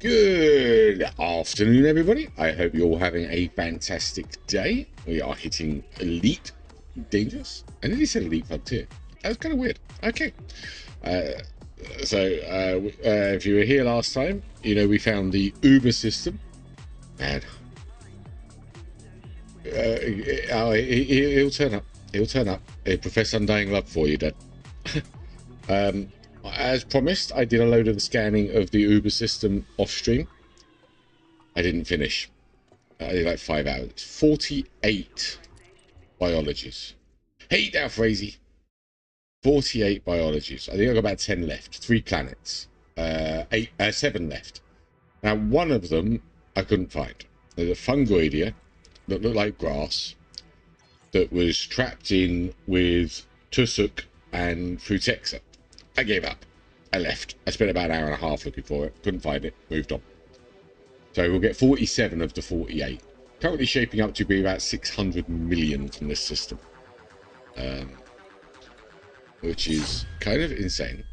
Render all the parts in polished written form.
Good afternoon, everybody. I hope you're all having a fantastic day. We are hitting Elite Dangerous. I nearly said Elite Frontier. That was kind of weird. Okay. If you were here last time, you know we found the Uber system. Man. He'll turn up. He'll turn up. A Professor Undying Love for you, Dad. As promised, I did a load of the scanning of the Uber system off stream. I didn't finish. I did like 5 hours. 48 biologies. Hey now, Frazee. 48 biologies. I think I've got about 10 left. 3 planets. 7 left. Now, one of them I couldn't find. There's a Fungoidia that looked like grass that was trapped in with Tusuk and Frutexa. I gave up. I left. I spent about an hour and a half looking for it. Couldn't find it. Moved on. So we'll get 47 of the 48. Currently shaping up to be about 600 million from this system. Which is kind of insane.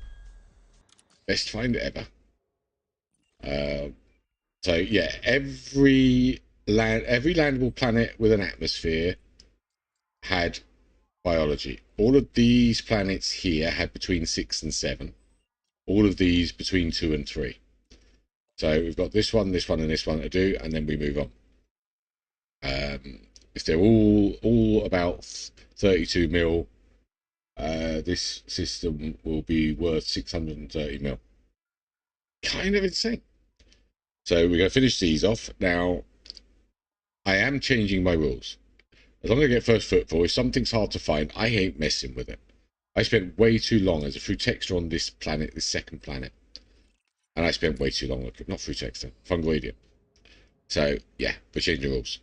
Best find ever. So yeah, every landable planet with an atmosphere had biology. All of these planets here had between 6 and 7. All of these between 2 and 3. So we've got this one, and this one to do, and then we move on. If they're all about 32 mil, this system will be worth 630 mil. Kind of insane. So we're going to finish these off. Now, I am changing my rules. As long as I get first footfall, if something's hard to find, I ain't messing with it. I spent way too long as a Frutexa on this planet, this second planet. And I spent way too long looking, not Frutexa, Fungoidia. So, yeah, we're changing rules.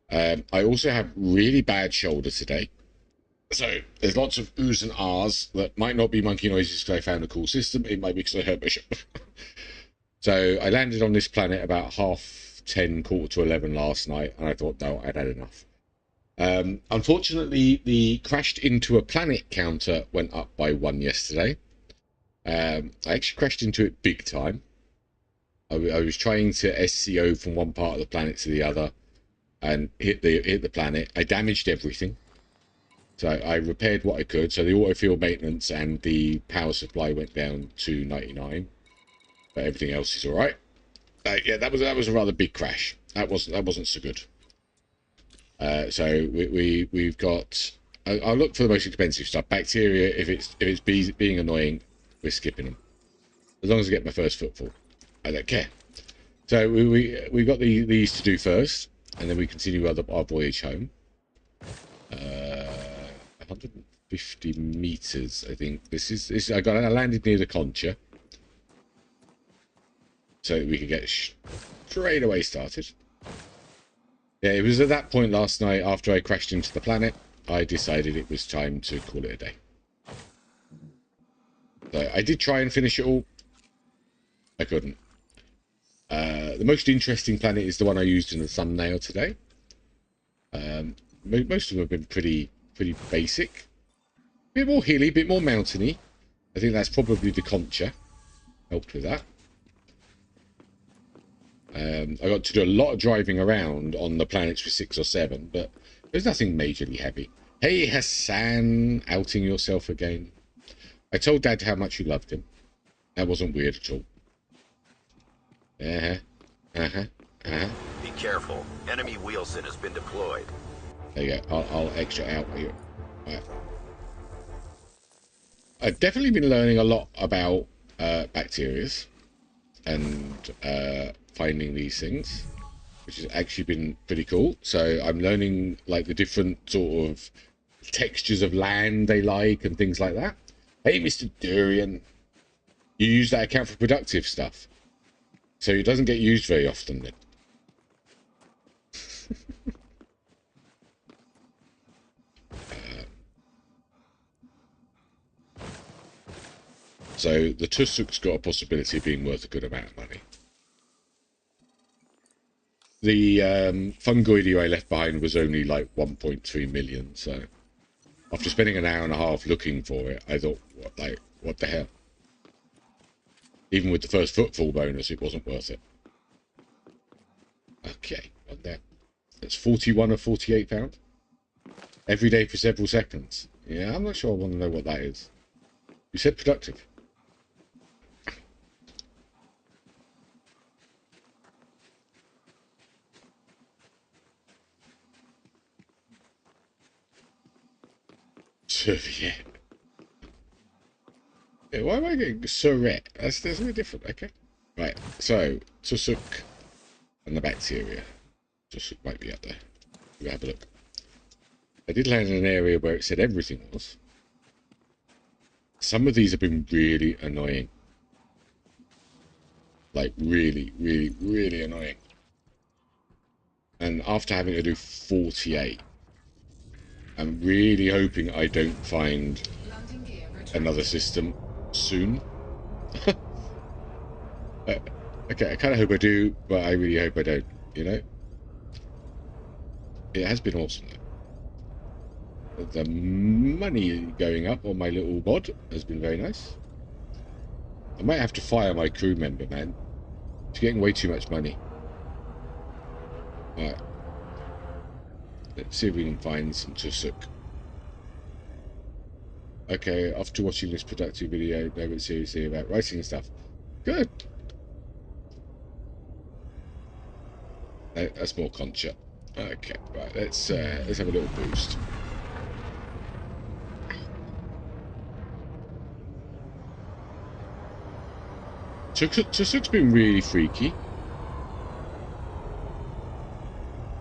I also have really bad shoulder today. So, there's lots of oohs and ahs that might not be monkey noises because I found a cool system. It might be because I hurt my shoulder. So, I landed on this planet about 10:30, 11:15 last night, and I thought, no, I'd had enough. Unfortunately, the crashed into a planet counter went up by 1 yesterday. I actually crashed into it big time. I was trying to SCO from one part of the planet to the other and hit the planet. I damaged everything. So I repaired what I could. So the autofield maintenance and the power supply went down to 99. But everything else is all right. Yeah, that was a rather big crash. That wasn't so good. So we've got. I'll look for the most expensive stuff. Bacteria, if it's being annoying, we're skipping them. As long as I get my first footfall, I don't care. So we got these to do first, and then we continue our voyage home. 150 meters, I think. This I landed near the Concha, so we could get straight away started. Yeah, it was at that point last night, after I crashed into the planet, I decided it was time to call it a day. So I did try and finish it all. I couldn't. The most interesting planet is the one I used in the thumbnail today. Most of them have been pretty basic. A bit more hilly, a bit more mountainy. I think that's probably the Concha. Helped with that. I got to do a lot of driving around on the planets for 6 or 7, but there's nothing majorly heavy. Hey, Hassan, outing yourself again. I told Dad how much you loved him. That wasn't weird at all. Be careful. Enemy Wheelson has been deployed. There you go. I'll extra out here. Right. I've definitely been learning a lot about bacteria and finding these things, which has actually been pretty cool. So I'm learning like the different sort of textures of land they like and things like that. Hey, Mr. Durian, you use that account for productive stuff, so it doesn't get used very often then. So the Tusuk's got a possibility of being worth a good amount of money. The Fungoidia I left behind was only like 1.3 million, so after spending an hour and a half looking for it, I thought, what the hell? Even with the first footfall bonus, it wasn't worth it. Okay, on there. That's 41 or 48 pounds. Every day for several seconds. Yeah, I'm not sure I want to know what that is. You said productive. Serviette. Yeah, why am I getting Surette? That's something different, okay. Right, so Tusuk and the bacteria. Tusuk might be up there. We'll have a look. I did land in an area where it said everything was. Some of these have been really annoying. Like really, really, really annoying. And after having to do 48, I'm really hoping I don't find another system soon. Okay, I kind of hope I do, but I really hope I don't, you know? It has been awesome, though. The money going up on my little bod has been very nice. I might have to fire my crew member, man. It's getting way too much money. Alright. Let's see if we can find some Tusuk. Okay, after watching this productive video, go a bit seriously about writing and stuff. Good. That's more Concha. Okay, right. Let's have a little boost. Tusuk's been really freaky.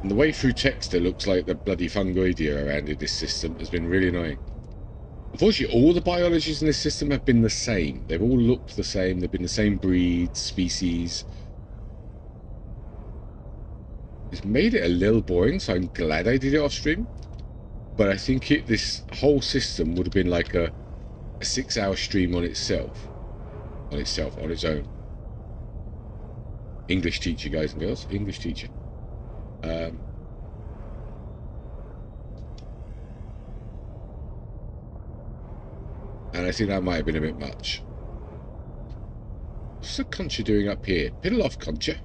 And the way through text it looks like the bloody fungoidia around in this system has been really annoying. Unfortunately, all the biologies in this system have been the same. They've all looked the same. They've been the same breed, species. It's made it a little boring, so I'm glad I did it off stream. But I think this whole system would have been like a 6-hour stream on itself. On its own. English teacher, guys and girls. English teacher. And I think that might have been a bit much. What's the Concha doing up here? Piddle off, Concha.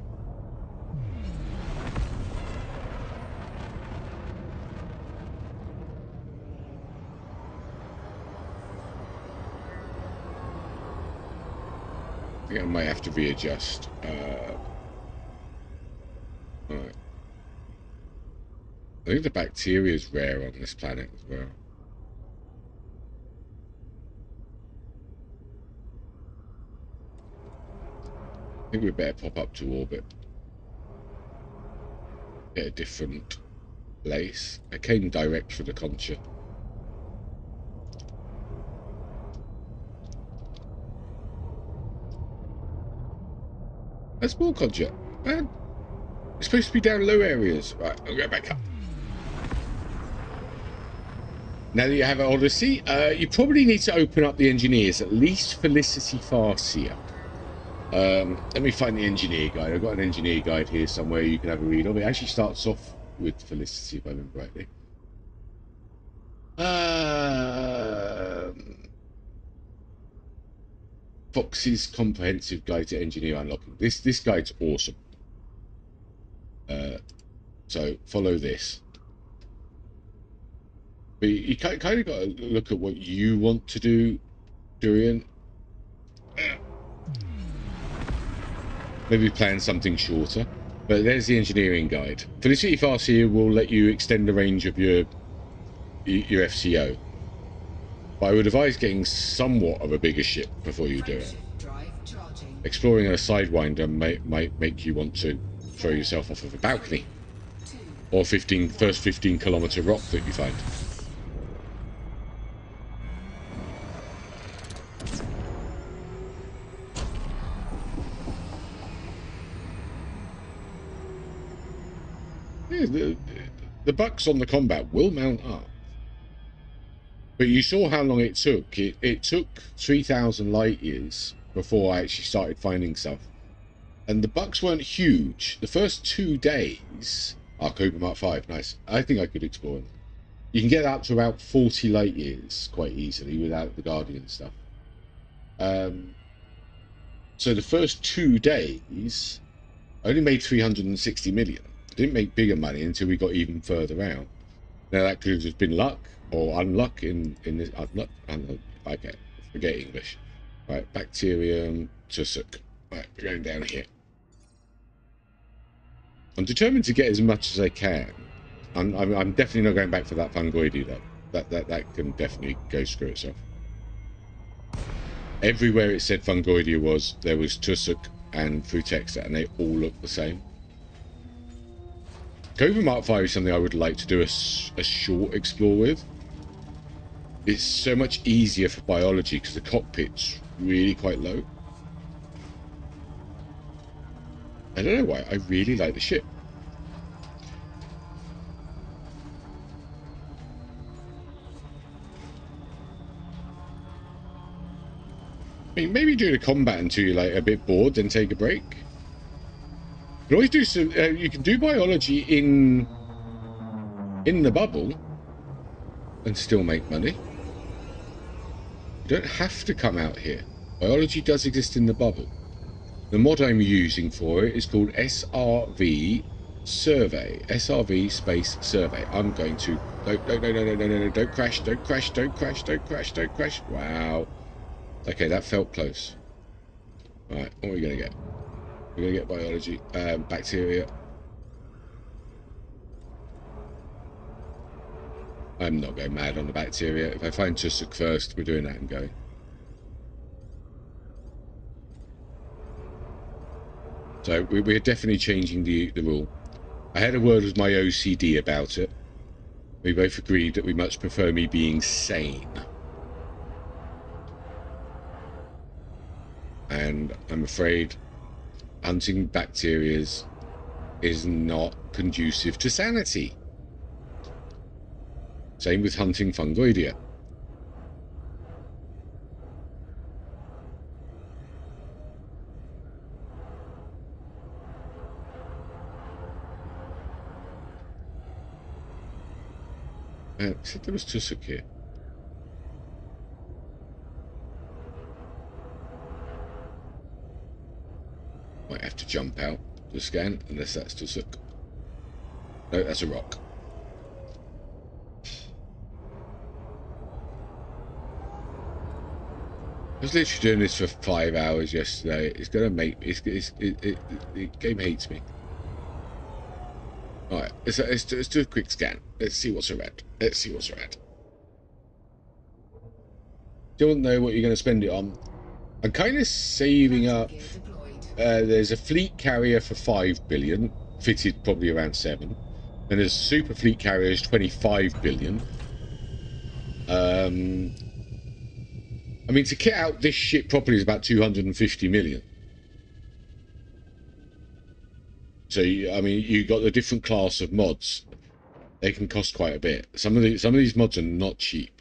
I think I might have to readjust. Alright. I think the bacteria is rare on this planet as well. I think we better pop up to orbit. Get a different place. I came direct for the Concha. That's more Concha. Man, it's supposed to be down low areas. Right, I'll go back up. Now that you have Odyssey, you probably need to open up the engineers, at least Felicity Farseer. Let me find the engineer guide. I've got an engineer guide here somewhere you can have a read of. It actually starts off with Felicity, if I remember rightly. Fox's Comprehensive Guide to Engineer Unlocking. This guide's awesome. So follow this. But you kind of got to look at what you want to do, Durian. Maybe plan something shorter. But there's the engineering guide. Felicity Farseer will let you extend the range of your FCO. But I would advise getting somewhat of a bigger ship before you do it. Exploring a Sidewinder might make you want to throw yourself off of a balcony. Or first 15-kilometer rock that you find. Yeah, the bucks on the combat will mount up. But you saw how long it took. It took 3,000 light years before I actually started finding stuff. And the bucks weren't huge. The first 2 days... Oh, Cooper Mark 5, nice. I think I could explore them. You can get up to about 40 light years quite easily without the Guardian stuff. So the first 2 days, I only made 360 million. Didn't make bigger money until we got even further out. Now that could have just been luck or unluck in this. Unluck. I forget English. Right, bacterium, tussock. Right, we're going down here. I'm determined to get as much as I can. I'm definitely not going back for that fungoidy though. That can definitely go screw itself. Everywhere it said fungoidia was, there was tussock and frutexa, and they all look the same. Cobra Mark 5 is something I would like to do a short explore with. It's so much easier for biology because the cockpit's really quite low. I don't know why, I really like the ship. I mean, maybe do the combat until you're like a bit bored, then take a break. You can always do some. You can do biology in the bubble and still make money. You don't have to come out here. Biology does exist in the bubble. The mod I'm using for it is called SRV Survey. SRV space survey. I'm going to no, don't crash, don't crash, don't crash, don't crash, don't crash. Wow. Okay, that felt close. Alright, what are we gonna get? We're gonna get biology. Bacteria. I'm not going mad on the bacteria. If I find tussock first, we're doing that and going. So we're definitely changing the rule. I had a word with my OCD about it. We both agreed that we much prefer me being sane. And I'm afraid hunting bacterias is not conducive to sanity. Same with hunting fungoidia. Except there was tussock here. Might have to jump out to scan, unless that's tussock. No, that's a rock. I was literally doing this for 5 hours yesterday. It's gonna make the game hates me. All right, let's do a quick scan. Let's see what's around. Let's see what's around. Don't know what you're going to spend it on. I'm kind of saving up. There's a fleet carrier for 5 billion, fitted probably around 7, and there's super fleet carriers 25 billion. I mean, to kit out this ship properly is about 250 million. So, I mean, you got the different class of mods. They can cost quite a bit. Some of these mods are not cheap.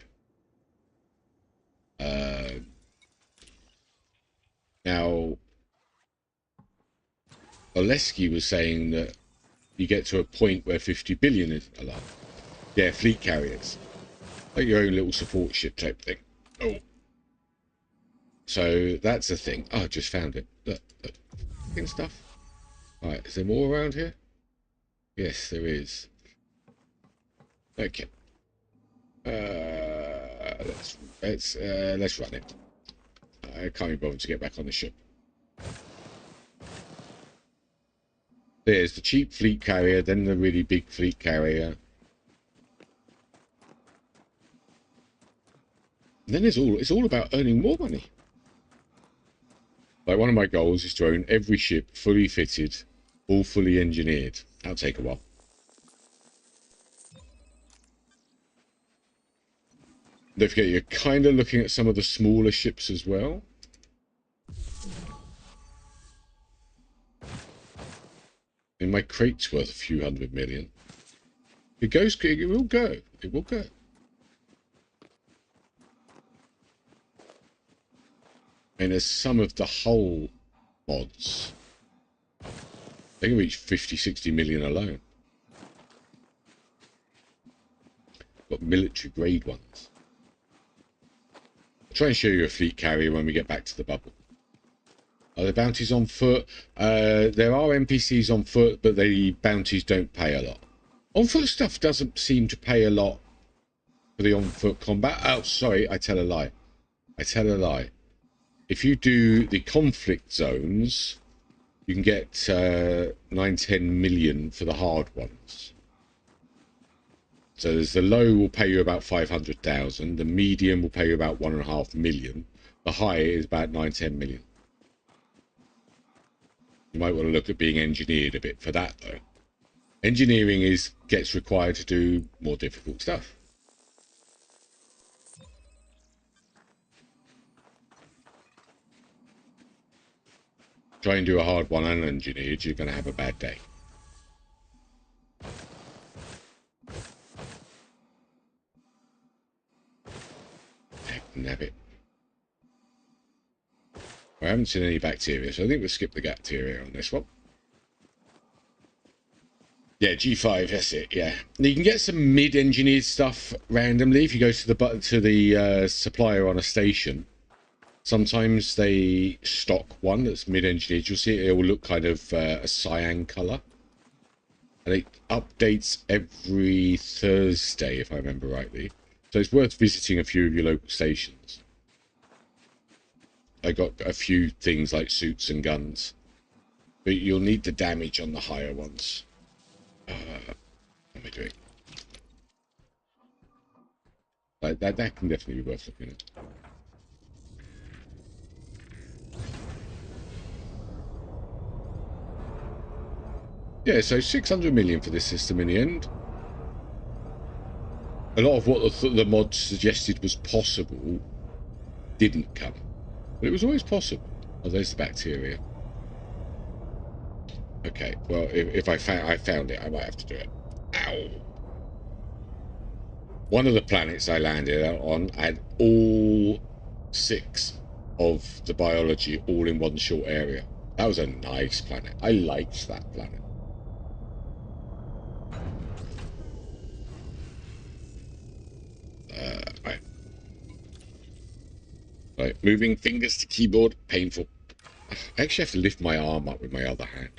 Now, Oleski was saying that you get to a point where 50 billion is allowed. Yeah, fleet carriers. Like your own little support ship type thing. Oh. So that's a thing. Oh, I just found it. Look. Fucking stuff. Alright, is there more around here? Yes, there is. Okay. Let's run it. I can't be bothered to get back on the ship. There's the cheap fleet carrier, then the really big fleet carrier. And then it's all about earning more money. Like, one of my goals is to own every ship fully fitted, all fully engineered. That'll take a while. Don't forget, you're kind of looking at some of the smaller ships as well. And my crate's worth a few 100 million. It will go. It will go. And there's some of the hull mods. They can reach 50, 60 million alone. Got military grade ones. I'll try and show you a fleet carrier when we get back to the bubble. Are the bounties on foot? There are NPCs on foot, but the bounties don't pay a lot. On foot stuff doesn't seem to pay a lot for the on foot combat. Oh, sorry, I tell a lie. If you do the conflict zones, you can get 9-10 million for the hard ones. So there's the low will pay you about 500,000. The medium will pay you about 1.5 million. The high is about 9-10 million. You might want to look at being engineered a bit for that, though. Engineering gets required to do more difficult stuff. Try and do a hard one unengineered, you're going to have a bad day. Heck, nabbit. I haven't seen any bacteria, so I think we'll skip the bacteria on this one. Yeah, G5, that's it, yeah. Now you can get some mid-engineered stuff randomly if you go to the supplier on a station. Sometimes they stock one that's mid-engineered. You'll see it will look kind of a cyan colour. And it updates every Thursday, if I remember rightly. So it's worth visiting a few of your local stations. I got a few things like suits and guns. But you'll need the damage on the higher ones. What am I doing? That can definitely be worth looking at. Yeah, so 600 million for this system in the end. A lot of what the mod suggested was possible didn't come. But it was always possible. Oh, there's the bacteria. Okay, well, if I found it, I might have to do it. Ow. One of the planets I landed on had all 6 of the biology all in one short area. That was a nice planet. I liked that planet. Right, moving fingers to keyboard, painful. I actually have to lift my arm up with my other hand.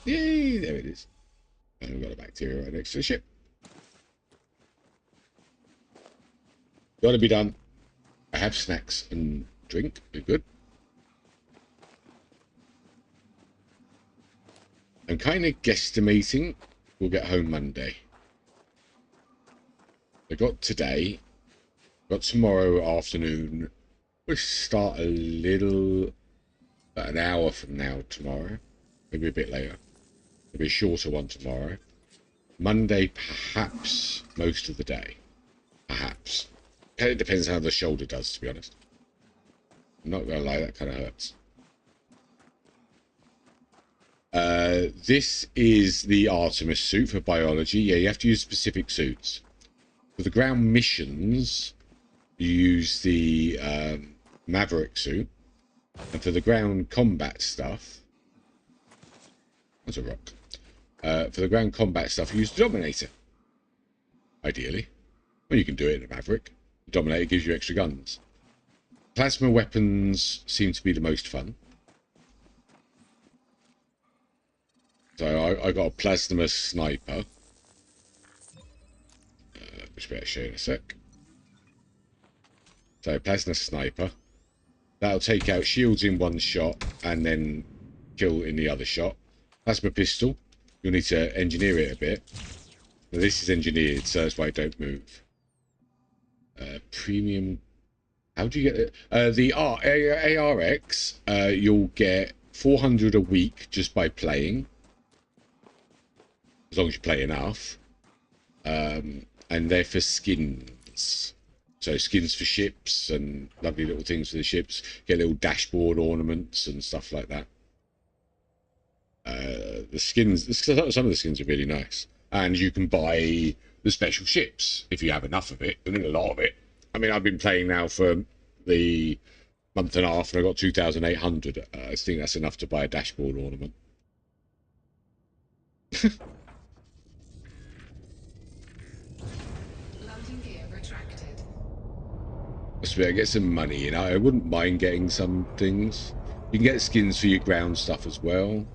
Yay, there it is. And we've got a bacteria right next to the ship. Gotta be done. I have snacks and drink. They're good. I'm kind of guesstimating we'll get home Monday. I got today. Got tomorrow afternoon. We'll start a little... about an hour from now tomorrow. Maybe a bit later. Maybe a shorter one tomorrow. Monday, perhaps most of the day. Perhaps. It depends how the shoulder does, to be honest. I'm not going to lie, that kind of hurts. This is the Artemis suit for biology. Yeah, you have to use specific suits. For the ground missions, you use the Maverick suit. And for the ground combat stuff... That's a rock. For the ground combat stuff, you use the Dominator. Ideally. Well, you can do it in a Maverick. The Dominator gives you extra guns. Plasma weapons seem to be the most fun. So I got a plasma sniper. Which better show in a sec. So plasma sniper. That'll take out shields in one shot and then kill in the other shot. Plasma pistol. You'll need to engineer it a bit. Now, this is engineered, so that's why I don't move. Premium. How do you get it? The ARX, you'll get 400 a week just by playing. As long as you play enough. And they're for skins. So skins for ships and lovely little things for the ships. Get little dashboard ornaments and stuff like that. The skins, some of the skins are really nice. And you can buy the special ships if you have enough of it. And a lot of it. I mean, I've been playing now for the month and a half and I got 2,800. I think that's enough to buy a dashboard ornament. Must be able to get some money, you know. I wouldn't mind getting some things. You can get skins for your ground stuff as well.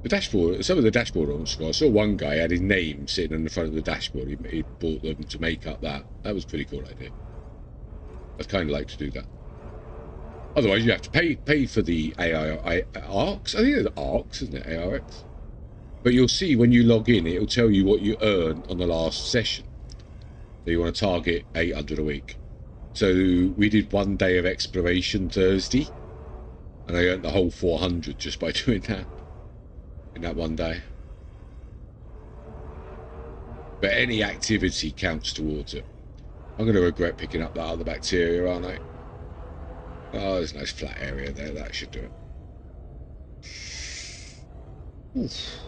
The dashboard, some of the dashboard on Sky, I saw one guy had his name sitting on the front of the dashboard. He bought them to make up that. That was a pretty cool idea. I'd kind of like to do that. Otherwise, you have to pay for the ARX. I think it's ARX, isn't it? ARX. But you'll see when you log in, it'll tell you what you earned on the last session. So you want to target 800 a week. So we did 1 day of exploration Thursday, and I earned the whole 400 just by doing that in that 1 day. But any activity counts towards it. I'm going to regret picking up that other bacteria, aren't I? Oh, there's a nice flat area there. That should do it. Oof.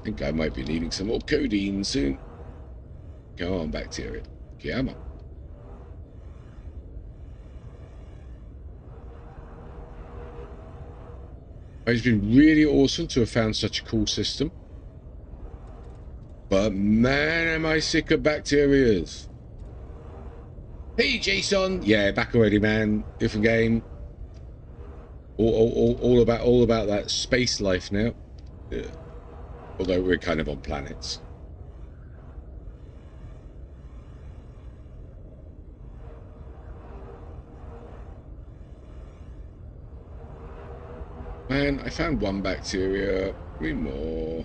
I think I might be needing some more codeine soon. Go on, bacteria. Come on. It's been really awesome to have found such a cool system. But man, am I sick of bacterias. Hey, Jason. Yeah, back already, man. Different game. All about that space life now. Yeah. Although we're kind of on planets. Man, I found one bacteria. 3 more.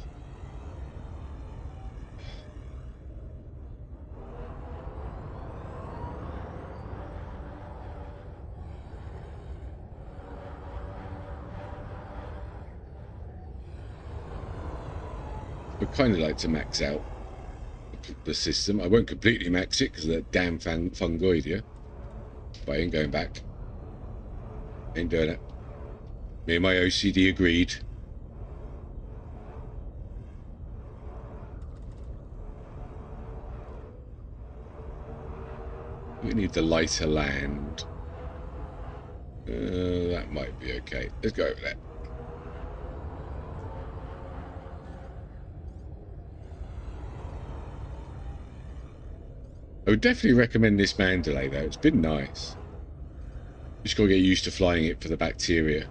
I'd kind of like to max out the system. I won't completely max it because of that damn fungoidia. But I ain't going back. Ain't doing it. Me and my OCD agreed. We need the lighter land. That might be okay. Let's go over there. I would definitely recommend this Mandalay though. It's been nice. Just got to get used to flying it for the bacteria.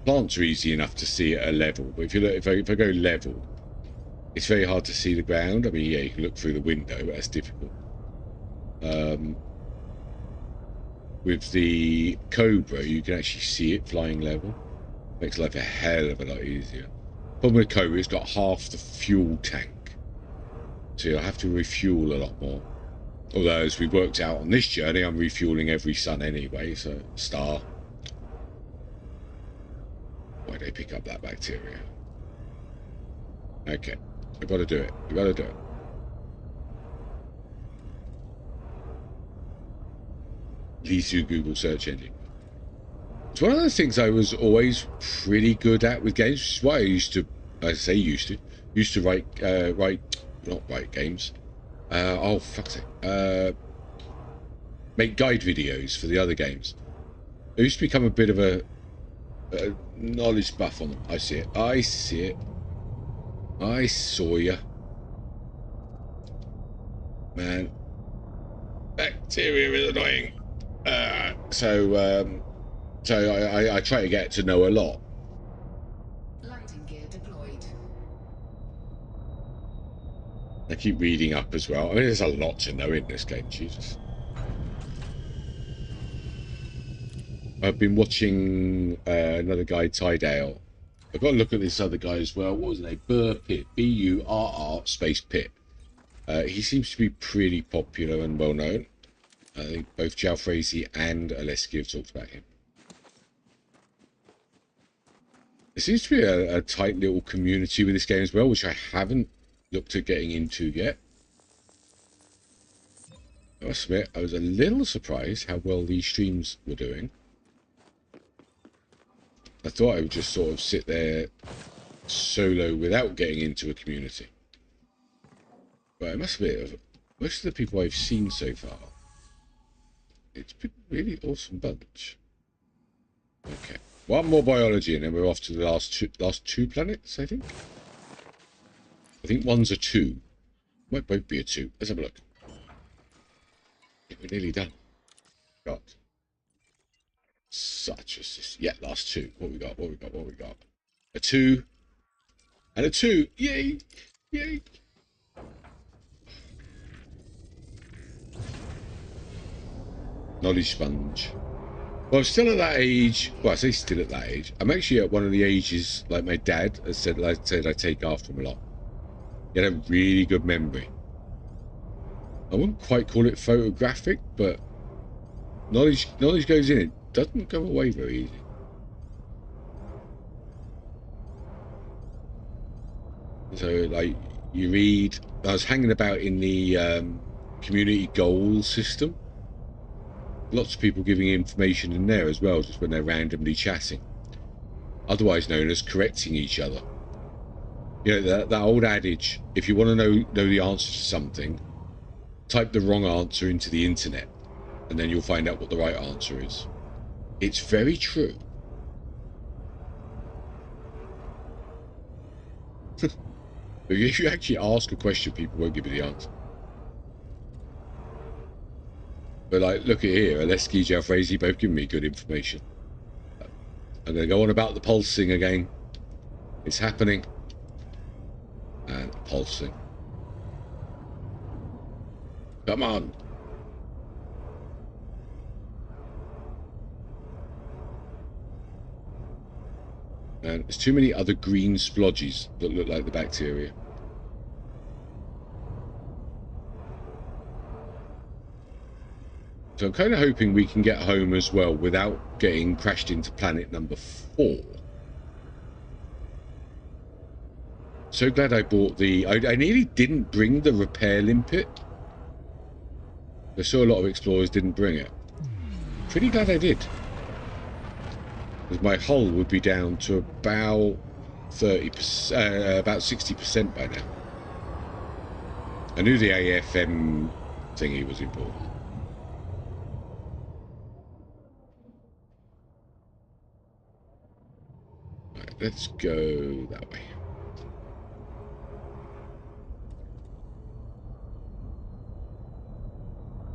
Plants are easy enough to see at a level, but if you look, if I go level, it's very hard to see the ground. I mean, yeah, you can look through the window, but that's difficult. With the Cobra, you can actually see it flying level. Makes life a hell of a lot easier. Problem with Cobra, it's got half the fuel tank, so you'll have to refuel a lot more. Although, as we worked out on this journey, I'm refueling every sun anyway, so star. Why did I pick up that bacteria? Okay, I've got to do it. I've got to do it. Lisu Google search engine. It's one of the things I was always pretty good at with games, which is why I used to, I say used to not write games. Oh, fuck's sake. Make guide videos for the other games. I used to become a bit of a knowledge buff on them. I see it. I see it. I saw ya. Man. Bacteria is annoying. So I try to get to know a lot. Lighting gear deployed. I keep reading up as well. I mean, there's a lot to know in this game, Jesus. I've been watching another guy, Tidale. I've got to look at this other guy as well. What was his name? Burr Pitt. B-U-R-R space Pitt. He seems to be pretty popular and well known. I think both Jalfrezi and Oleski have talked about him. There seems to be a tight little community with this game as well, which I haven't looked at getting into yet. I must admit, I was a little surprised how well these streams were doing. I thought I would just sort of sit there solo without getting into a community. But I must admit, most of the people I've seen so far, it's been a really awesome bunch. Okay, one more biology and then we're off to the last two planets, I think. I think one's a 2. Might both be a 2. Let's have a look. Yeah, we're nearly done. God. Such a system. Yeah, last 2. What we got? What we got? What we got? A 2 and a 2. Yay! Yay! Knowledge sponge. Well, I'm still at that age. Well, I say still at that age. I'm actually at one of the ages, like my dad has said, I take after him a lot. He had a really good memory. I wouldn't quite call it photographic, but knowledge goes in. It doesn't go away very easy. So, like, you read. I was hanging about in the community goals system. Lots of people giving information in there as well, just when they're randomly chatting. Otherwise known as correcting each other. You know, that old adage, if you want to know the answer to something, type the wrong answer into the internet, and then you'll find out what the right answer is. It's very true. If you actually ask a question, people won't give you the answer. But like, look at here, Aleski, Jalfrezi both giving me good information. I'm going to go on about the pulsing again. It's happening. And pulsing. Come on. And there's too many other green splodges that look like the bacteria. So I'm kind of hoping we can get home as well without getting crashed into planet number 4. So glad I bought the... I nearly didn't bring the repair limpet. I saw a lot of explorers didn't bring it. Pretty glad I did. Because my hull would be down to about 30%, about 60% by now. I knew the AFM thingy was important. Right, let's go that way.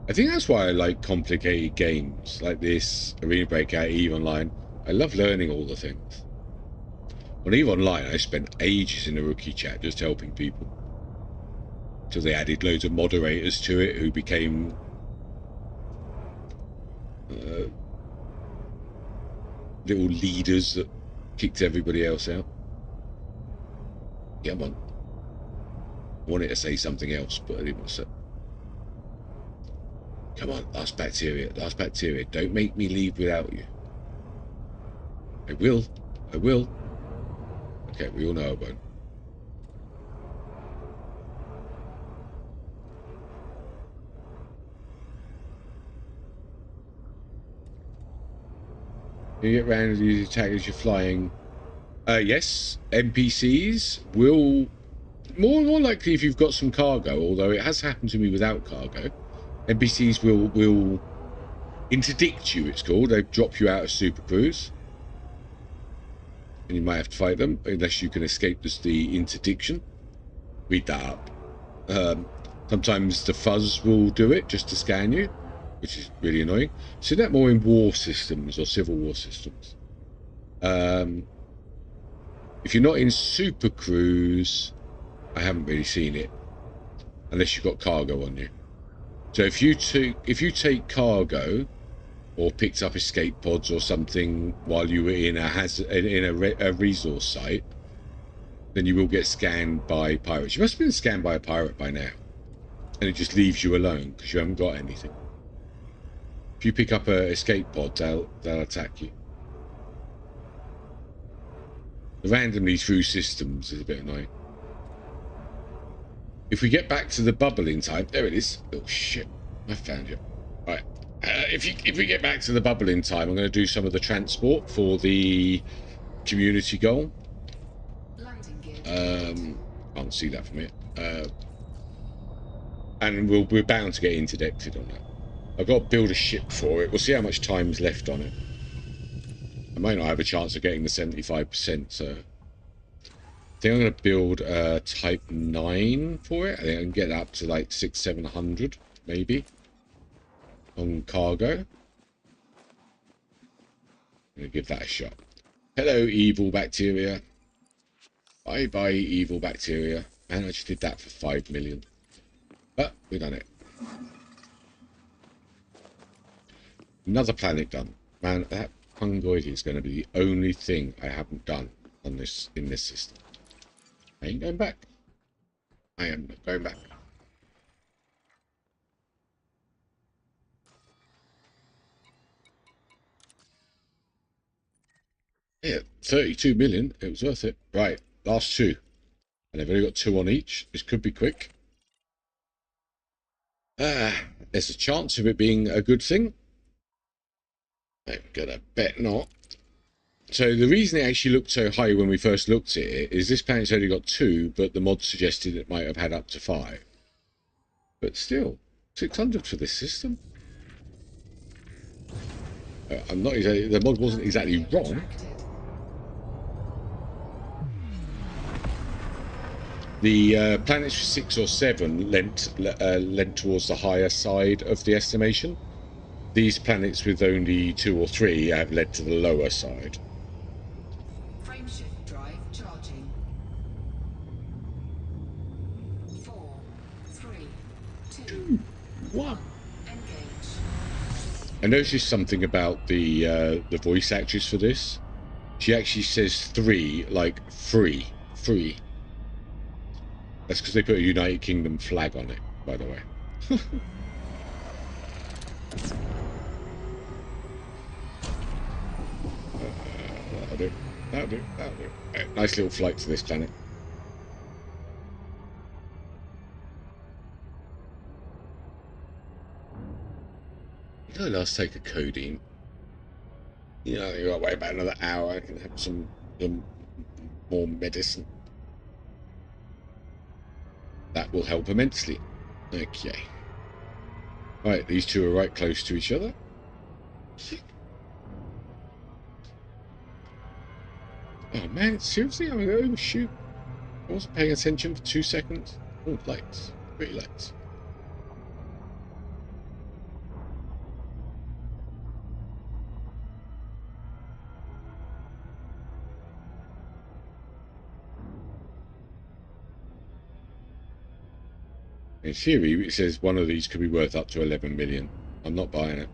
I think that's why I like complicated games like this, Arena Breakout, EVE Online. I love learning all the things. On EVE Online, I spent ages in the rookie chat just helping people. Until they added loads of moderators to it who became little leaders that kicked everybody else out. Come on. I wanted to say something else, but I didn't want to say. Come on, last bacteria, last bacteria. Don't make me leave without you. I will. I will. Okay, we all know I won't. You get randomly attacked as you're flying. Yes, NPCs will... More likely if you've got some cargo, although it has happened to me without cargo. NPCs will interdict you, it's called. They drop you out of Super Cruise. And you might have to fight them, unless you can escape the interdiction. Read that up. Sometimes the fuzz will do it, just to scan you, which is really annoying. See that more in war systems or civil war systems. If you're not in Super Cruise, I haven't really seen it. Unless you've got cargo on you. So if you take cargo, or picked up escape pods or something while you were in a resource site, then you will get scanned by pirates. You must have been scanned by a pirate by now, and it just leaves you alone because you haven't got anything. If you pick up a escape pod, they'll attack you. The randomly through systems is a bit annoying. If we get back to the bubbling time, there it is. Oh shit, I found you. Right. If we get back to the bubbling time, I'm going to do some of the transport for the community goal. Can't see that from here. And we're bound to get interdicted on that. I've got to build a ship for it. We'll see how much time's left on it. I might not have a chance of getting the 75%, so think I'm going to build a Type 9 for it. I think I can get that up to like 600-700 maybe on cargo. I'm going to give that a shot. Hello, evil bacteria. Bye-bye, evil bacteria. Man, I just did that for 5 million. But we've done it. Another planet done. Man, that fungoid is going to be the only thing I haven't done on this in this system. I ain't going back. I am not going back. Yeah, 32 million. It was worth it. Right, last two. And I've only got 2 on each. This could be quick. There's a chance of it being a good thing. I'm gonna bet not. So the reason it actually looked so high when we first looked at it is this planet's only got 2, but the mod suggested it might have had up to 5. But still, 600 for this system. I'm not exactly, the mod wasn't exactly wrong. The planets for 6 or 7 lent towards the higher side of the estimation. These planets with only 2 or 3 have led to the lower side. Frameshift drive charging. 4, 3, 2, 1. Engage. I noticed something about the voice actress for this. She actually says 3 like free. That's because they put a United Kingdom flag on it, by the way. That'll do. Right, nice little flight to this planet. Let's take a codeine. You know, you got to wait about another hour. I can have some more medicine. That will help immensely. Okay. Right, these two are right close to each other. Oh man, seriously? I'm going to overshoot. I wasn't paying attention for 2 seconds. Oh, lights. Pretty lights. In theory, it says one of these could be worth up to 11 million. I'm not buying it.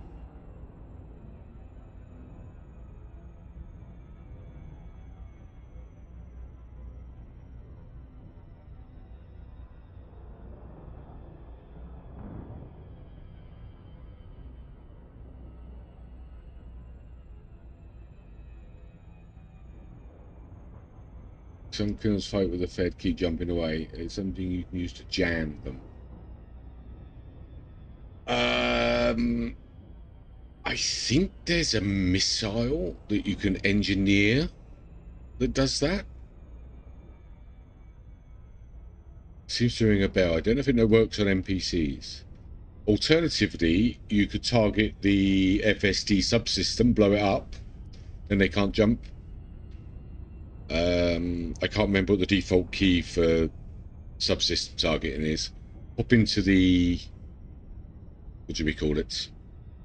Some criminals fight with the Fed, keep jumping away. It's something you can use to jam them. I think there's a missile that you can engineer that does that. Seems to ring a bell. I don't know if it works on NPCs. Alternatively, you could target the FSD subsystem, blow it up, and they can't jump. I can't remember what the default key for subsystem targeting is. Hop into the, what do we call it?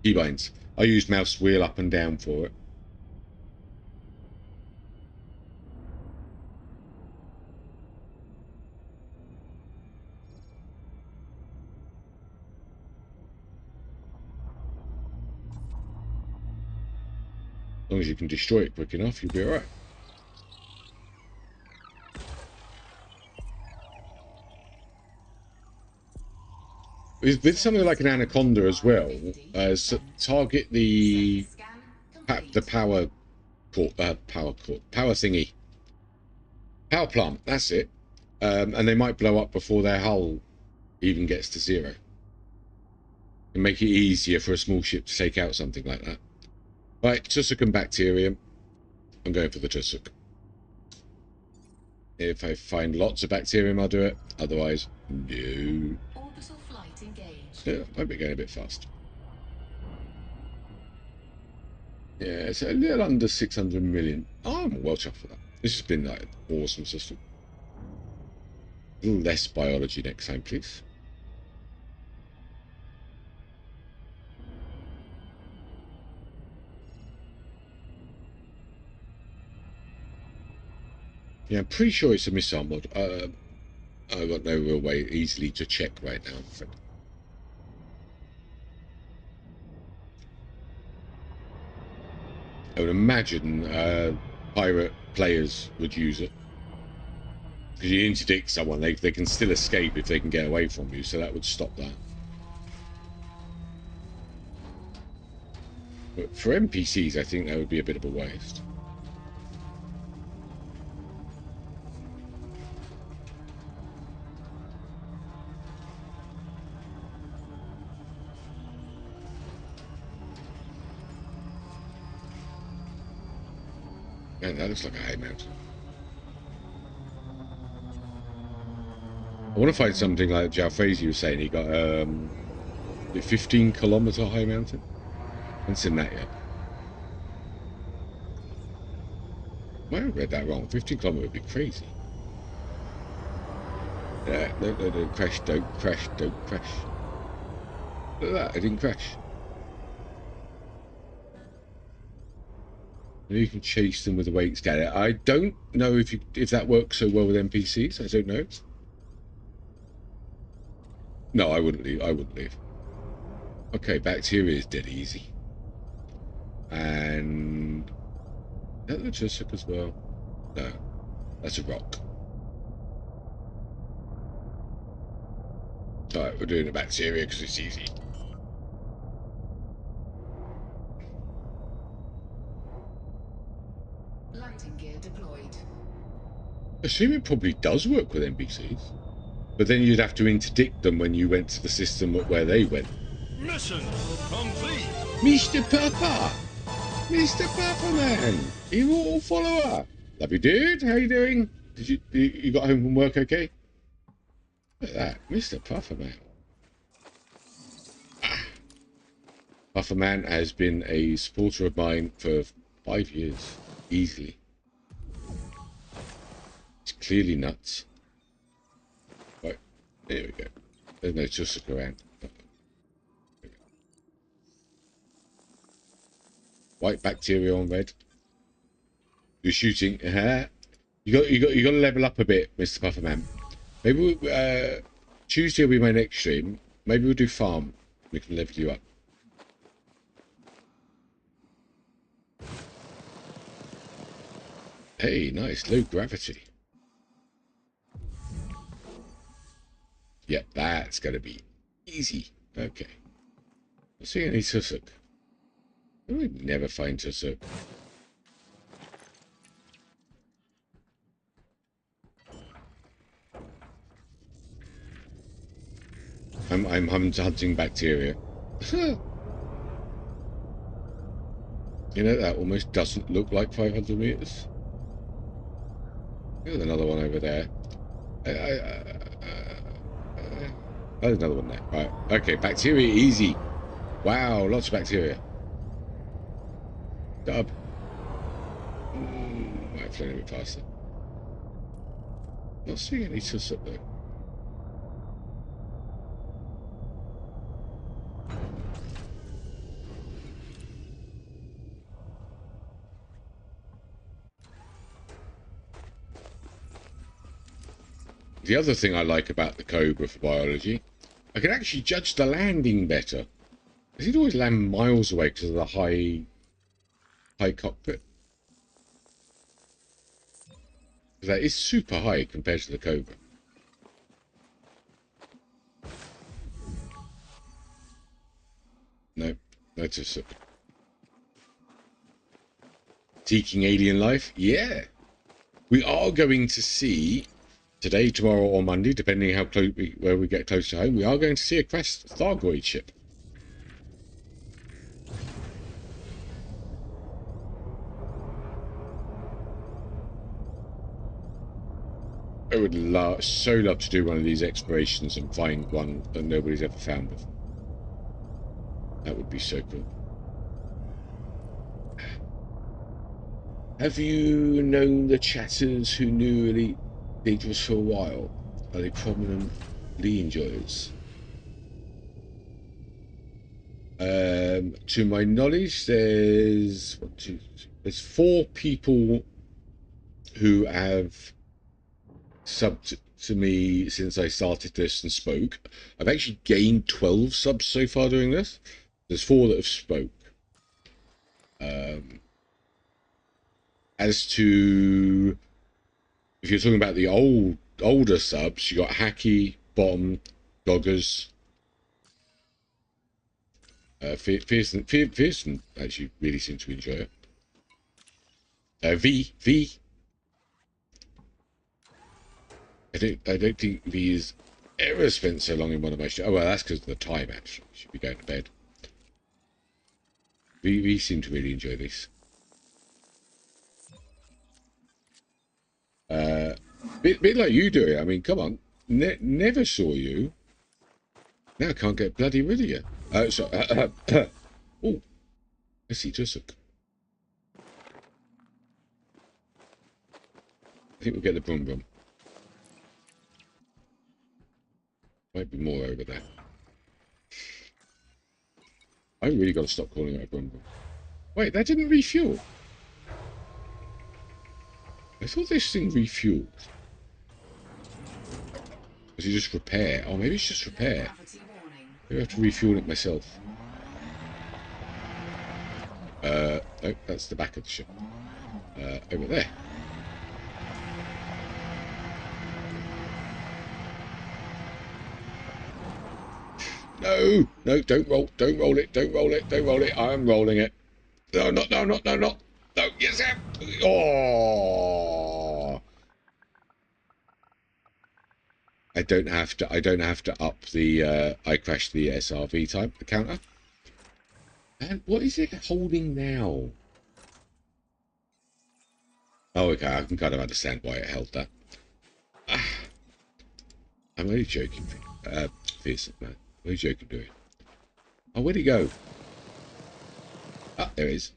Keybinds. I use mouse wheel up and down for it. As long as you can destroy it quick enough, you'll be alright. With something like an Anaconda as well, so target the power thingy, power plant. That's it, and they might blow up before their hull even gets to 0, and make it easier for a small ship to take out something like that. Right, Tussock and Bacterium. I'm going for the Tussock. If I find lots of Bacterium, I'll do it. Otherwise, no. Orbital flight engaged. Yeah, might be going a bit fast. Yeah, it's a little under 600 million. Oh, I'm well chuffed for that. This has been like an awesome system. A little less biology next time, please. Yeah, I'm pretty sure it's a missile mod. I've got no real way easily to check right now, I'm afraid. I would imagine pirate players would use it. Because you interdict someone, they can still escape if they can get away from you, so that would stop that. But for NPCs, I think that would be a bit of a waste. Man, that looks like a high mountain. I want to find something like Jalfrezi was saying. He got a 15-kilometer high mountain. I haven't seen that yet. Might have read that wrong. 15 kilometer would be crazy. No, don't crash, don't crash, don't crash. Look at that, I didn't crash. Maybe you can chase them with a weight scanner. I don't know if that works so well with NPCs. I don't know. No, I wouldn't leave. I wouldn't leave. Okay, bacteria is dead easy. And is that the tussock as well? No, that's a rock. Alright, we're doing the bacteria because it's easy. Lighting gear deployed. I assume it probably does work with NPCs. But then you'd have to interdict them when you went to the system where they went. Mission complete. Mr. Papa! Mr. Papa Man! Immortal follower! Love you, dude. How you doing? Did you got home from work okay? Look at that. Mr. Puffer Man. Puffer Man has been a supporter of mine for 5 years. Easily. It's clearly nuts. Right. There we go. There's no tussock around. White bacteria on red. You're shooting. You got to level up a bit, Mr. Pufferman. Maybe Tuesday will be my next stream. Maybe we'll do farm. We can level you up. Hey, nice low gravity. Yep, that's gonna be easy. Okay. Not seeing any tussock. I would never find tussock. I'm hunting bacteria. You know, that almost doesn't look like 500 meters. There's another one over there. There's another one there. Right. Okay, bacteria easy. Wow, lots of bacteria. Dub. Might fly a bit faster. Not seeing any tussock though. The other thing I like about the Cobra for biology, I can actually judge the landing better. I seem to always land miles away because of the high cockpit. That is super high compared to the Cobra. No, no tussock. Seeking alien life? Yeah. We are going to see today, tomorrow, or Monday, depending how close where we get close to home. We are going to see a crashed Thargoid ship. I would so love to do one of these explorations and find one that nobody's ever found before. That would be so cool. Have you known the chatters who knew Elite Dangerous for a while? Are they prominent Lee enjoyers? To my knowledge, there's there's 4 people who have subbed to me since I started this and spoke. I've actually gained 12 subs so far doing this. There's 4 that have spoke. As to if you're talking about the older subs, you got Hacky, Bomb, Goggers. Fearsome actually really seemed to enjoy it. V. I don't think V has ever spent so long in one of my shows. Oh well, that's because of the time. Actually, should be going to bed. V seemed to really enjoy this. Bit like you do it. I mean, come on. Never saw you. Now I can't get bloody rid of you. Oh, I see Tusuk. I think we'll get the Brum Brum. Might be more over there. I really got to stop calling it a Brum Brum. Wait, that didn't refuel. I thought this thing refueled. Was it just repair? Oh, maybe it's just repair. Maybe I have to refuel it myself. Oh, that's the back of the ship. Over there. No, don't roll it. I'm rolling it. No, not. No, yes, oh. I don't have to up the I crashed the SRV type the counter. And what is it holding now? Oh, okay, I can kind of understand why it held that. I'm only joking, Fearsome man. What are you joking doing? Oh, where'd he go? Ah, there he is.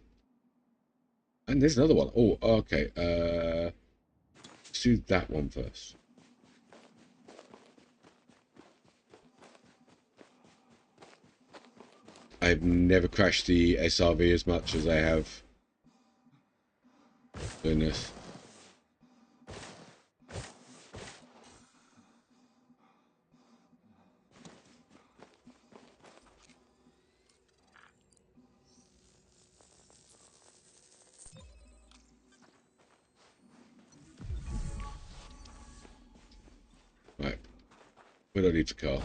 And there's another one. Oh, okay. Let's do that one first. I've never crashed the SRV as much as I have doing this. Right. Where do I leave the car?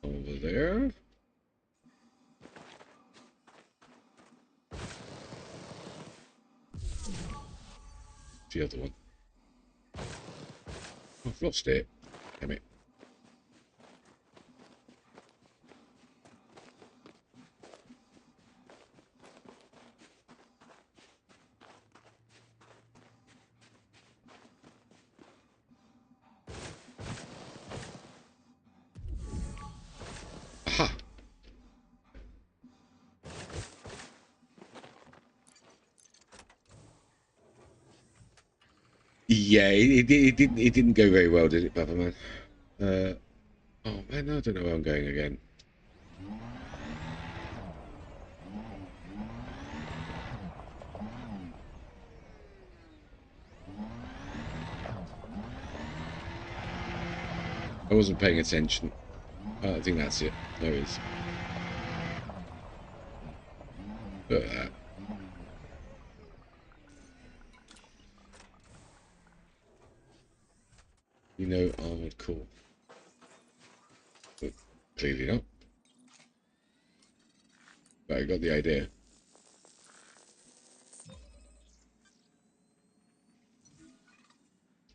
Over there. The other one. Oh, I've lost it. Damn it. Aha! Yeah, it didn't go very well, did it, Bubba Man? Oh man, I don't know where I'm going again. I wasn't paying attention. I think that's it. There it is. Look at that. You know, armored core. But clearly not. But I got the idea.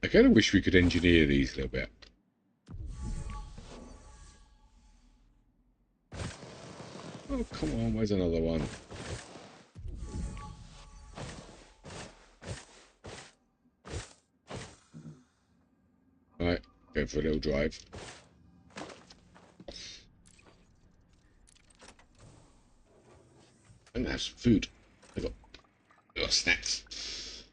I kind of wish we could engineer these a little bit. Oh, come on, where's another one? Alright, going for a little drive. And that's food. I got snacks.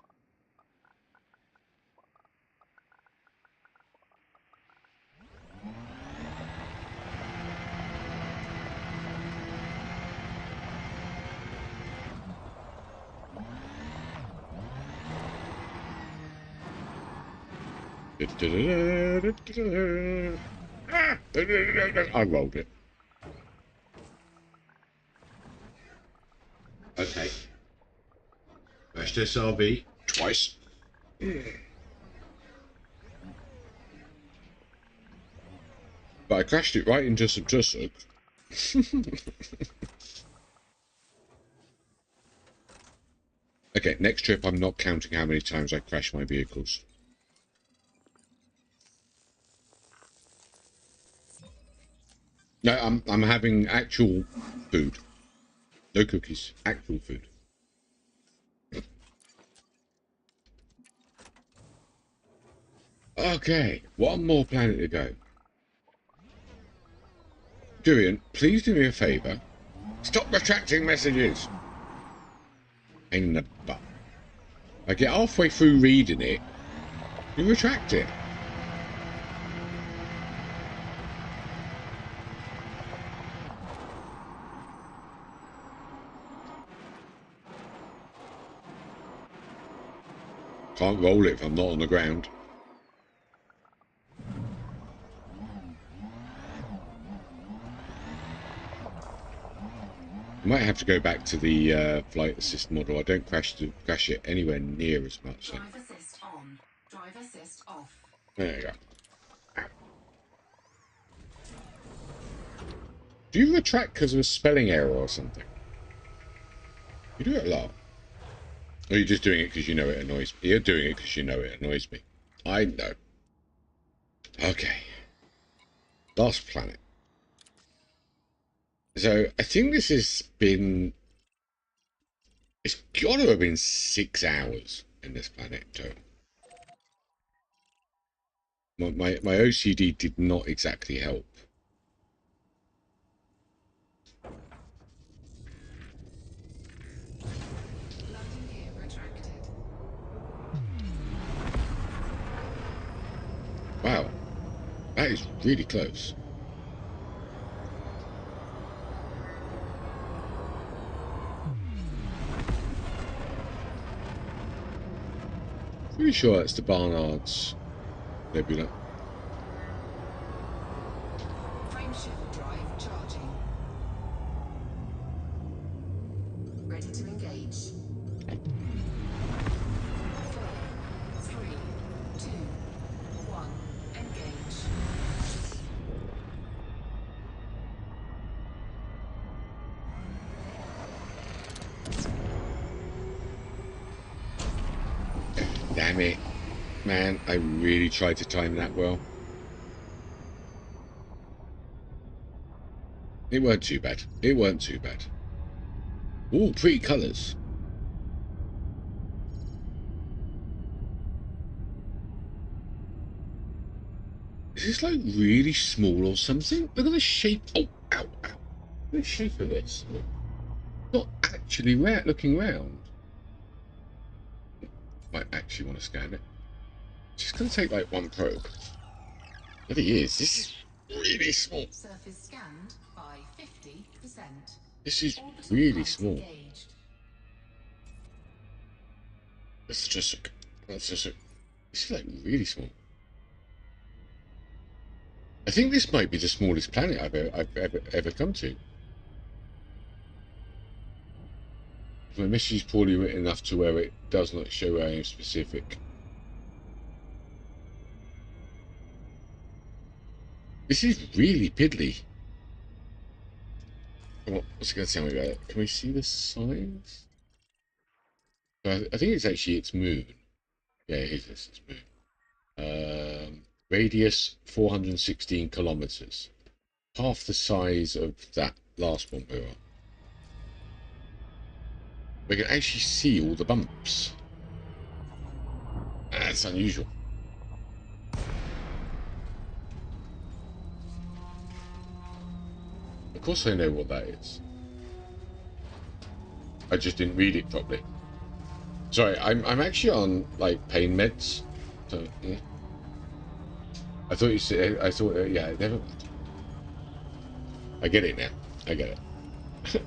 I rolled it. Okay. Crashed SRV twice. But I crashed it right into some tussock. Okay, next trip I'm not counting how many times I crash my vehicles. No, I'm having actual food. No cookies. Actual food. Okay, one more planet to go. Durian, please do me a favour. Stop retracting messages. In the butt. I get halfway through reading it, you retract it. Can't roll it if I'm not on the ground. I might have to go back to the flight assist model. I don't crash it anywhere near as much. So. Drive assist on. Drive assist off. There you go. Do you retract because of a spelling error or something? You do it a lot. Or you're just doing it because you know it annoys me? You're doing it because you know it annoys me. I know. Okay. Last planet. So, I think this has been... It's got to have been 6 hours in this planet total. My OCD did not exactly help. Landing gear retracted. Wow. That is really close. Pretty sure that's the Barnard's Nebula. Frameshift drive charging. Ready to engage. 4, 3, 2, 1. Engage. Damn it. Man, I really tried to time that well. It weren't too bad. It weren't too bad. Ooh, pretty colours. Is this like really small or something? Look at the shape. Oh, ow, ow. Look at the shape of this. Not actually looking round. Might actually want to scan it. Just gonna take like one probe. But it is. This is really small. Surface scanned by 50%. This is Orbital really pulse small. engaged. That's just this is like really small. I think this might be the smallest planet I've ever come to. My message is poorly written enough to where it does not show where I am specific. This is really piddly. What's it going to tell me about it? Can we see the signs? I think it's actually its moon. Yeah, it is its moon. Radius 416 kilometers. Half the size of that last one we were on. We can actually see all the bumps. That's unusual. Of course I know what that is. I just didn't read it properly. Sorry, I'm actually on like pain meds. So yeah. I thought you said yeah, never mind. I get it now. I get it.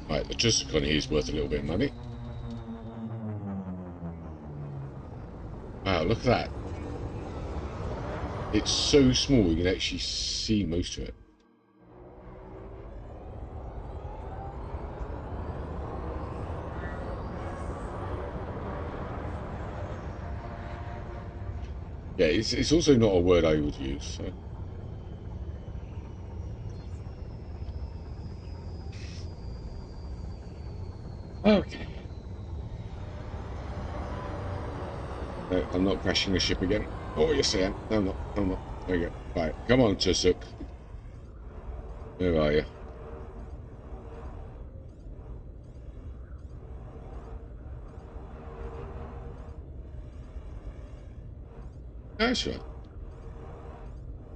Right, the Tuscarora here is worth a little bit of money. Wow, look at that. It's so small you can actually see most of it. Yeah, it's also not a word I would use. So. Okay. No, I'm not crashing the ship again. Oh, yes I am. No, I'm not. No, I'm not. There you go. Right, come on, Tusuk. Where are you? That's right.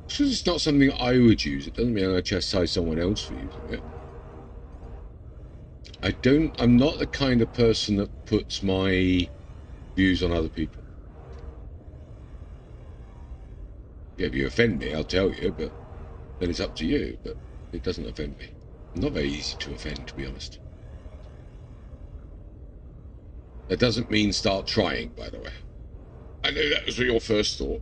Because it's not something I would use, it doesn't mean I chastise someone else for using it. I'm not the kind of person that puts my views on other people. Yeah, if you offend me, I'll tell you, but then it's up to you, but it doesn't offend me. I'm not very easy to offend, to be honest. That doesn't mean start trying, by the way. I know that was your first thought.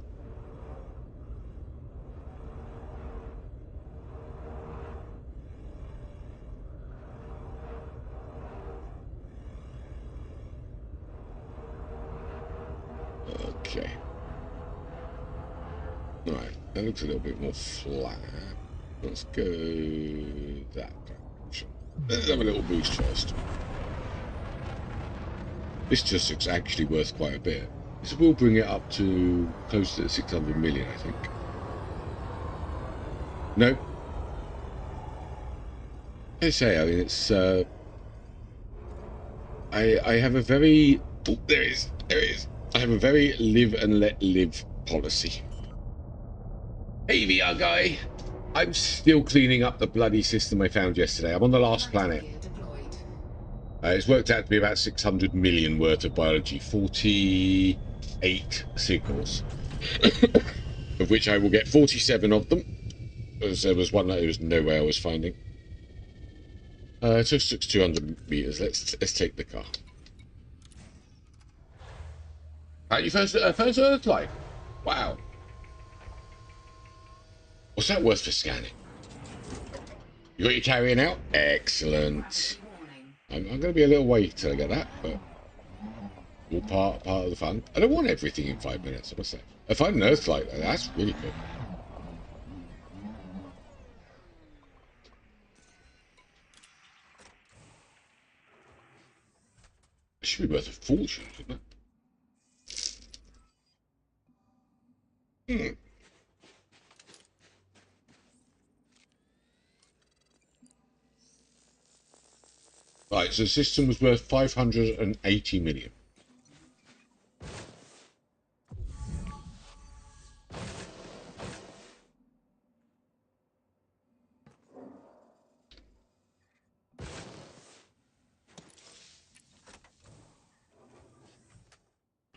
Okay. Right, that looks a little bit more flat. Let's go that direction. Let's have a little boost first. This just looks actually worth quite a bit. This will bring it up to close to 600 million, I think. No. I say, I mean, it's, I have a very, oh, there it is. I have a very live and let live policy. Hey, VR guy. I'm still cleaning up the bloody system I found yesterday. I'm on the last planet. It's worked out to be about 600 million worth of biology, 48 signals, of which I will get 47 of them, because there was one that there was no way I was finding. It just took 200 meters. Let's take the car. You first Earth life. Wow. What's that worth for scanning? You got your carrier out? Excellent. I'm going to be a little wait till I get that, but all part of the fun. I don't want everything in 5 minutes, I must say. If I find an Earth like that, that's really good. It should be worth a fortune, shouldn't it? Right, so the system was worth 580 million.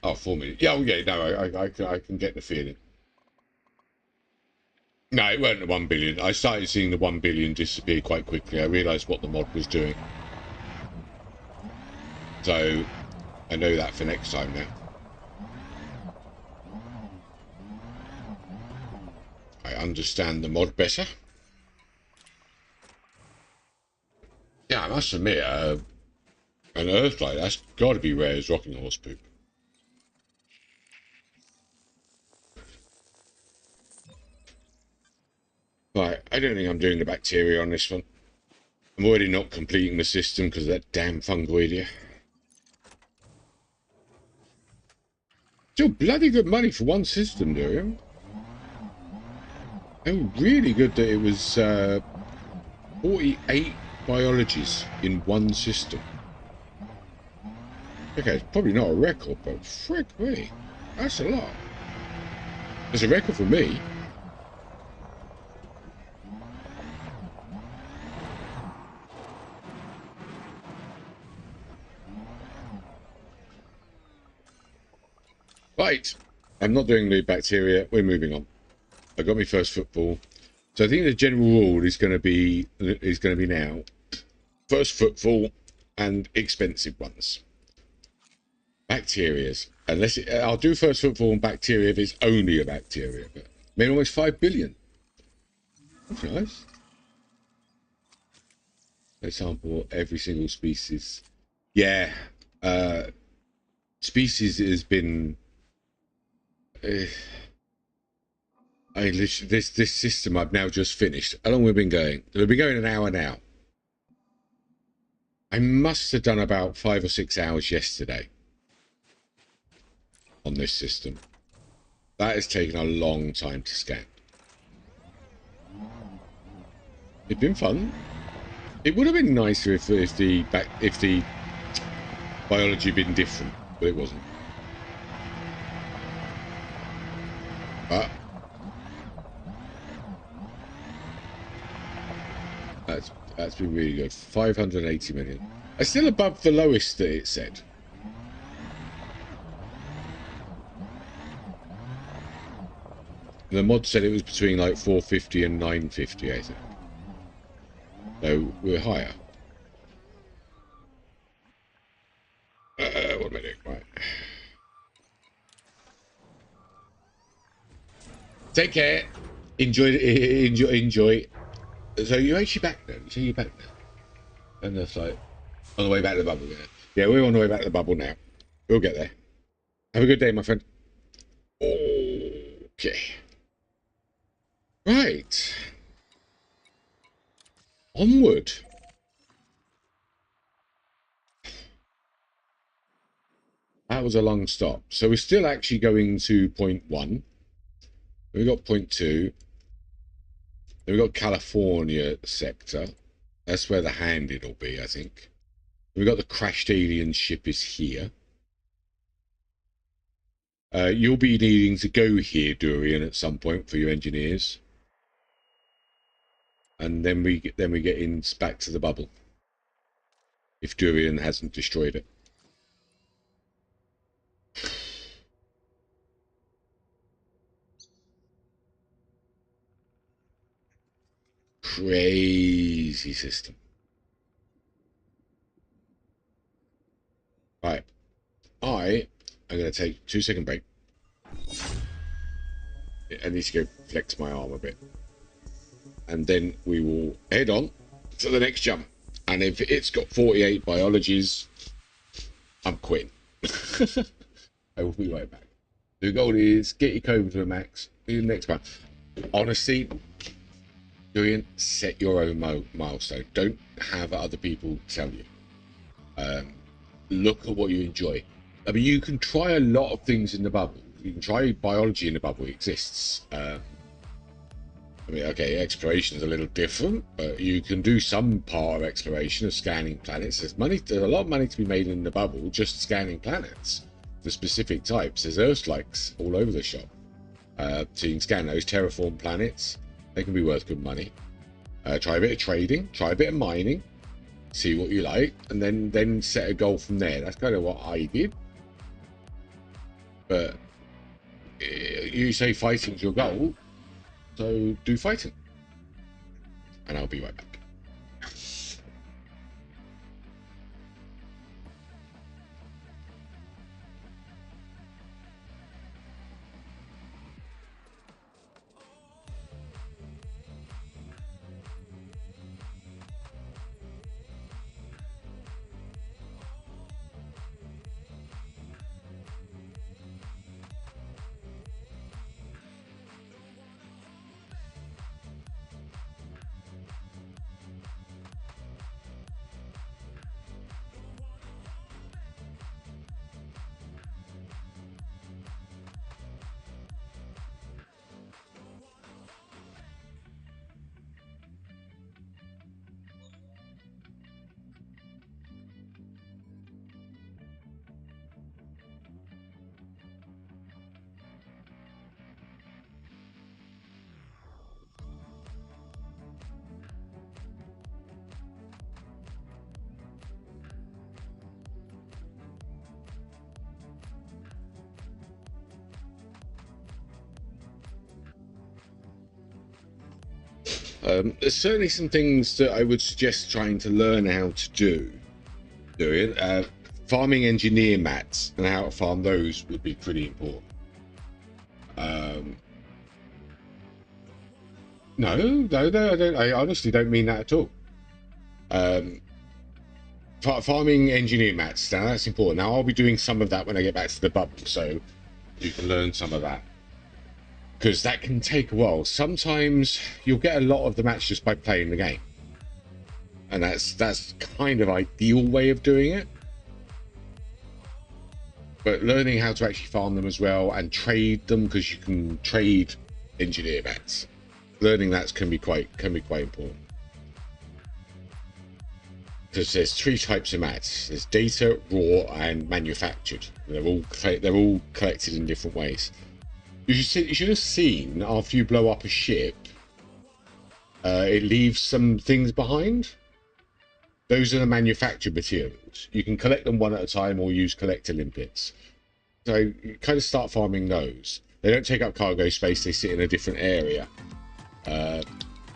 Oh, 4 million. Yeah, well, yeah, no, I can get the feeling. No, it weren't the 1 billion. I started seeing the 1 billion disappear quite quickly. I realised what the mod was doing. So, I know that for next time now. I understand the mod better. Yeah, I must admit, an Earthlight, that's got to be rare as rocking horse poop. Right, I don't think I'm doing the bacteria on this one. I'm already not completing the system because of that damn fungoidia. Still bloody good money for one system, though. And really good that it was 48 biologies in one system. Okay, it's probably not a record, but frick me, that's a lot. It's a record for me. Right, I'm not doing the bacteria. We're moving on. I got my first football, so I think the general rule is going to be now first footfall and expensive ones. Bacterias. Unless I'll do first footfall on bacteria if it's only a bacteria. But made almost 5 billion. That's nice. They sample every single species. Yeah, species has been. This system I've now just finished. How long have we been going? We've been going an hour now. I must have done about 5 or 6 hours yesterday on this system. That has taken a long time to scan. It's been fun. It would have been nicer if the biology had been different, but it wasn't. But that's been really good. 580 million. It's still above the lowest that it said. The mod said it was between like 450 and 950, I think. So we're higher. 1 minute, right. Take care. Enjoy. So you're actually back now. You say you're back now. And that's like on the way back to the bubble. Yeah, we're on the way back to the bubble now. We'll get there. Have a good day, my friend. Okay. Right. Onward. That was a long stop. So we're still actually going to point 1. We got point 2. Then we got California sector. That's where the Handed will be, I think. We got the crashed alien ship is here. You'll be needing to go here, Durian, at some point for your engineers. And then we get in back to the bubble. If Durian hasn't destroyed it. Crazy system. Right. I'm going to take a 2-second break. I need to go flex my arm a bit. And then we will head on to the next jump. And if it's got 48 biologies, I'm quitting. I will be right back. The goal is get your code to the max. Do the next one. Honestly, Durian, set your own milestone. Don't have other people tell you. Look at what you enjoy. I mean, you can try a lot of things in the bubble. You can try biology in the bubble. It exists. I mean, okay, exploration is a little different, but you can do some part of exploration of scanning planets. There's a lot of money to be made in the bubble just scanning planets for specific types. There's Earthlikes all over the shop. So you can scan those terraform planets. They can be worth good money. Try a bit of trading, try a bit of mining, see what you like, and then set a goal from there. That's kind of what I did. But you say fighting's your goal, so do fighting. And I'll be right back. There's certainly some things that I would suggest trying to learn how to do. farming engineer mats and how to farm those would be pretty important. No, I don't. I honestly don't mean that at all. Farming engineer mats, now that's important. Now I'll be doing some of that when I get back to the bubble, so you can learn some of that, because that can take a while. Sometimes you'll get a lot of the mats just by playing the game, and that's kind of ideal way of doing it. But learning how to actually farm them as well and trade them, because you can trade engineer mats. Learning that can be quite important. Because there's 3 types of mats. There's data, raw, and manufactured. They're all collected in different ways. You should have seen after you blow up a ship, it leaves some things behind. Those are the manufactured materials. You can collect them one at a time or use collector limpets. So you kind of start farming those. They don't take up cargo space. They sit in a different area.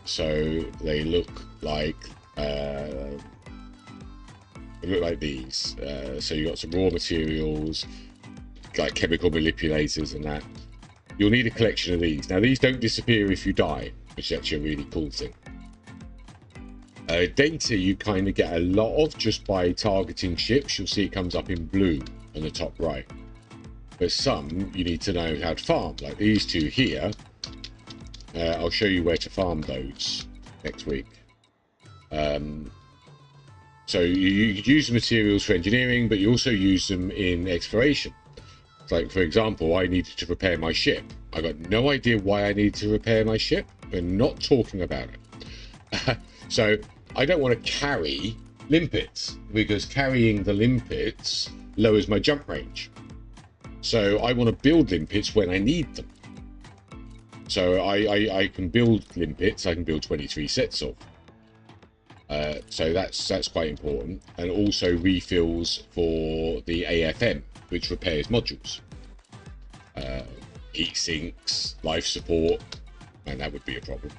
So they look like these. So you got some raw materials, like chemical manipulators and that. You'll need a collection of these. Now these don't disappear if you die, which is actually a really cool thing. Data you kind of get a lot of just by targeting ships. You'll see it comes up in blue on the top right. But some you need to know how to farm, like these 2 here. I'll show you where to farm those next week. So you use the materials for engineering, but you also use them in exploration. Like, for example, I needed to repair my ship. I got no idea why I needed to repair my ship. We're not talking about it. So I don't want to carry limpets, because carrying the limpets lowers my jump range. So I want to build limpets when I need them. So I can build limpets. I can build 23 sets of. So that's quite important. And also refills for the AFM, which repairs modules. Heat sinks, life support, and that would be a problem.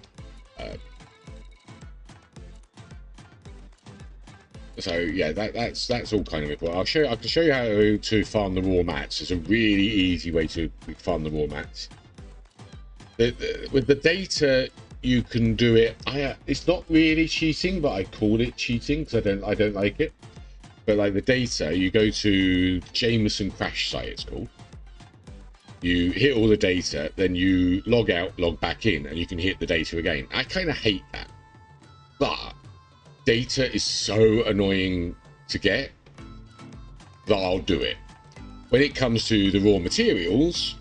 So yeah, that's all kind of important. I can show you how to farm the raw mats. It's a really easy way to farm the raw mats. With the data, you can do it. It's not really cheating, but I call it cheating because I don't like it. But like the data, you go to Jameson crash site, it's called. You hit all the data, then you log out, log back in, and you can hit the data again. I kind of hate that, but data is so annoying to get that I'll do it. When it comes to the raw materials,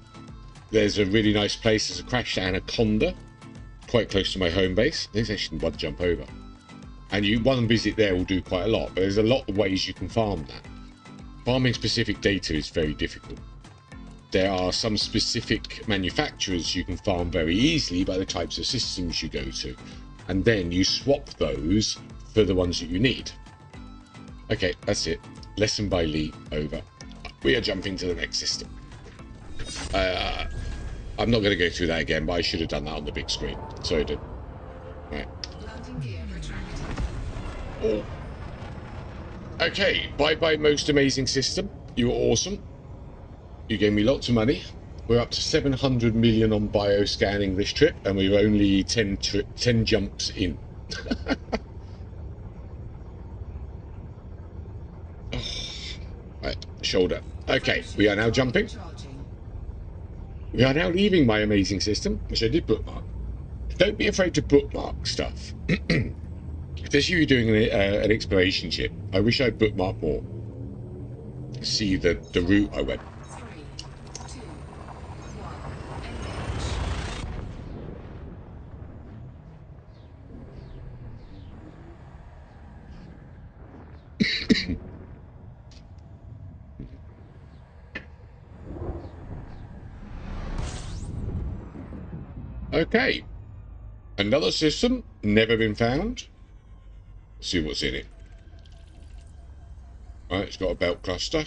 there's a really nice place. There's a crashed Anaconda, quite close to my home base. There's actually one jump over. And one visit there will do quite a lot, but there's a lot of ways you can farm that. Farming specific data is very difficult. There are some specific manufacturers you can farm very easily by the types of systems you go to. And then you swap those for the ones that you need. Okay, that's it. Lesson by Lee over. We are jumping to the next system. I'm not going to go through that again, but I should have done that on the big screen. So I did. Right. Landing gear retracted. Oh. Okay, bye-bye most amazing system. You were awesome. You gave me lots of money. We're up to 700 million on bioscanning this trip, and we're only 10 jumps in. Oh. Right, shoulder. Okay, we are now jumping. We are now leaving my amazing system, which I did bookmark. Don't be afraid to bookmark stuff. Especially if you're doing an exploration ship. I wish I'd bookmarked more. See the route I went. 3, 2, 1, engage. Okay. Another system, never been found. Let's see what's in it. Right, it's got a belt cluster.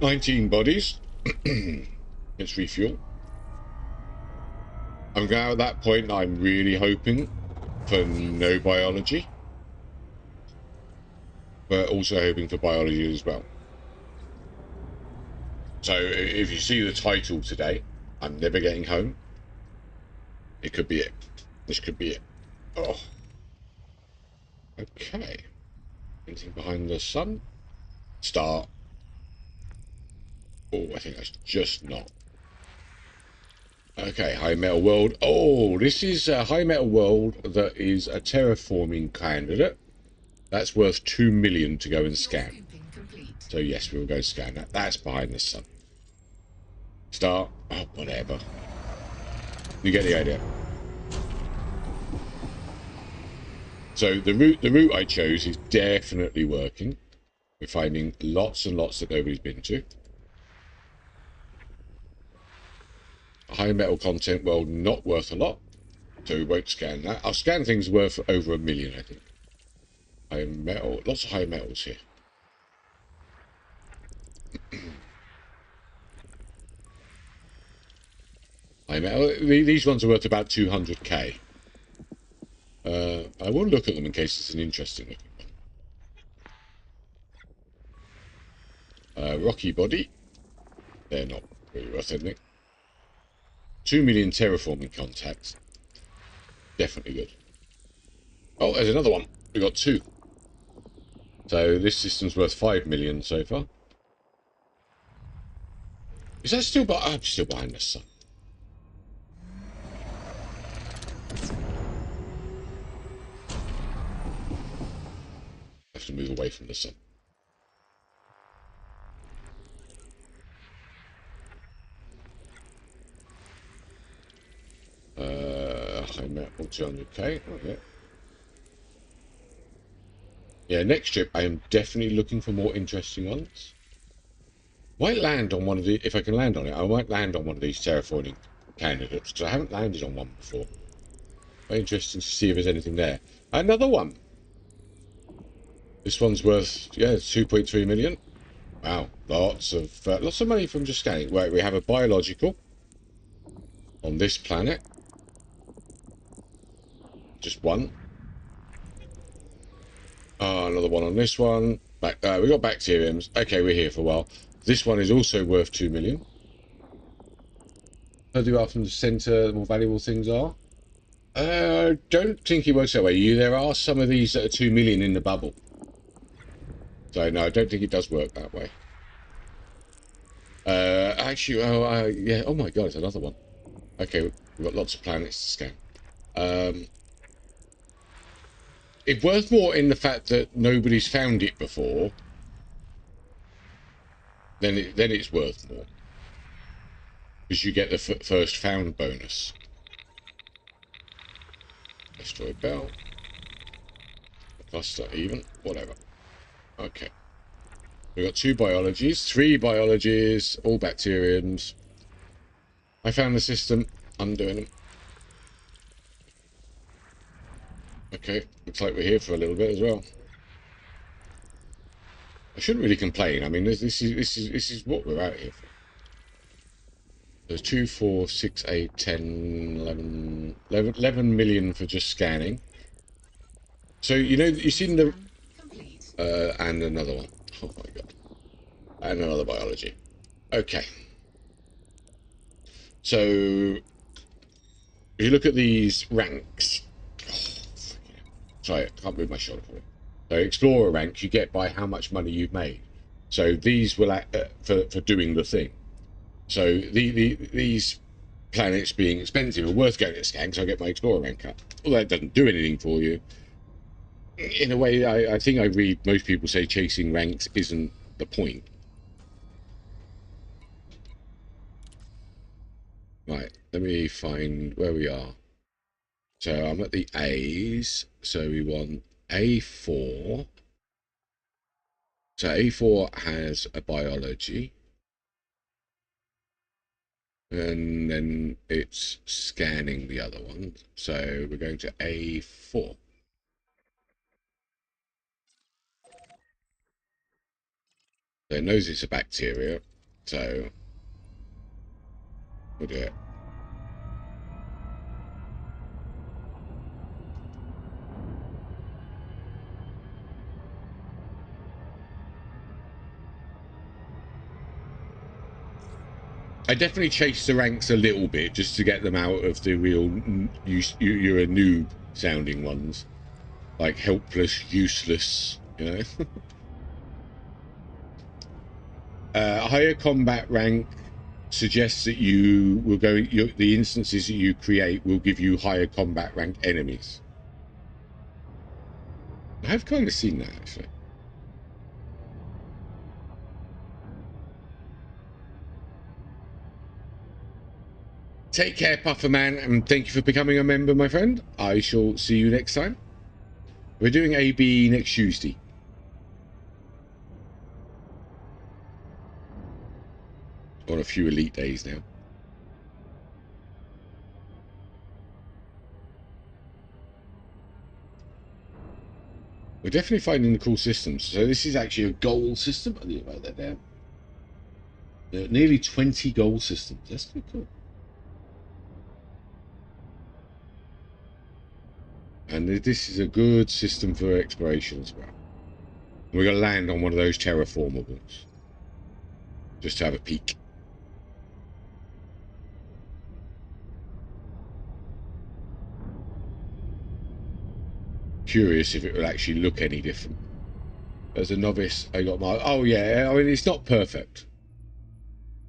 19 bodies. Let's refuel. I'm now at that point I'm really hoping for no biology. but also hoping for biology as well. So if you see the title today, I'm never getting home. It could be it. This could be it. Oh. Okay. Anything behind the sun? Start. Oh, I think that's just not. Okay, High Metal World. Oh, this is a High Metal World that is a terraforming candidate. That's worth 2 million to go and scan. Scooping complete. So yes, we will go scan that. That's behind the sun. Start. Oh, whatever. You get the idea. So the route I chose is definitely working. We're finding lots and lots that nobody's been to. High metal content world not worth a lot, so we won't scan that. I'll scan things worth over 1 million, I think. High metal, lots of high metals here. High metal, these ones are worth about 200k. I will look at them in case it's an interesting looking one. Rocky body, they're not really worth anything. 2 million terraforming contacts, definitely good. Oh, there's another one. We got 2. So this system's worth 5 million so far. Is that still? I'm still behind the sun. I have to move away from the sun. High metal 200k. Okay. Yeah, next trip I am definitely looking for more interesting ones. Might land on one of the, if I can land on it, I might land on one of these terraforming candidates, because I haven't landed on one before. Very interesting to see if there's anything there. Another one. This one's worth, yeah, 2.3 million. Wow, lots of money from just scanning. Right, we have a biological on this planet. Just one. Another one on this one. We got bacteriums. Okay, we're here for a while. This one is also worth 2 million. How do you often the center the more valuable things are? Don't think it works that way. There are some of these that are 2 million in the bubble. So no, I don't think it does work that way. Actually, yeah. Oh my god, it's another one. Okay, we've got lots of planets to scan. It's worth more in the fact that nobody's found it before. Then it's worth more because you get the first found bonus. Asteroid belt, cluster even, whatever. Okay, we've got 2 biologies, 3 biologies, all bacteriums. I found the system. I'm doing them. Okay, looks like we're here for a little bit as well. I shouldn't really complain. I mean, this is what we're out here for. There's 2, 4, 6, 8, 10, 11 million for just scanning. So you've seen the and another one. Oh my god, and another biology. Okay. So if you look at these ranks, sorry, I can't move my shoulder for it. So explorer rank you get by how much money you've made. So these will for doing the thing. So these planets being expensive are worth going to scan because I get my explorer rank up. Well, that doesn't do anything for you. In a way, I think I read most people say chasing ranks isn't the point. Right, let me find where we are. So I'm at the A's, so we want A4. So A4 has a biology. And then it's scanning the other one. So we're going to A4. So it knows it's a bacteria, so we'll do it. I definitely chased the ranks a little bit just to get them out of the real you're a noob sounding ones, like helpless, useless, you know. Higher combat rank suggests that you will go. The instances that you create will give you higher combat rank enemies. I've kind of seen that actually. Take care, Pufferman, and thank you for becoming a member, my friend. I shall see you next time. We're doing AB next Tuesday. On a few elite days now. We're definitely finding the cool systems. So this is actually a goal system. I need to write that down. Nearly 20 goal systems. That's pretty cool. And this is a good system for exploration as well. We're going to land on one of those terraformables. Just to have a peek. Curious if it will actually look any different. As a novice, I got my... Oh, yeah. I mean, it's not perfect.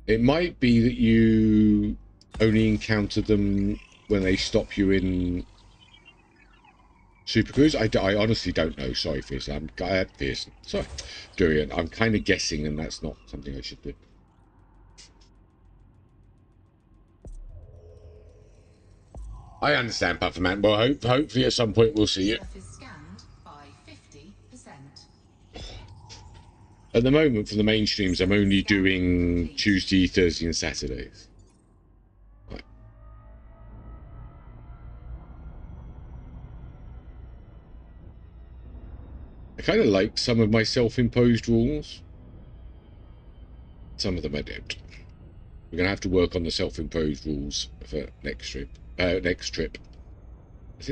It might be that you only encounter them when they stop you in Super Cruise. I honestly don't know. Sorry, Pearson. Pearson. Sorry, Durian. I'm kind of guessing, and that's not something I should do. I understand, Pufferman. Well, hopefully at some point we'll see it. At the moment, for the main streams, I'm only doing Tuesday, Thursday, and Saturdays. Right. I kind of like some of my self-imposed rules. Some of them I don't. We're going to have to work on the self-imposed rules for next trip. I think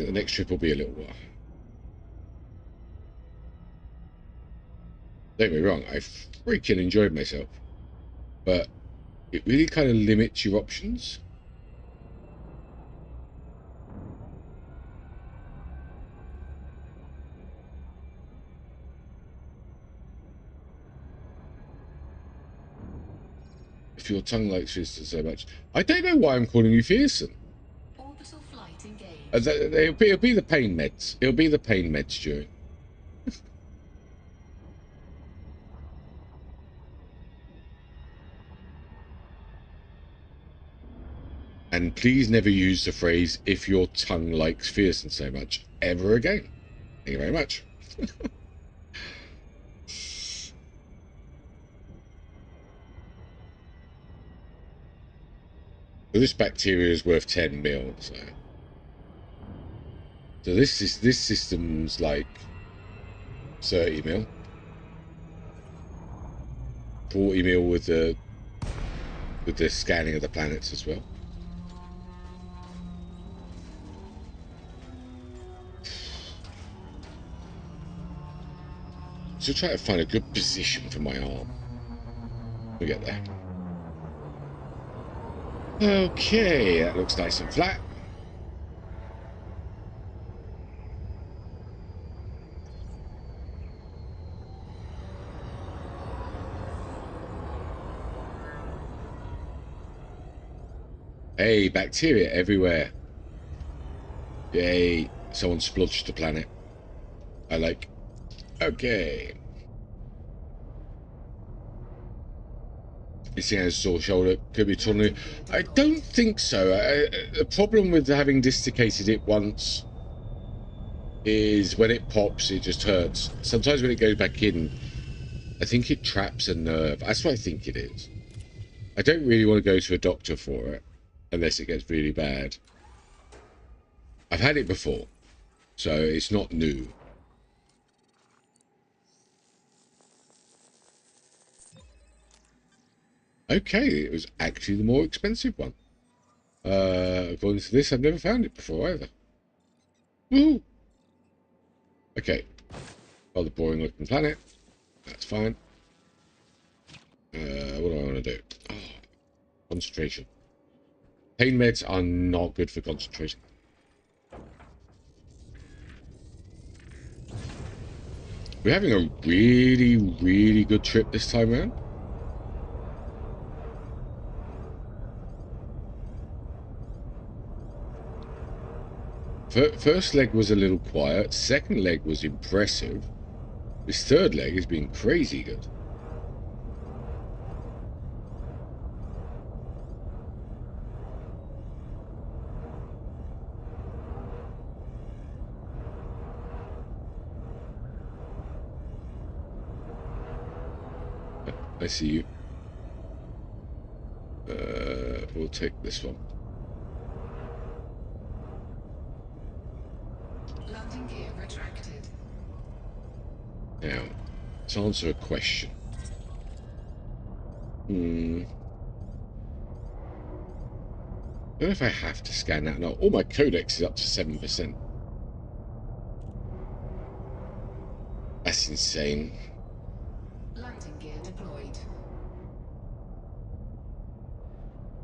the next trip will be a little while. Don't get me wrong, I freaking enjoyed myself. But it really kind of limits your options. If your tongue likes Fearson so much. I don't know why I'm calling you Fearson. Orbital flight engaged. It'll be the pain meds. It'll be the pain meds, Stuart. And please never use the phrase, if your tongue likes Fearson so much, ever again. Thank you very much. So this bacteria is worth 10 mil, so this system's like 30 mil. 40 mil with the scanning of the planets as well. So try to find a good position for my arm. We get there. Okay, that looks nice and flat. Hey, bacteria everywhere. Yay, someone splodged the planet. I like. Okay. You see, a sore shoulder could be torn. I don't think so. The problem with having dislocated it once is when it pops, it just hurts. Sometimes when it goes back in, I think it traps a nerve. That's what I think it is. I don't really want to go to a doctor for it unless it gets really bad. I've had it before, so it's not new. Okay, it was actually the more expensive one. According to this, I've never found it before either. Woo! Okay. Rather boring looking planet. That's fine. What do I want to do? Oh, Concentration. Pain meds are not good for concentration. We're having a really, really good trip this time around. First leg was a little quiet. Second leg was impressive. This third leg has been crazy good. I see you. We'll take this one. Landing gear retracted. Now, to answer a question. I don't know if I have to scan that or not. All my codex is up to 7%. That's insane. Landing gear deployed.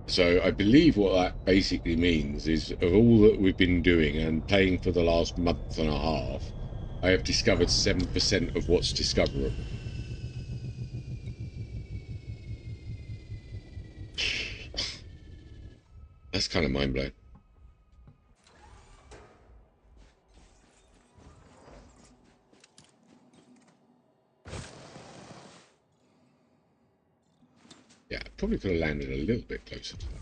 So I believe what that basically means is of all that we've been doing and playing for the last month and a half, I have discovered 7% of what's discoverable. That's kind of mind-blowing. Yeah, I probably could have landed a little bit closer to that.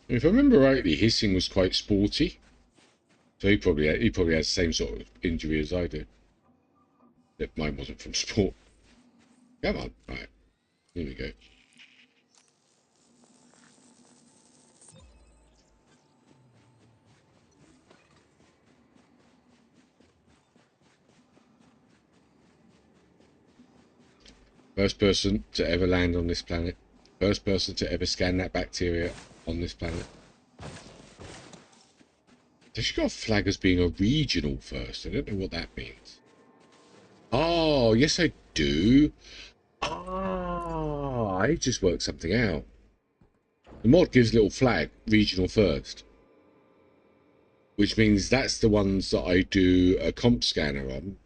If I remember rightly, Hissing was quite sporty, so he probably has the same sort of injury as I do. That mine wasn't from sport. Come on, right, here we go. First person to ever land on this planet. First person to ever scan that bacteria on this planet. Does she got a flag as being a regional first? I don't know what that means. Oh, yes I do. Ah, I just worked something out. The mod gives a little flag, regional first. Which means that's the ones that I do a comp scanner on.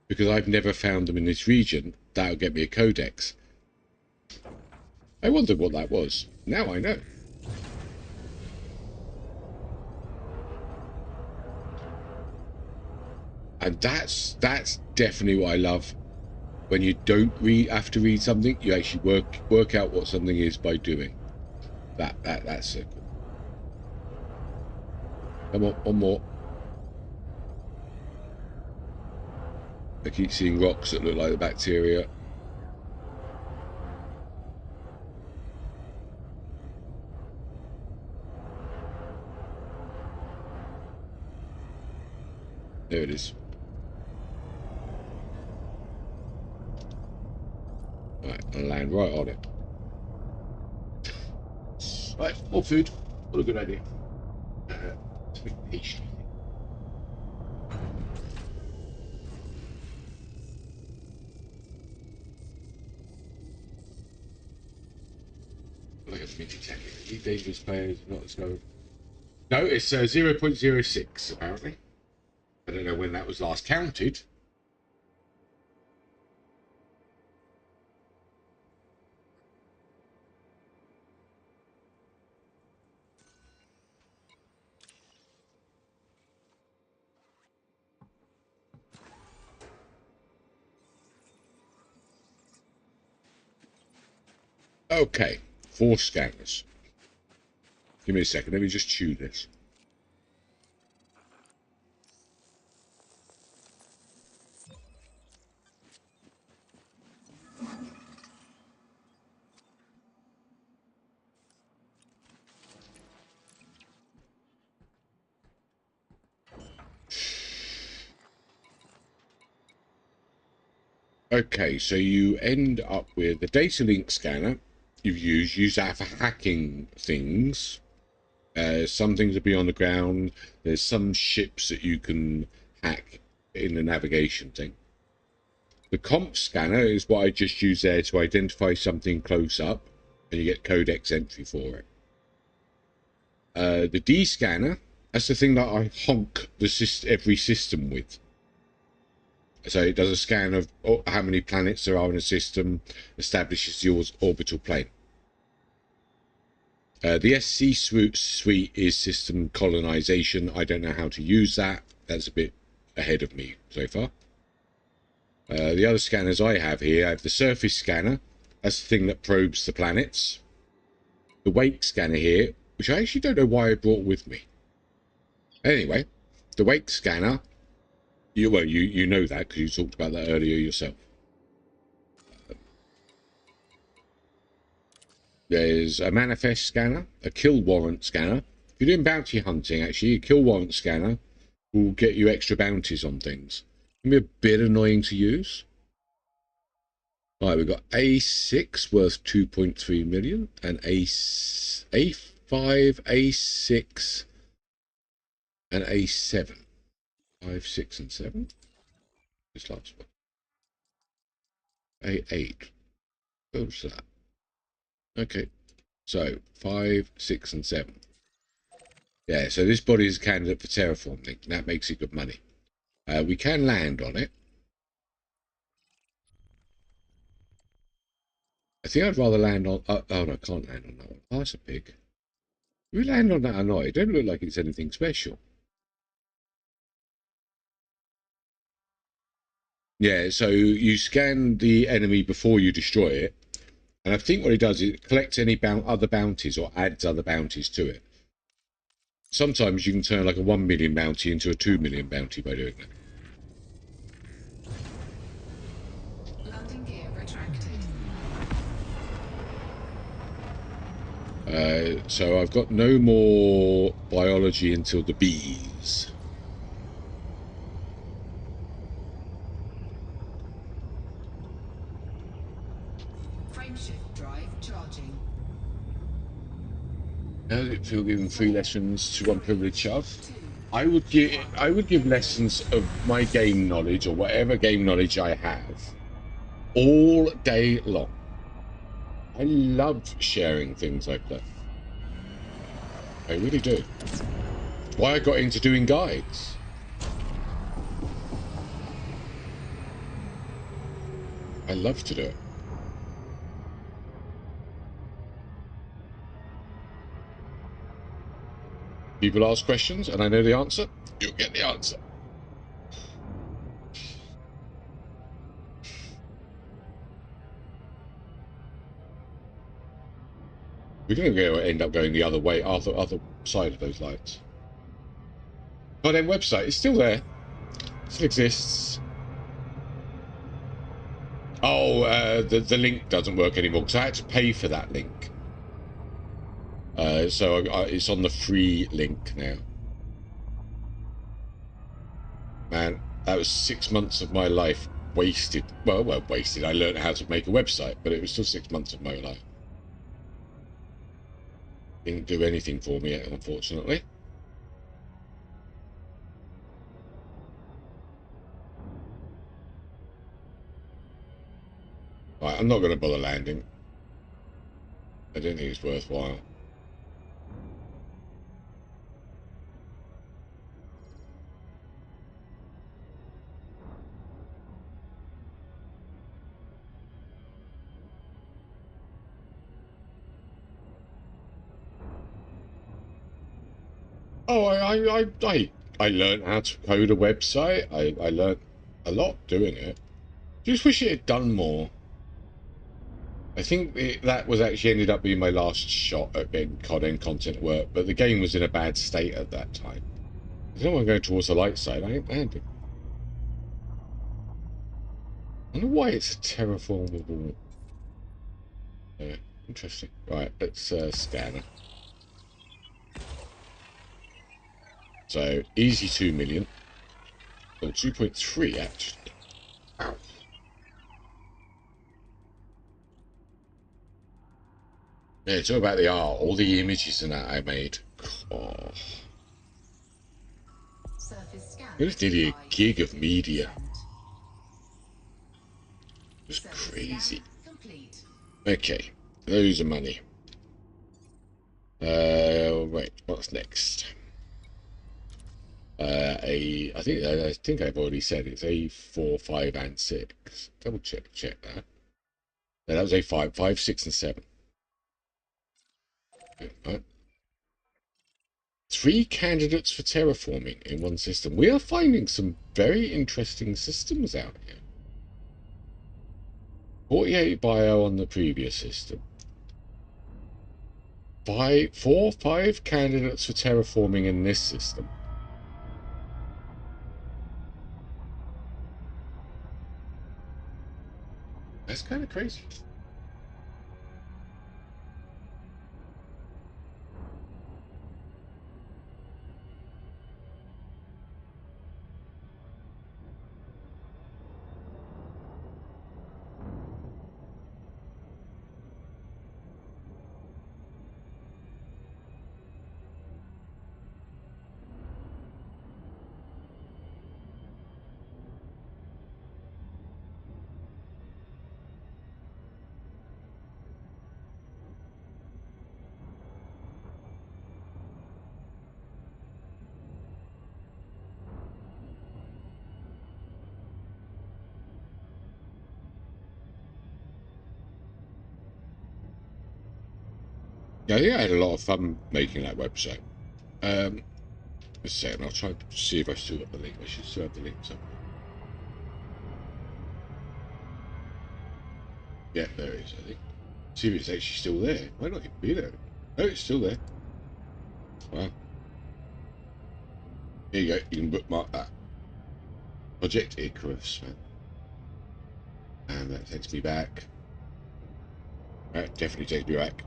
Because I've never found them in this region. That'll get me a codex. I wondered what that was. Now I know. And that's definitely what I love. When you don't have to read something, you actually work out what something is by doing. That's so cool. Come on, one more. I keep seeing rocks that look like the bacteria. There it is. Right, I'll land right on it. Right, more food. What a good idea. It's a bit niche. Like a minute jacket. These dangerous players, not as go. No, it's 0.06 apparently. I don't know when that was last counted. Okay, 4 scanners. Give me a second, let me just chew this. Okay, so you end up with the data link scanner you've use that for hacking things. Some things will be on the ground. There's some ships that you can hack in the navigation thing. The comp scanner is what I just used there to identify something close up, and you get codex entry for it. The D scanner, that's the thing that I honk every system with. So it does a scan of how many planets there are in a system, establishes your orbital plane. The SC suite is system colonization. I don't know how to use that. That's a bit ahead of me so far. The other scanners I have here, I have the surface scanner. That's the thing that probes the planets. The wake scanner here, which I actually don't know why I brought with me. Anyway, the wake scanner, you know that because you talked about that earlier yourself. There's a manifest scanner, a kill warrant scanner. If you're doing bounty hunting, actually, a kill warrant scanner will get you extra bounties on things. It can be a bit annoying to use. All right, we've got A6 worth 2.3 million, and A5, A6, and A7. 5, 6, and 7. This last one. A8. What's that? Okay, so 5, 6, and 7. Yeah, so this body is a candidate for terraforming. That makes it good money. We can land on it. I think I'd rather land on... oh, no, I can't land on that one. Oh, that's a pig. If we land on that or not, it don't look like it's anything special. Yeah, so you scan the enemy before you destroy it. And I think what it does is it collects any other bounties or adds other bounties to it. Sometimes you can turn like a 1 million bounty into a 2 million bounty by doing that. Landing gear retracted. So I've got no more biology until the bees. Frameshift drive charging. How does it feel giving 3 lessons to unprivileged shove? I would give lessons of my game knowledge or whatever game knowledge I have all day long. I love sharing things like that. I really do. It's why I got into doing guides. I love to do it. People ask questions and I know the answer, you'll get the answer. We're going to end up going the other way, other side of those lights. But then website is still there. Still exists. Oh, the link doesn't work anymore because I had to pay for that link. So it's on the free link now. Man, that was 6 months of my life wasted. Well, wasted. I learned how to make a website, but it was still 6 months of my life. Didn't do anything for me, unfortunately. Right, I'm not going to bother landing. I don't think it's worthwhile. Oh, I learned how to code a website. I learned a lot doing it. Just wish it had done more. I think that was actually ended up being my last shot at getting COD content work, but the game was in a bad state at that time. I don't want to go towards the light side. I ain't landing. I wonder why it's a terraformable. Interesting. Right, let's scan it. So easy 2 million. Or 2.3 actually. Ow. Yeah, it's all about the art, all the images and that I made. Oh. Surface scan. There's nearly a gig of media. It's Surface crazy. scan complete. Okay, loads of money. Right, what's next? I think I've already said it's A4, 5, and 6. Double check that. No, that was A5, 5, 6, and 7. Right. 3 candidates for terraforming in one system. We are finding some very interesting systems out here. 48 bio on the previous system. 5 candidates for terraforming in this system. That's kind of crazy. Yeah, I think I had a lot of fun making that website. Just a second, I'll try to see if I still got the link. I should still have the link somewhere. Yeah, there it is, I think. See if it's actually still there. Might not even be there. Oh, it's still there. Wow. Here you go. You can bookmark that. Project Icarus, man. And that takes me back. That definitely takes me back.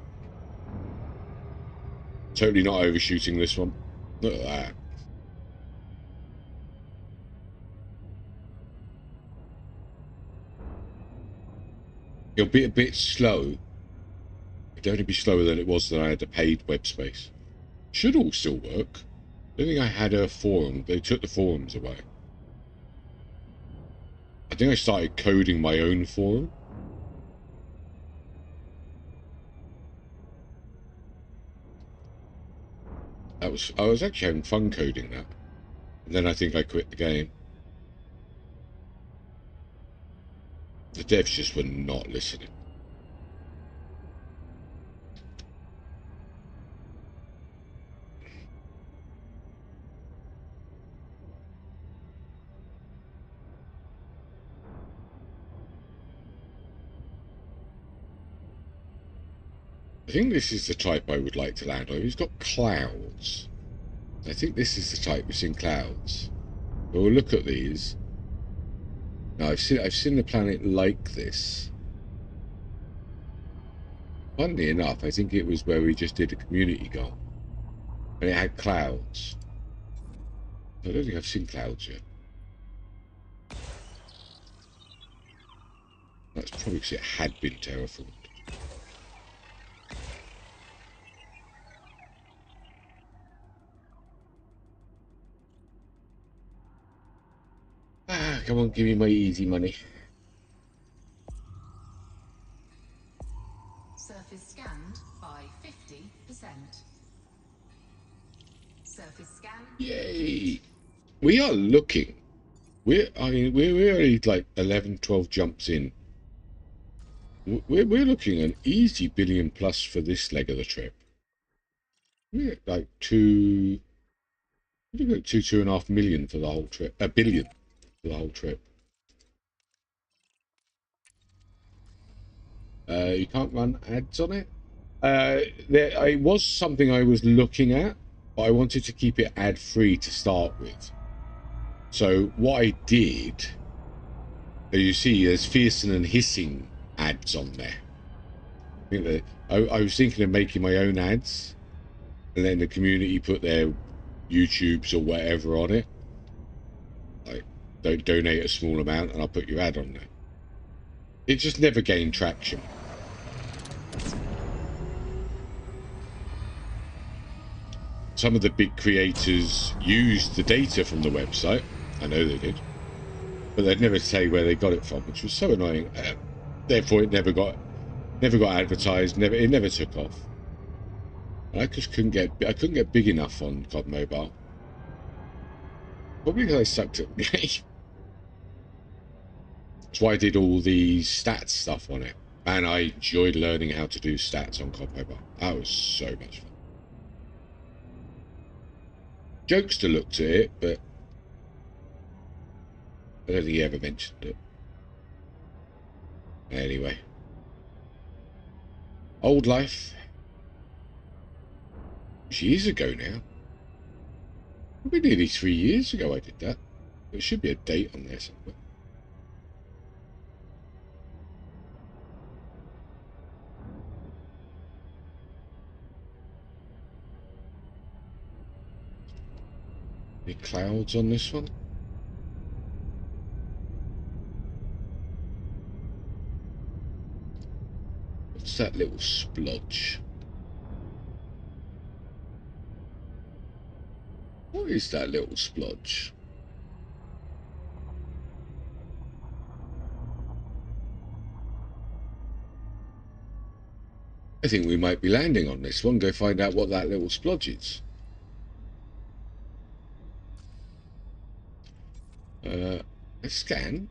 Totally not overshooting this one. Look at that. It'll be a bit slow. It'd only be slower than it was when I had the paid web space. Should all still work. I don't think I had a forum. They took the forums away. I think I started coding my own forum. I was actually having fun coding that. And then I think I quit the game. The devs just were not listening. I think this is the type I would like to land on. He's got clouds. I think this is the type that's in clouds. But we'll look at these. Now I've seen the planet like this. Funnily enough, I think it was where we just did a community goal. And it had clouds. I don't think I've seen clouds yet. That's probably because it had been terraformed. Ah, come on, give me my easy money. Surface scanned by 50%. Surface scan. Yay! We are looking. We're already like 11, 12 jumps in. We're looking an easy billion plus for this leg of the trip. We're like two and a half million for the whole trip. A billion for the whole trip. You can't run ads on it. It was something I was looking at, but I wanted to keep it ad free to start with. So what I did, as you see, there's Fearsome and Hissing ads on there. I think that I was thinking of making my own ads, and then the community put their YouTubes or whatever on it. Like, don't donate a small amount, and I'll put your ad on there. It just never gained traction. some of the big creators used the data from the website. I know they did, but they'd never say where they got it from, which was so annoying. Therefore, it never got advertised. It never took off. I just couldn't get big enough on COD Mobile. Probably because I sucked at the game. That's why I did all the stats stuff on it, and I enjoyed learning how to do stats on COD Mobile. That was so much fun. Jokester looked at it, but I don't think he ever mentioned it. Anyway, Old Life. Years ago now. Probably nearly 3 years ago I did that. There should be a date on there somewhere. Any clouds on this one? What's that little splodge? What is that little splodge? I think we might be landing on this one. Go find out what that little splodge is. Let's scan.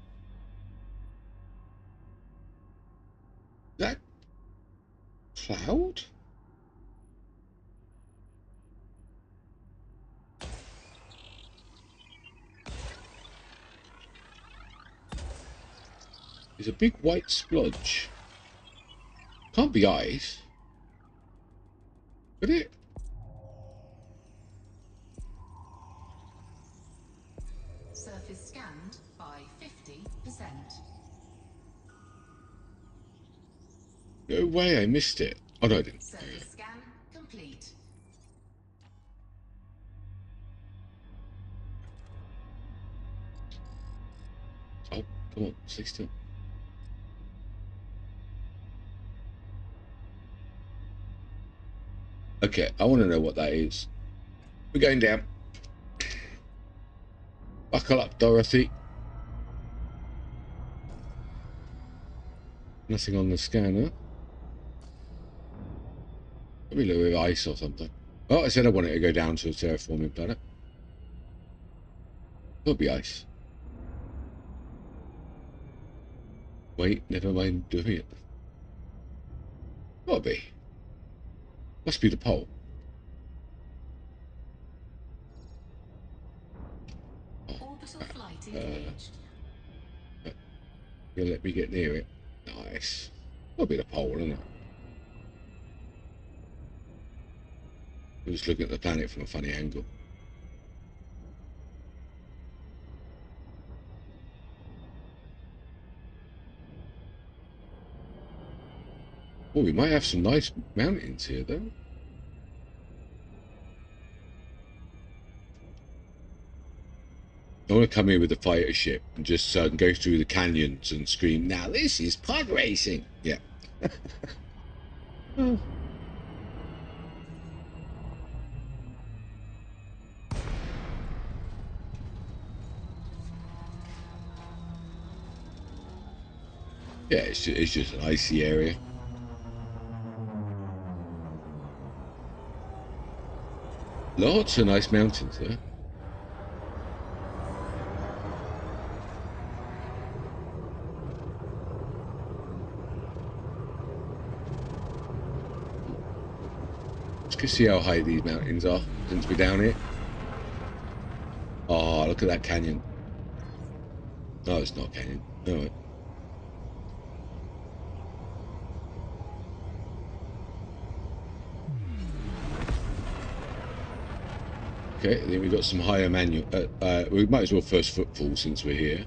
That cloud? There's a big white splodge. Can't be ice. Could it? Surface scanned by 50%. No way, I missed it. Oh, no, I didn't. Surface scan complete. Oh, come on, stay still. Okay, I want to know what that is. We're going down. Buckle up, Dorothy. Nothing on the scanner. Maybe a little bit of ice or something. Oh, I said I wanted to go down to a terraforming planet. Could be ice. Wait, never mind doing it. Gotta be. Must be the pole. Orbital flight engaged. You'll let me get near it. Nice. Gotta be the pole, isn't it? I'm just looking at the planet from a funny angle. Oh, we might have some nice mountains here, though. I want to come here with a fighter ship and just go through the canyons and scream, "Now this is pod racing!" Yeah. Oh. Yeah, it's just an icy area. Lots of nice mountains there. Let's go see how high these mountains are since we're down here. Oh, look at that canyon. No, it's not a canyon. No. Okay, then we've got some higher manual. We might as well first footfall since we're here.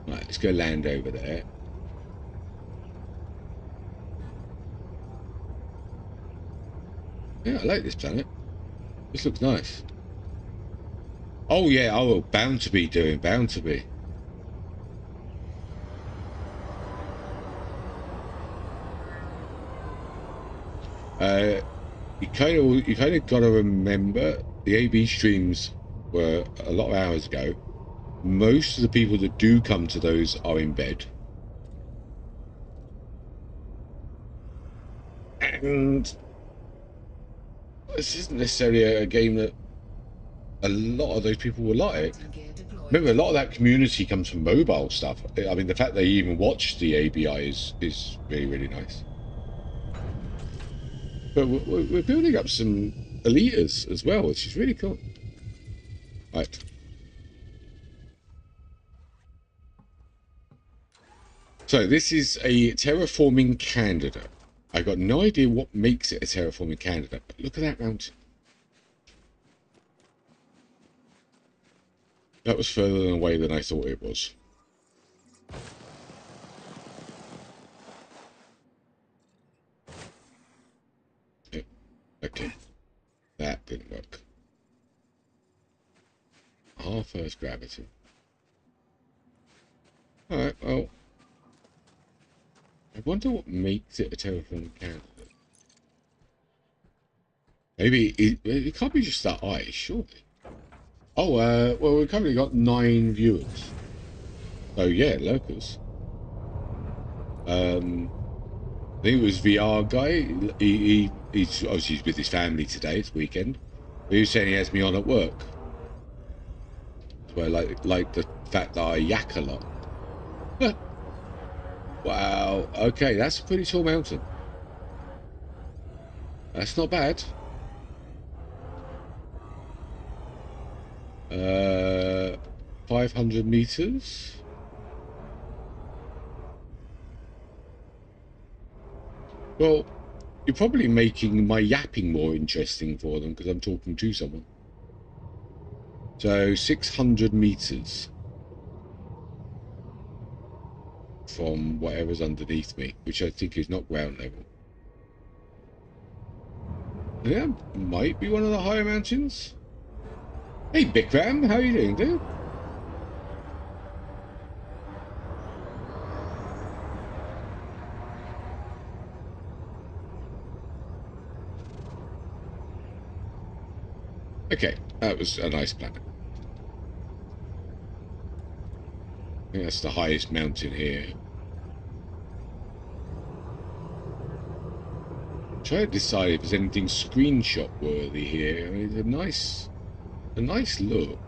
Right, let's go land over there. Yeah, I like this planet. This looks nice. Oh yeah, oh, bound to be doing, bound to be. You kind of got to remember the AB streams were a lot of hours ago. Most of the people that do come to those are in bed, and this isn't necessarily a game that a lot of those people will like. Lighting gear deployed. Remember, a lot of that community comes from mobile stuff. I mean, the fact they even watch the ABI is really, really nice. But we're building up some elites as well, which is really cool. Right. So this is a terraforming candidate. I've got no idea what makes it a terraforming candidate, but look at that mountain. That was further away than I thought it was. Yeah. Okay. That didn't work. Half Earth gravity. Alright, well. I wonder what makes it a terraforming candidate. Maybe it can't be just that ice, surely. Oh, well, we've currently got 9 viewers. So yeah, lurkers. I think it was VR guy. He's obviously with his family today. It's weekend. But he was saying he has me on at work. So I like the fact that I yak a lot. Wow. Okay, that's a pretty tall mountain. That's not bad. 500 meters. Well, you're probably making my yapping more interesting for them because I'm talking to someone. So 600 meters from whatever's underneath me, which I think is not ground level. Yeah, might be one of the higher mountains. Hey, Bikram, how you doing, dude? Okay, that was a nice planet. I think that's the highest mountain here. I'm trying to decide if there's anything screenshot worthy here. I mean, it's a nice look.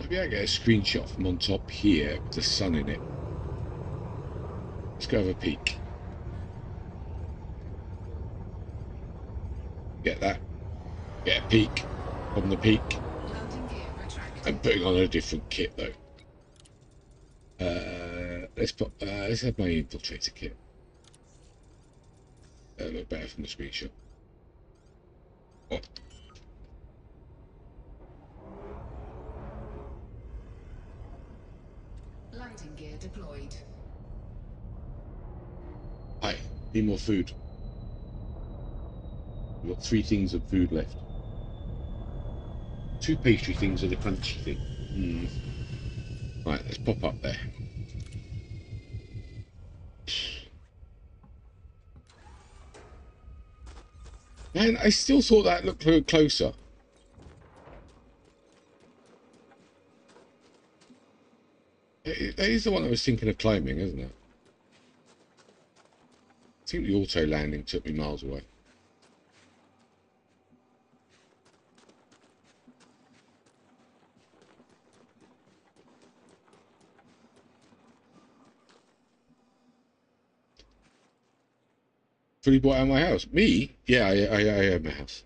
Maybe I get a screenshot from on top here with the sun in it. Let's go have a peek. Get that. Get a peek from the peak. Landing gear retracted. I'm putting on a different kit though. Let's have my infiltrator kit. That'll look better from the screenshot. Oh. Lighting gear deployed. Hi, need more food. We've got 3 things of food left. 2 pastry things and a crunchy thing. Right, let's pop up there. Man, I still thought that looked a little closer. That is the one I was thinking of climbing, isn't it? I think the auto landing took me miles away. Fully bought out my house. Me? Yeah, I own my house.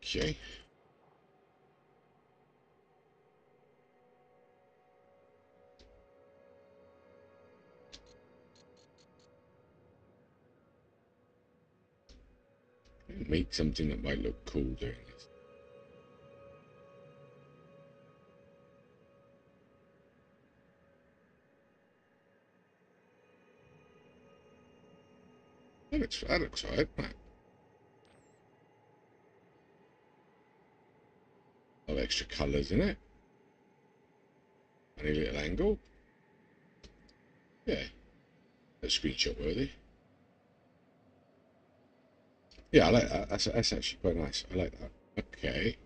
Okay. Make something that might look cool doing this. That looks alright. Right. A lot of extra colours in it. Funny little angle. Yeah. That's screenshot worthy. Yeah, I like that. That's actually quite nice. I like that. Okay.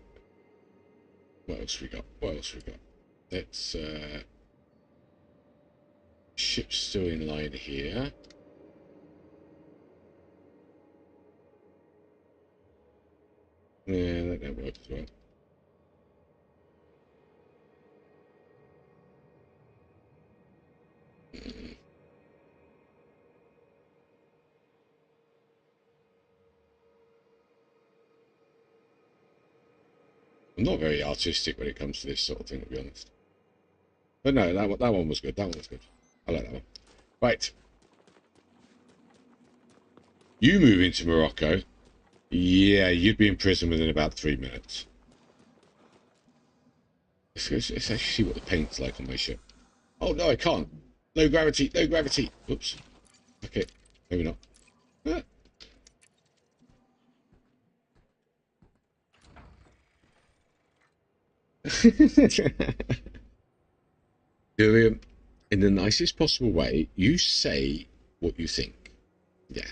What else we got? What else we got? Let's ship's still in line here. Yeah, that works as well. I'm not very artistic when it comes to this sort of thing, to be honest. But no, that one was good. That one was good. I like that one. Right. You move into Morocco. Yeah, you'd be in prison within about 3 minutes. Let's actually see what the paint's like on my ship. Oh, no, I can't. No gravity, no gravity. Oops. Okay, maybe not. Ah. Do it in the nicest possible way. You say what you think. Yeah.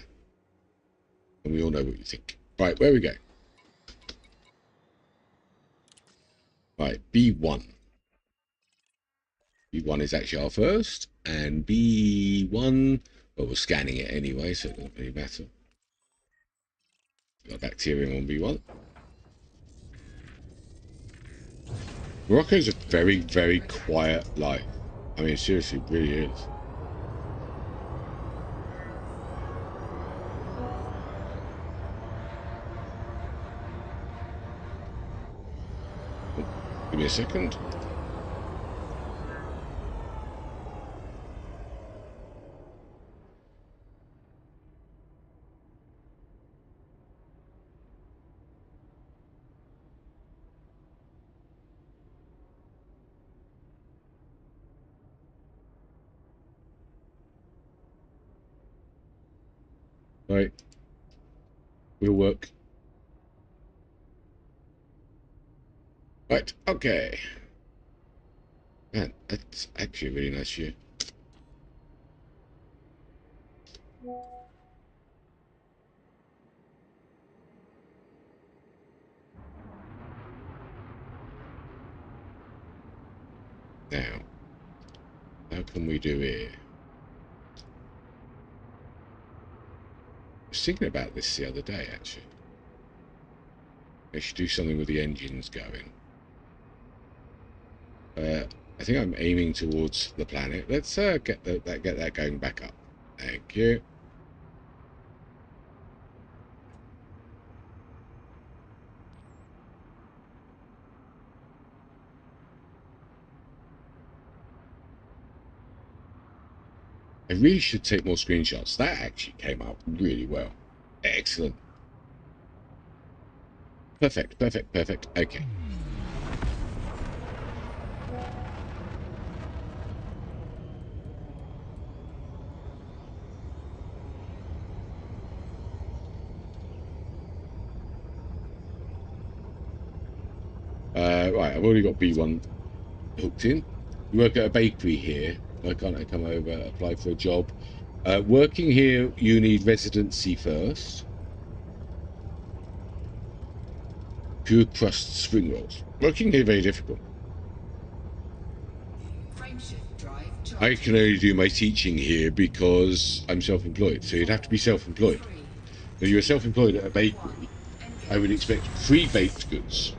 And we all know what you think. Right, where we go? Right, B1. B1 is actually our first. And B1, well, we're scanning it anyway, so it doesn't really matter. Got bacterium on B1. Morocco's a very, very quiet life. I mean, seriously, it really is. Give me a second. Right. We'll work. Right, okay. Man, that's actually a really nice view. Now, how can we do here? I was thinking about this the other day, actually. I should do something with the engines going. I think I'm aiming towards the planet. Let's get that going back up. Thank you. I really should take more screenshots. That actually came out really well. Excellent. Perfect, perfect, perfect. Okay. Right, I've already got B1 hooked in. You work at a bakery here. Why can't I come over, apply for a job? Working here, you need residency first. Pure crust spring rolls. Working here, very difficult. I can only do my teaching here because I'm self-employed. So you'd have to be self-employed. If you're self-employed at a bakery, I would expect free baked goods.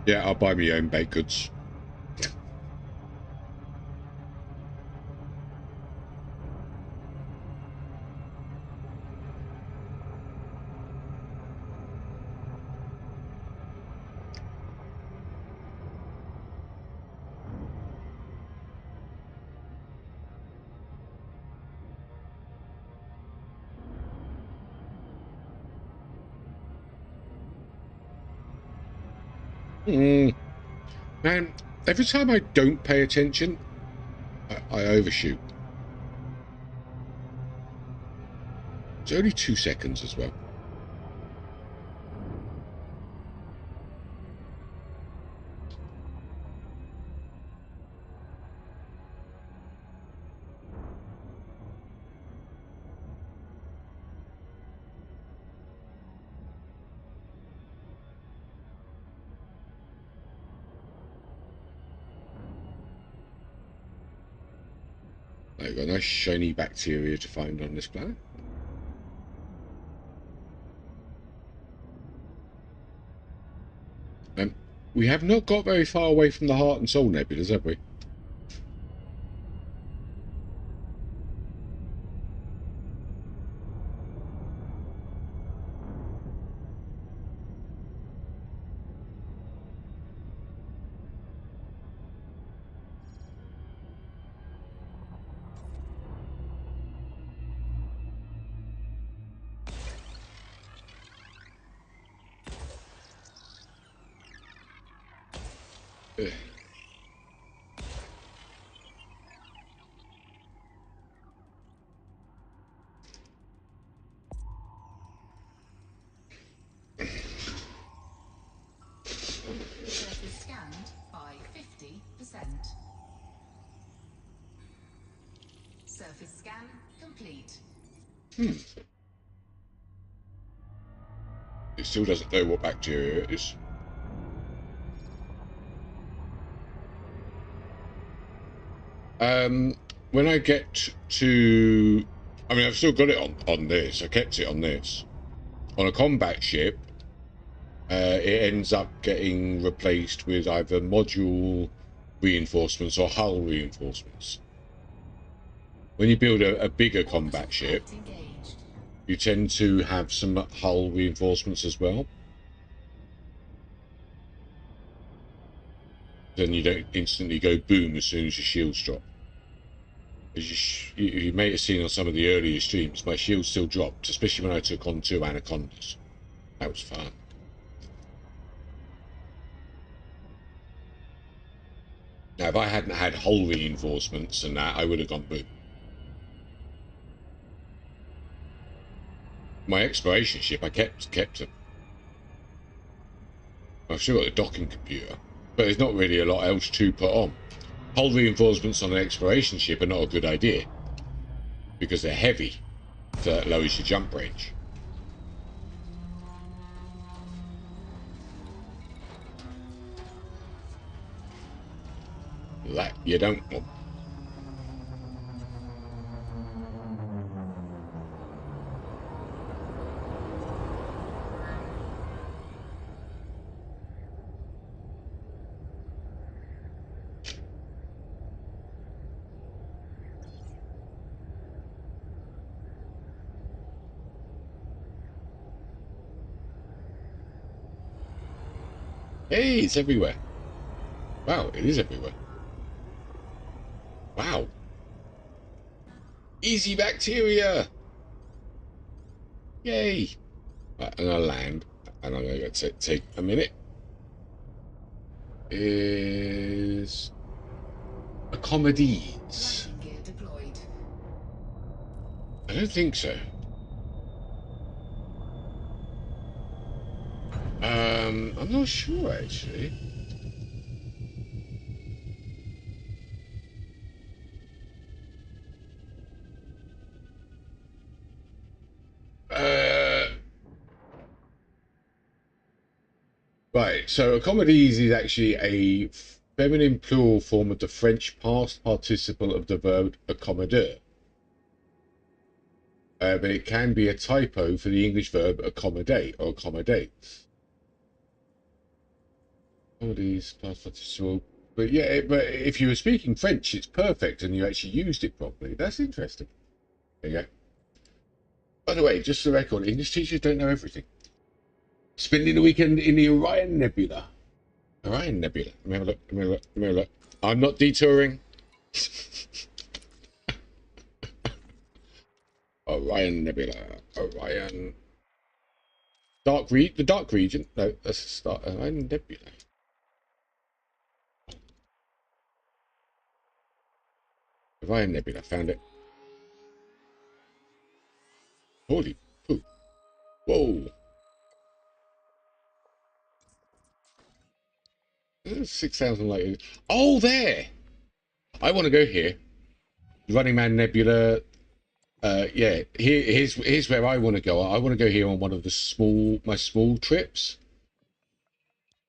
Yeah, I'll buy my own baked goods. Man, every time I don't pay attention, I overshoot. It's only 2 seconds as well. I've got a nice shiny bacteria to find on this planet. We have not got very far away from the Heart and Soul Nebulas, have we? Ugh. Surface scanned by 50%. Surface scan complete. It still doesn't know what bacteria it is. When I get to... I mean, I've still got it on this. I kept it on this. On a combat ship, it ends up getting replaced with either module reinforcements or hull reinforcements. When you build a bigger combat ship, you tend to have some hull reinforcements as well. Then you don't instantly go boom as soon as your shields drop. As you may have seen on some of the earlier streams, my shield still dropped, especially when I took on 2 Anacondas. That was fun. Now, if I hadn't had hull reinforcements and that, I would have gone boom. My exploration ship, I kept them. I've still got a docking computer, but there's not really a lot else to put on. Hull reinforcements on an exploration ship are not a good idea because they're heavy, so that lowers your jump range. That you don't want. Hey, it's everywhere. Wow, it is everywhere. Wow. Easy bacteria. Yay. Right, and I land, and I'm going to take a minute. Is accommodees. Landing gear deployed. I don't think so. I'm not sure actually. Right, so accommodees is actually a feminine plural form of the French past participle of the verb accommoder. But it can be a typo for the English verb accommodate or accommodates. Accommodees, past participle. But yeah, but if you were speaking French, it's perfect and you actually used it properly. That's interesting. There you go. By the way, just for the record, English teachers don't know everything. Spending the weekend in the Orion Nebula. Orion Nebula. Let me have a look. Let me have a look. Let me have a look. I'm not detouring. Orion Nebula. Orion. The dark region. No, let's start. Orion Nebula. Orion Nebula, found it. Holy poo. Whoa. 6,000 light. Oh, there. I want to go here. Running Man Nebula. Yeah, here's where I want to go. I want to go here on one of the my small trips.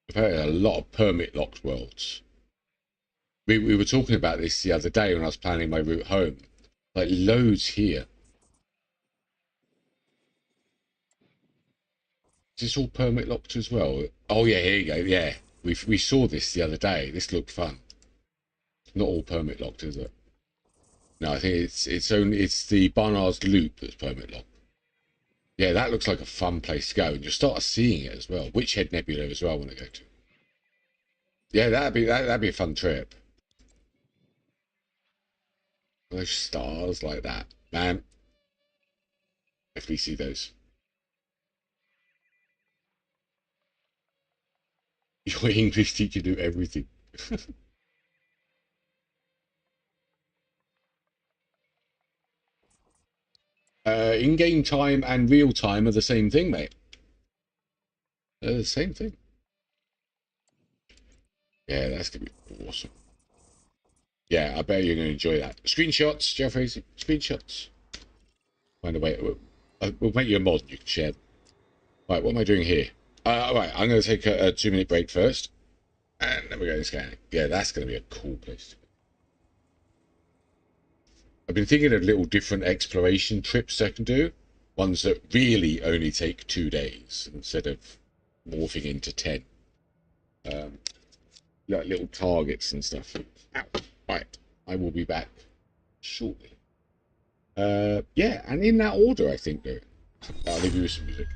I've had a lot of permit locked worlds. We were talking about this the other day when I was planning my route home. Like loads here. Is this all permit locked as well? Oh yeah, here you go. Yeah, we saw this the other day. This looked fun. Not all permit locked, is it? No, I think it's the Barnard's Loop that's permit locked. Yeah, that looks like a fun place to go, and you'll start seeing it as well. Witch Head Nebula as well, I want to go to. Yeah, that'd be a fun trip. Those stars like that, man. If we see those, your English teacher do everything. In-game time and real time are the same thing, mate. They're the same thing. Yeah, that's gonna be awesome. Yeah, I bet you're gonna enjoy that. Screenshots, Jeffrey. Screenshots. Find a way. We'll make you a mod. You can share them. Right, what am I doing here? Right, I'm going to take a 2-minute break first, and then we're going to scan. Yeah, that's going to be a cool place to go. I've been thinking of little different exploration trips I can do, ones that really only take 2 days instead of morphing into 10. Like little targets and stuff. Ow. Right, I will be back shortly. Yeah, and in that order, I think, though. I'll leave you with some music.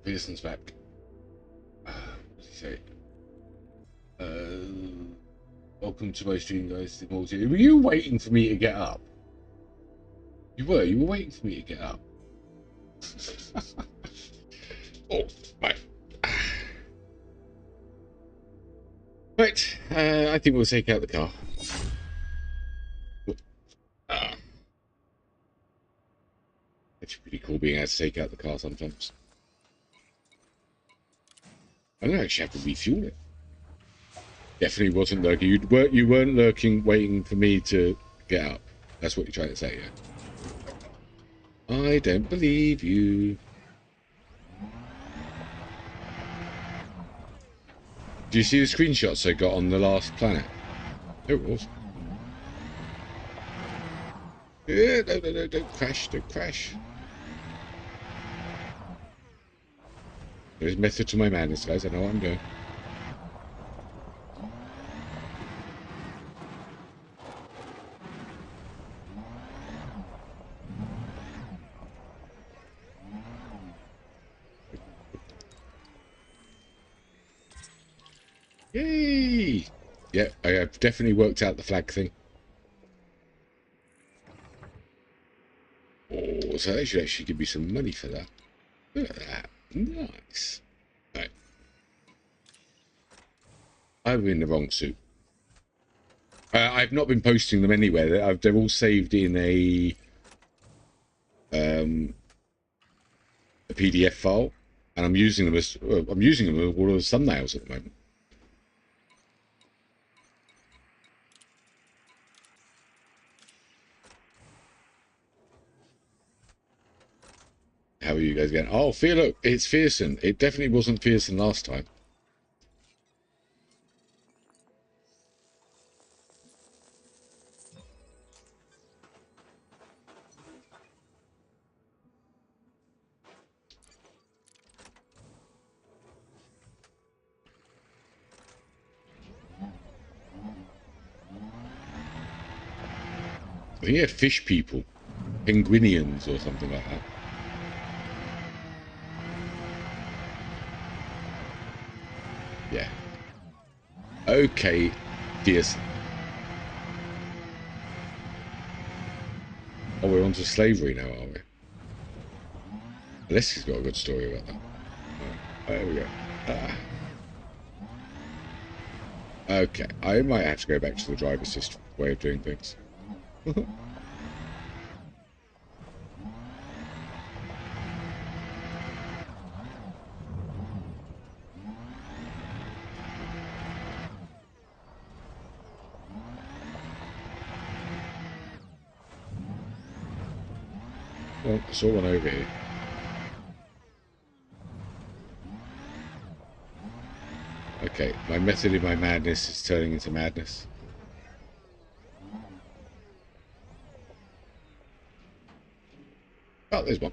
Peterson's back. What does he say? Welcome to my stream, guys. Were you waiting for me to get up? You were waiting for me to get up. Oh, right. Right, I think we'll take out the car. It's pretty cool being able to take out the car sometimes. I don't actually have to refuel it. Definitely wasn't lurking. You weren't lurking, waiting for me to get up. That's what you're trying to say, yeah? I don't believe you. Do you see the screenshots I got on the last planet? It was. Yeah, no, don't crash, don't crash. There's method to my madness, guys. I know what I'm doing. Yay! Yeah, I have definitely worked out the flag thing. Oh, so they should actually give me some money for that. Look at that. Nice. Right. I'm in the wrong suit. I've not been posting them anywhere. They're all saved in a PDF file, and I'm using them as all of the thumbnails at the moment. How are you guys getting? Oh, look, it's Fearson. It definitely wasn't Fearson last time. I think he had fish people, penguinians or something like that. Yeah. Okay, Fearson. Oh, we're onto slavery now, are we? Unless he's got a good story about that. There we go. Okay, I might have to go back to the driver assist way of doing things. Well, I saw one over here. Okay, my method in my madness is turning into madness. Oh, there's one.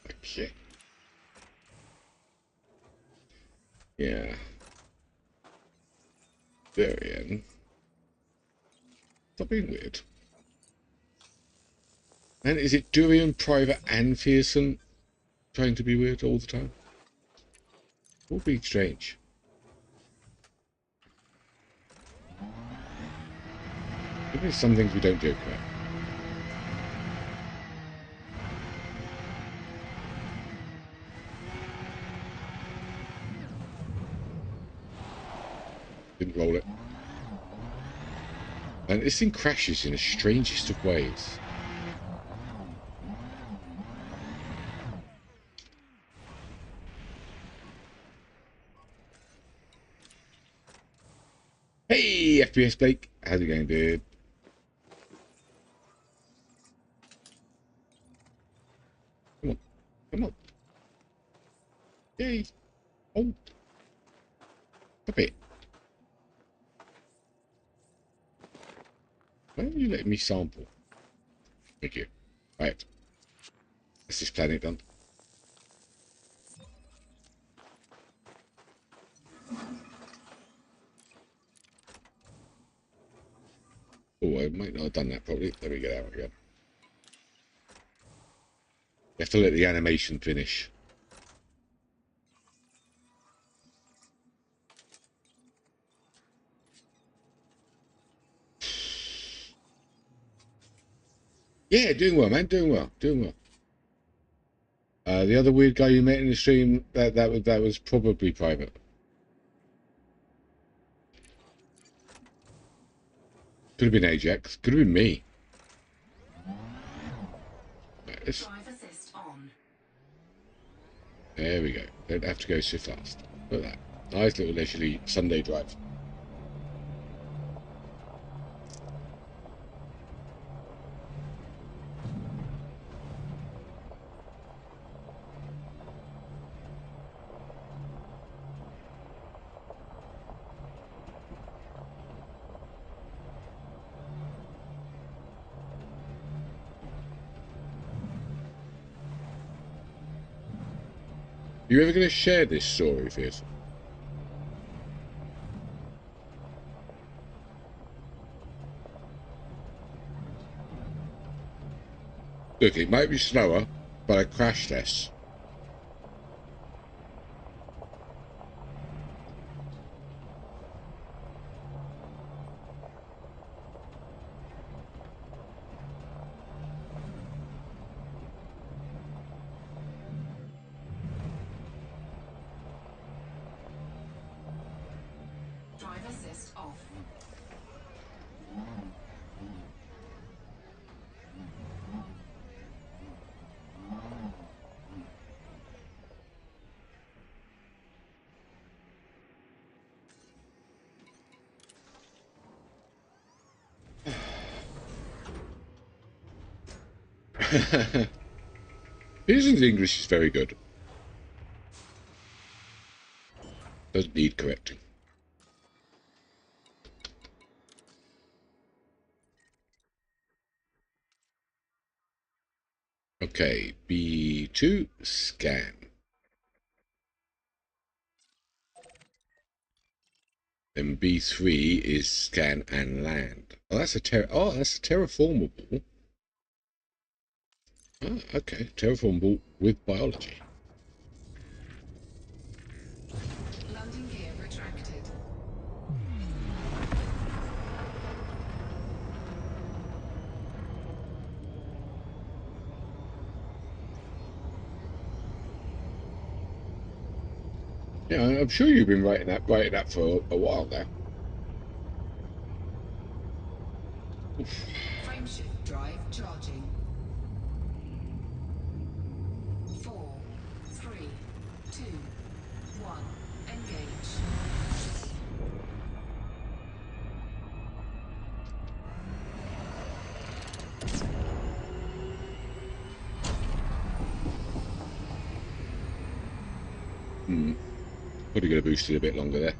Okay. Yeah. Varian. Stop being weird. And is it Durian, Private, and Fearson trying to be weird all the time? All being strange. Maybe some things we don't joke about. Didn't roll it. And this thing crashes in the strangest of ways. Hey, FPS Blake. How's it going, dude? Come on. Come on. Yay. Oh. Stop it. Why are you letting me sample? Thank you. Right. That's this planet done. Oh, I might not have done that properly. Let me get out again. You have to let the animation finish. Yeah, doing well, man. Doing well. Doing well. The other weird guy you met in the stream, that was probably private. Could have been Ajax. Could have been me. Right, Drive assist on. there we go. Don't have to go so fast. Look at that. Nice little leisurely Sunday drive. You ever going to share this story with us? Look, it might be slower, but I crash less. Drive assist off. Pearson's English is very good. Doesn't need correcting. Okay, B2, scan. Then B3 is scan and land. Oh, that's a terraformable. Oh, okay, terraformable with biology. Landing gear retracted. Yeah, I'm sure you've been writing that for a while now. Frameshift drive charging. 4, 3, 2, 1. Engage. Probably going to boost it a bit longer there.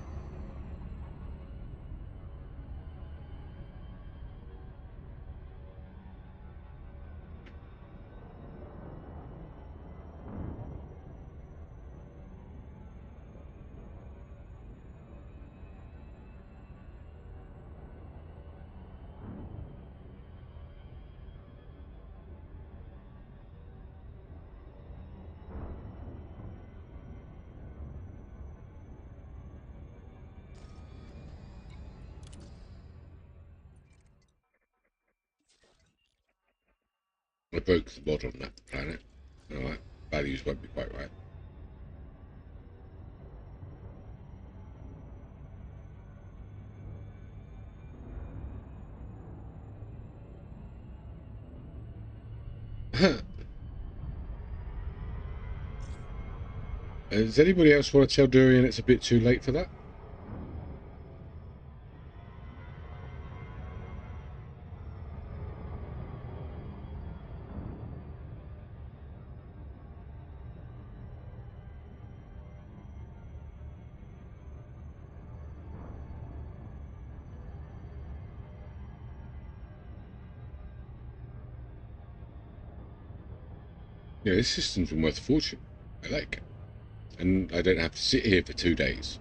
I broke the mod on that planet. Alright, values won't be quite right. Does anybody else want to tell Durian it's a bit too late for that? Yeah, this system's been worth a fortune. I like it. And I don't have to sit here for 2 days.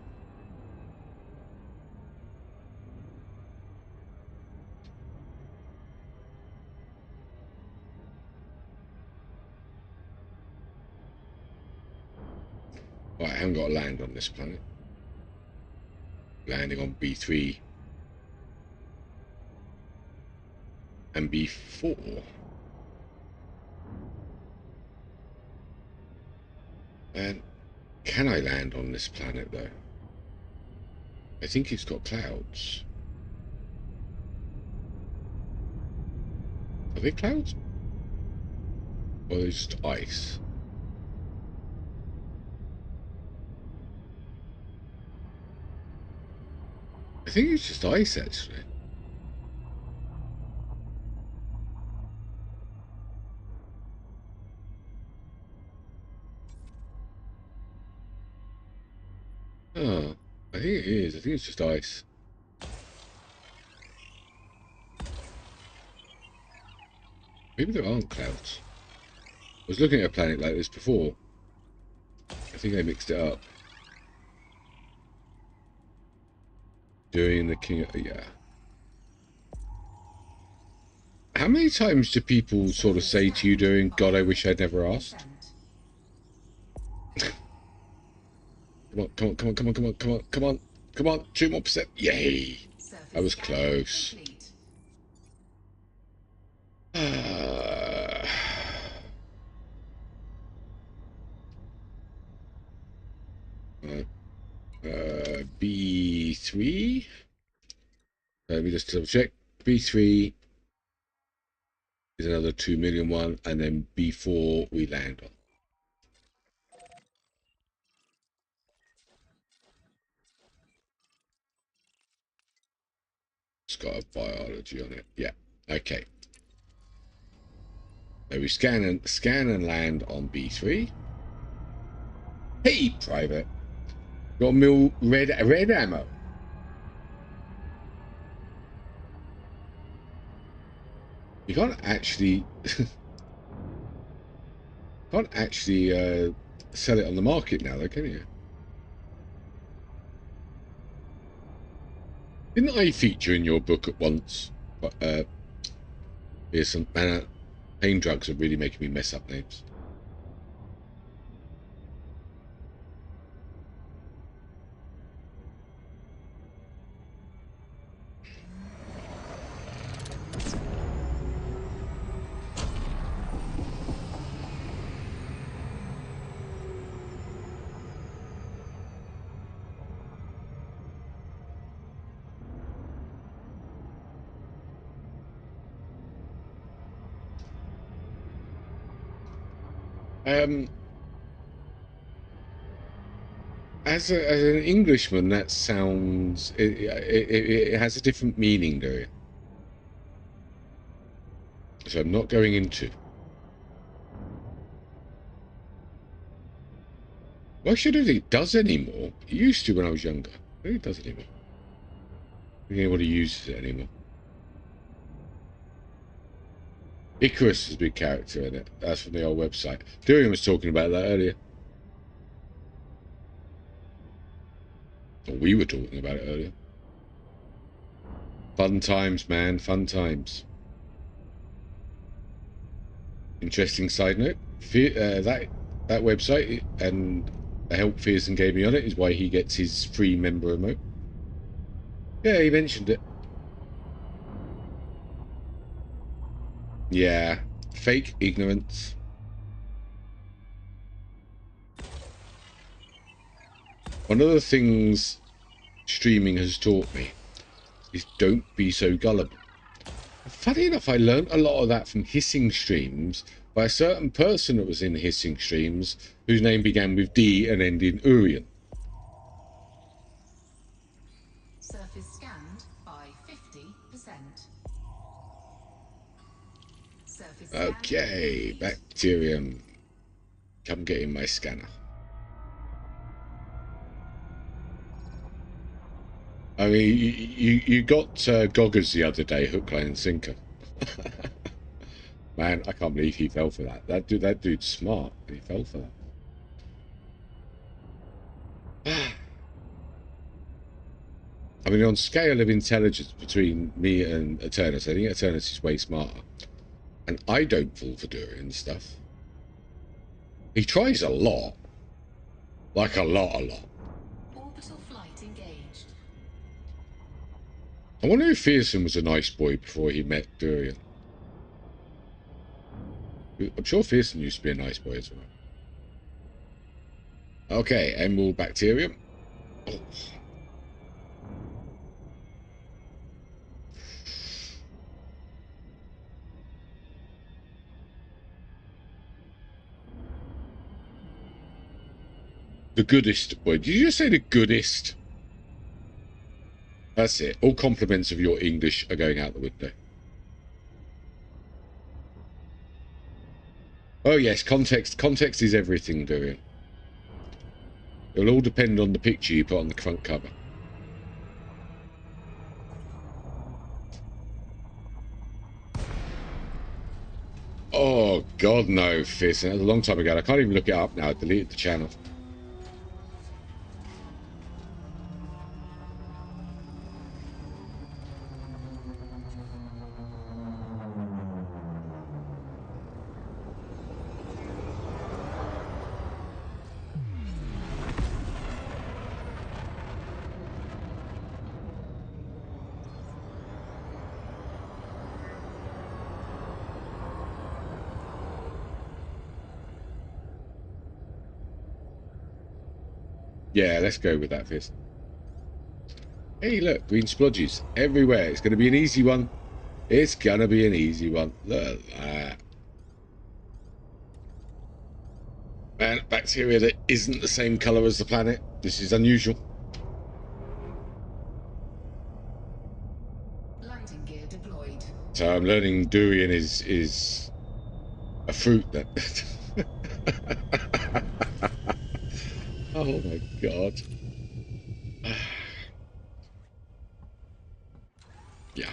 Right, I haven't got to land on this planet. Landing on B3 and B4. And can I land on this planet though? I think it's got clouds. Are they clouds? Or are they just ice? I think it's just ice actually. Oh, I think it is. I think it's just ice. Maybe there aren't clouds. I was looking at a planet like this before, I think I mixed it up. Doing the king. Yeah. How many times do people sort of say to you during God, I wish I'd never asked? Come on, come on, come on, come on, come on, come on, come on, come on, 2 more percent. Yay! I was close. B3. Let me just double check. B3 is another 2 million one, and then B4 we land on. It's got a biology on it. Yeah. Okay. So we scan and land on B3. Hey, private. Got mill red ammo. You can't actually sell it on the market now, though, can you? Didn't I feature in your book at once? Here's some pain drugs are really making me mess up names. As an Englishman, that sounds it has a different meaning, do it? So I'm not going into. Well, I should have think it does anymore. It used to when I was younger. I don't think it does anymore. I don't think anybody uses it anymore. Icarus is a big character in it. That's from the old website. Durian was talking about that earlier. Or we were talking about it earlier. Fun times, man. Fun times. Interesting side note. That website and the help Fearson gave me on it is why he gets his free member emote. Yeah, he mentioned it. Yeah. Fake ignorance. One of the things streaming has taught me is don't be so gullible. Funny enough, I learned a lot of that from hissing streams by a certain person that was in hissing streams whose name began with D and ended in Urian. Surface scanned by 50%. Surface Okay, bacterium. Come get in my scanner. I mean, you got Goggers the other day, hook, line, and sinker. Man, I can't believe he fell for that. That dude's smart. He fell for that. I mean, on scale of intelligence between me and Eternus, I think Eternus is way smarter. And I don't fall for Durian stuff. He tries a lot. Like a lot. Orbital flight engaged. I wonder if Fearson was a nice boy before he met Durian. I'm sure Fearson used to be a nice boy as well. Okay, Emerald Bacterium. Oh. The goodest boy. Did you just say the goodest? That's it. All compliments of your English are going out the window. Oh yes, context is everything, Durian. It'll all depend on the picture you put on the front cover. Oh God, no, Fizz. That was a long time ago. I can't even look it up now. I deleted the channel. Yeah, let's go with that fist. Hey, look, green splodges everywhere. It's going to be an easy one. It's going to be an easy one. Look at that. Man, bacteria that isn't the same colour as the planet. This is unusual. Landing gear deployed. So I'm learning durian is a fruit that... Oh my god. Yeah.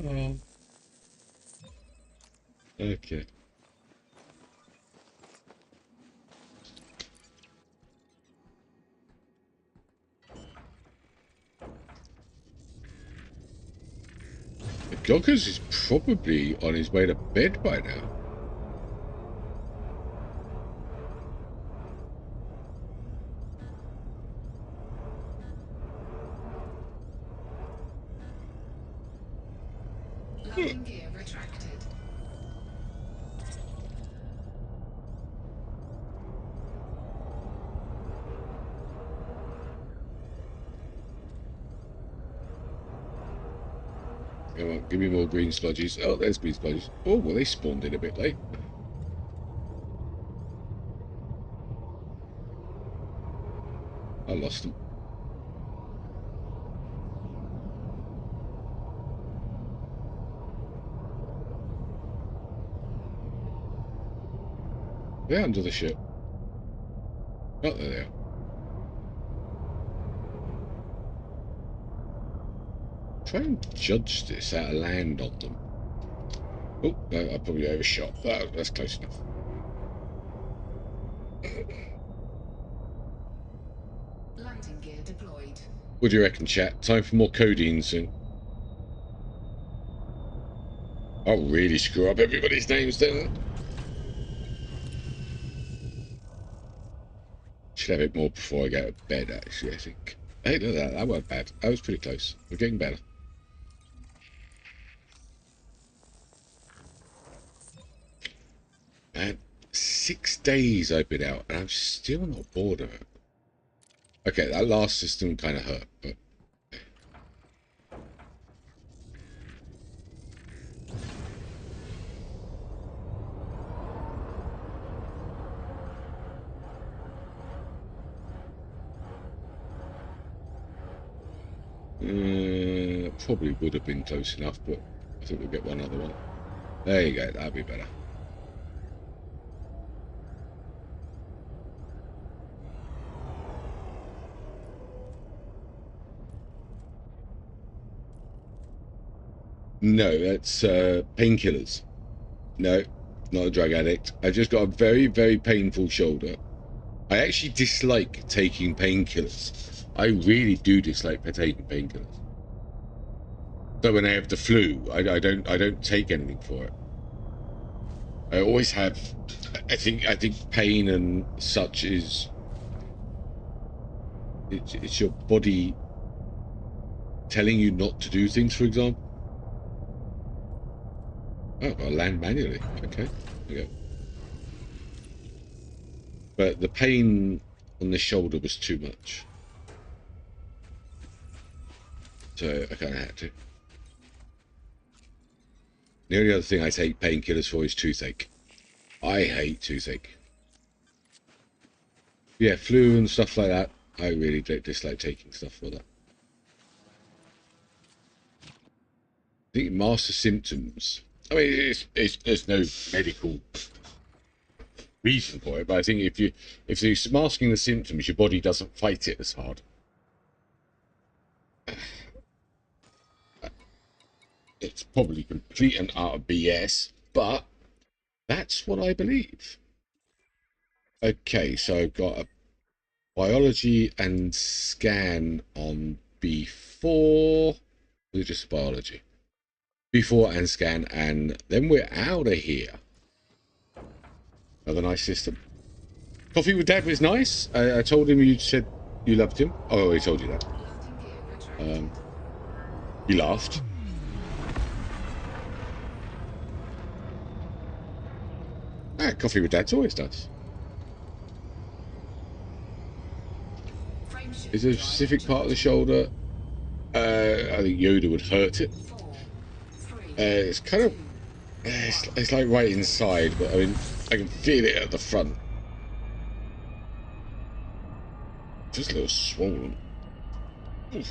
Oh. Okay. The Goggers is probably on his way to bed by now. Landing gear retracted. Come on, give me more green sludges. Oh, there's green sludges. Oh, well, they spawned in a bit late. I lost them. They're under the ship. Oh, there they are. Try and judge this out of land on them. Oh, no, I probably overshot. Oh, that's close enough. Landing gear deployed. What do you reckon, chat? Time for more codeine soon. I'll really screw up everybody's names then. Should have it more before I go to bed, actually, I think. Hey, look at that. That wasn't bad. That was pretty close. We're getting better. Man, 6 days I've been out, and I'm still not bored of it. Okay, that last system kind of hurt, but... probably would have been close enough, but I think we'll get one other one. There you go, that'll be better. No, that's painkillers. No, not a drug addict. I've just got a very, very painful shoulder. I actually dislike taking painkillers. I really do dislike taking painkillers. So when I have the flu, I don't take anything for it. I always have. I think pain and such is. It's your body telling you not to do things. For example. Oh, I've got to land manually. Okay, there we go. But the pain on the shoulder was too much, so I kind of had to. The only other thing I take painkillers for is toothache. I hate toothache. Yeah, flu and stuff like that. I really dislike taking stuff for that. I think master symptoms. I mean, there's no medical reason for it, but I think if you're masking the symptoms, your body doesn't fight it as hard. It's probably complete and utter BS, but that's what I believe. Okay, so I've got a biology and scan on B4. Or just biology. B4 and scan, and then we're out of here. Another nice system. Coffee with Dad was nice. I told him you said you loved him. Oh, he told you that. He laughed. Ah, coffee with Dad's always nice. Is there a specific part of the shoulder? I think Yoda would hurt it. It's kind of, it's like right inside, but I mean, I can feel it at the front. Just a little swollen. Oof.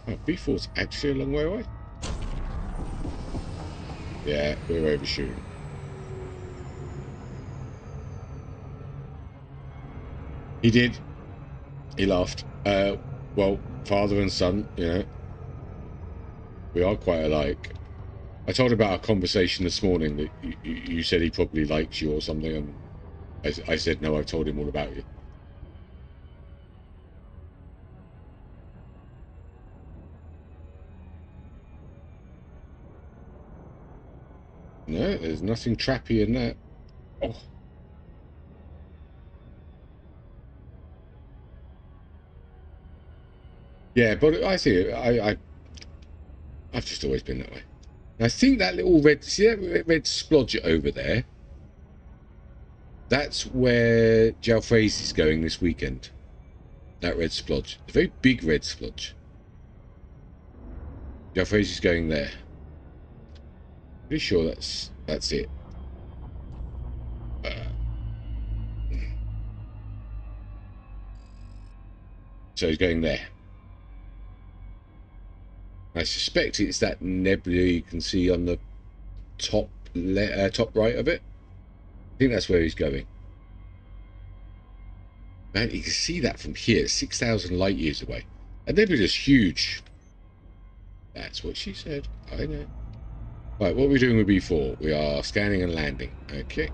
Oh, B4's actually a long way away. Yeah, we're overshooting. He did. He laughed. Well, father and son, you know, we are quite alike. I told him about our conversation this morning that you said he probably likes you or something, and I said no, I told him all about you. No, there's nothing trappy in that. Oh. Yeah, but I think I've just always been that way. I think that little red, see that red splodge over there? That's where Jalfrezi is going this weekend. That red splodge. A very big red splodge. Jalfrezi is going there. Pretty sure that's it. So he's going there. I suspect it's that nebula you can see on the top right of it. I think that's where he's going. Man, you can see that from here, 6,000 light years away. And nebula's huge. That's what she said. I know. Right, what are we doing with B4? We are scanning and landing. Okay.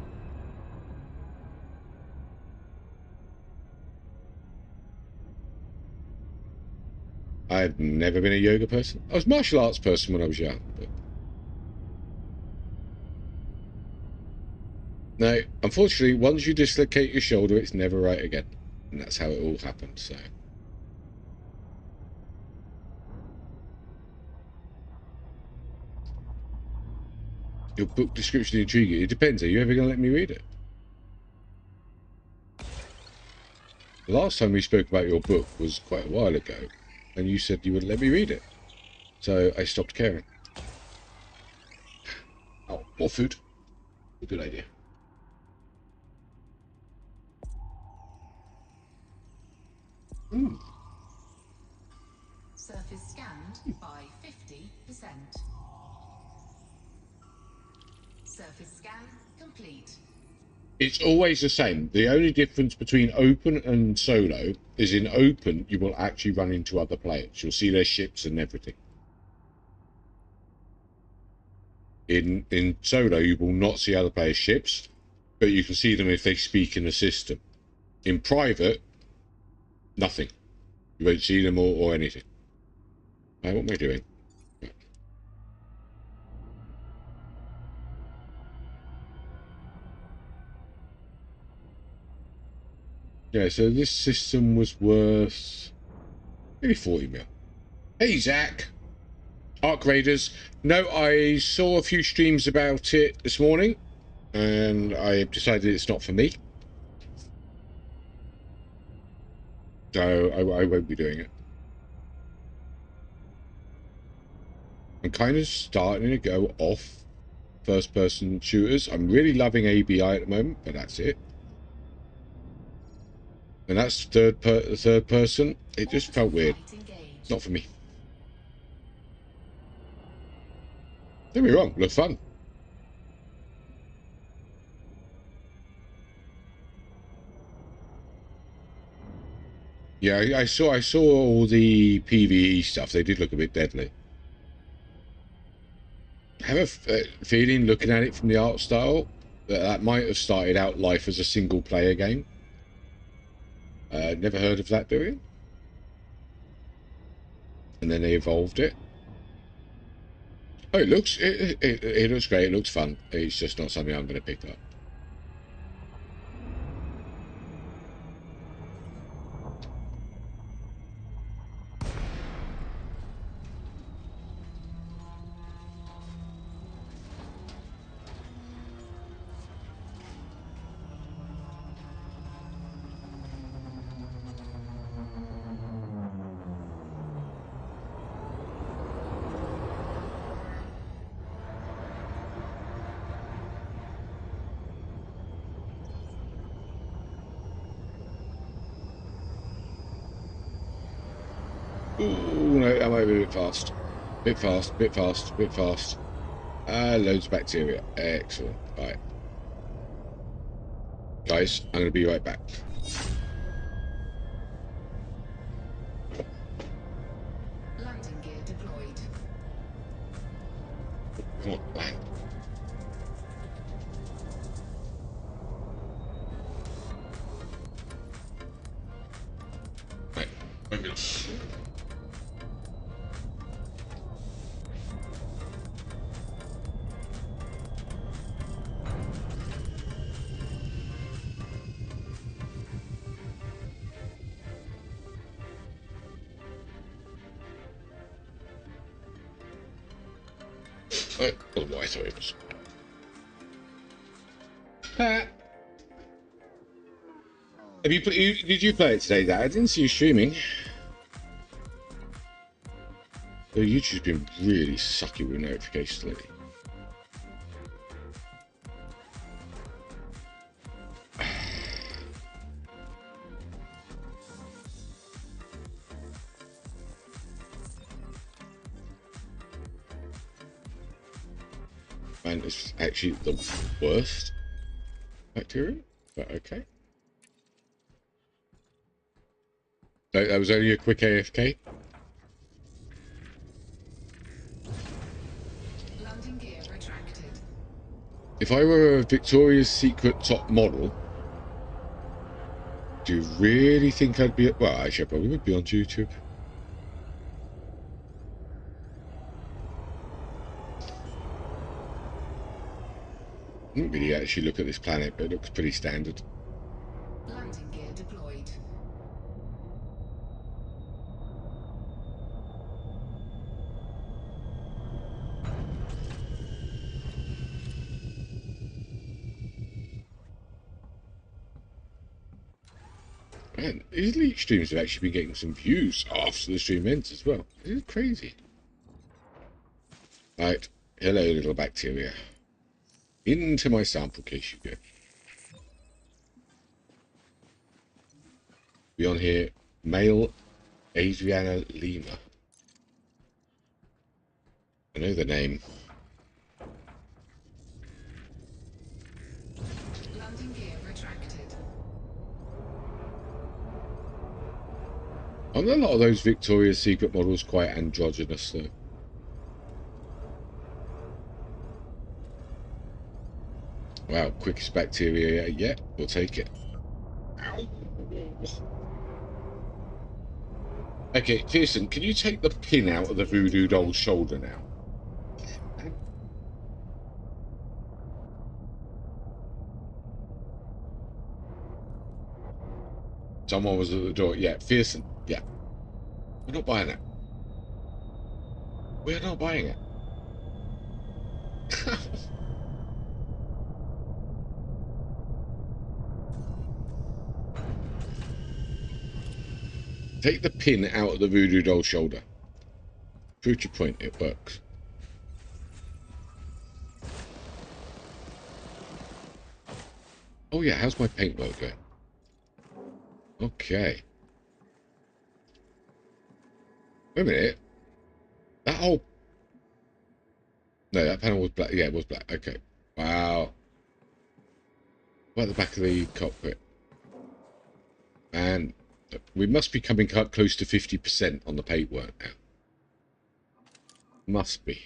I've never been a yoga person. I was a martial arts person when I was young. But... no, unfortunately, once you dislocate your shoulder, it's never right again. And that's how it all happened, so... your book description intriguing. It depends. Are you ever going to let me read it? The last time we spoke about your book was quite a while ago, and you said you would let me read it. So I stopped caring. Oh, more food. Good idea. Surface scanned by 50%. Surface scan complete. It's always the same. The only difference between open and solo is in open, you will actually run into other players. You'll see their ships and everything. In solo, you will not see other players' ships, but you can see them if they speak in the system. In private, nothing. You won't see them or anything. Right, what am I doing? Yeah, so this system was worth maybe 40 mil. Hey, Zach. Arc Raiders. No, I saw a few streams about it this morning, and I decided it's not for me. So I won't be doing it. I'm kind of starting to go off first-person shooters. I'm really loving ABI at the moment, but that's it. And that's third person. It just felt weird. It's not for me. Don't get me wrong, looks fun. Yeah, I saw all the PvE stuff. They did look a bit deadly. I have a feeling, looking at it from the art style, that might have started out life as a single-player game. Never heard of that doing. And then they evolved it. Oh, it looks great. It looks fun. It's just not something I'm going to pick up. Ooh, no, that might be a bit fast. Bit fast, bit fast, bit fast. Loads of bacteria. Excellent. Right. Guys, I'm going to be right back. Landing gear deployed. Come on, land. Right. Focus. Oh, what I thought it was. Have you did you play it today, Dad? I didn't see you streaming. Oh, YouTube's been really sucky with notifications lately. And it's actually the worst bacteria, but okay. That was only a quick AFK. Landing gear retracted. If I were a Victoria's Secret top model, do you really think I'd be... Well, actually, I probably would be on YouTube. I didn't really actually look at this planet, but it looks pretty standard. Landing gear deployed. Man, these leak streams have actually been getting some views after the stream ends as well. This is crazy. Right, hello little bacteria. Into my sample case you go. Be on here, male Adriana Lima. I know the name. Landing gear retracted. Aren't a lot of those Victoria's Secret models quite androgynous though? Wow, quickest bacteria yet. We'll take it. Ow. Okay, Pearson, can you take the pin out of the voodoo doll's shoulder now? Someone was at the door. Yeah, Pearson. Yeah. We're not buying it. We're not buying it. Take the pin out of the voodoo doll's shoulder. Prove your point, it works. Oh yeah, how's my paintwork going? Okay. Wait a minute. That whole... No, that panel was black. Yeah, it was black. Okay. Wow. What about the back of the cockpit? And we must be coming close to 50% on the paintwork now. Must be.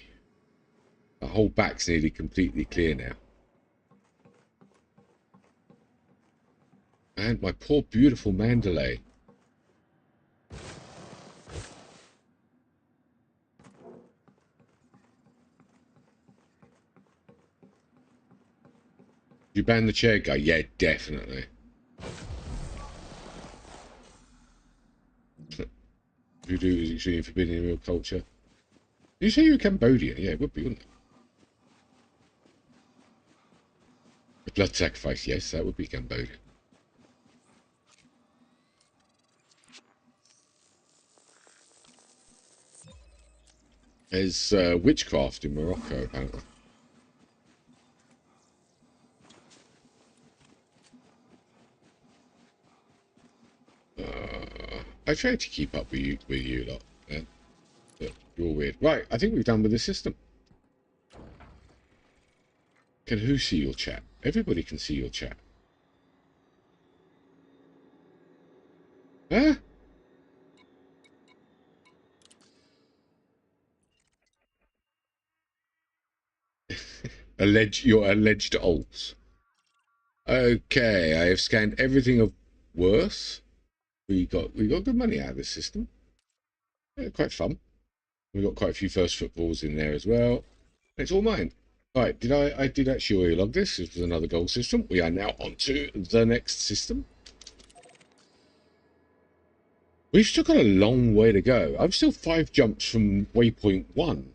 The whole back's nearly completely clear now. And my poor beautiful Mandalay. You ban the chair guy? Yeah, definitely. Voodoo is extremely forbidden in real culture. Did you say you were Cambodian? Yeah, it would be, wouldn't it? A blood sacrifice, yes, that would be Cambodian. There's witchcraft in Morocco, apparently. I try to keep up with you lot. You're weird. Right, I think we've done with the system. Can who see your chat? Everybody can see your chat. Huh? Your alleged alts. Okay, I have scanned everything of worth. We got good money out of this system. Yeah, quite fun. We got quite a few first footballs in there as well. It's all mine. Right, I did actually log this. This was another gold system. We are now on to the next system. We've still got a long way to go. I'm still 5 jumps from waypoint 1.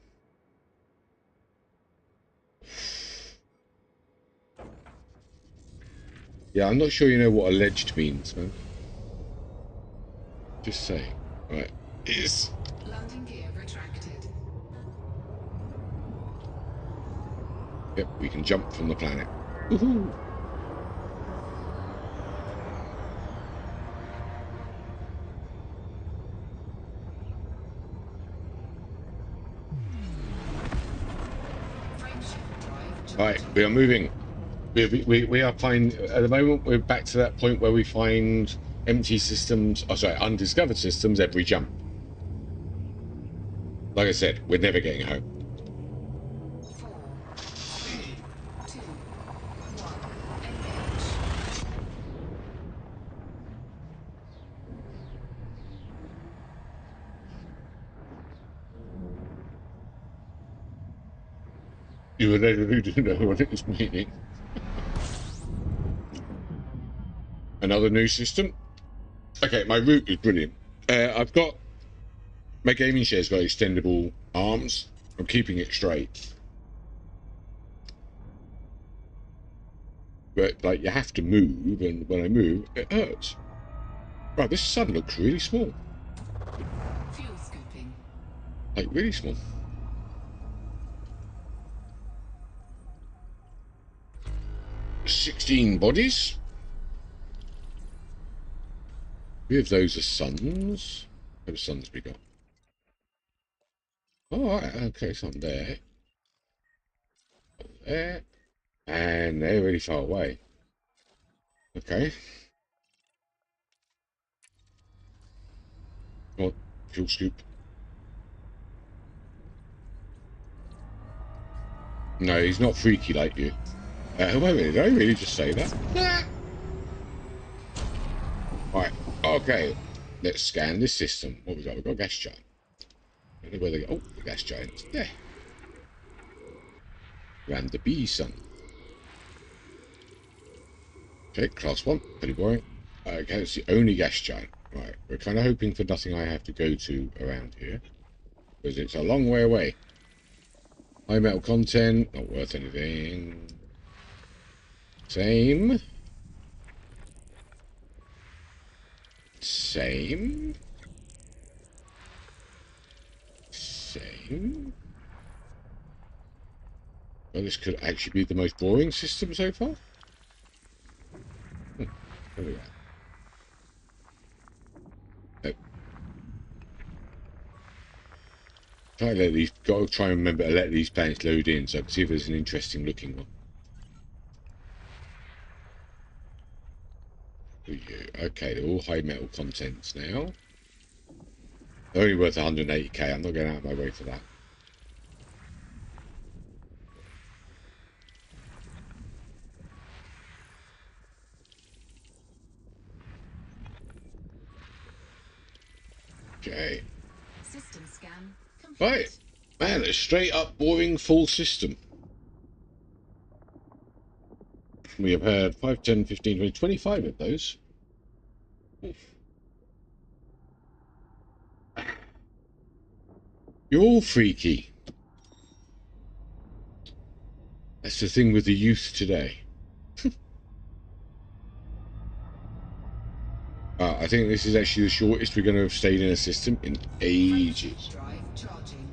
Yeah, I'm not sure you know what alleged means, man. Just saying. Right. Is Landing gear retracted. Yep, we can jump from the planet. Woohoo! Right, we are moving. We are fine at the moment. We're back to that point where we find empty systems. Oh, sorry, undiscovered systems every jump. Like I said, we're never getting home. 4, 3, 2, 1, engage. You were there to know what it was meaning. Another new system. Okay, my route is brilliant. I've got my gaming chair's got extendable arms. I'm keeping it straight. But like you have to move, and when I move, it hurts. Right, this sun looks really small. Fuel scooping. Like really small. "16 bodies. 3 of those are suns. How many suns we got? Oh, all right, okay, some there. There. And they're really far away. Okay. Come on, fuel scoop. No, he's not freaky like you. Wait a minute, did I really just say that? Right, okay. Let's scan this system. What we got? We've got a gas giant. I don't know where they go. Oh, the gas giant. There. Ran the bee sun. Okay, class 1. Pretty boring. Okay, it's the only gas giant. Right, we're kind of hoping for nothing I have to go to around here. Because it's a long way away. High metal content, not worth anything. Same. Same. Same. Well, this could actually be the most boring system so far. There we go. Nope. Got to try and remember to let these planets load in so I can see if there's an interesting looking one. Okay, they're all high metal contents now. They're only worth 180k. I'm not going out of my way for that. Okay. System scan complete. Right. Man, a straight up boring full system. We have had 5, 10, 15, 20, 25 of those. Oof. You're all freaky. That's the thing with the youth today. I think this is actually the shortest we're going to have stayed in a system in ages. Drive charging.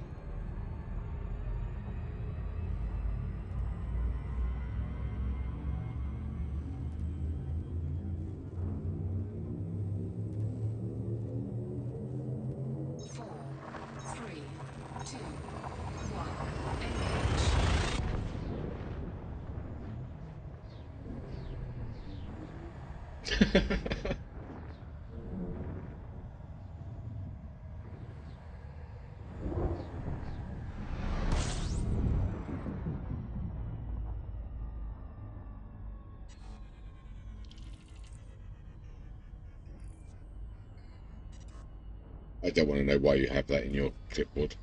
I don't want to know why you have that in your clipboard.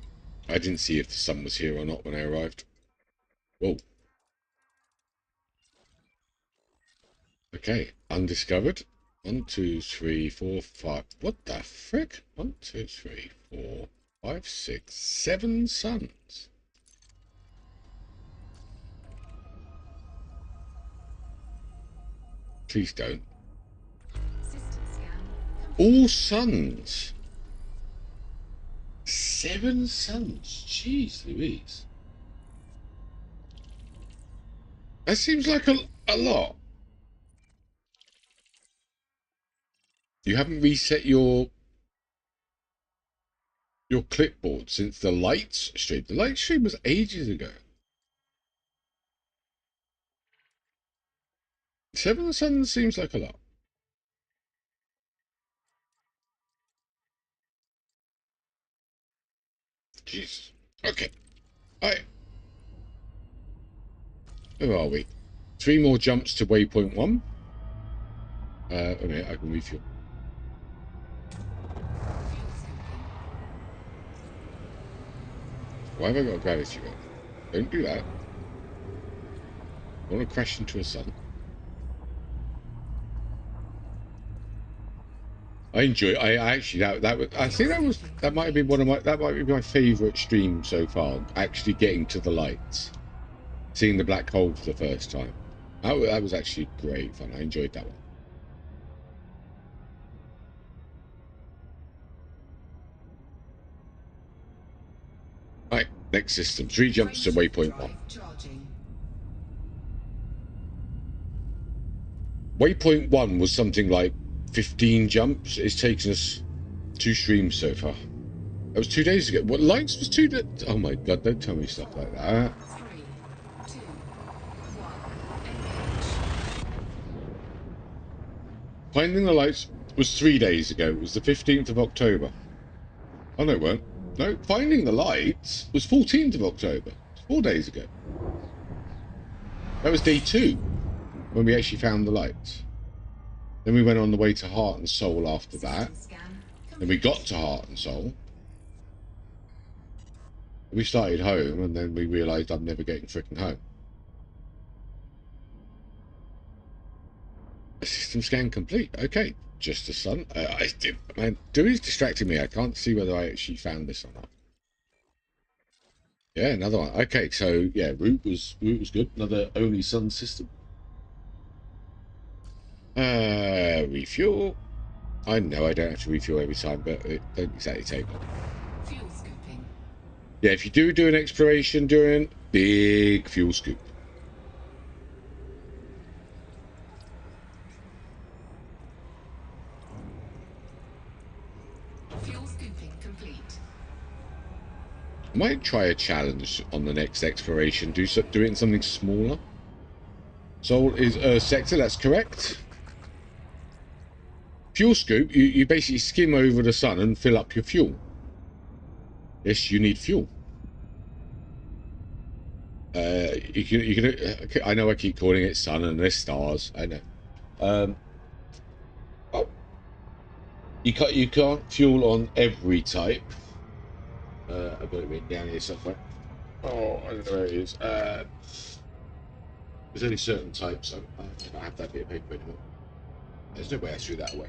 I didn't see if the sun was here or not when I arrived. Whoa. Okay, undiscovered. 1, 2, 3, 4, 5. What the frick? 1, 2, 3, 4, 5, 6, 7 suns. Please don't. System scan complete. All suns. 7 suns. Jeez Louise. That seems like a lot. You haven't reset your clipboard since the lights stream. The light stream was ages ago. 7 suns seems like a lot. Jeez. Okay. Alright. Where are we? 3 more jumps to waypoint 1. Wait a minute, I can refuel. Why have I got a gravity well? Don't do that. I want to crash into a sun. I enjoy. I actually I think that might have been that might be my favourite stream so far. Actually getting to the lights, seeing the black hole for the first time. That was actually great fun. I enjoyed that one. Right, next system. 3 jumps to waypoint 1. Waypoint 1 was something like 15 jumps. It's taken us 2 streams so far. That was 2 days ago. What, lights was 2 days? Oh my god, don't tell me stuff like that. 3, 2, 1, engage. Finding the lights was 3 days ago. It was the 15th of October. Oh no, it weren't. No, finding the lights was 14th of October. 4 days ago. That was day 2 when we actually found the lights. Then we went on the way to Heart and Soul after that. Then we got to Heart and Soul. We started home and then we realised I'm never getting frickin' home. System scan complete. Okay, just the sun. Man, Dewey's distracting me. I can't see whether I actually found this or not. Yeah, another one. Okay, so yeah, route was good. Another only sun system. Refuel. I know I don't have to refuel every time, but it don't exactly take long. Fuel scooping. Yeah, if you do an exploration during, big fuel scoop. Fuel scooping complete. I might try a challenge on the next exploration. Do it in something smaller. Soul is Earth sector. That's correct. Fuel scoop. You basically skim over the sun and fill up your fuel. Yes, you need fuel. You can. I know I keep calling it sun and there's stars. I know. Oh, you can't fuel on every type. I've got it written down here somewhere. Oh, I don't know where it is. There's only certain types. I don't have that bit of paper anymore. There's no way I threw that away.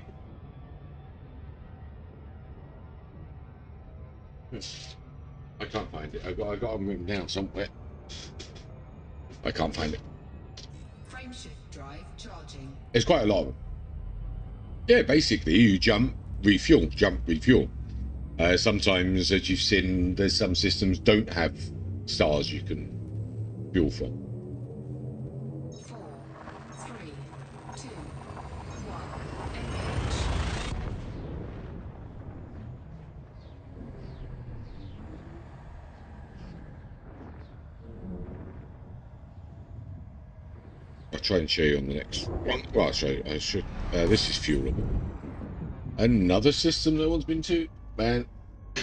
I can't find it. I got them written down somewhere. I can't find it. Frameshift drive charging. There's quite a lot of them. Yeah, basically you jump, refuel, jump, refuel. Sometimes, as you've seen, there's some systems don't have stars you can fuel from. 4, 3, 2, 1, engage. I'll try and show you on the next one. Well, I should This is fuelable. Another system no one's been to. Man,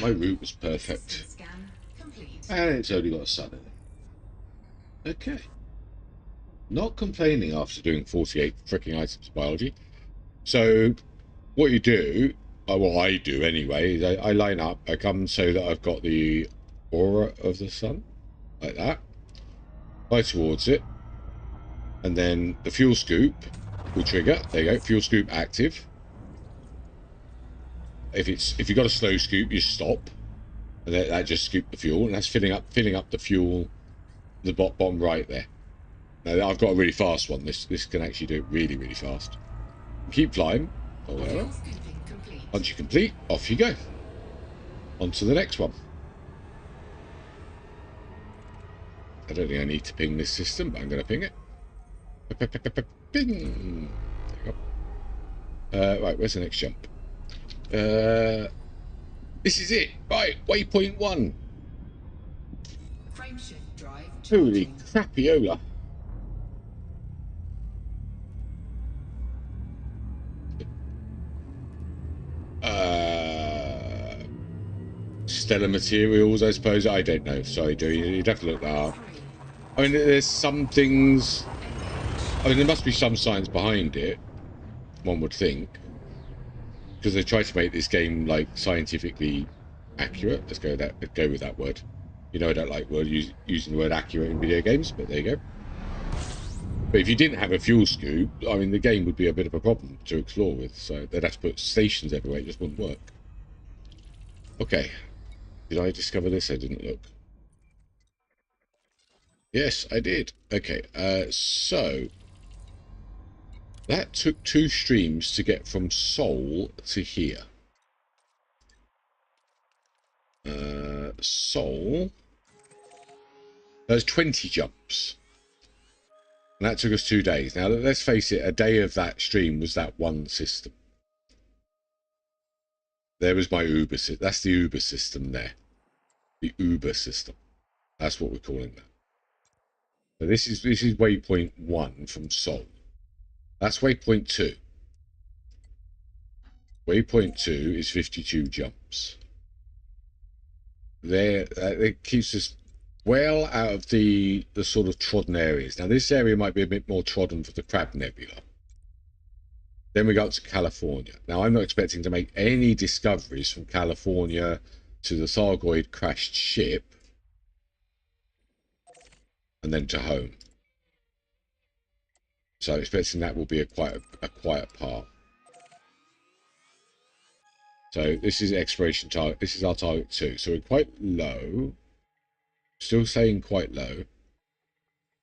my route was perfect. System scan complete. And it's only got a sun in it. Okay. Not complaining after doing 48 freaking items of biology. So, what you do, well, I do anyway, is I line up. I come so that I've got the aura of the sun, like that. Fly towards it. And then the fuel scoop will trigger. There you go, fuel scoop active. If you've got a slow scoop, you stop. And that just scoop the fuel, and that's filling up the fuel, the bottom right there. Now I've got a really fast one. This can actually do it really, really fast. Keep flying. Or whatever. Fuel scooping complete. Once you complete, off you go. On to the next one. I don't think I need to ping this system, but I'm going to ping it. Ping. There you go. Right, where's the next jump? This is it. Right, waypoint 1. Frameshift drive Holy charging. crapiola. Stellar materials, I suppose. I don't know. Sorry, Joe. You'd have to look that up. I mean, there's some things. I mean, there must be some science behind it. One would think, because they try to make this game like scientifically accurate. Let's go with that word. You know, I don't like using the word accurate in video games, but there you go. But if you didn't have a fuel scoop, I mean, the game would be a bit of a problem to explore with. So they'd have to put stations everywhere. It just wouldn't work. Okay. Did I discover this? I didn't look. Yes, I did. Okay, so that took 2 streams to get from Seoul to here. Seoul. There's 20 jumps. And that took us 2 days. Now, let's face it, a day of that stream was that one system. There was my Uber system. That's the Uber system there. The Uber system. That's what we're calling that. So this is waypoint 1 from Seoul. That's waypoint 2. Waypoint 2 is 52 jumps. There, it keeps us well out of the sort of trodden areas. Now this area might be a bit more trodden for the Crab Nebula. Then we go up to California. Now I'm not expecting to make any discoveries from California to the Thargoid crashed ship, and then to home. So I'm expecting that will be a quiet part. So this is exploration target. This is our target 2. So we're quite low. Still staying quite low.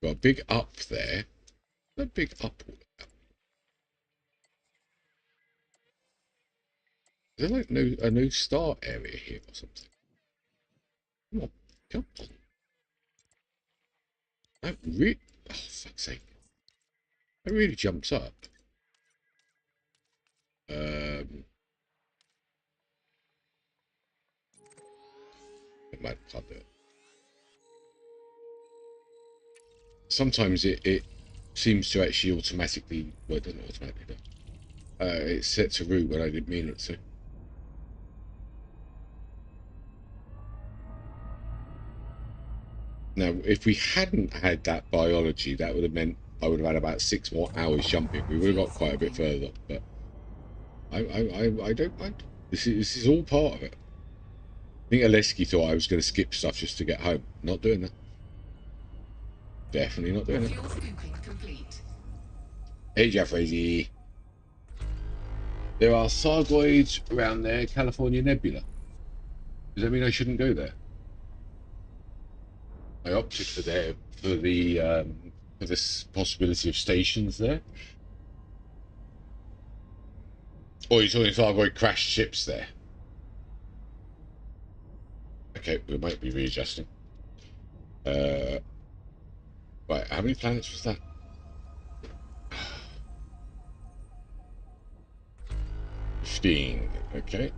Got a big up there. A big up. Is there like a no start area here or something? Come on, come on. That really, oh fuck's sake. That really jumps up. I might can't do it. Sometimes it seems to actually automatically, well, it doesn't automatically do. It sets a route when I didn't mean it to. Now, if we hadn't had that biology, that would have meant I would have had about 6 more hours jumping. We would have got quite a bit further, but I don't mind. This is all part of it. I think Aleski thought I was going to skip stuff just to get home. Not doing that. Definitely not doing it. Fuel scooping complete. Hey, Jeffrey. There are Thargoids around there, California Nebula. Does that mean I shouldn't go there? I opted for this possibility of stations there. Or you're talking Thargoid crashed ships there. Okay, we might be readjusting. Right, how many planets was that? 15, okay.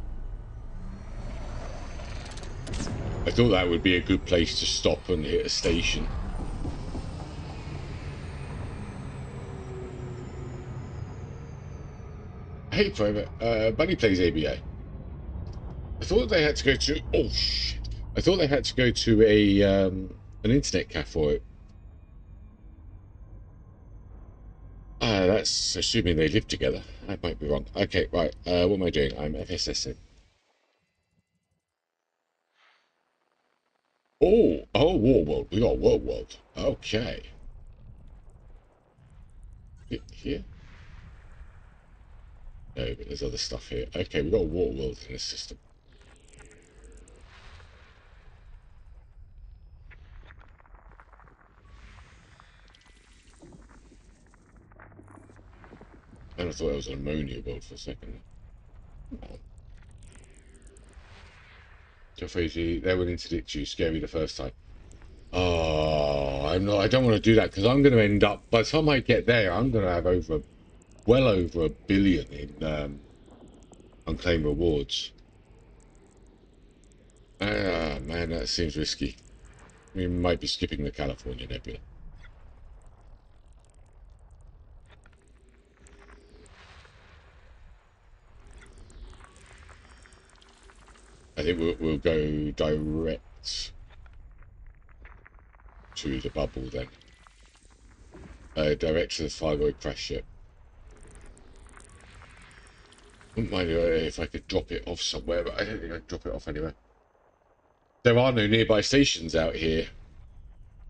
I thought that would be a good place to stop and hit a station. Hey, Private. Bunny plays ABA. I thought they had to go to. Oh shit! I thought they had to go to a an internet cafe for it. That's assuming they live together. I might be wrong. Okay, right. What am I doing? I'm FSSing. Oh, Warworld. We got Warworld. Okay. Here? No, but there's other stuff here. Okay, we got Warworld in this system. And I thought it was an ammonia world for a second. So Fiji, they're willing to ditch you. Scary the first time. Oh, I'm not. I don't want to do that because I'm going to end up. By the time I get there, I'm going to have well over $1 billion in unclaimed rewards. Ah, man, that seems risky. We might be skipping the California Nebula. I think we'll go direct to the bubble then. Direct to the Thyroid crash ship. Wouldn't mind if I could drop it off somewhere, but I don't think I can drop it off anywhere. There are no nearby stations out here. I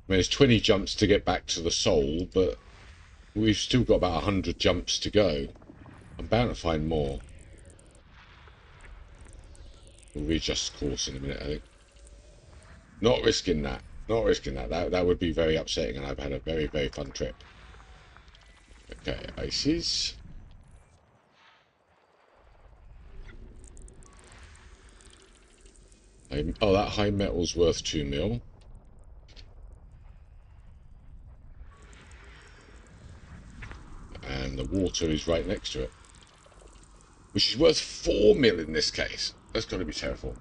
mean, there's 20 jumps to get back to the Sol, but we've still got about 100 jumps to go. I'm bound to find more. We'll readjust course in a minute, I think. Not risking that. Not risking that. That would be very upsetting, and I've had a very, very fun trip. Okay, ices. Oh, that high metal's worth 2 mil. And the water is right next to it. Which is worth 4 mil in this case. That's got to be terrible.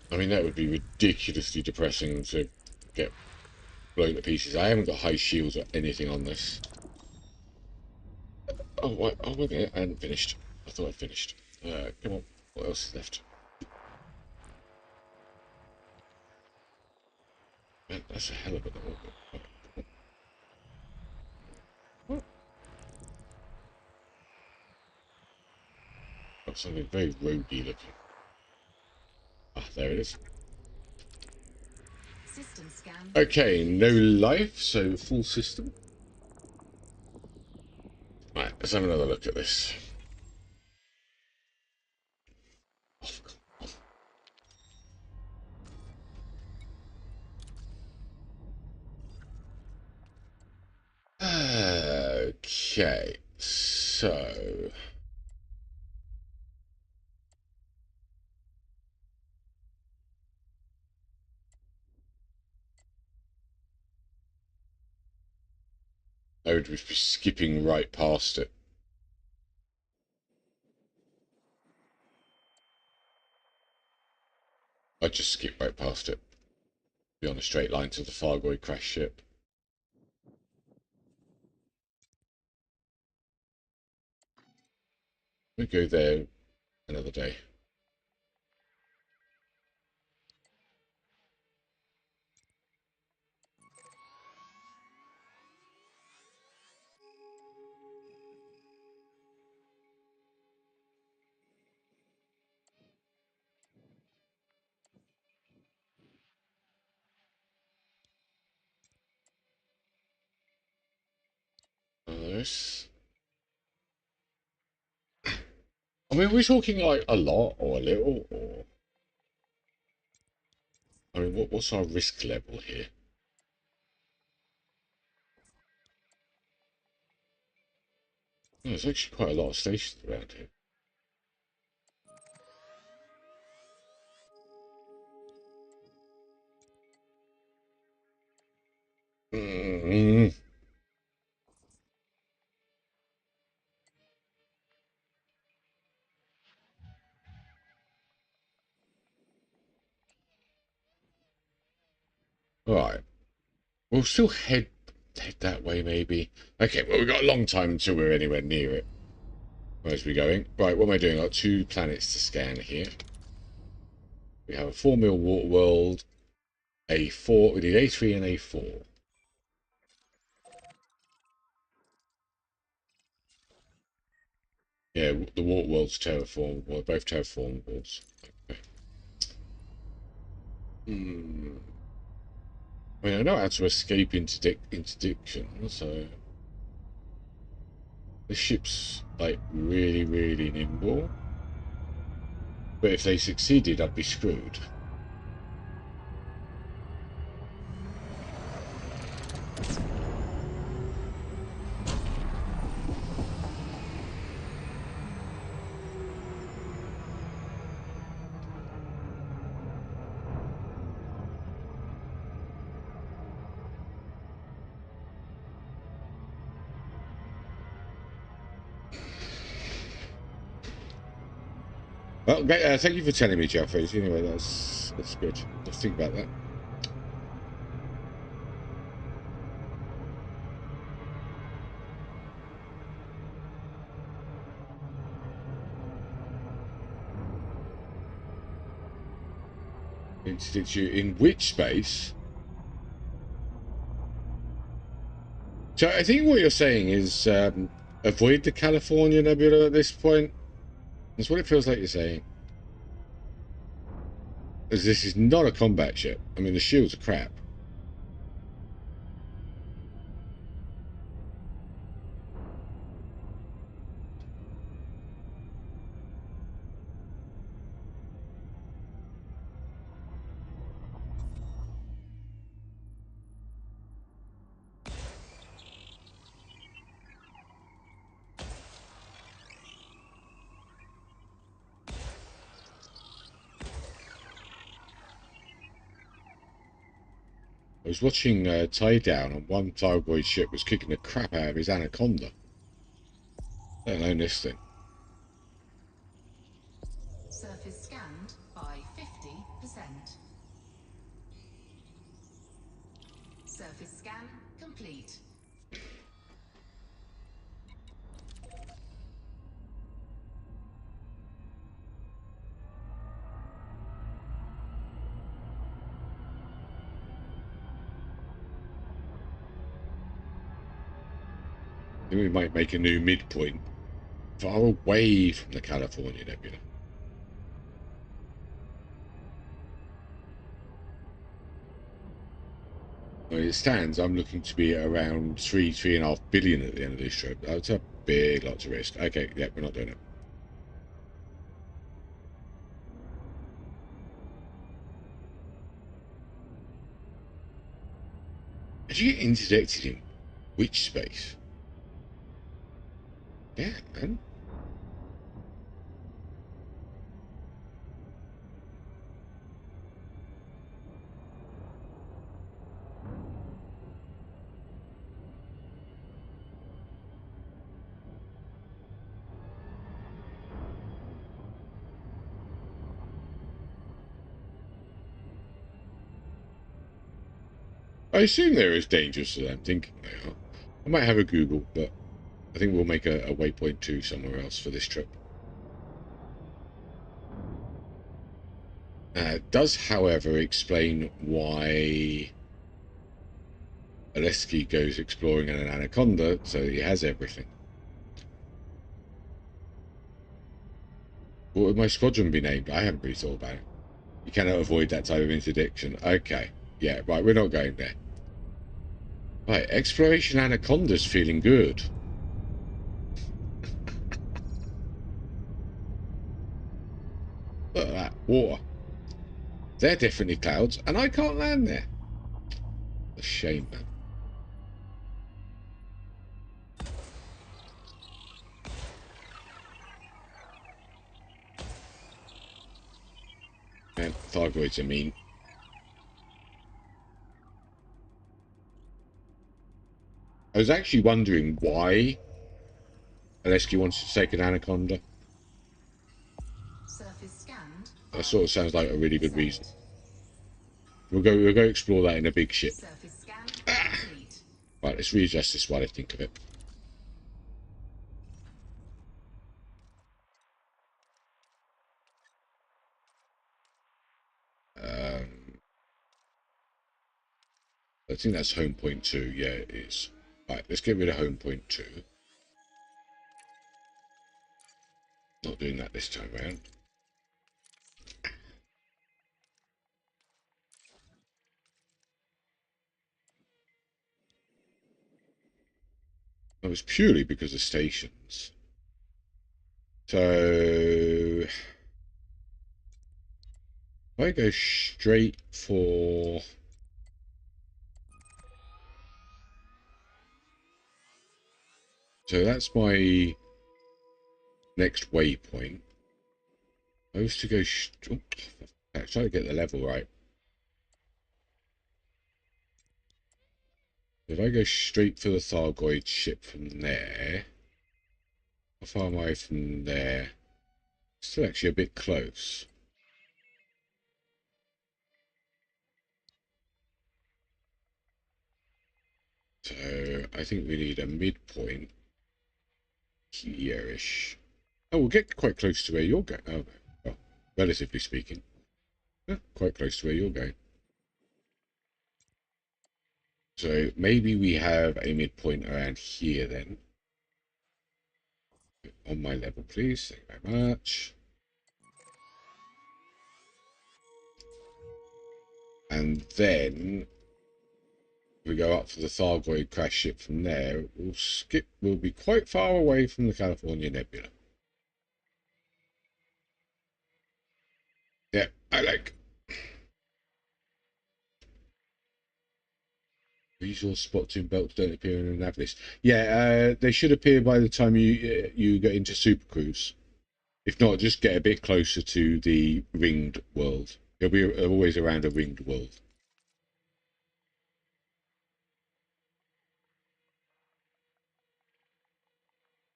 I mean, that would be ridiculously depressing to get blown to pieces. I haven't got high shields or anything on this. Oh, what? Oh, wait a minute. I hadn't finished. I thought I'd finished. Come on. What else is left? Man, that's a hell of a number. What? Got something very roady looking. Ah, there it is. System scan. Okay, no life, so full system. Right, let's have another look at this. Okay, so I would just be skipping right past it. I'd just skip right past it. Be on a straight line to the Fargoid crash ship. We go there another day. This. I mean, we're talking like a lot or a little, or I mean, what's our risk level here? Oh, there's actually quite a lot of stations around here. Mm. Alright. We'll still head that way, maybe. Okay, well, we've got a long time until we're anywhere near it. Where's we going? Right, what am I doing? I've got 2 planets to scan here. We have a 4 mil water world, A4, we need A3 and A4. Yeah, the water world's terraformable, both terraformables. Okay. I mean, I know how to escape interdiction, so... This ship's, like, really, really nimble. But if they succeeded, I'd be screwed. Well, thank you for telling me, Jeffrey. Anyway, that's good. Let's think about that. Institute in which space? So I think what you're saying is avoid the California Nebula at this point. That's what it feels like you're saying. As this is not a combat ship. I mean, the shields are crap. I was watching Tie Down, and one Thyroid ship was kicking the crap out of his Anaconda. Let alone this thing. Surface scanned by 50%. Surface scan complete. I think we might make a new midpoint far away from the California Nebula. As it stands, I'm looking to be around 3.5 billion at the end of this trip. That's a big lot to risk. Okay, yeah, we're not doing it. Did you get interdicted in which space? Yeah, man. I assume they're as dangerous as I'm thinking they are. I might have a Google, but I think we'll make a waypoint 2 somewhere else for this trip. Does, however, explain why Oleski goes exploring in an Anaconda, so he has everything. What would my squadron be named? I haven't really thought about it. You cannot avoid that type of interdiction. Okay. Yeah, right, we're not going there. Right, exploration Anaconda's feeling good. Look at that, water. They're definitely clouds, and I can't land there. A shame, man. Man, Thyroids are mean. I was actually wondering why Oleski wants to take an Anaconda. Surface scanned. That sort of sounds like a really good reason. We'll go explore that in a big ship. Surface scan complete. Right, let's readjust this while I think of it. I think that's home point 2. Yeah, it is. Right, let's get rid of home point 2. Not doing that this time around. That was purely because of stations. So if I go straight for... So that's my next waypoint. I used to go... I'm trying to get the level right. If I go straight for the Thargoid ship from there... How far am I from there? Still actually a bit close. So I think we need a midpoint here-ish. Oh, we'll get quite close to where you're going. Oh, well, relatively speaking. Yeah, quite close to where you're going. So maybe we have a midpoint around here then. On my level, please. Thank you very much. And then we go up for the Thargoid crash ship from there. We'll be quite far away from the California Nebula. Yeah, I like. Resource spots in belts don't appear in a nav list. Yeah, they should appear by the time you get into Super Cruise. If not, just get a bit closer to the ringed world. It'll be always around a ringed world.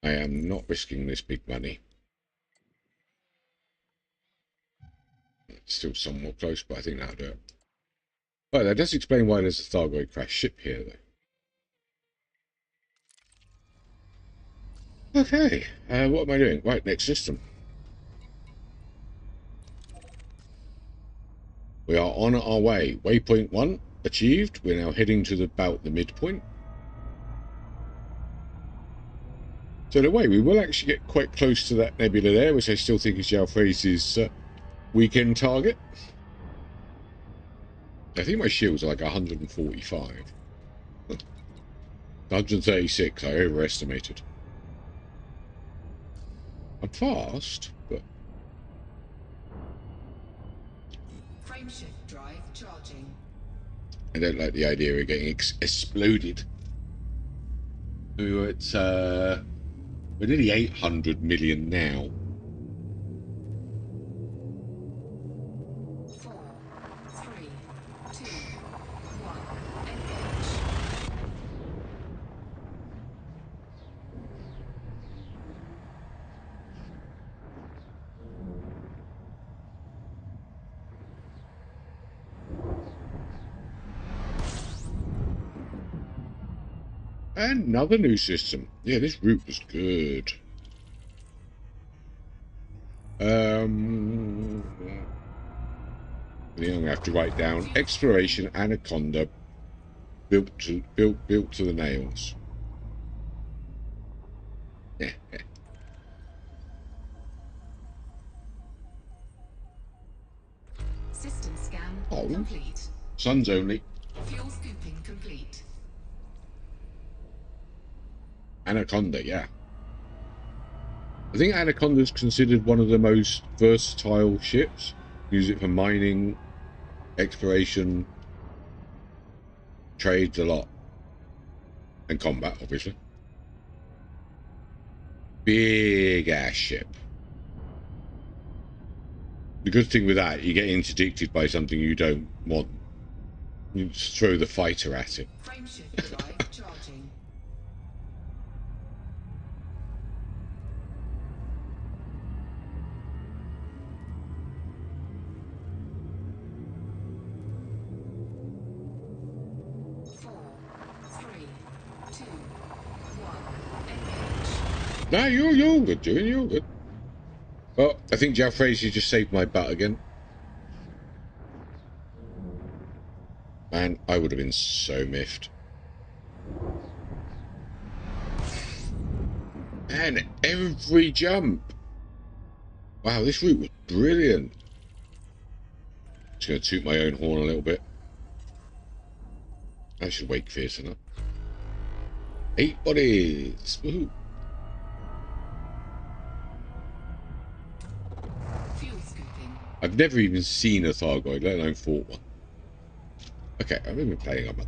I am not risking this big money. It's still somewhat close, but I think that'll do it. But that does explain why there's a Thargoid crash ship here, though. Okay, what am I doing? Right, next system. We are on our way. Waypoint 1 achieved. We're now heading to about the midpoint. So in a way, we will actually get quite close to that nebula there, which I still think is Jalfreiz's weekend target. I think my shields are like 145. 136, I overestimated. I'm fast, but... Frameshift drive charging. I don't like the idea of getting exploded. We're nearly 800 million now. 4, 3, 2, 1, engage. Another new system. Yeah, this route was good. I think I'm gonna have to write down Exploration Anaconda built to the nails. System scan Oh. complete. Suns only. Fuel scooping complete. Anaconda, yeah. I think Anaconda is considered one of the most versatile ships. Use it for mining, exploration, trades a lot, and combat, obviously. Big ass ship. The good thing with that, you get interdicted by something you don't want. You just throw the fighter at it. Frameshift drive charging. No, you're all good, Julian. You're all good. Well, I think Joe Frazier just saved my butt again. Man, I would have been so miffed. And every jump. Wow, this route was brilliant. Just going to toot my own horn a little bit. I should wake fierce enough. 8 bodies. Woohoo. Fuel scooping. I've never even seen a Thargoid, let alone fought one. Okay, I've been playing a month.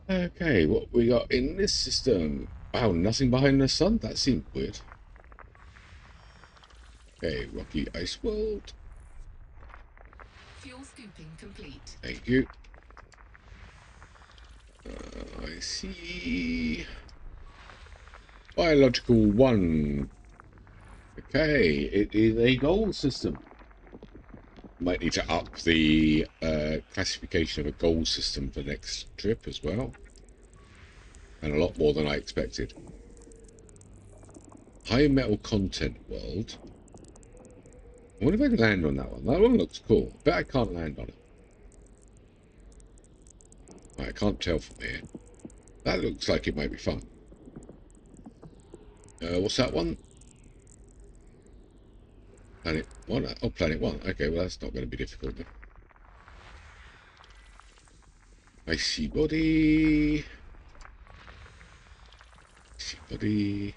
Okay, what we got in this system? Wow, nothing behind the sun? That seemed weird. Okay, Rocky Ice World. Fuel scooping complete. Thank you. I see. Biological 1. Okay, it is a gold system. Might need to up the classification of a gold system for next trip as well. And a lot more than I expected. High metal content world. I wonder if I can land on that one. That one looks cool. Bet I can't land on it. Right, I can't tell from here. That looks like it might be fun. What's that one? Planet 1? Oh, Planet 1. Okay, well that's not going to be difficult then. Icy body. Icy body.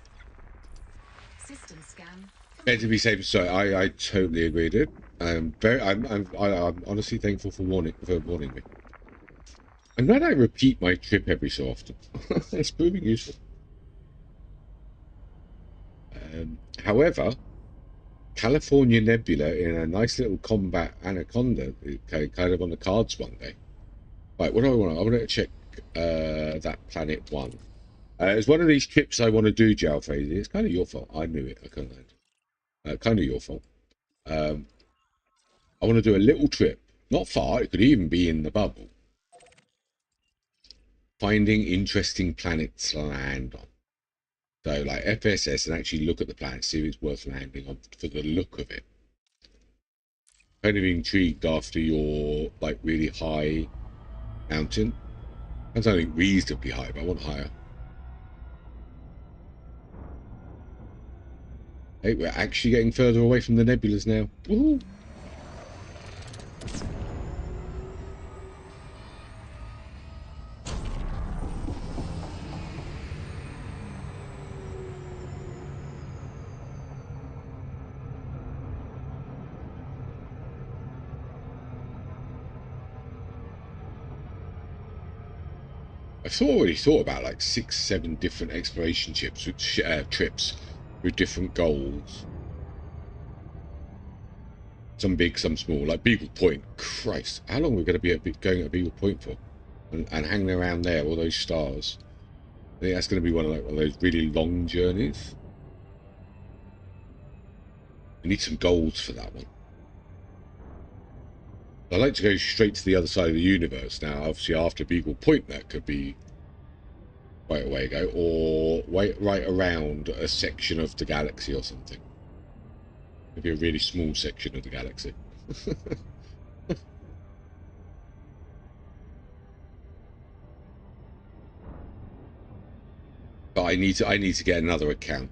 System scan. Better to be safe than sorry. I totally agree, dude. I'm honestly thankful for warning me. I'm glad I repeat my trip every so often. It's proving useful. However, California Nebula in a nice little combat anaconda, kind of on the cards one day. Right, what do I want? I want to check that Planet 1. It's one of these trips I want to do, Jalfazy. It's kind of your fault. I knew it. I couldn't land. Kind of your fault. I want to do a little trip. Not far. It could even be in the bubble. Finding interesting planets to land on. So, like FSS, and actually look at the planet, see if it's worth landing on for the look of it. Kind of intrigued after your like really high mountain. That's only reasonably high, but I want higher. Hey, we're actually getting further away from the nebulas now. Woohoo! I've already thought about like 6, 7 different exploration trips with different goals. Some big, some small. Like Beagle Point. Christ, how long are we going to be going at Beagle Point for? And hanging around there, all those stars. I think that's going to be one of those really long journeys. We need some goals for that one. I'd like to go straight to the other side of the universe now. Obviously, after Beagle Point, that could be quite a way to go, or right around a section of the galaxy or something. Maybe a really small section of the galaxy. But I need to get another account.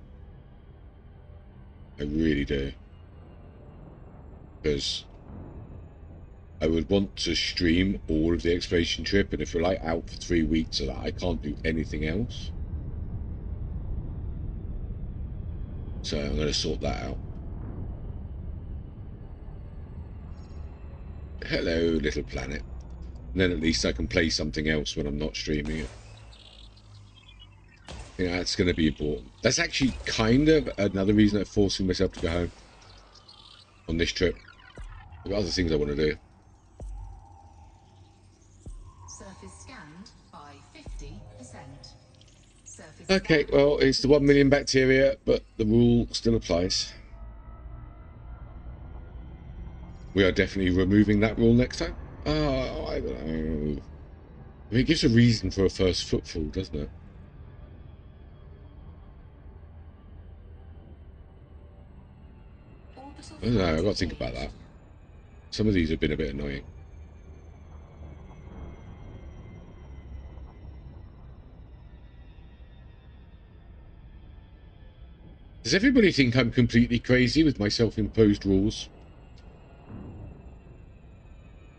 I really do, because I would want to stream all of the exploration trip, and if we're like out for 3 weeks of that, I can't do anything else. So I'm going to sort that out. Hello, little planet. And then at least I can play something else when I'm not streaming it. Yeah, that's going to be important. That's actually kind of another reason I'm forcing myself to go home on this trip. I've got other things I want to do. Surface scanned by 50%. Surface Okay, scanned. well, it's the 1 million bacteria, but the rule still applies. We are definitely removing that rule next time. Oh, I don't know. I mean, it gives a reason for a first footfall, doesn't it? I don't know, I've got to think about that. Some of these have been a bit annoying. Does everybody think I'm completely crazy with my self-imposed rules?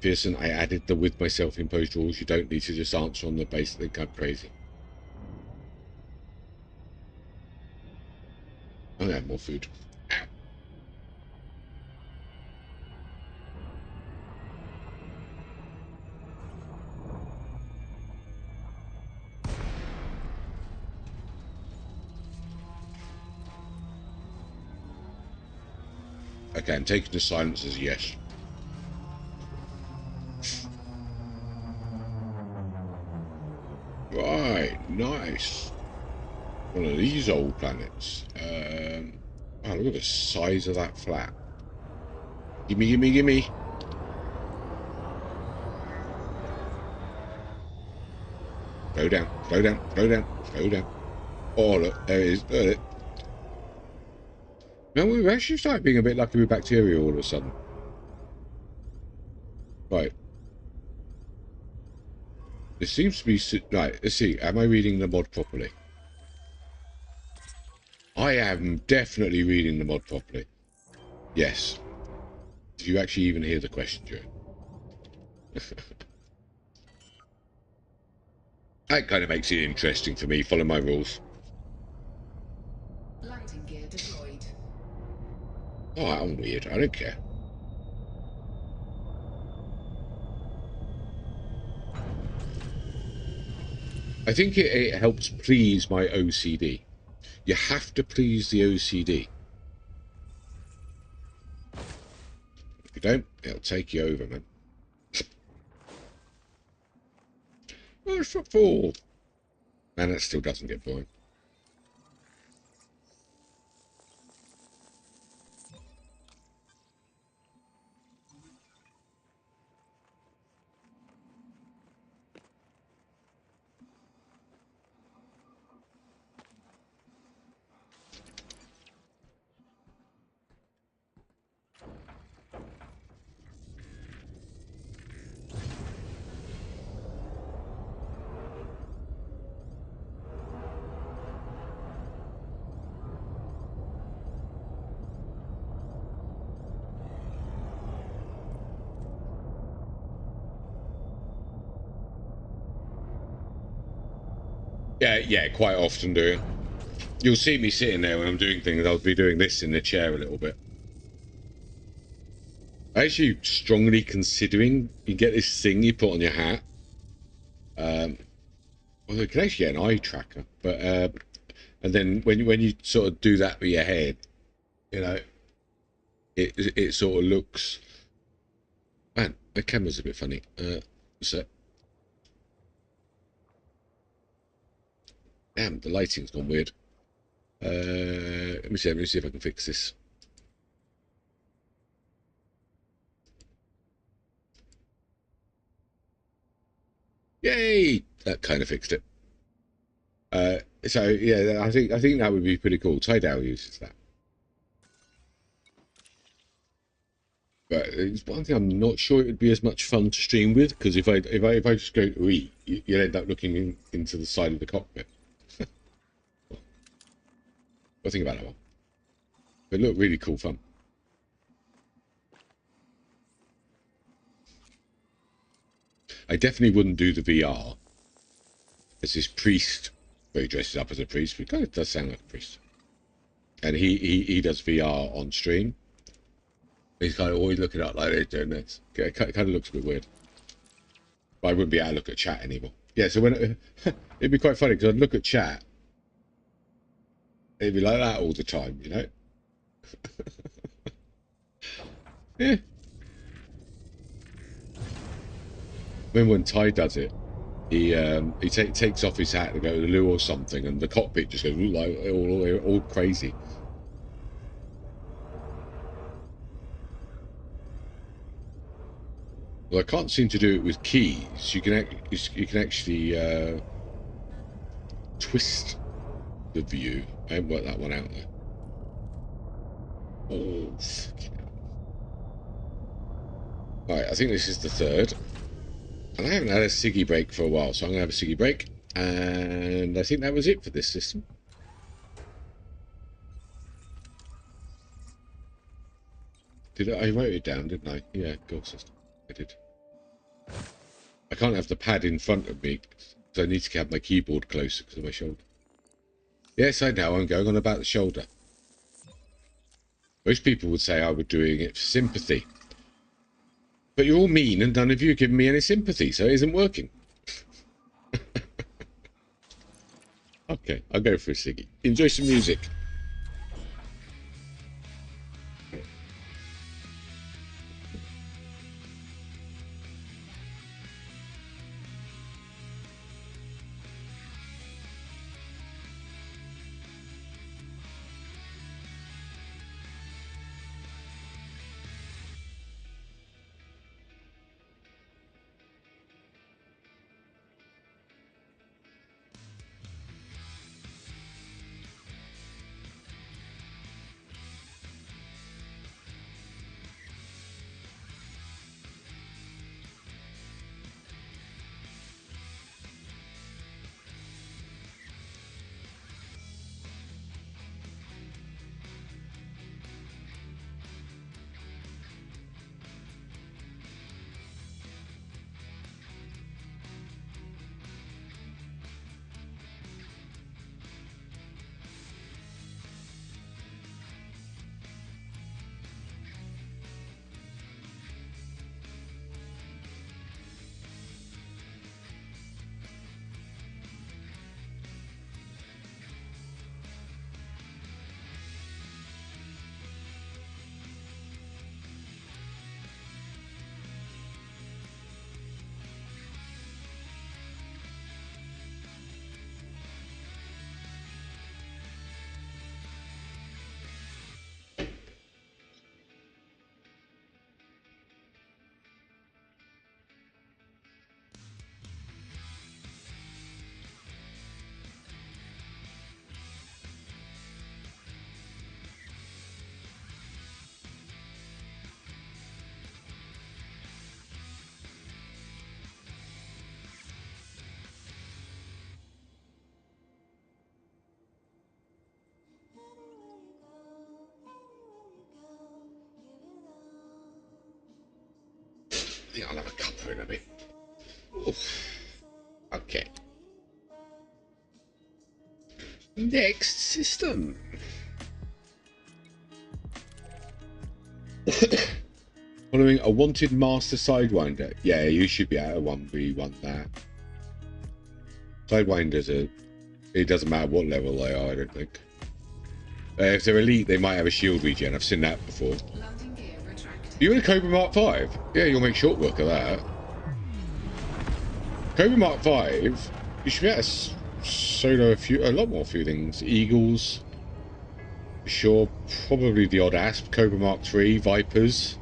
Pearson, I added the with my self-imposed rules. You don't need to just answer on the basis that I'm crazy. I'm gonna have more food. Ow. Okay, I'm taking the silence as a yes. Right, nice. One of these old planets. Oh, look at the size of that flat. Gimme, gimme, gimme. Slow down, slow down, slow down, slow down. Oh, look, there it is. Look at it. No, we've actually started being a bit lucky with bacteria all of a sudden. Right. This seems to be... Right, let's see. Am I reading the mod properly? I am definitely reading the mod properly. Yes. Did you actually even hear the question, Joe? That kind of makes it interesting for me. Follow my rules. Landing gear deployed. Oh, I'm weird. I don't care. I think it helps please my OCD. You have to please the OCD. If you don't, it'll take you over, man. Oh, it's a fool. Man, that still doesn't get boring. Yeah, quite often do. You'll see me sitting there when I'm doing things. I'll be doing this in the chair a little bit. Actually, strongly considering you get this thing you put on your hat. Well, you can actually get an eye tracker, but and then when you sort of do that with your head, you know, it sort of looks. Man, the camera's a bit funny. So. Damn, the lighting's gone weird. Let me see if I can fix this. Yay! That kind of fixed it. So yeah, I think that would be pretty cool. Tidal uses that. But it's one thing I'm not sure it would be as much fun to stream with, because if I just go to eat, you'll end up looking into the side of the cockpit. What think about that one? It looked really cool fun. I definitely wouldn't do the VR as this priest, where he dresses up as a priest, but kind of does sound like a priest. And he does VR on stream. He's kind of always looking up like they're doing this. It kind of looks a bit weird. But I wouldn't be able to look at chat anymore. Yeah, so when it'd be quite funny because I'd look at chat, it'd be like that all the time, you know. Yeah. When Ty does it, he takes off his hat to go to the loo or something, and the cockpit just goes like all crazy. Well, I can't seem to do it with keys. You can actually twist the view. I haven't worked that one out though. Oh, Right, I think this is the third. And I haven't had a ciggy break for a while, so I'm going to have a ciggy break. And I think that was it for this system. I wrote it down, didn't I? Yeah, goal system. I did. I can't have the pad in front of me, so I need to have my keyboard closer because of my shoulder. Yes, I know, I'm going on about the shoulder. Most people would say I was doing it for sympathy. But you're all mean and none of you have given me any sympathy, so it isn't working. Okay, I'll go for a ciggy. Enjoy some music. I think I'll have a cuppa in a bit. Oof. Okay. Next system. Following a wanted master sidewinder. Yeah, you should be able to 1v1 that. Sidewinders are... It doesn't matter what level they are, I don't think. If they're elite, they might have a shield regen. I've seen that before. Landing gear retracted. You in a Cobra Mark 5? Yeah, you'll make short work of that. Cobra Mark 5, you should be able to solo a lot more few things. Eagles. Sure, probably the odd Asp. Cobra Mark 3, Vipers.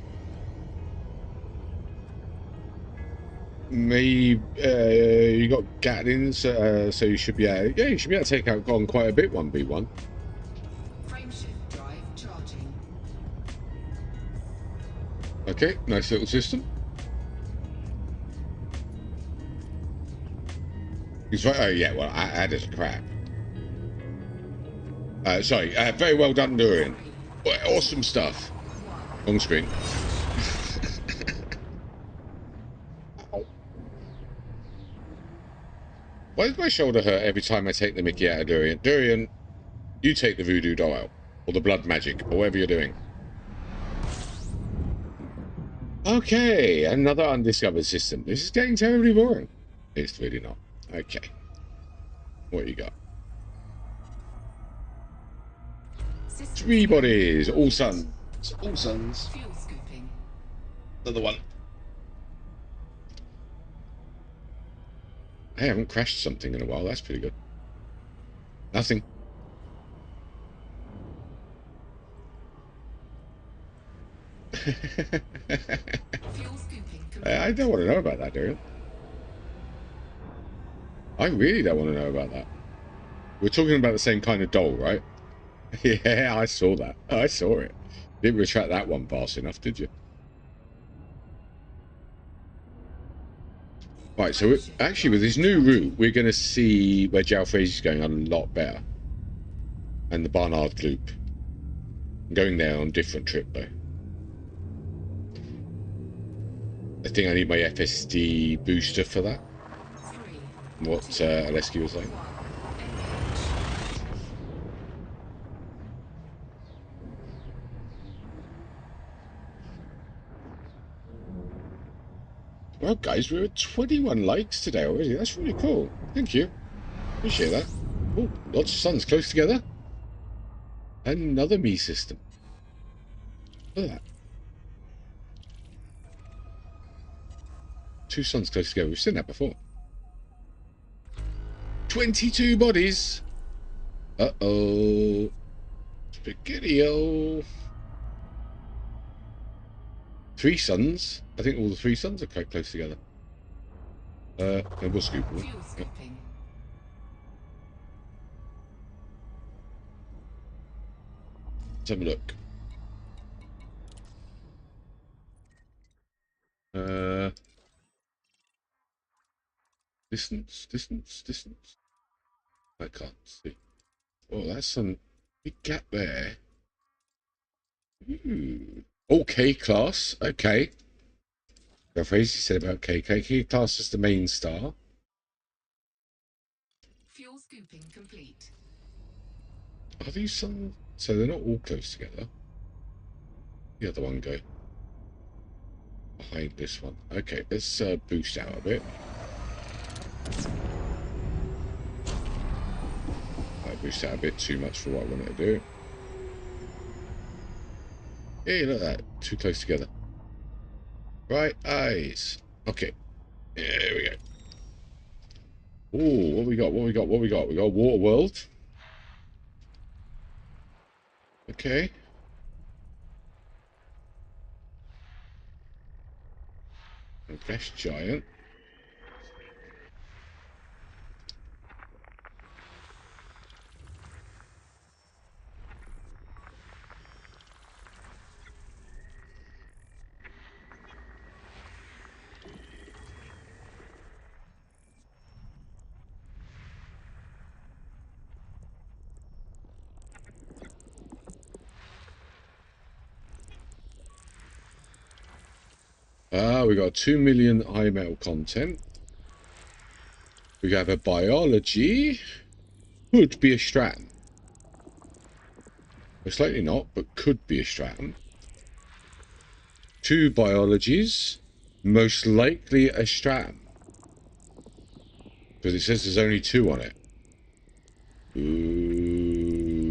Maybe you got Gatlins, so you should be able, yeah, you should be able to take out on quite a bit 1v1. Frameshift drive charging. Okay, nice little system. He's right. Oh yeah, well, that is crap. Sorry, very well done, Durian. Awesome stuff. On screen. Why does my shoulder hurt every time I take the mickey out of Durian? Durian, you take the voodoo doll out. Or the blood magic, or whatever you're doing. Okay, another undiscovered system. This is getting terribly boring. It's really not. Okay. What you got? System 3 bodies, all suns. All suns. fuel scooping. Another one. I haven't crashed something in a while. That's pretty good. Nothing. Fuel scooping complete. I don't want to know about that, Darian. I really don't want to know about that. We're talking about the same kind of doll, right? Yeah, I saw that. I saw it. Didn't retract that one fast enough, did you? Right, so actually with this new route, we're going to see where Jalfrezi is going a lot better. And the Barnard Loop. I'm going there on a different trip, though. I think I need my FSD booster for that. 3, What Aleski was saying. 1, Well, guys, we're at 21 likes today already. That's really cool. Thank you. Appreciate that. Oh, lots of suns close together. Another me system. Look at that. 2 suns close together. We've seen that before. 22 bodies. Uh-oh. Spaghetti-o. 3 suns. I think all the 3 suns are quite close together. We'll scoop them. fuel scooping. Let's have a look. Distance. I can't see. Oh, that's some big gap there. Ooh. Okay, class. Okay. The phrase you said about K class is the main star. Fuel scooping complete. Are these some? So they're not all close together. The other one go behind this one. Okay, let's boost out a bit. I boosted out a bit too much for what I wanted to do. Yeah, look at that. Too close together. Right eyes. Okay. There we go. Oh, what we got? We got Water World. Okay. And Gas Giant. We got 2 million IML content. We have a biology. Could be a Straton. Most likely not, but could be a Straton. 2 biologies. Most likely a Straton. Because it says there's only 2 on it. Ooh.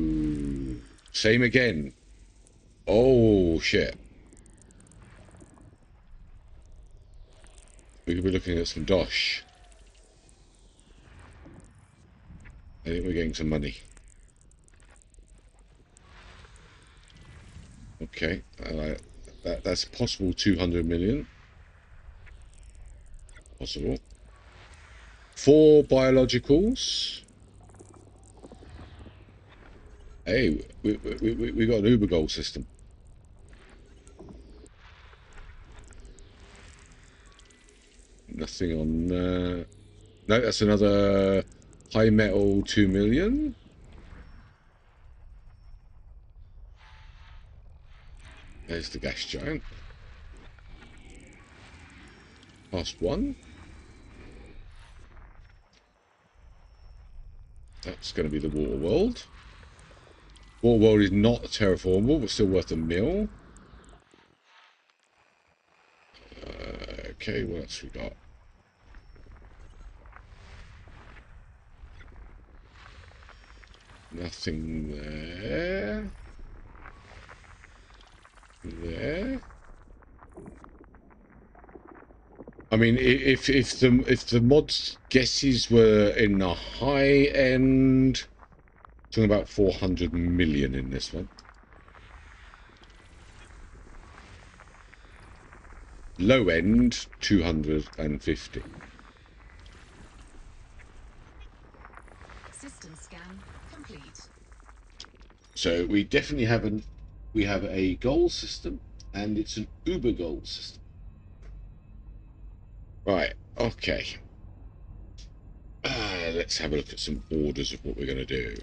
Same again. Oh, shit. We could be looking at some dosh. I think we're getting some money. Okay. That's possible 200 million. Possible. 4 biologicals. Hey, we got an Uber Gold system. Nothing on no, that's another high metal 2 million. There's the Gas Giant. Past 1. That's going to be the Water World. Water World is not terraformable, but still worth a mil. Okay, what else we got? Nothing there. There. I mean, if the mods guesses were in the high end, talking about 400 million in this one. Low end 250. System scan complete. So we definitely have a gold system, and it's an Uber Gold system. Right, Okay. Let's have a look at some orders of what we're going to do.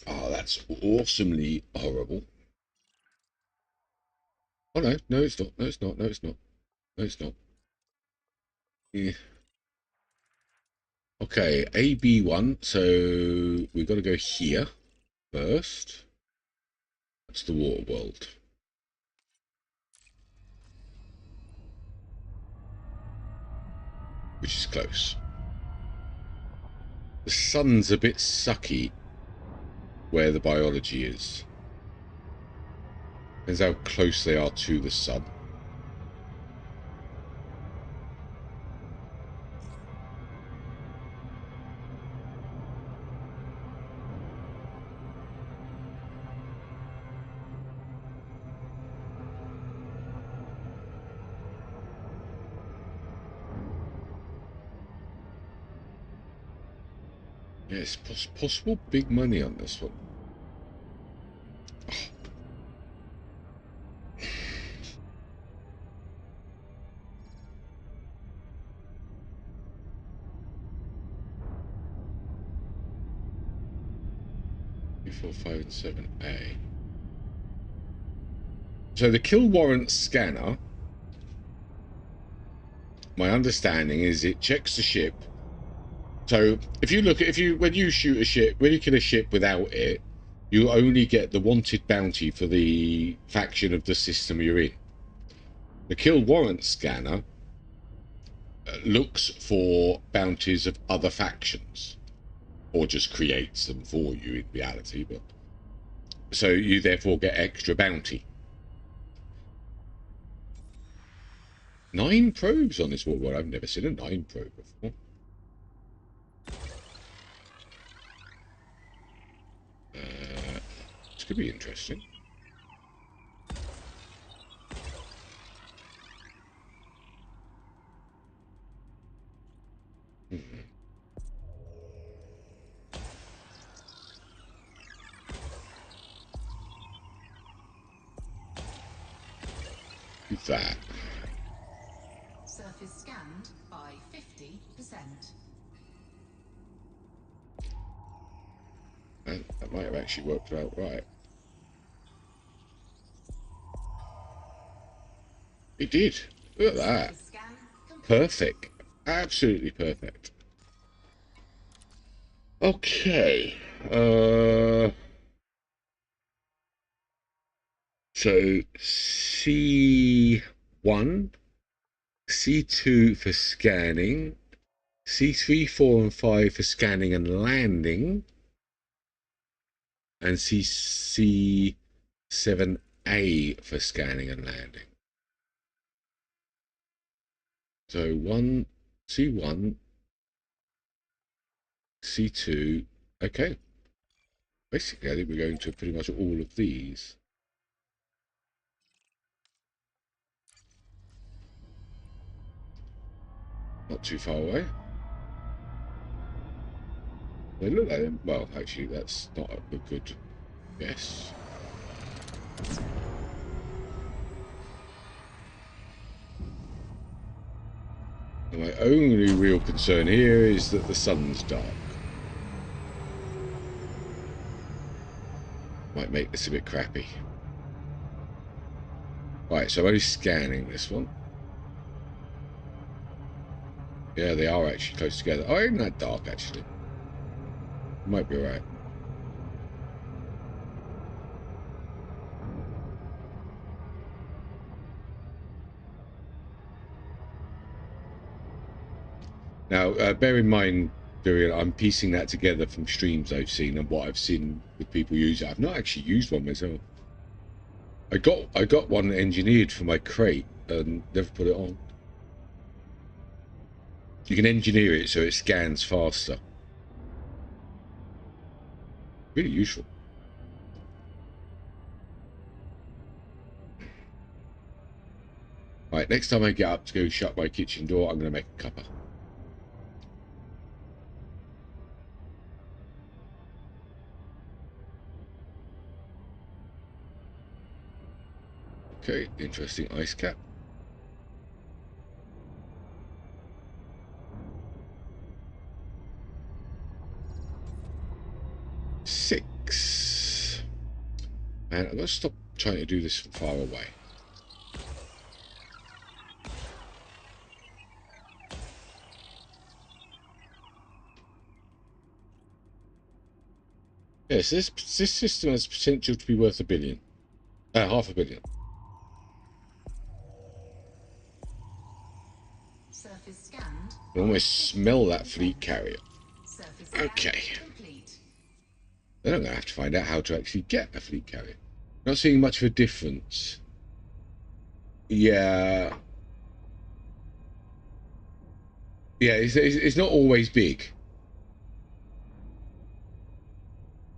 Oh, that's awesomely horrible. Oh, no. No, it's not. No, it's not. No, it's not. No, it's not. Yeah. Okay, AB1. So we've got to go here first. That's the water world. Which is close. The sun's a bit sucky where the biology is. Depends how close they are to the sun. Yeah, it's possible big money on this one. Oh. 4, 5, and 7A. So the kill warrant scanner, my understanding is it checks the ship. So if you look at, when you shoot a ship, when you kill a ship without it, you only get the wanted bounty for the faction of the system you're in. The kill warrant scanner looks for bounties of other factions, or just creates them for you in reality. But so you therefore get extra bounty. 9 probes on this world. I've never seen a 9 probe before. This could be interesting. That. Surface scanned by 50%. And that might have actually worked out right. It did. Look at that. Perfect. Absolutely perfect. Okay. So C1, C2 for scanning, C3, 4, and 5 for scanning and landing, and C7A for scanning and landing. So C1, C2. Okay. Basically, I think we're going to pretty much all of these. Not too far away. They look like them. Well, actually, that's not a good guess. And my only real concern here is that the sun's dark. Might make this a bit crappy. Right, so I'm only scanning this one. Yeah, they are actually close together. Oh, isn't that dark, actually? Might be alright. Now, bear in mind, Durian, I'm piecing that together from streams I've seen and what I've seen with people use it. I've not actually used one myself. I got one engineered for my crate and never put it on. You can engineer it so it scans faster. Really useful. Right, next time I get up to go shut my kitchen door, I'm going to make a cuppa. Okay, interesting ice cap. Six. Man, I'm gonna stop trying to do this from far away. Yes, this system has potential to be worth $1 billion. $500 million. Surface scanned. I almost smell that fleet carrier. Surface Okay. complete. Then I'm going to have to find out how to actually get a fleet carrier. Not seeing much of a difference. Yeah. Yeah, it's not always big.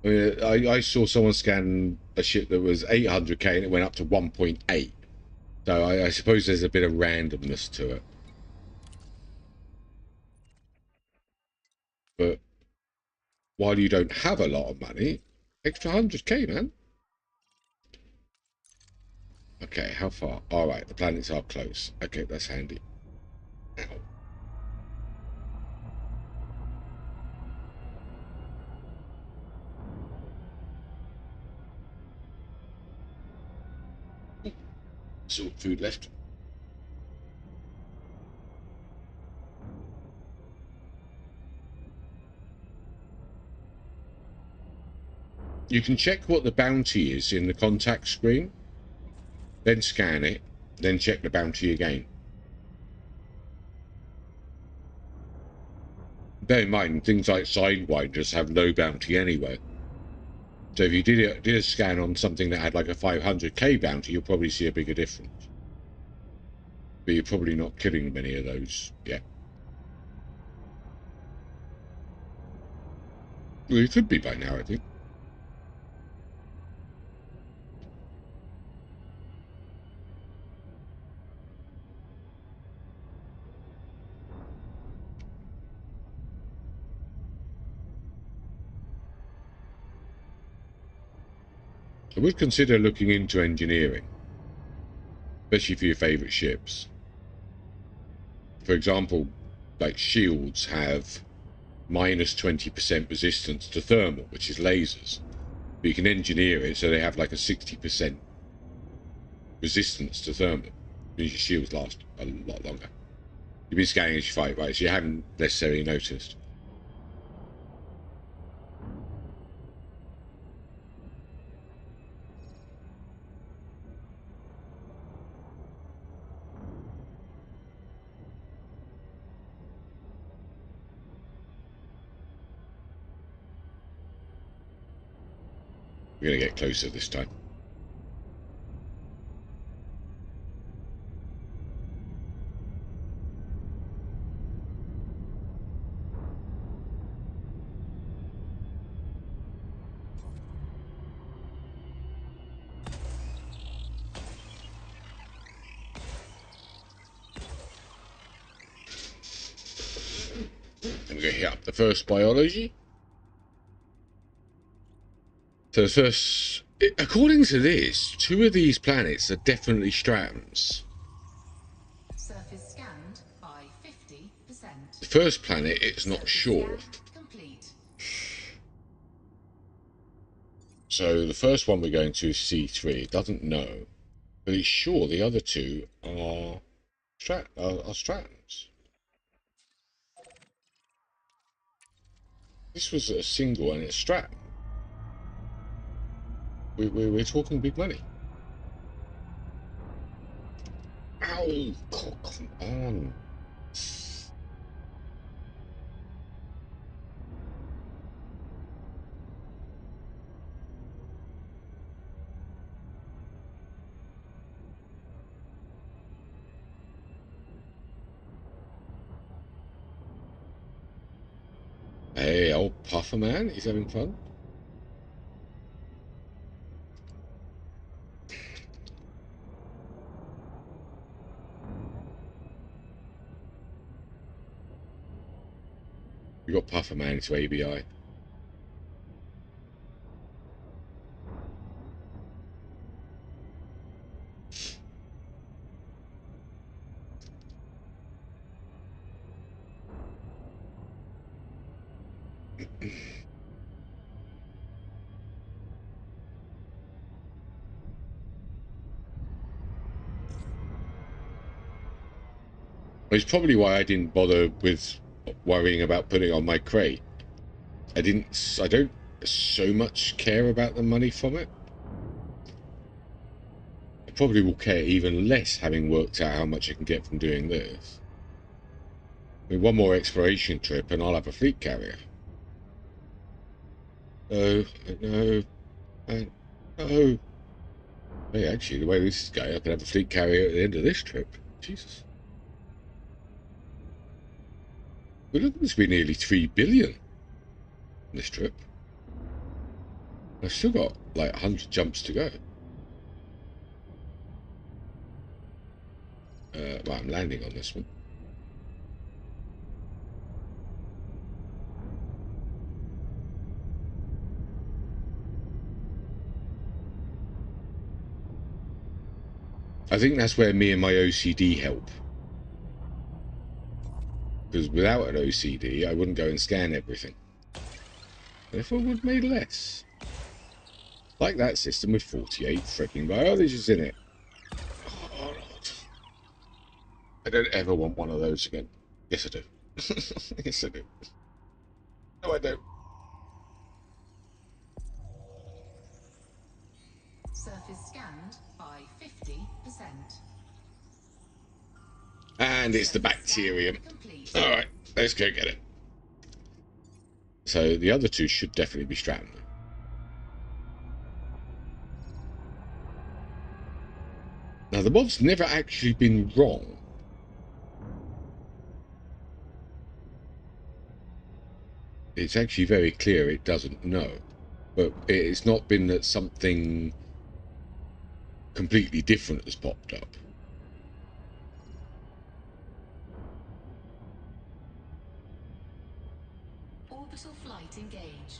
I mean, I saw someone scan a ship that was 800k and it went up to 1.8. So I suppose there's a bit of randomness to it. But while you don't have a lot of money, extra 100k, man. Okay, how far? All right, the planets are close. Okay, that's handy. Ow. Still food left. You can check what the bounty is in the contact screen, then scan it, then check the bounty again. Bear in mind, things like Sidewinders have no bounty anyway. So if you did a scan on something that had like a 500k bounty, you'll probably see a bigger difference. But you're probably not killing many of those yet. Well, you could be by now, I think. I would consider looking into engineering, especially for your favourite ships. For example, like shields have minus 20% resistance to thermal, which is lasers. But you can engineer it so they have like a 60% resistance to thermal. It means your shields last a lot longer. You've been scanning as you fight, right? So you haven't necessarily noticed. We're going to get closer this time. I'm going to hit up the first biology. So the first, according to this, 2 of these planets are definitely Stratons. Surface scanned by 50%. The first planet, it's not Surface sure. scan complete. So the first one we're going to is C3. It doesn't know, but it's sure the other 2 are Stratons. This was a single and it's Straton. We're talking big money. Ow! Oh, come on. Hey, old Puffer man, he's having fun. We got Puffer man to ABI. It's probably why I didn't bother with worrying about putting on my crate. I don't so much care about the money from it. I probably will care even less having worked out how much I can get from doing this. I mean, one more exploration trip and I'll have a fleet carrier. No, no, no. Hey, actually, the way this is going, I can have a fleet carrier at the end of this trip. Jesus. We're looking to be nearly 3 billion this trip. I've still got like 100 jumps to go. Right, I'm landing on this one. I think that's where me and my OCD help. Because without an OCD, I wouldn't go and scan everything. Therefore, would have made less. Like that system with 48 freaking biologists in it. Oh, Lord. I don't ever want one of those again. Yes, I do. Yes, I do. No, I don't. Surface scanned by 50%. And it's the bacterium. Alright, let's go get it. So the other two should definitely be Stratton. Now, the mod's never actually been wrong. It's actually very clear it doesn't know. But it's not been that something completely different has popped up. Orbital flight engaged.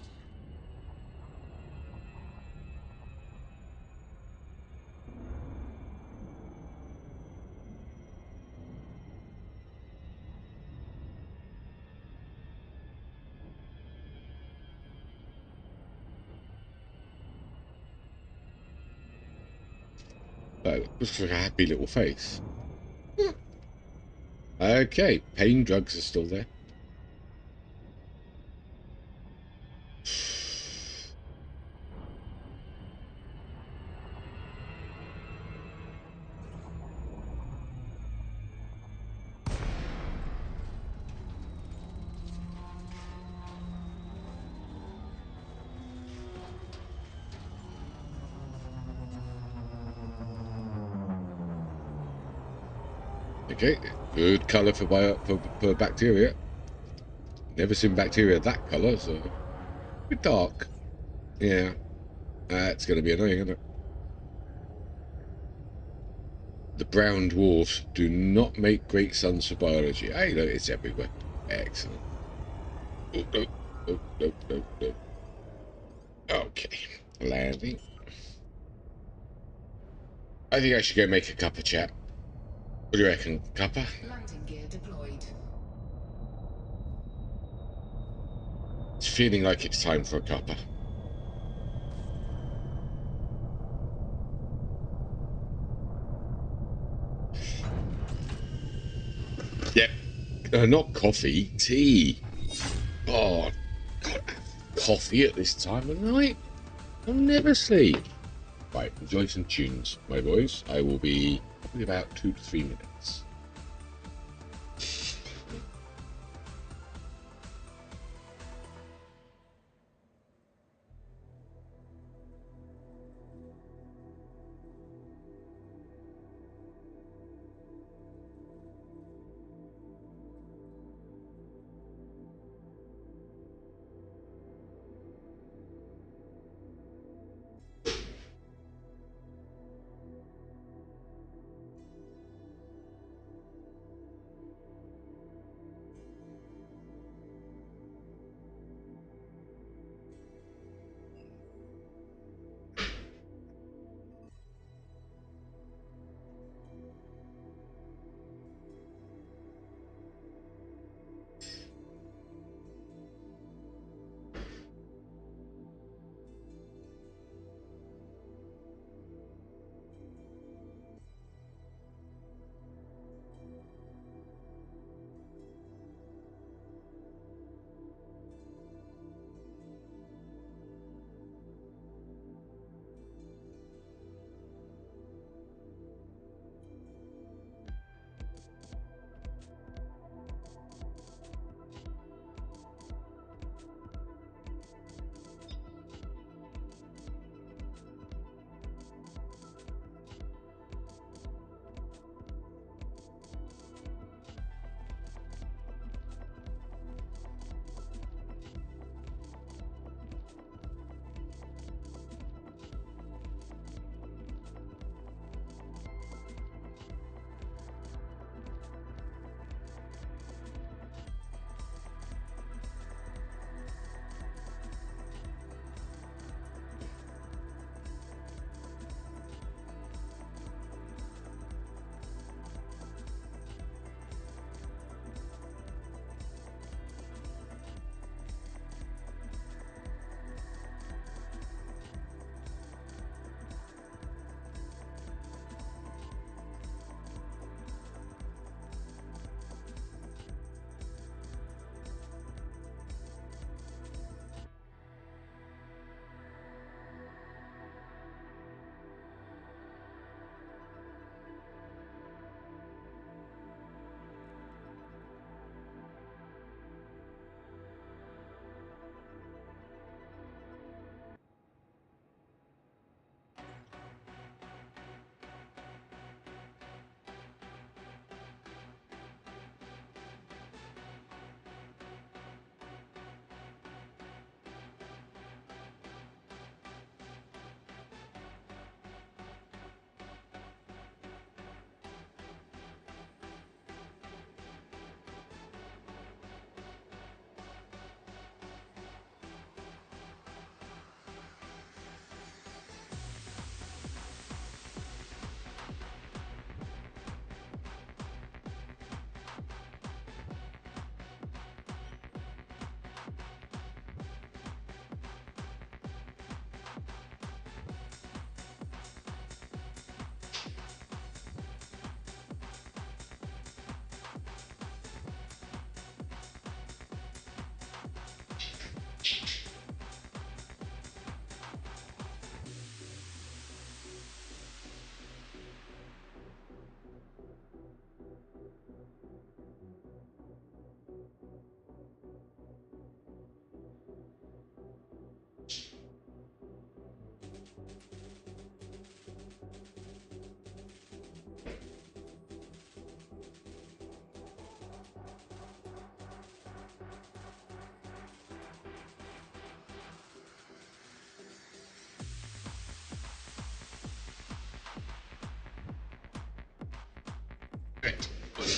Looks like a happy little face. Okay, pain drugs are still there. Okay, good colour for bacteria. Never seen bacteria that colour, so a bit dark. Yeah, that's going to be annoying, isn't it? The brown dwarfs do not make great sons for biology. Hey, look, it's everywhere. Excellent. Oh, no, no, no, no, no. Okay, landing. I think I should go make a cup of chat. What do you reckon, cuppa? Landing gear deployed. It's feeling like it's time for a cuppa. Yep. Not coffee, tea. Oh, God, coffee at this time of night? I'll never sleep. Right, enjoy some tunes, my boys. I will be probably about 2 to 3 minutes.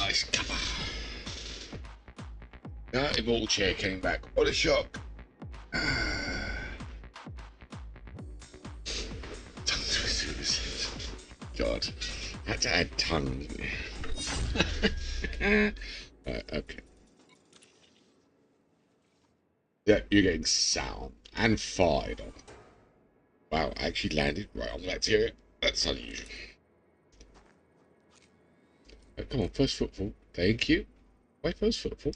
Nice cover. Immortal Chair came back. What a shock. Tongue twisters. God. I had to add tongue. Okay. Yeah, you're getting sound and fired on. Wow, I actually landed right on the bacteria. That's unusual. Oh, come on, first footfall. Thank you. Why first footfall?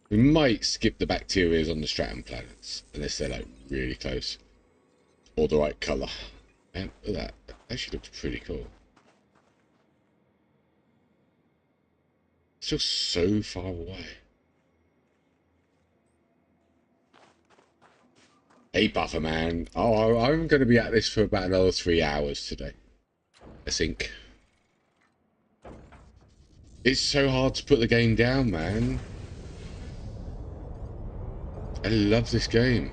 We might skip the bacterias on the Stratum planets, unless they're like really close. Or the right colour. And look at that. That actually looks pretty cool. Still so far away. Hey, Buffer Man. Oh, I'm going to be at this for about another 3 hours today, I think. It's so hard to put the game down, man. I love this game.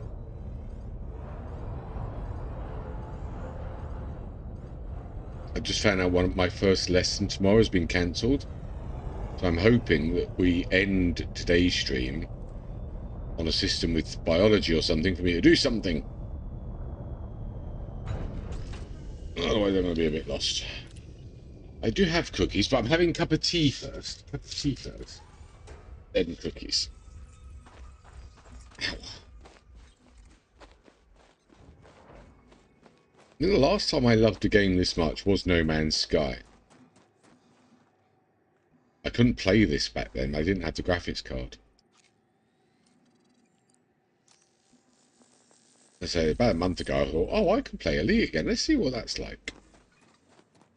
I just found out my first lesson tomorrow has been cancelled. So I'm hoping that we end today's stream on a system with biology or something for me to do something. Otherwise I'm going to be a bit lost. I do have cookies, but I'm having a cup of tea first. Cup of tea first. Then cookies. Ow. The last time I loved a game this much was No Man's Sky. I couldn't play this back then. I didn't have the graphics card. I say about a month ago I thought, oh, I can play Elite again. Let's see what that's like.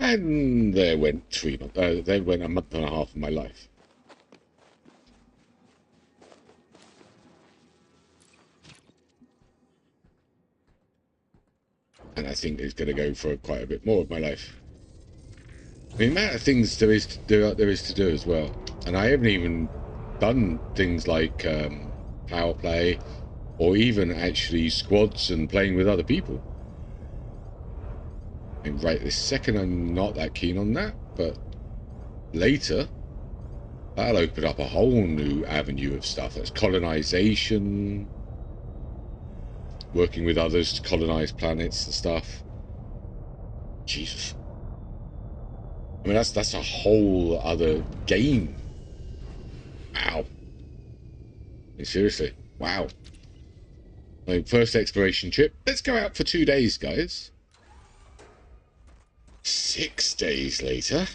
And there went 3 months. There went a month and a half of my life. And I think it's going to go for quite a bit more of my life. I mean, the amount of things there is to do as well. And I haven't even done things like power play, or even actually squads and playing with other people. I mean, right this second I'm not that keen on that, but later that'll open up a whole new avenue of stuff. That's colonization, working with others to colonize planets and stuff. Jesus. I mean, that's a whole other game. Wow. I mean, seriously. Wow. My first exploration trip. Let's go out for 2 days, guys. 6 days later.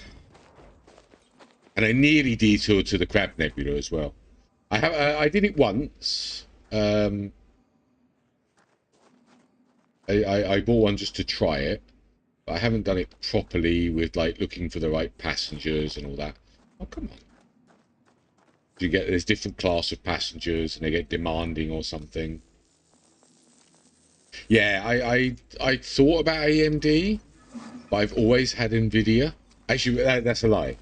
And I nearly detoured to the Crab Nebula as well. I did it once. I bought one just to try it. But I haven't done it properly with like looking for the right passengers and all that. Oh, come on. There's different class of passengers and they get demanding or something. Yeah, I thought about AMD, but I've always had Nvidia. Actually, that's a lie.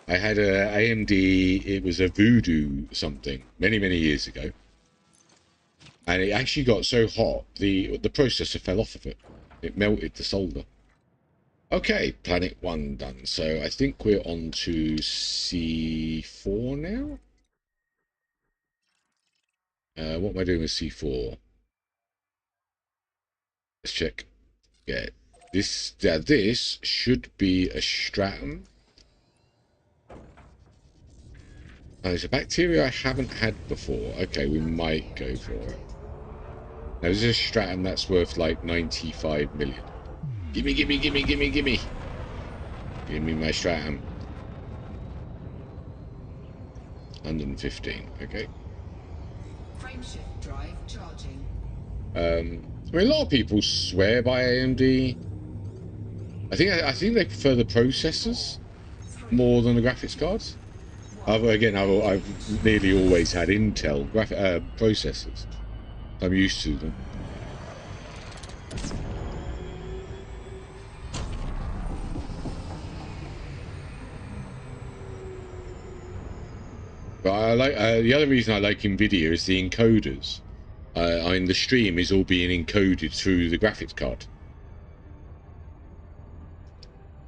I had a AMD, it was a Voodoo something, many years ago. And it actually got so hot, the processor fell off of it. It melted the solder. Okay, Planet 1 done. So I think we're on to C4 now. What am I doing with C4? Let's check. Yeah, this should be a stratum. There's a bacteria I haven't had before. Okay, we might go for it. Now, this is a stratum that's worth like 95 million. Gimme. Give me my stratum. 115, okay. Frameshift drive charging. I mean, a lot of people swear by AMD. I think they prefer the processors more than the graphics cards. I've nearly always had Intel processors. I'm used to them. But I like the other reason I like Nvidia is the encoders. I mean, the stream is all being encoded through the graphics card.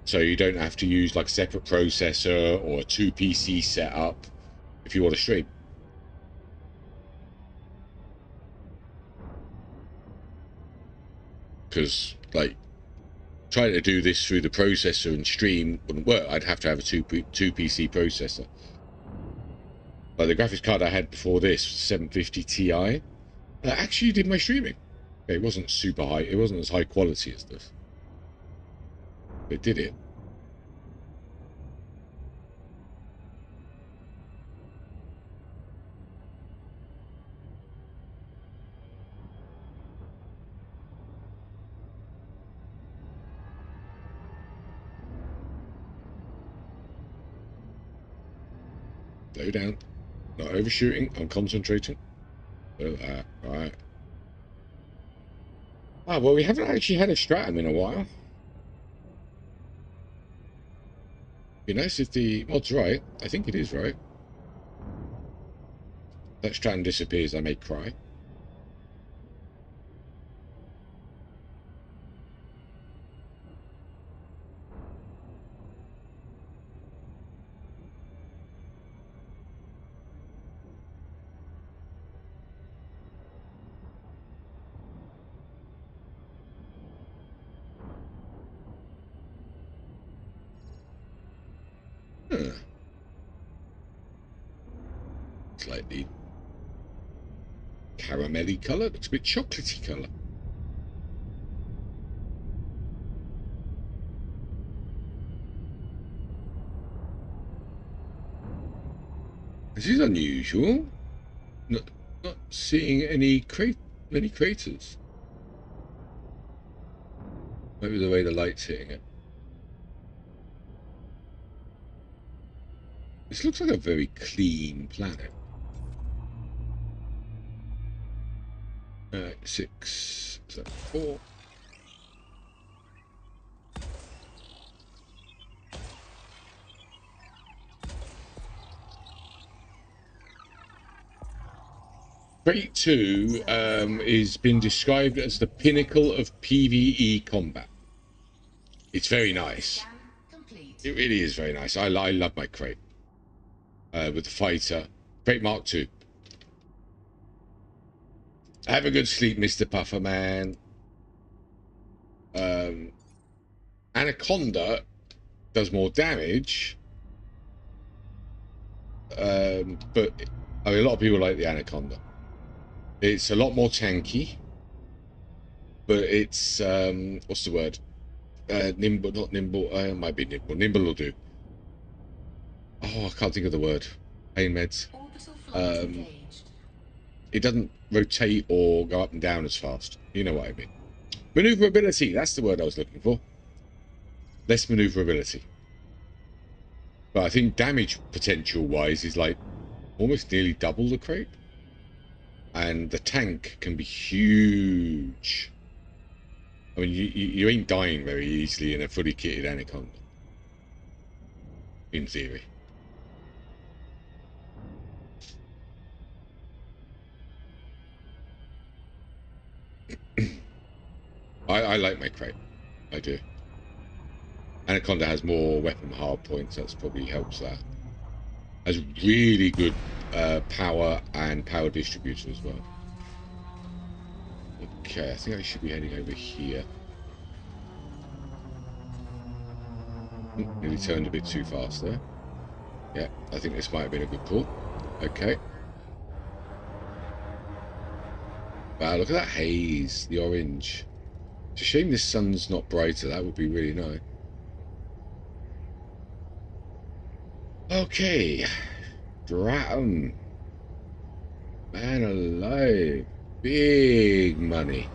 So you don't have to use like a separate processor or a 2 PC setup if you want to stream. Because like trying to do this through the processor and stream wouldn't work. I'd have to have a 2 PC processor. Like the graphics card I had before this, 750 Ti, actually did my streaming. It wasn't super high. It wasn't as high quality as this. But it did it. Slow down. Not overshooting. I'm concentrating. Right. Ah, well, we haven't actually had a Stratum in a while. Be nice if the mod's right. I think it is right. That Stratum disappears, I may cry. Slightly caramelly colour. Looks a bit chocolatey colour. This is unusual. Not seeing any many craters. Maybe the way the light's hitting it. This looks like a very clean planet. 6, 7, 4. Crate 2 is been described as the pinnacle of PvE combat. It's very nice. It really is very nice. I love my crate. With the fighter. Crate Mark 2. Have a good sleep, Mr. Pufferman. Anaconda does more damage. But I mean, a lot of people like the Anaconda. It's a lot more tanky. But it's what's the word? Nimble, not nimble. Might be nimble. Nimble will do. Oh, I can't think of the word. Pain meds. It doesn't rotate or go up and down as fast. You know what I mean. Maneuverability, that's the word I was looking for. Less maneuverability. But I think damage potential-wise is like almost nearly double the crate. And the tank can be huge. I mean, you ain't dying very easily in a fully kitted Anaconda. In theory. I like my crate. I do. Anaconda has more weapon hard points. That's probably helps that. Has really good power and power distributor as well. Okay, I think I should be heading over here. Nearly turned a bit too fast there. Yeah, I think this might have been a good call. Okay. Wow, look at that haze, the orange. It's a shame this sun's not brighter. That would be really nice. Okay. Stratum. Man alive. Big money.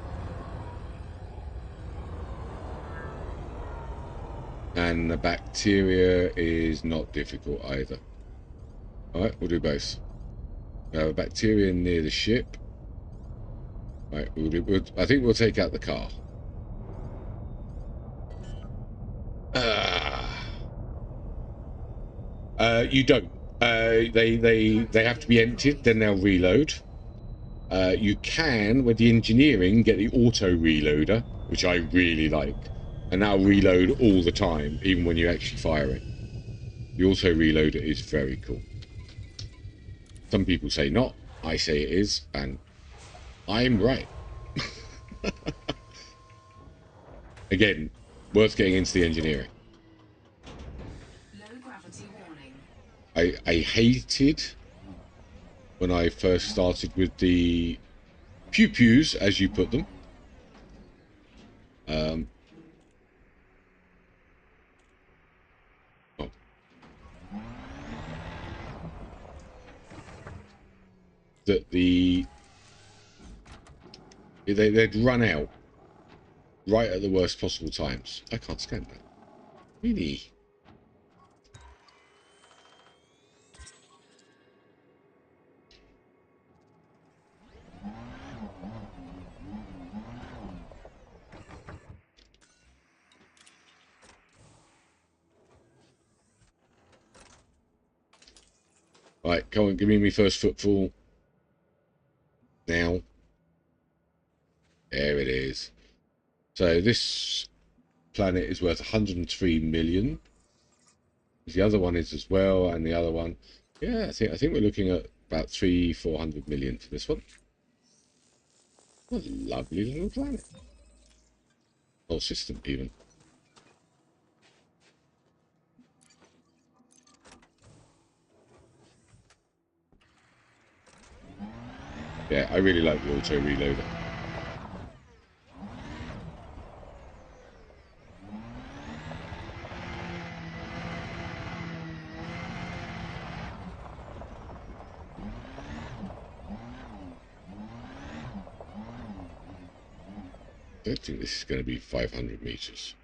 And the bacteria is not difficult either. Alright, we'll do both. We have a bacteria near the ship. Right, I think we'll take out the car. You don't. They have to be emptied, then they'll reload. You can, with the engineering, get the auto reloader, which I really like. And that'll reload all the time, even when you're actually firing. The auto reloader is very cool. Some people say not, I say it is, and I'm right. Again, worth getting into the engineering. Low gravity warning. I hated when I first started with the pew-pews, as you put them. That they'd run out right at the worst possible times. I can't stand that. Really? Right, come on, give me my first footfall. Now. There it is. So this planet is worth 103 million. The other one is as well, and the other one, yeah, I think we're looking at about 400 million for this one. What a lovely little planet. Whole system, even. Yeah, I really like the auto reloader. I don't think this is going to be 500 meters.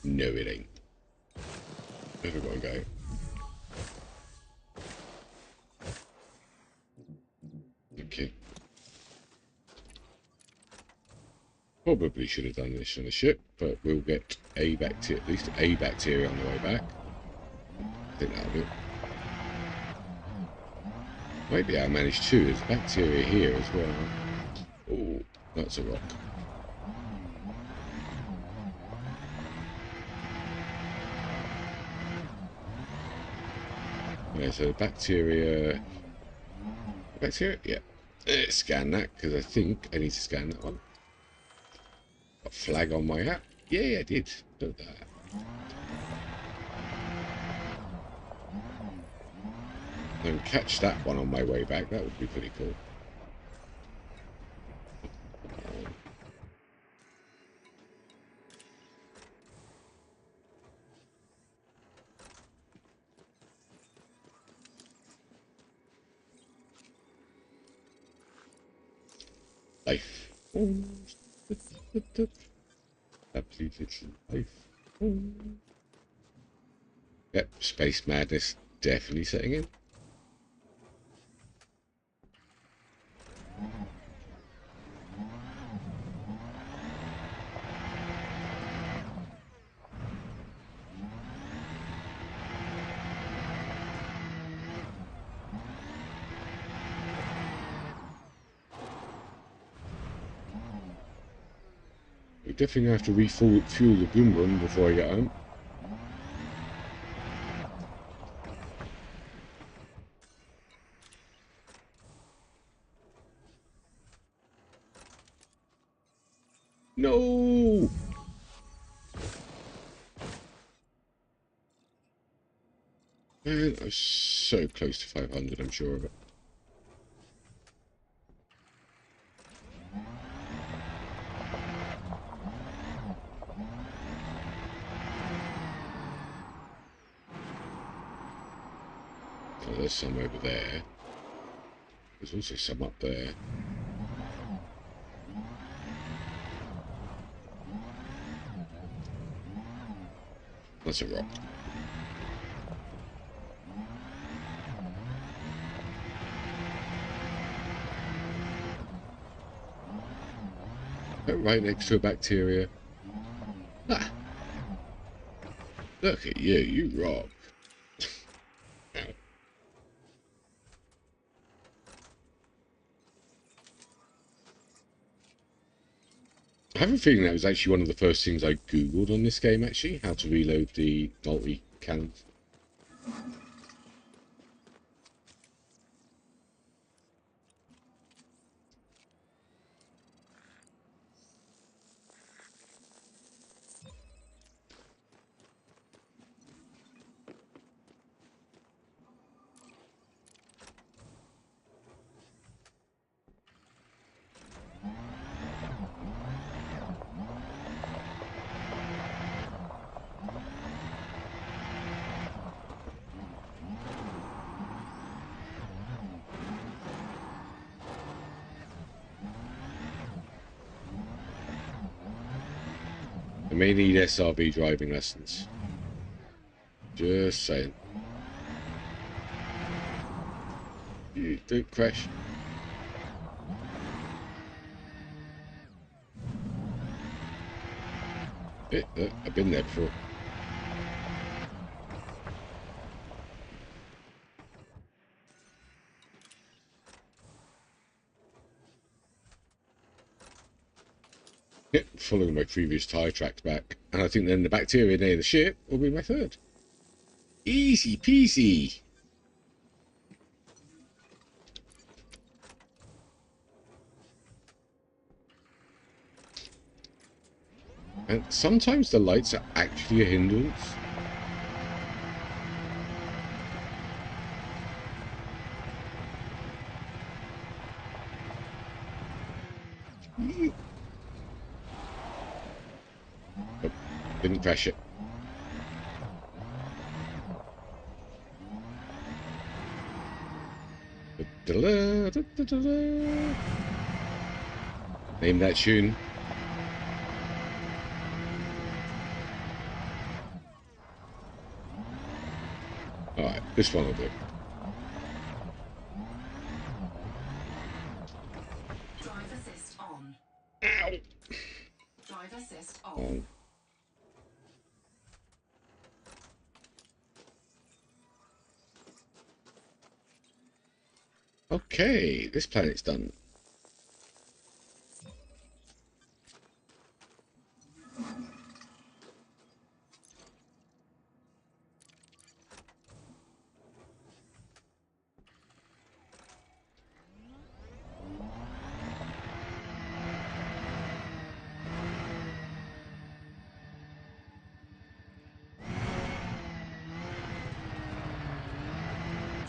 No, it ain't. Where's it going to go? Okay. Probably should have done this on the ship, but we'll get at least a bacteria on the way back. I think that'll do it. Maybe I managed to. There's bacteria here as well. Oh, that's a rock. Yeah, so bacteria, yeah. Scan that, because I think I need to scan that one. Got a flag on my hat. Yeah, I did. Look at that. And catch that one on my way back. That would be pretty cool. Life. Absolute little life. Yep, space madness definitely setting in. We definitely have to refuel the boom run before I get home. No! Man, I was so close to 500, I'm sure of it. Oh, there's some over there. There's also some up there. That's a rock. Right next to a bacteria. Ah. Look at you, you rock. Ow. I have a feeling that was actually one of the first things I googled on this game, actually, how to reload the multi-cannons. I may need SRB driving lessons. Just saying. You don't crash. I've been there before. Yep, following my previous tyre track back. And I think then the bacteria near the ship will be my third. Easy peasy. And sometimes the lights are actually a hindrance. Oh, didn't crash it. Name that tune. Alright, this one will do. Drive assist on. Ow! Drive assist off. Oh. Okay, this planet's done.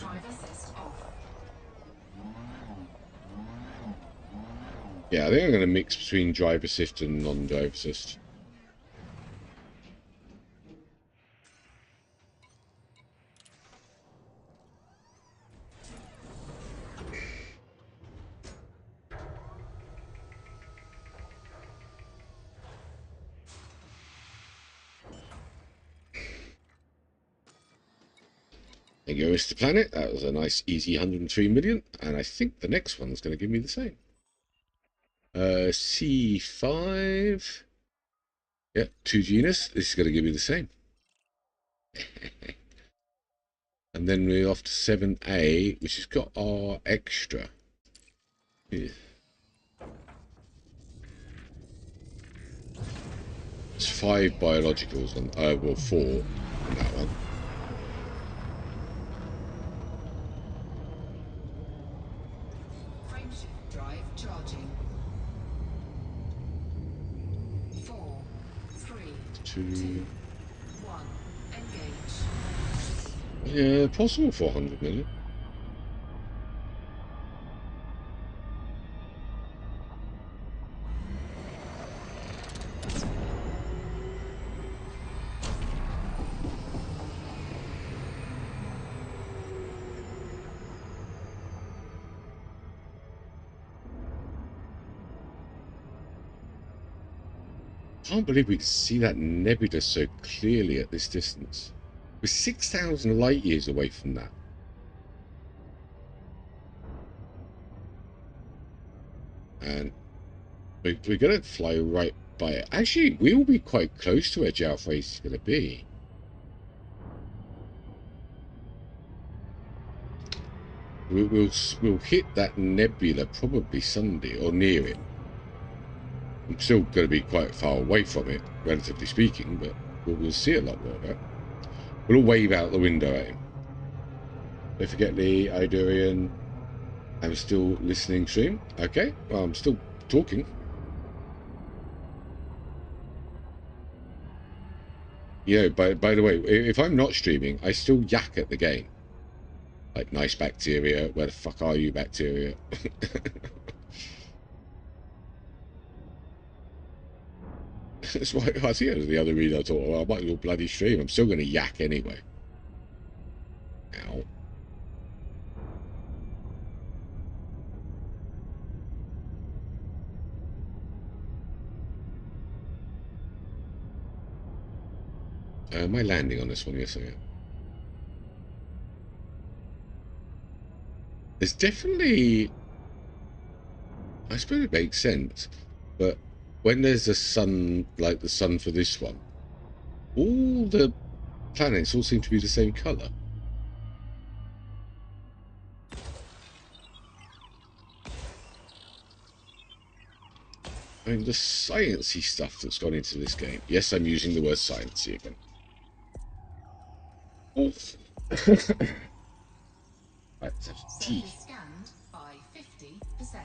Drive assist off. Yeah, I think I'm going to mix between drive assist and non-drive assist. There you go, Mr. Planet. That was a nice, easy 103 million. And I think the next one's going to give me the same. C5. Yep, 2 genus. This is going to give me the same. And then we're off to 7A, which has got our extra. Yeah. It's 5 biologicals on, well, 4 on that one. Frameshift drive charging. 4, 3, 2. 2, 1. Engage. Yeah, possible 400 million. I can't believe we can see that nebula so clearly at this distance. We're 6,000 light years away from that. And we're going to fly right by it. Actually, we'll be quite close to where Alpha Ace is going to be. We'll hit that nebula probably Sunday or near it. I'm still going to be quite far away from it, relatively speaking, but we'll see a lot more of it. We'll all wave out the window at him. Don't forget the Idurian. I'm still listening stream. Okay, well, I'm still talking. You know, by the way, if I'm not streaming, I still yak at the game. Like, nice bacteria. Where the fuck are you, bacteria? That's why I see it was the other reason I thought, well, I might as well bloody stream. I'm still going to yak anyway. Ow. Am I landing on this one? Yes, I am. There's definitely... I suppose it makes sense, but when there's a sun, like the sun for this one, all the planets all seem to be the same colour. I mean, the sciencey stuff that's gone into this game. Yes, I'm using the word sciencey again. Oh. Right, let's have tea. Scanned by 50%.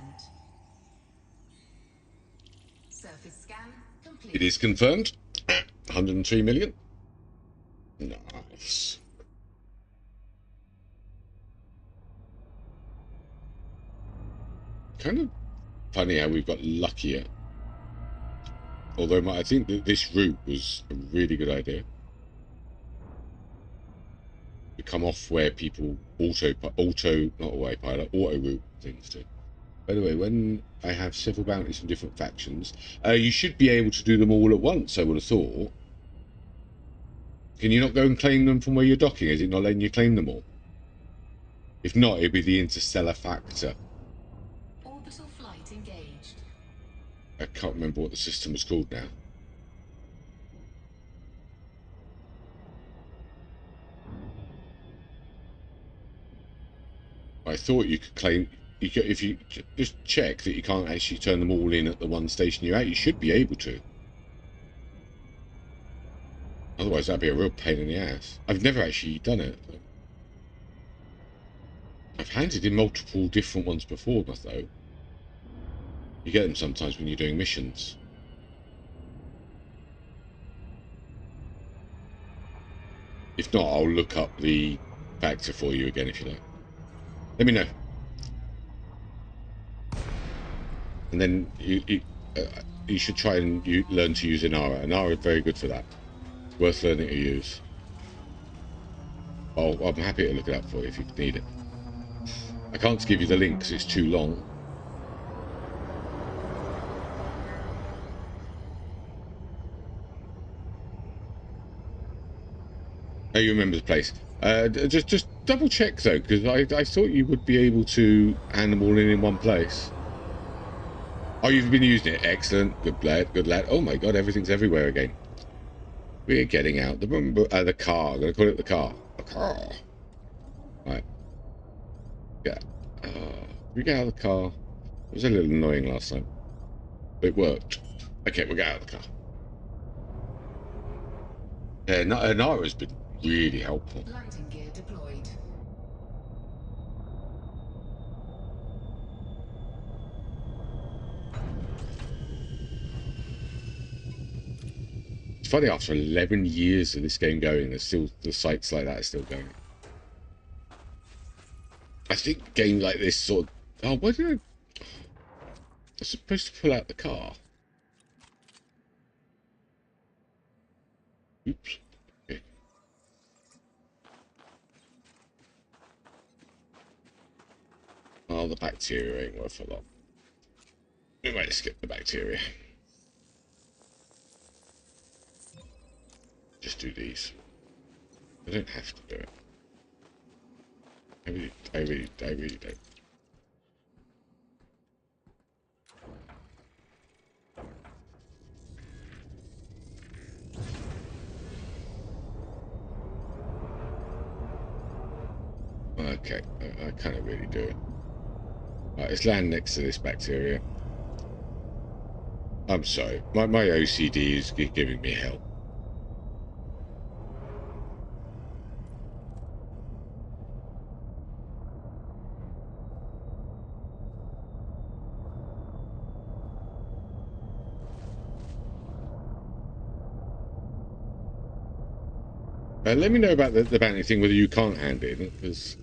Surface scan complete. It is confirmed. 103 million. Nice. Kind of funny how we've got luckier. Although I think that this route was a really good idea. We come off where people auto route things to. By the way, when I have several bounties from different factions, you should be able to do them all at once, I would have thought. Can you not go and claim them from where you're docking? Is it not letting you claim them all? If not, it'd be the interstellar factor. Orbital flight engaged. I can't remember what the system was called now. I thought you could claim... if you just check that you can't actually turn them all in at the one station you're at, you should be able to. Otherwise, that'd be a real pain in the ass. I've never actually done it. I've handed in multiple different ones before, though. You get them sometimes when you're doing missions. If not, I'll look up the factor for you again if you like. Let me know. And then you should try and learn to use Inara. Inara is very good for that. It's worth learning to use. Oh, I'm happy to look it up for you if you need it. I can't give you the link because it's too long. Oh, you remember the place. Just double check though, because I thought you would be able to hand them all in one place. Oh, you've been using it. Excellent. Good lad. Good lad. Oh my God, everything's everywhere again. We're getting out the car. I'm going to call it the car. The car. Right. Yeah. We get out of the car. It was a little annoying last time. But it worked. Okay, we'll get out of the car. Nara's been really helpful. Landing gear deployed. It's funny, after 11 years of this game going, there's still the sites like that are still going. I think games like this sort of... Oh, why did I... I'm supposed to pull out the car. Oops. Okay. Oh, the bacteria ain't worth a lot. We might skip the bacteria. Just do these. I don't have to do it. I really don't. Okay, I kind of really do it. Right, let's land next to this bacteria. I'm sorry. My OCD is giving me hell. Let me know about the bounty thing, whether you can't hand it in, because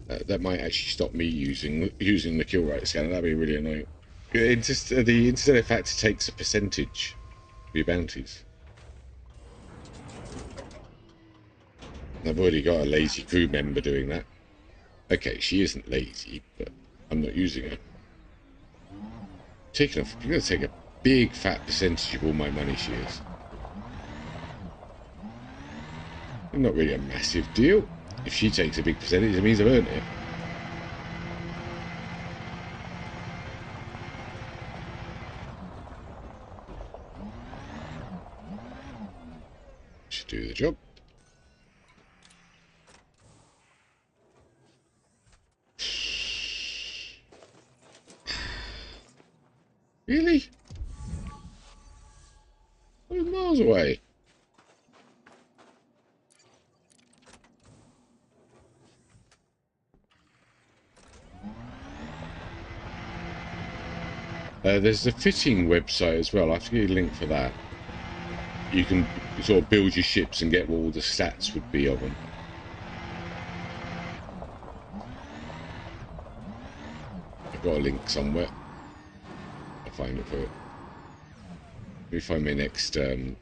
that might actually stop me using the kill rate scanner. That'd be really annoying. It just the interstellar factor takes a percentage of your bounties. I've already got a lazy crew member doing that. Okay, she isn't lazy, but I'm not using her. You're going to take a big fat percentage of all my money, she is. Not really a massive deal. If she takes a big percentage, it means I've earned it. Should do the job. Really? I'm miles away. There's a fitting website as well. I have to get a link for that. You can sort of build your ships and get what all the stats would be of them. I've got a link somewhere. I'll find it for it. Let me find my next stratum.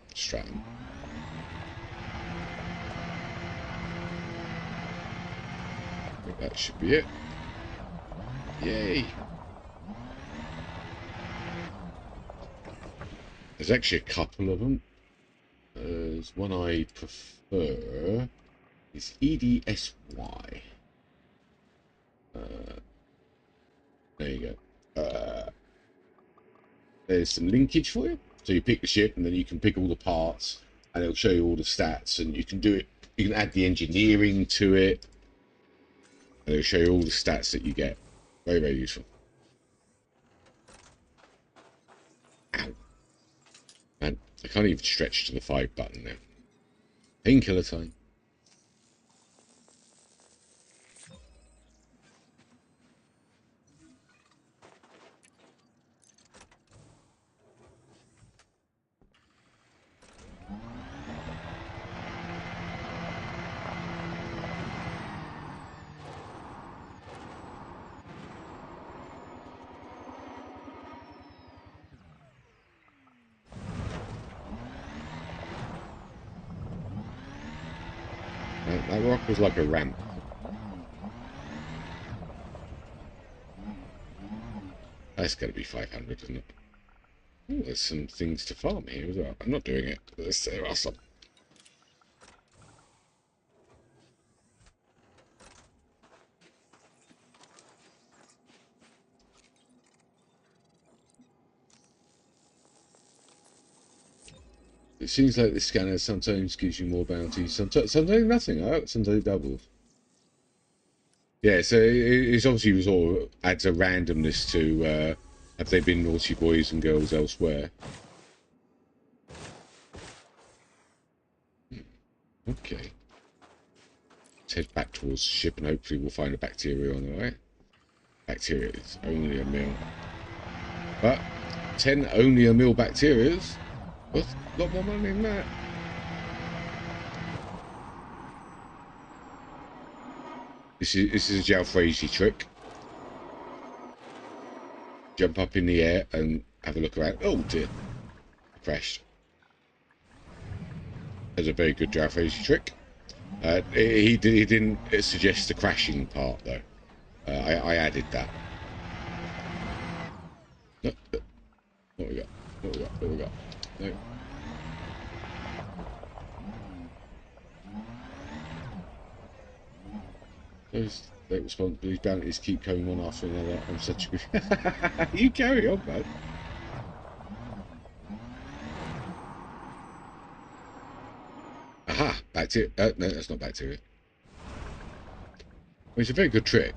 I think that should be it. Yay! There's actually a couple of them. There's one I prefer. It's EDSY. There you go. There's some linkage for you. So you pick the ship and then you can pick all the parts and it'll show you all the stats, and you can do it. You can add the engineering to it and it'll show you all the stats that you get. Very, very useful. Ow. Man, I can't even stretch to the 5 button now. Painkiller time. That rock was like a ramp. That's got to be 500, isn't it? Ooh, there's some things to farm here as well. I'm not doing it. There are some. It seems like the scanner sometimes gives you more bounties, sometimes nothing. Sometimes it doubles. Yeah, so it's obviously sort of adds a randomness to have they been naughty boys and girls elsewhere. Okay. Let's head back towards the ship and hopefully we'll find a bacteria on the way. Bacteria is only a mil. But 10 only a mil bacterias. Worth a lot more money than that. This is a Jalfrezi trick. Jump up in the air and have a look around. Oh dear. Crashed. That's a very good Jalfrezi trick. He didn't suggest the crashing part though. I added that. No, what we got? What we got? What we got? No. Those responsibilities bounties keep coming one after another. I'm such a good. You carry on, man. Aha! Bacteria. No, that's not bacteria. Well, it's a very good trick.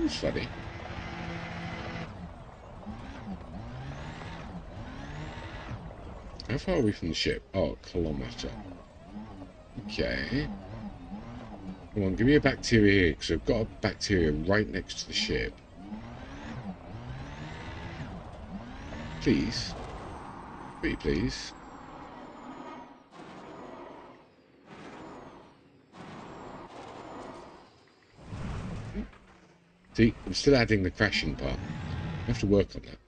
That's funny. How far are we from the ship? Oh, a kilometre. Okay. Come on, give me a bacteria here, because I've got a bacteria right next to the ship. Please. Pretty please. See, I'm still adding the crashing part. I have to work on that.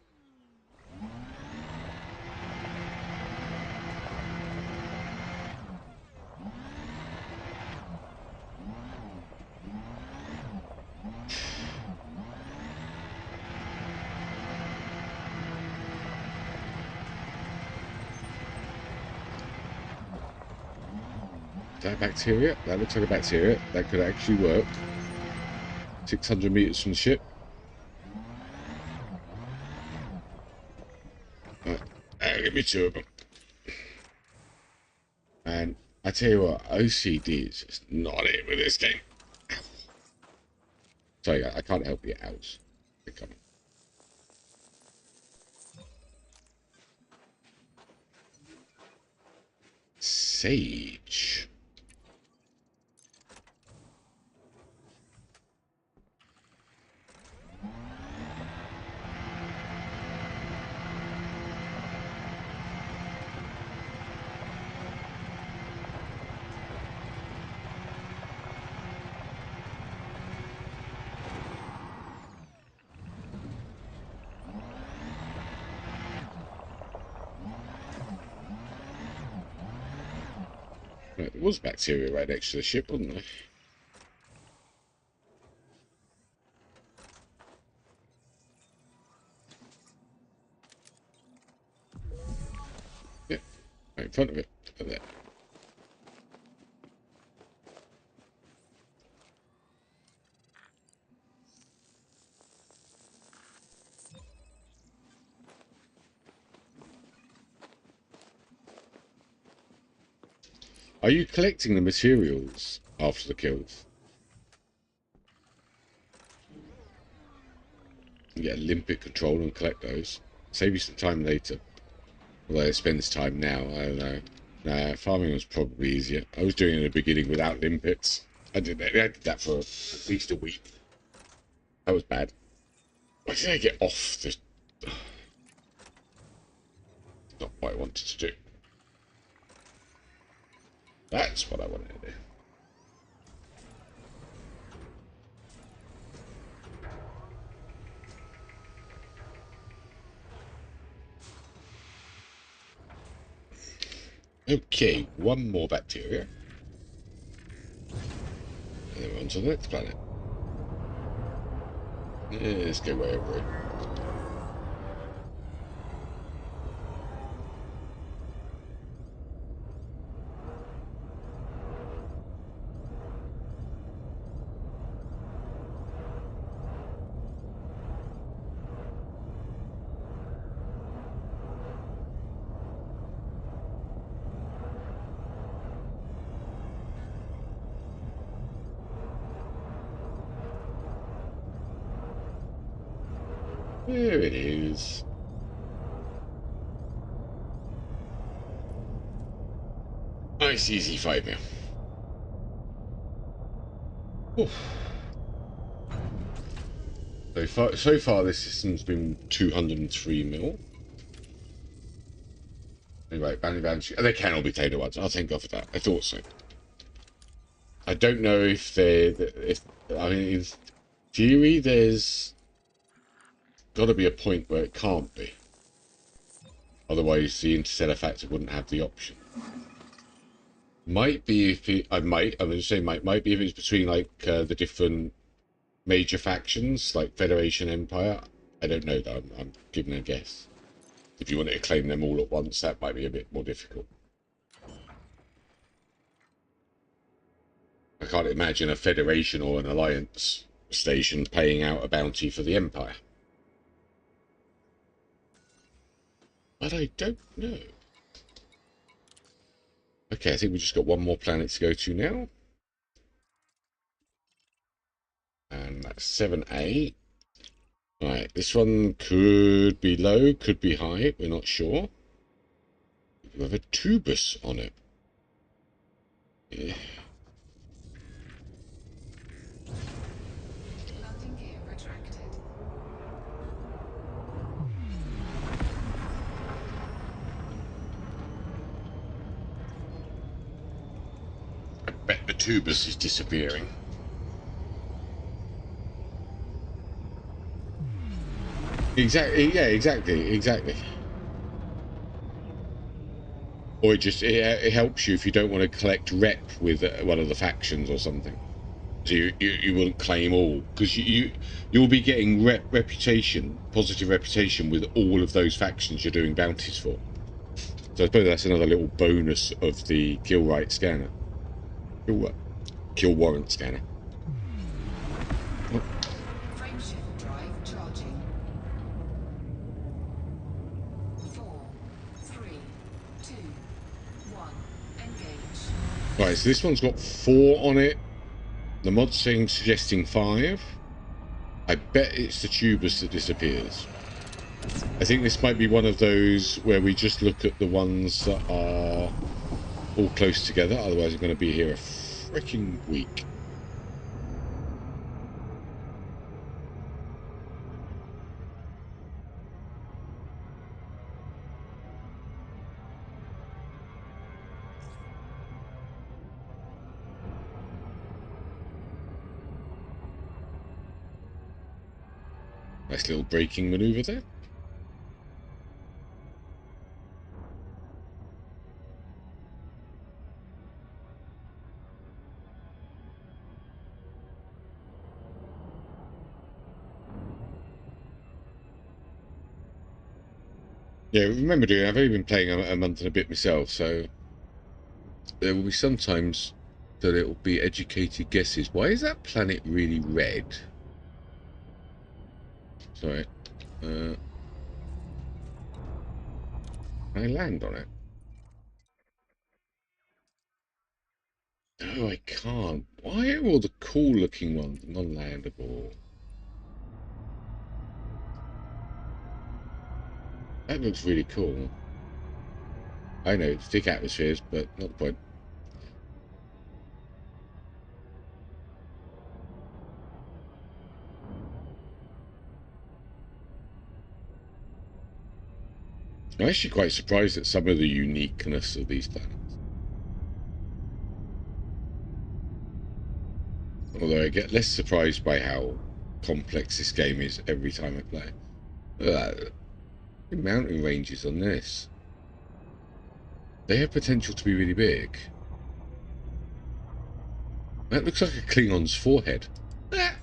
Is that a bacteria? That looks like a bacteria. That could actually work. 600 meters from the ship. Right. Give me 2 of them. And I tell you what, OCD is just not it with this game. Ow. Sorry, I can't help you. Ows. They're coming. Sage. Right, there was bacteria right next to the ship, wasn't there? Yeah, right in front of it. Look at that. Are you collecting the materials after the kills? You get a limpet control and collect those. Save you some time later. Although it spends time now, I don't know. Nah, farming was probably easier. I was doing it in the beginning without limpets. I did that for at least a week. That was bad. Why did I get off the... Not what I wanted to do. That's what I wanted to do. Okay, one more bacteria. And then we're on to the next planet. Yeah, let's go way over it. There it is. Nice easy fight now. Oof. So far this system's been 203 mil. Anyway, bounty. They can all be taken at once. Oh, thank God for that. I thought so. I don't know if I mean, in theory, there's got to be a point where it can't be. Otherwise, the interstellar factor wouldn't have the option. Might be if I'm going to say might be if it's between like the different major factions, like Federation, Empire. I don't know though. I'm giving a guess. If you wanted to claim them all at once, that might be a bit more difficult. I can't imagine a Federation or an Alliance station paying out a bounty for the Empire. But I don't know. Okay, I think we've just got one more planet to go to now. And That's 7A. Right, this one could be low, could be high, we're not sure. We have a Tubus on it. Yeah. Landing gear retracted. I bet the Tubus is disappearing. Exactly, yeah, exactly. Or it helps you if you don't want to collect rep with one of the factions or something. So you wouldn't claim all, because you'll be getting positive reputation with all of those factions you're doing bounties for. So I suppose that's another little bonus of the kill right scanner. Kill warrant scanner. Oh. Frameshift drive charging. 4, 3, 2, 1. Engage. Right, so this one's got 4 on it. The mod thing suggesting 5. I bet it's the Tubus that disappears. I think this might be one of those where we just look at the ones that are all close together, otherwise I'm going to be here a freaking week. Nice little braking maneuver there. Yeah, remember doing. I've only been playing a month and a bit myself, so there will be sometimes that it will be educated guesses. Why is that planet really red? Sorry. Can I land on it? No, I can't. Why are all the cool-looking ones non-landable? That looks really cool. I know, thick atmospheres, but not the point. I'm actually quite surprised at some of the uniqueness of these planets. Although I get less surprised by how complex this game is every time I play. The mountain ranges on this. They have potential to be really big. That looks like a Klingon's forehead. But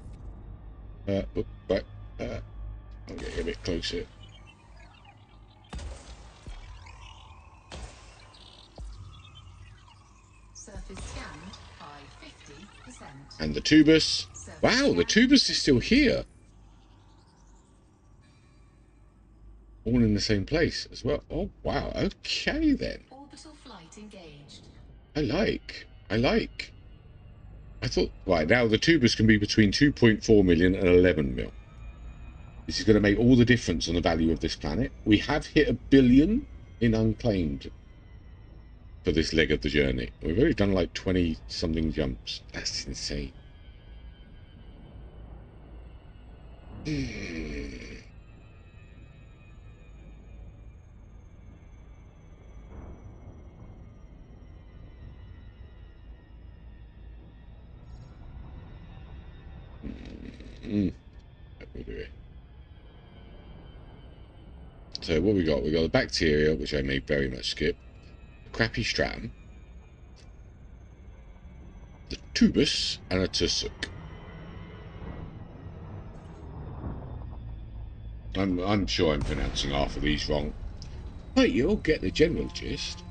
I'm getting a bit closer. Surface scanned by 50%. And the Tubus. Wow, the Tubus is still here. All in the same place as well. Oh, wow. Okay, then. Orbital flight engaged. I like. I thought, right, now the Tubus can be between 2.4 million and 11 mil. This is going to make all the difference on the value of this planet. We have hit 1 billion in unclaimed for this leg of the journey. We've already done like 20-something jumps. That's insane. So what we got? We got the bacteria, which I may very much skip. The crappy stratum. The Tubus and a Tusuk. I'm sure I'm pronouncing half of these wrong, but you'll get the general gist.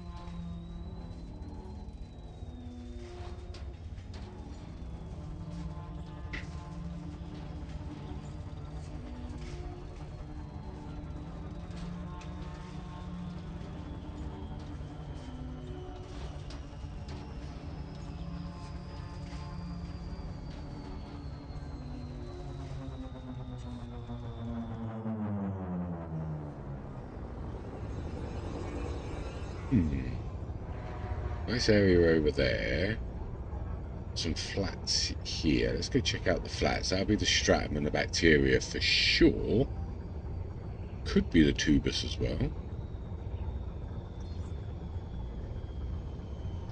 Nice area over there. Some flats here. Let's go check out the flats. That'll be the stratum and the bacteria for sure. Could be the tubus as well.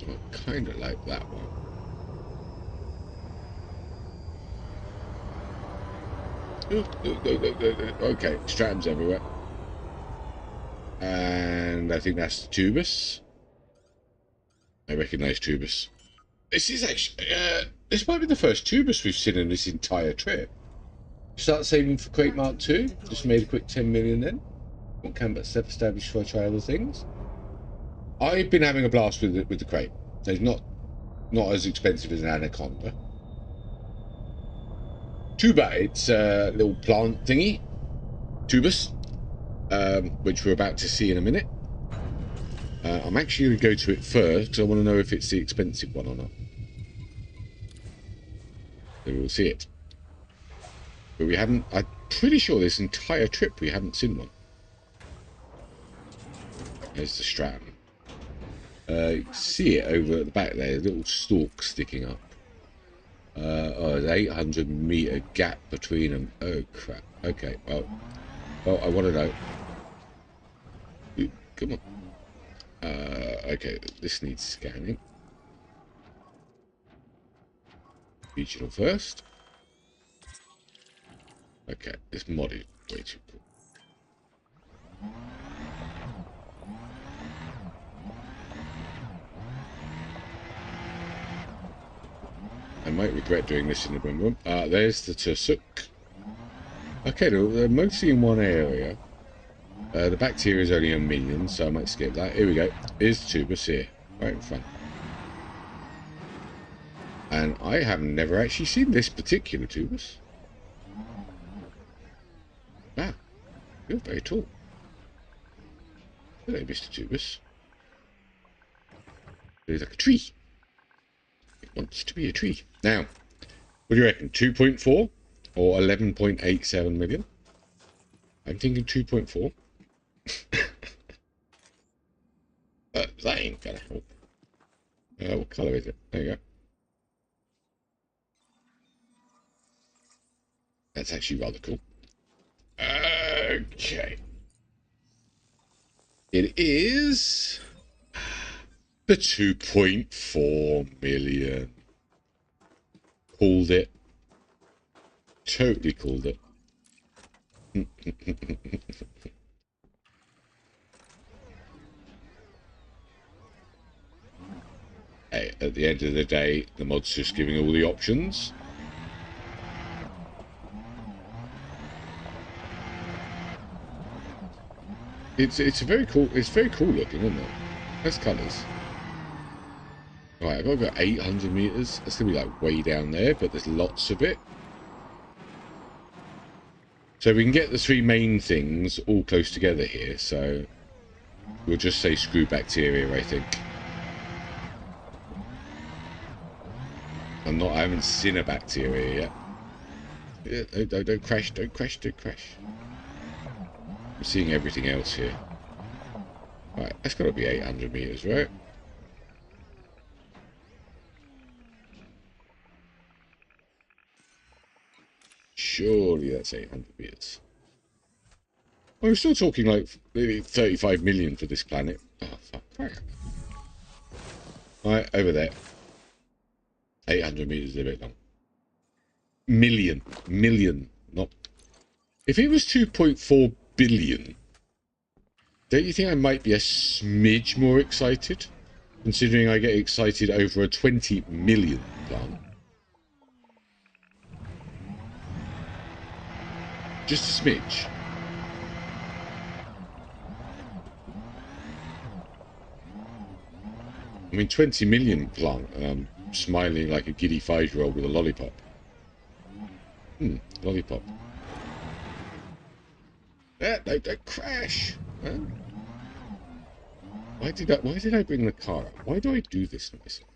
I kind of like that one. Okay, stratums everywhere. And I think that's the tubus. I recognise tubus. This is actually, this might be the first tubus we've seen in this entire trip. Start saving for Crate Mark 2. Just made a quick 10 million then. What can but self-established for try other things. I've been having a blast with the crate. It's not as expensive as an Anaconda. Tuba, it's a little plant thingy. Tubus. Which we're about to see in a minute. I'm actually going to go to it first because I want to know if it's the expensive one or not. So we'll see it. But we haven't, I'm pretty sure this entire trip we haven't seen one. There's the stratum. You can see it over at the back there, a little stalk sticking up. Oh, there's 800 meter gap between them. Oh crap. Okay, well, I want to know. Ooh, come on. Okay, this needs scanning. Regional first. Okay, this mod is way too cool. I might regret doing this in the room. There's the Tusuk. Okay, they're mostly in one area. The bacteria is only 1 million, so I might skip that. Here we go. Here's the tubus here, right in front. And I have never actually seen this particular tubus. Ah, you're very tall. Hello, Mr. Tubus. It's like a tree. It wants to be a tree. Now, what do you reckon? 2.4 or 11.87 million? I'm thinking 2.4. That ain't gonna help. What colour is it? There you go. That's actually rather cool. Okay. It is the 2.4 million. Called it. Totally called it. Hey, at the end of the day, the mod's just giving all the options. It's very cool. It's very cool looking, isn't it? Nice colours. Right, I've got to go 800 meters. That's gonna be like way down there, but there's lots of it. So we can get the three main things all close together here. So we'll just say screw bacteria, I think. I haven't seen a bacteria yet. Yeah, don't crash, don't crash, don't crash. I'm seeing everything else here. Right, that's got to be 800 meters, right? Surely that's 800 meters. Well, we're still talking like maybe 35 million for this planet. Oh, fuck. Right, over there. 800 meters is a bit long. Million, not... If it was 2.4 billion, don't you think I might be a smidge more excited? Considering I get excited over a 20 million plant. Just a smidge. I mean, 20 million plant, and I'm smiling like a giddy 5-year-old with a lollipop. Lollipop. Don't crash. Huh? Why did I bring the car up? Why do I do this to myself?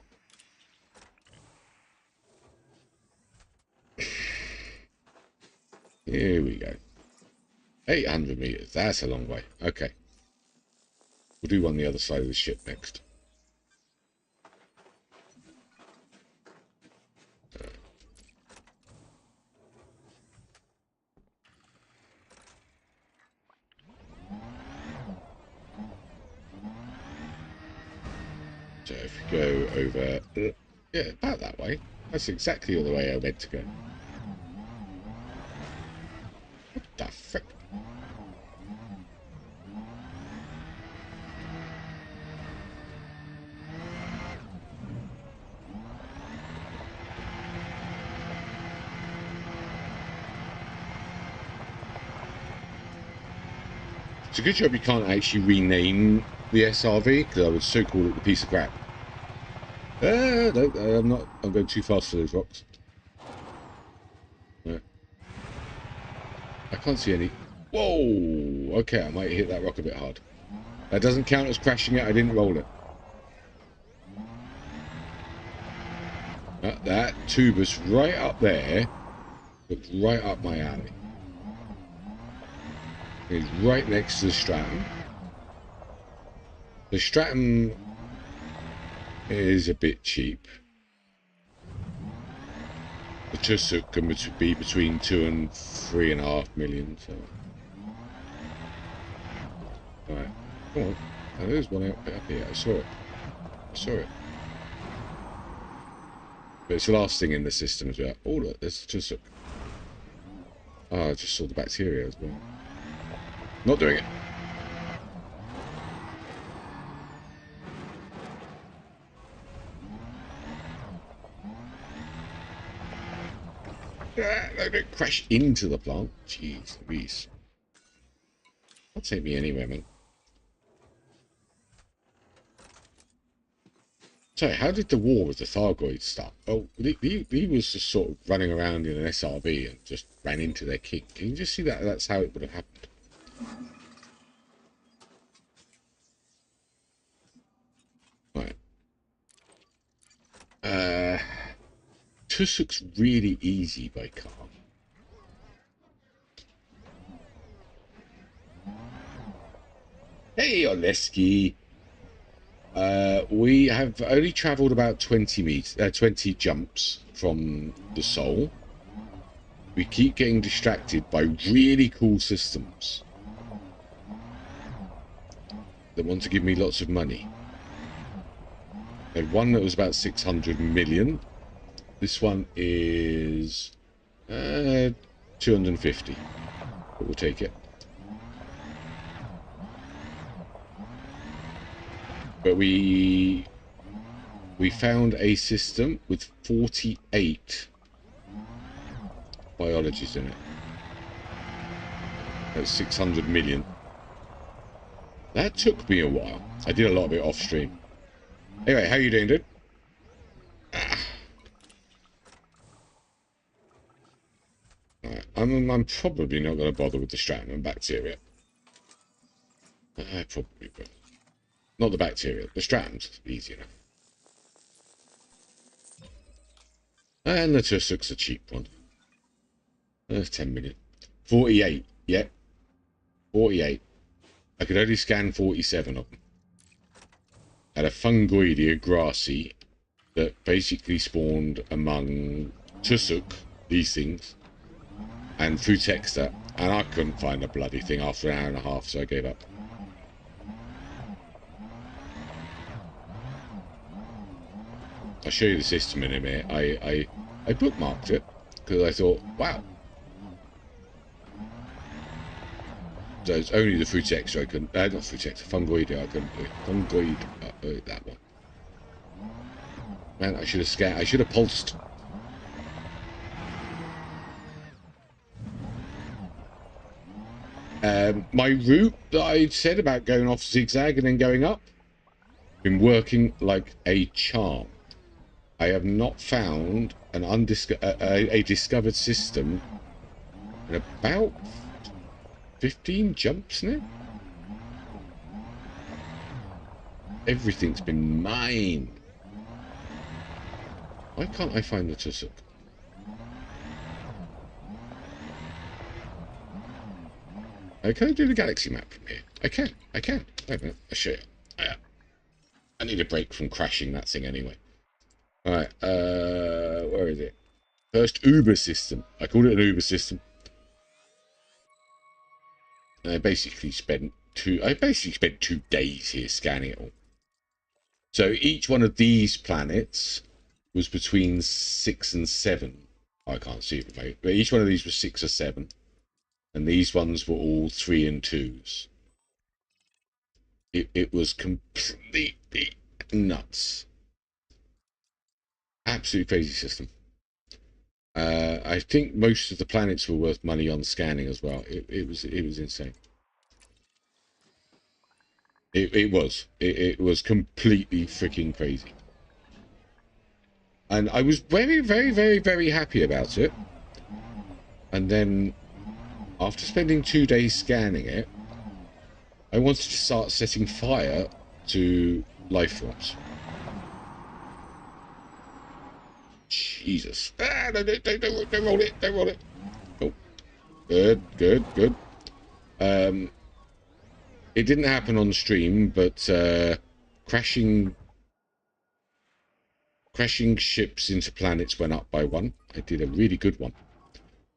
Here we go. 800 meters. That's a long way. Okay. We'll do one on the other side of the ship next. So if we go over, yeah, about that way. That's exactly the way I meant to go. What the frick? It's a good job you can't actually rename the SRV, because I would so call it the piece of crap. No, I'm not. I'm going too fast for those rocks. No. I can't see any. Whoa! Okay, I might hit that rock a bit hard. That doesn't count as crashing it. I didn't roll it. That tubus right up there looks right up my alley. It's right next to the Stratum. The Stratum is a bit cheap. The Tusuk can be between 2 and 3.5 million. So, right, come on. Oh, there's one up here. I saw it. I saw it. But it's the last thing in the system as well. Oh, look, there's the Tusuk. Oh, I just saw the bacteria as well. Not doing it. Don't crash into the plant. Jeez Louise. That'll take me anywhere, man. So, how did the war with the Thargoids start? Oh, he was just sort of running around in an SRB and just ran into their king. Can you just see that? That's how it would have happened. Right. Tusuk's really easy by car. Hey, Oleski. We have only travelled about 20 jumps from the Sol. We keep getting distracted by really cool systems that want to give me lots of money. I had one that was about 600 million. This one is 250, but we'll take it. But we found a system with 48 biologies in it. That's 600 million. That took me a while. I did a lot of it off stream. Anyway, how you doing, dude? Right, I'm probably not going to bother with the Stratum and bacteria. I probably will. Not the bacteria. The Stratum's easy enough. And the Tusuk's a cheap one. 10 million. 48. Yeah. 48. I could only scan 47 of them. Had a Fungoidea grassy that basically spawned among Tusuk, these things, and Futexta, and I couldn't find a bloody thing after an hour and a half, so I gave up. I'll show you the system in a minute. I bookmarked it because I thought, wow. So it's only the Futexta I couldn't, not Futexta, Fungoidea I couldn't do it. Fungoid, that one. Man, I should have scanned, I should have pulsed. My route that I said about going off zigzag and then going up, been working like a charm. I have not found a discovered system in about 15 jumps now. Everything's been mine. Why can't I find the Tusuk? Can I do the galaxy map from here? I can. Wait a minute. I'll show you. I need a break from crashing that thing anyway. Alright, where is it? First Uber system. I called it an Uber system. And I basically spent 2 days here scanning it all. So each one of these planets was between 6 and 7. I can't see it, mate. But each one of these was 6 or 7. And these ones were all 3 and 2s. It was completely nuts. Absolutely crazy system. I think most of the planets were worth money on scanning as well. It was insane. It was completely freaking crazy. And I was very, very, very, very happy about it. And then, after spending 2 days scanning it, I wanted to start setting fire to life forms. Jesus. Ah, no, don't roll it. Don't roll it. Oh. Good. It didn't happen on stream, but crashing ships into planets went up by 1. I did a really good one.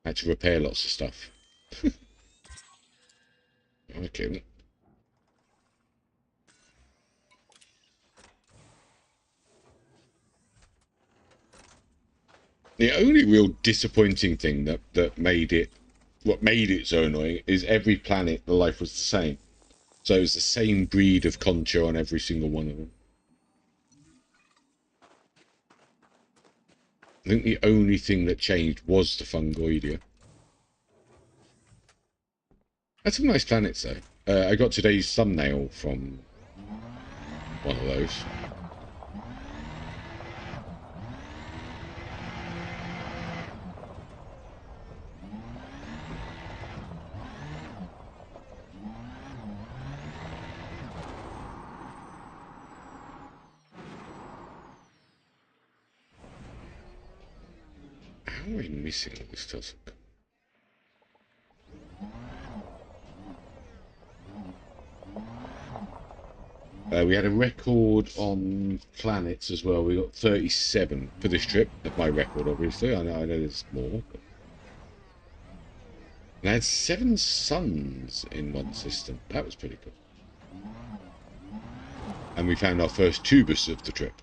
I had to repair lots of stuff. Okay. The only real disappointing thing that made it so annoying is every planet, the life was the same. So it was the same breed of concha on every single one of them. I think the only thing that changed was the Fungoidia. That's some nice planets, though. I got today's thumbnail from one of those. How am I missing all this stuff? We had a record on planets as well. We got 37 for this trip. That's my record, obviously. I know there's more. But... And I had 7 suns in one system. That was pretty cool. And we found our first Tubus of the trip.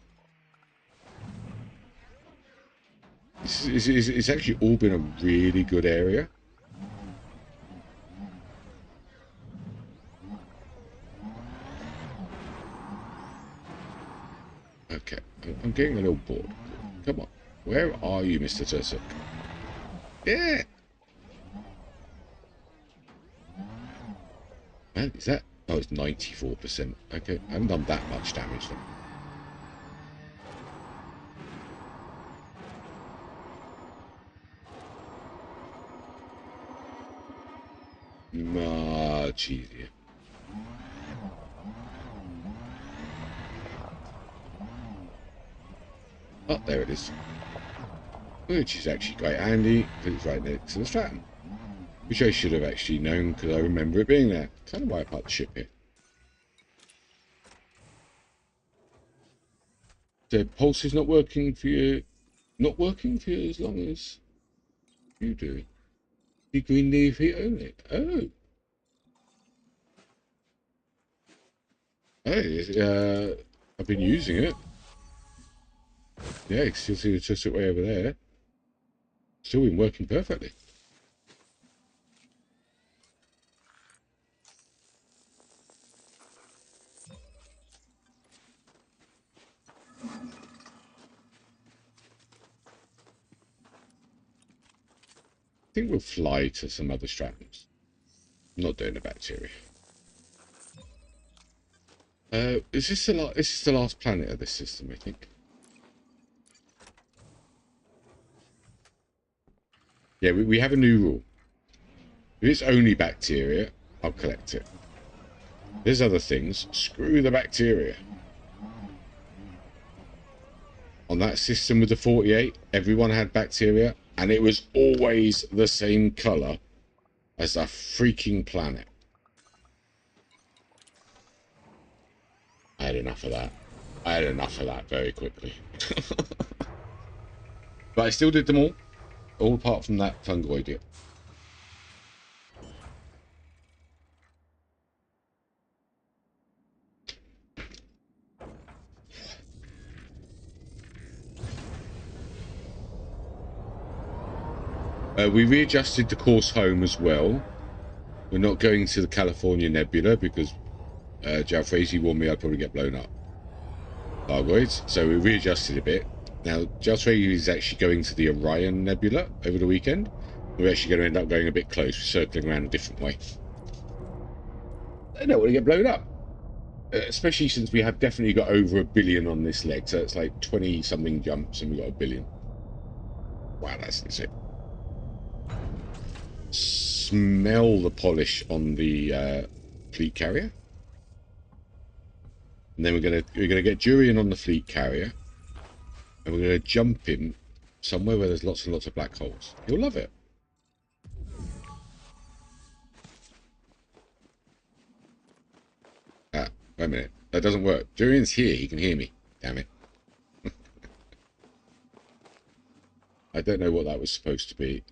It's actually all been a really good area. Okay, I'm getting a little bored. Come on. Where are you, Mr. Tursuk? Yeah! Man, is that... Oh, it's 94%. Okay, I haven't done that much damage then. Much easier. Oh, there it is. Which is actually quite handy, because it's right next to the Stratum. Which I should have actually known, because I remember it being there. Kind of wipe out the ship here. The pulse is not working for you. Not working for you as long as you do. The green leaf heat only. Oh. Hey, I've been using it. Yeah, you can still see the Tussuk way over there. Still been working perfectly. I think we'll fly to some other Stratums. I'm not doing the bacteria. Is this the last planet of this system, I think? Yeah, we have a new rule. If it's only bacteria, I'll collect it. There's other things. Screw the bacteria. On that system with the 48, everyone had bacteria, and it was always the same colour as the freaking planet. I had enough of that. I had enough of that very quickly. But I still did them all apart from that fungoid. We readjusted the course home as well. We're not going to the California Nebula because Jalfrezi warned me I'd probably get blown up. Fungoids. So we readjusted a bit. Now, Jalfrezi is actually going to the Orion Nebula over the weekend. We're actually going to end up going a bit close, circling around a different way. I don't want to get blown up. Especially since we have definitely got over 1 billion on this leg. So it's like 20-something jumps and we got 1 billion. Wow, that's insane. Smell the polish on the fleet carrier. And then we're gonna get Jurian on the fleet carrier. And we're gonna jump him somewhere where there's lots and lots of black holes. He'll love it. Ah, wait a minute. That doesn't work. Jurian's here, he can hear me. Damn it. I don't know what that was supposed to be.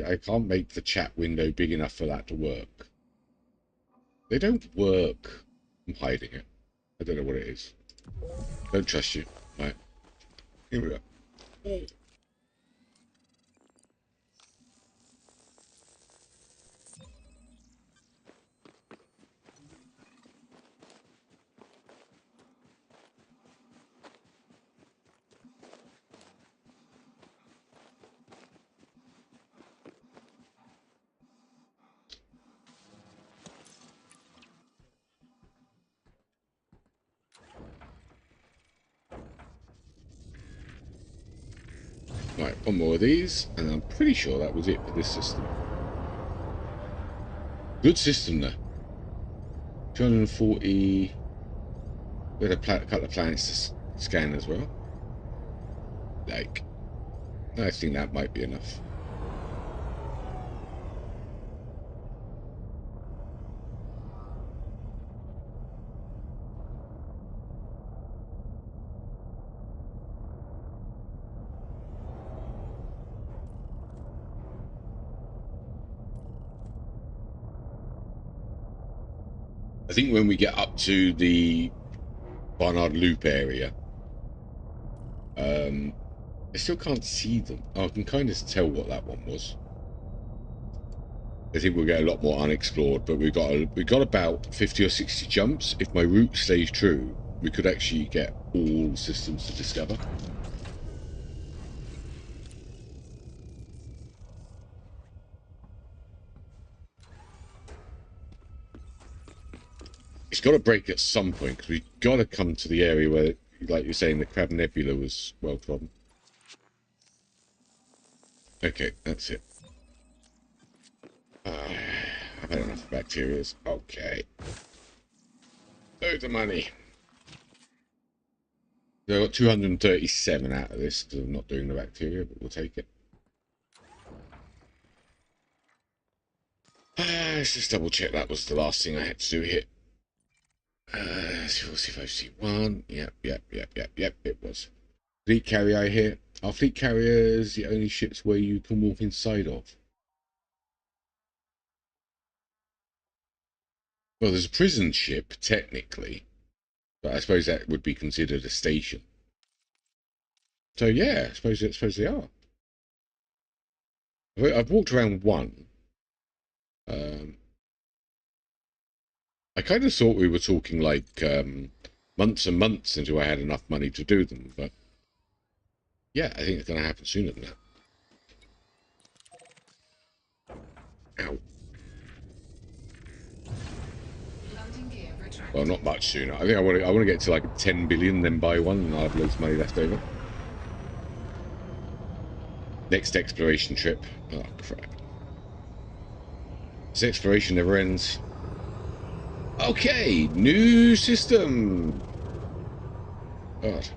I can't make the chat window big enough for that to work. They don't work. I'm hiding it. I don't know what it is. Don't trust you. Right. Here we go. Right, one more of these, and I'm pretty sure that was it for this system. Good system, though. 240. We had a couple of planets to scan as well. Like, I think that might be enough. I think when we get up to the Barnard Loop area, I still can't see them. Oh, I can kind of tell what that one was. I think we'll get a lot more unexplored, but we've got about 50 or 60 jumps. If my route stays true, we could actually get all systems to discover. It's got to break at some point because we've got to come to the area where, like you're saying, the Crab Nebula was well trodden. Okay, that's it. I've had enough bacterias. Okay. Loads of money. So I got 237 out of this because I'm not doing the bacteria, but we'll take it. Let's just double check that was the last thing I had to do here. We'll see if I see one. Yep, it was. Fleet carrier here. Our fleet carrier is the only ships where you can walk inside of. Well, there's a prison ship, technically. But I suppose that would be considered a station. So yeah, I suppose they are. I've walked around one. I kind of thought we were talking like months and months until I had enough money to do them, but yeah, I think it's going to happen sooner than that. Ow. Well, not much sooner. I think I want to get to like 10 billion, then buy one, and I'll have loads of money left over. Next exploration trip. Oh crap! This exploration never ends. Okay, new system. God.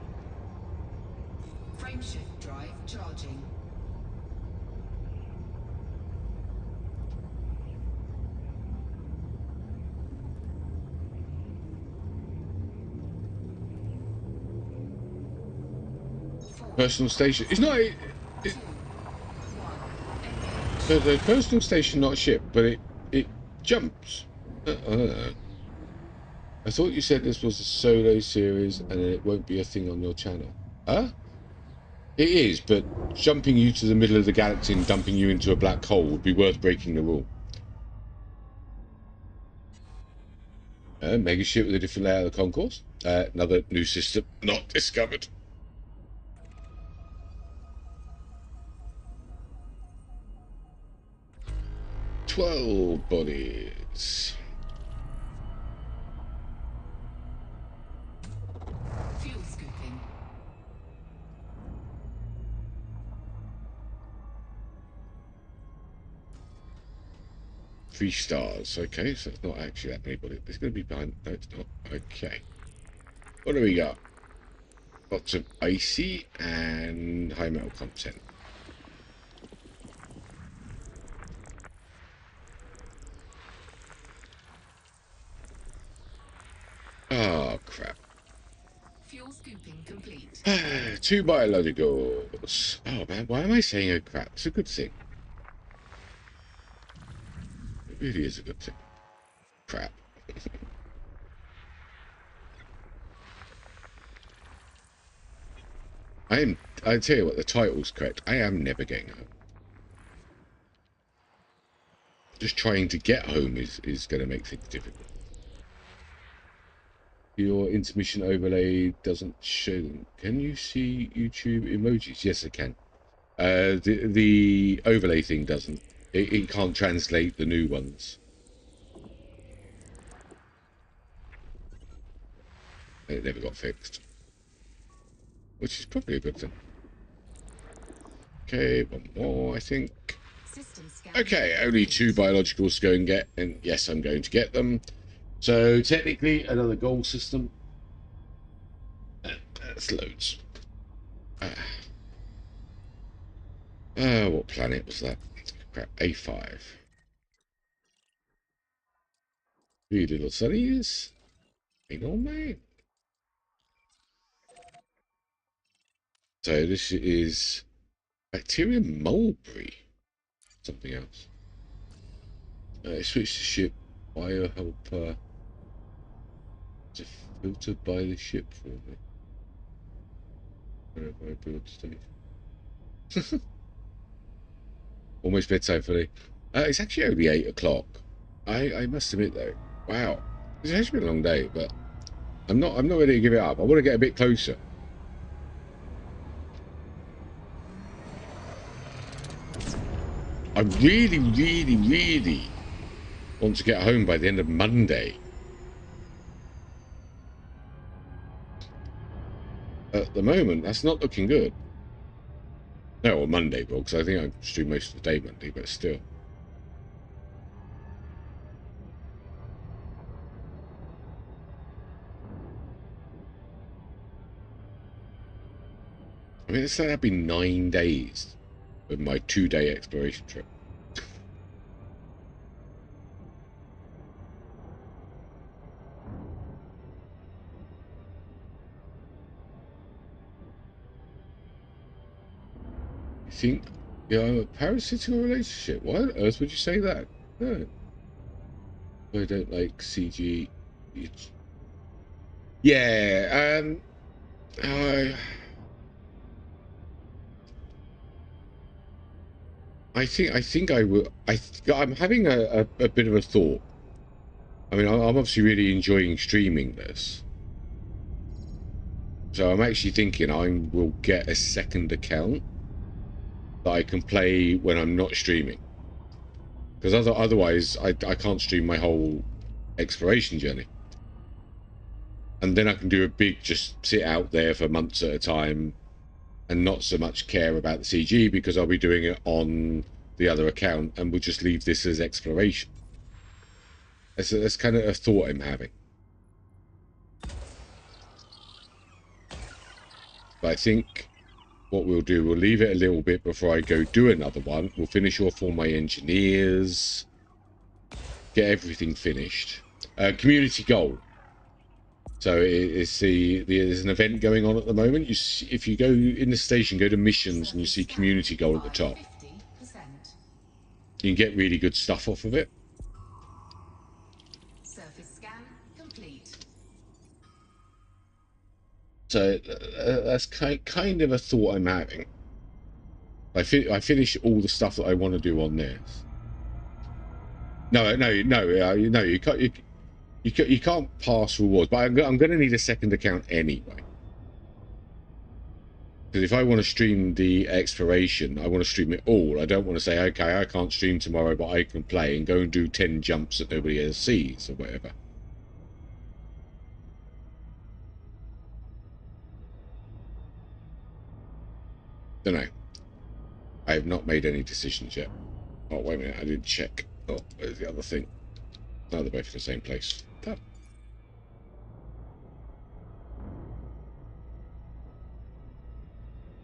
Frameshift drive charging. Personal station. It's not. The personal station, not a ship, but it jumps. I don't know. I thought you said this was a solo series and it won't be a thing on your channel. Huh? It is, but jumping you to the middle of the galaxy and dumping you into a black hole would be worth breaking the rule. Mega ship with a different layout of the concourse. Another new system not discovered. "12 bodies. Fuel scooping. Three stars. Okay, so it's not actually that many bodies. It's going to be behind. No, it's not. Okay. What do we got? Lots of icy and high metal content. Oh, crap. Fuel scooping complete. 2 biologicals. Oh, man, why am I saying oh, crap? It's a good thing. It really is a good thing. Crap. I tell you what, the title's correct. I am never getting home. Just trying to get home is going to make things difficult. Your intermission overlay doesn't show them. Can you see YouTube emojis? Yes, I can. The overlay thing doesn't. It can't translate the new ones. It never got fixed. Which is probably a good thing. Okay, one more, I think. Okay, only 2 biologicals to go and get, and yes, I'm going to get them. So, technically, another goal system. That's loads. What planet was that? Crap, A5. 3 little sunnies. Ain't all mate. So, this is Bacterium mulberry. Something else. Switch to ship. Biohelper. Is it filtered by the ship for me? Wherever I build station. Almost bedtime for me. It's actually only 8 o'clock. I must admit though, wow, it's actually been a long day, but I'm not ready to give it up. I want to get a bit closer. I really, really, really want to get home by the end of Monday. At the moment, that's not looking good. No, or Monday, because I think I stream most of the day Monday, but still. I mean, it's that'd be 9 days with my 2-day exploration trip. You think you're a parasitical relationship? Why on earth would you say that? No. I don't like CG. Yeah, I think I will. I'm having a bit of a thought. I mean, I'm obviously really enjoying streaming this, so I'm actually thinking I will get a second account that I can play when I'm not streaming. Because otherwise, I can't stream my whole exploration journey, and then I can do a big just sit out there for months at a time. And not so much care about the CG because I'll be doing it on the other account and we'll just leave this as exploration. That's kind of a thought I'm having. But I think what we'll do, we'll leave it a little bit before I go do another one. We'll finish off all my engineers. Get everything finished. Community goal. So it's there's an event going on at the moment. You see, if you go in the station, go to missions, and you see community goal at the top. 50%. You can get really good stuff off of it. Surface scan complete. So that's kind of a thought I'm having. I finish all the stuff that I want to do on this. No, you can't. You can't pass rewards, but I'm going to need a second account anyway. Because if I want to stream the exploration, I want to stream it all. I don't want to say, okay, I can't stream tomorrow, but I can play and go and do 10 jumps that nobody else sees or whatever. Don't know. I have not made any decisions yet. Oh, wait a minute, I didn't check. Oh, where's the other thing? No, they're both in the same place. Oh.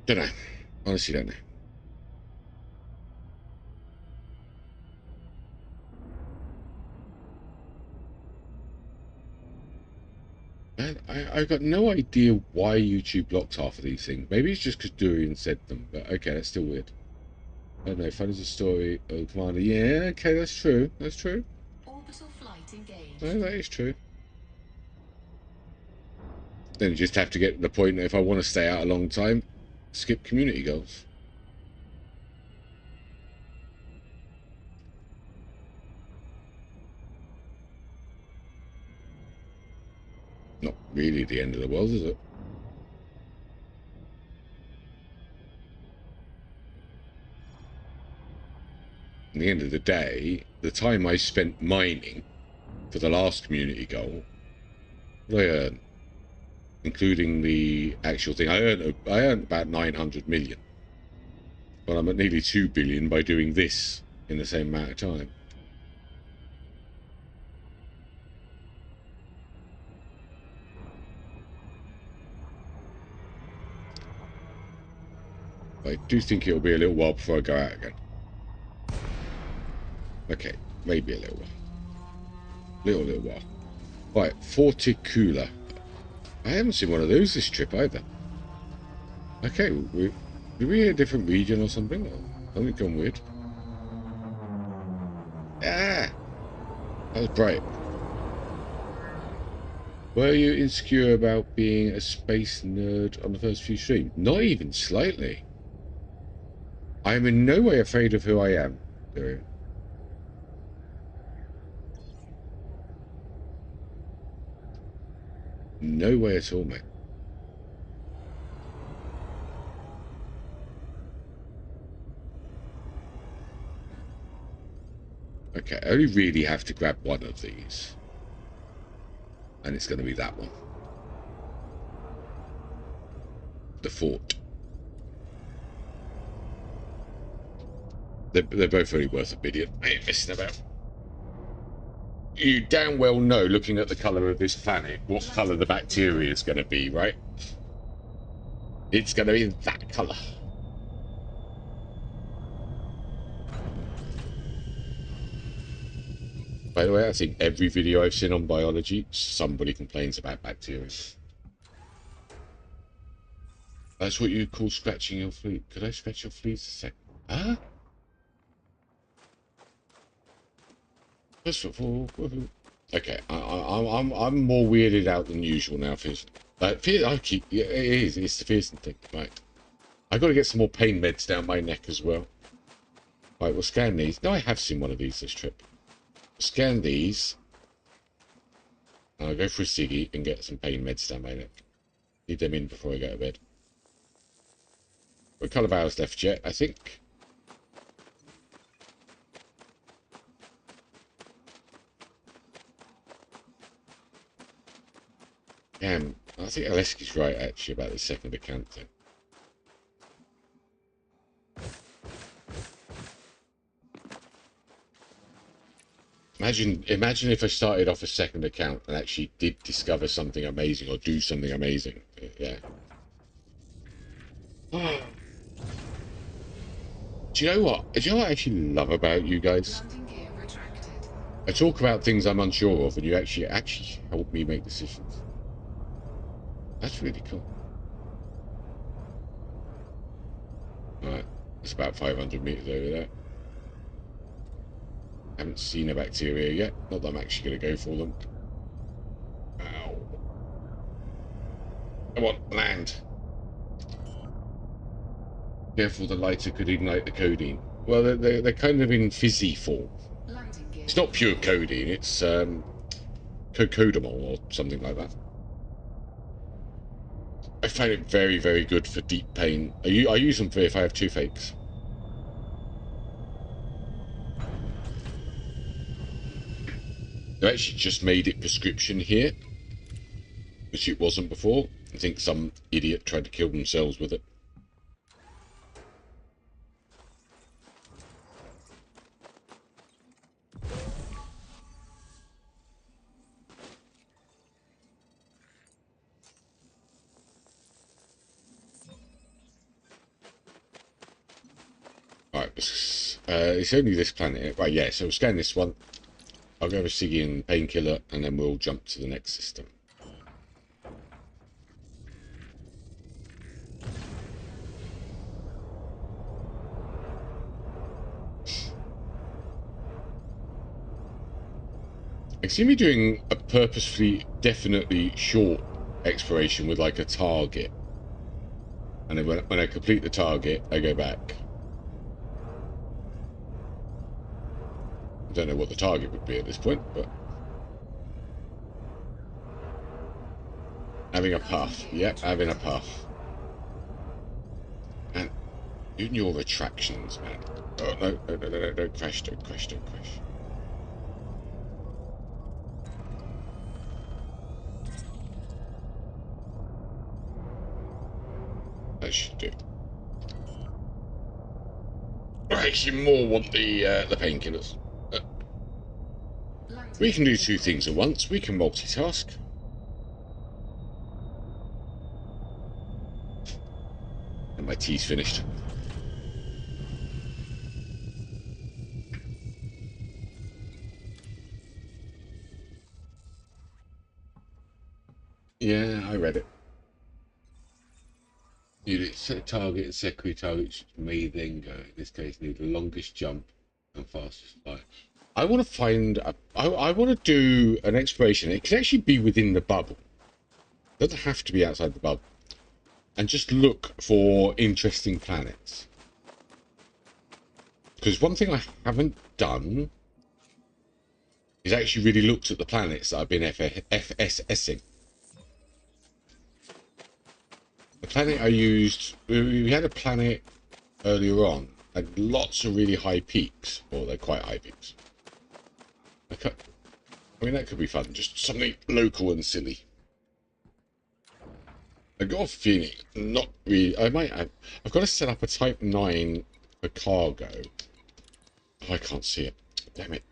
Don't know. Honestly, don't know. Man, I've got no idea why YouTube blocks half of these things. Maybe it's just because Durian said them, but okay, that's still weird. I don't know, fun is a story. Oh, Commander. Yeah, okay, that's true. That's true. Orbital flight engaged. No, that is true. Then you just have to get to the point that if I want to stay out a long time, skip community goals. Not really the end of the world, is it? At the end of the day, the time I spent mining for the last community goal, what I earned, including the actual thing, I earned about 900 million. But I'm at nearly 2 billion by doing this in the same amount of time. I do think it'll be a little while before I go out again. Okay, maybe a little while. Little while. Right, Forticula. I haven't seen one of those this trip either. Okay, did we hit a different region or something? Or something gone weird? Ah! That was bright. Were you insecure about being a space nerd on the first few streams? Not even slightly. I am in no way afraid of who I am. No way at all, mate. Okay, I only really have to grab one of these. And it's going to be that one. The fort. They're both only worth $1 billion. I ain't messing about. You damn well know, looking at the colour of this planet, what colour the bacteria is going to be, right? It's going to be that colour. By the way, I think every video I've seen on biology, somebody complains about bacteria. That's what you call scratching your fleet. Could I scratch your fleet a sec? Huh? Okay, I'm more weirded out than usual now. I keep yeah, it's the fearsome thing, right? I got to get some more pain meds down my neck as well. Right, we'll scan these. No, I have seen one of these this trip. Scan these. And I'll go for a ciggy and get some pain meds down my neck. Need them in before I go to bed. What colour of hours left yet? I think. Damn, I think Aleski's right actually about the second account thing. Imagine if I started off a second account and actually did discover something amazing or do something amazing. Yeah. Do you know what? Do you know what I actually love about you guys? Landing gear retracted. I talk about things I'm unsure of, and you actually help me make decisions. That's really cool. Right, it's about 500 meters over there. Haven't seen a bacteria yet. Not that I'm actually going to go for them. Ow. Come on, land. Careful, the lighter could ignite the codeine. Well, they're kind of in fizzy form. Landing gear. It's not pure codeine, it's cocodamol or something like that. I find it very, very good for deep pain. I use them for if I have toothaches. They actually just made it prescription here, which it wasn't before. I think some idiot tried to kill themselves with it. Right, it's only this planet. Right, yeah, so we'll scan this one. I'll go over Siggy Painkiller, and then we'll jump to the next system. I see me doing a purposefully, definitely short exploration with like a target. And then when I complete the target, I go back. I don't know what the target would be at this point, but... Having a puff. Yep, having a puff. And doing your retractions, man. Oh, no, don't crash, don't crash, don't crash. That should do. I actually more want the painkillers. We can do two things at once. We can multitask. And my tea's finished. Yeah, I read it. Unit set target and secondary targets may then go. In this case, need the longest jump and fastest flight. I want to find. I want to do an exploration. It can actually be within the bubble. It doesn't have to be outside the bubble. And just look for interesting planets. Because one thing I haven't done is actually really looked at the planets that I've been FSSing. The planet I used, we had a planet earlier on, had lots of really high peaks. Well, they're quite high peaks. I mean, that could be fun. Just something local and silly. I got a feeling, not really. I might have. I've got to set up a Type 9 for cargo. Oh, I can't see it. Damn it.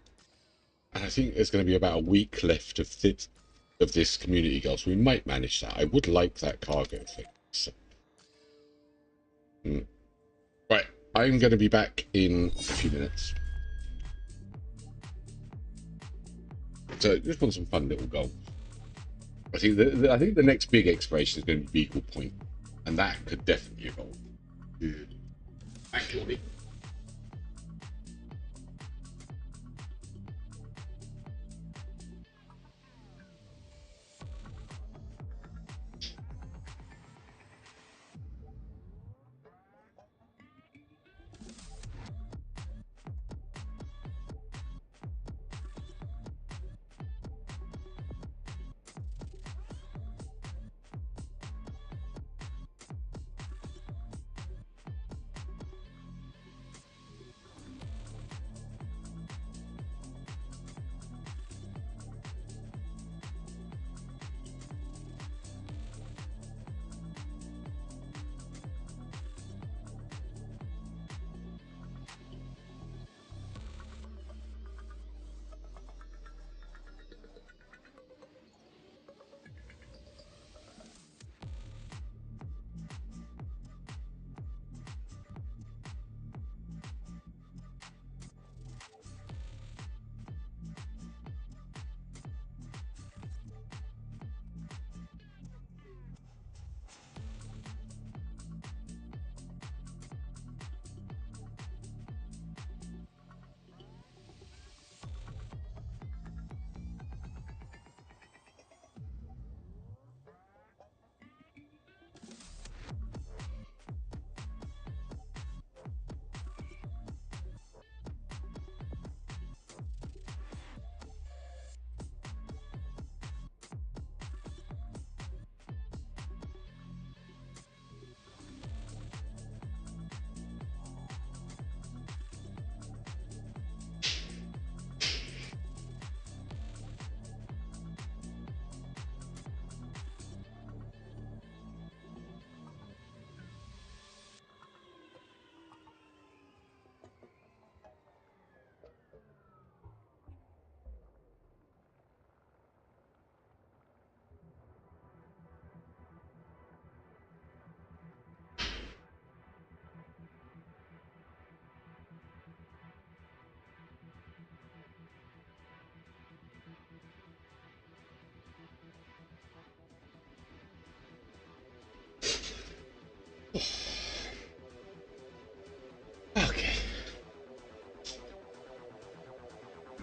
And I think there's going to be about a week left of this community goal, so we might manage that. I would like that cargo thing. So. Right, I'm going to be back in a few minutes. So just want some fun little goals. I think the next big exploration is going to be Beagle Point, and that could definitely evolve. Actually.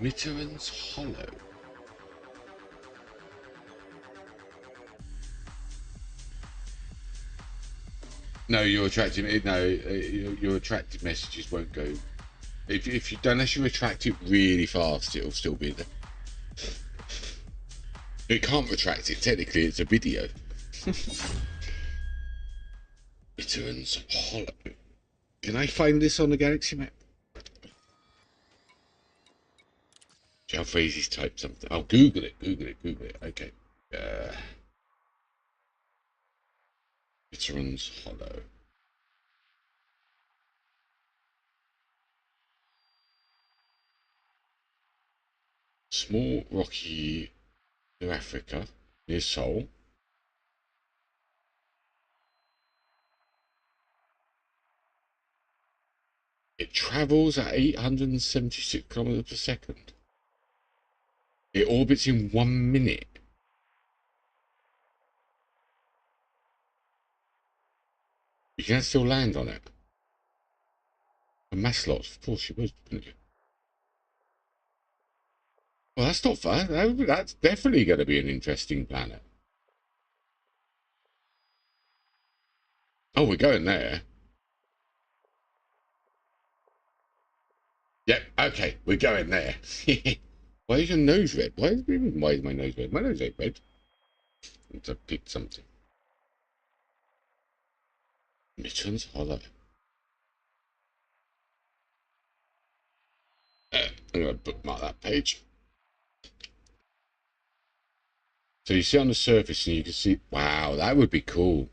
Mitterrand's Hollow. No, your attractive. No, your attractive messages won't go. If you unless you retract it really fast, it'll still be there. It can't retract it. Technically, it's a video. Mitterrand's Hollow. Can I find this on the Galaxy map? Joe Frazie's typed something. I'll Google it. Google it. Okay. Mitterrand's Hollow. Small rocky near Africa, near Seoul. It travels at 876 kilometers per second. It orbits in 1 minute. You can still land on it. A mass lots, of course you would, wouldn't you? Well, that's not far. That's definitely going to be an interesting planet. Oh, we're going there. Yep, okay, we're going there. Why is your nose red? Why is my nose red? My nose ain't red. I picked something. Mitterrand's Hollow. I'm going to bookmark that page. So you see on the surface and you can see, wow, that would be cool.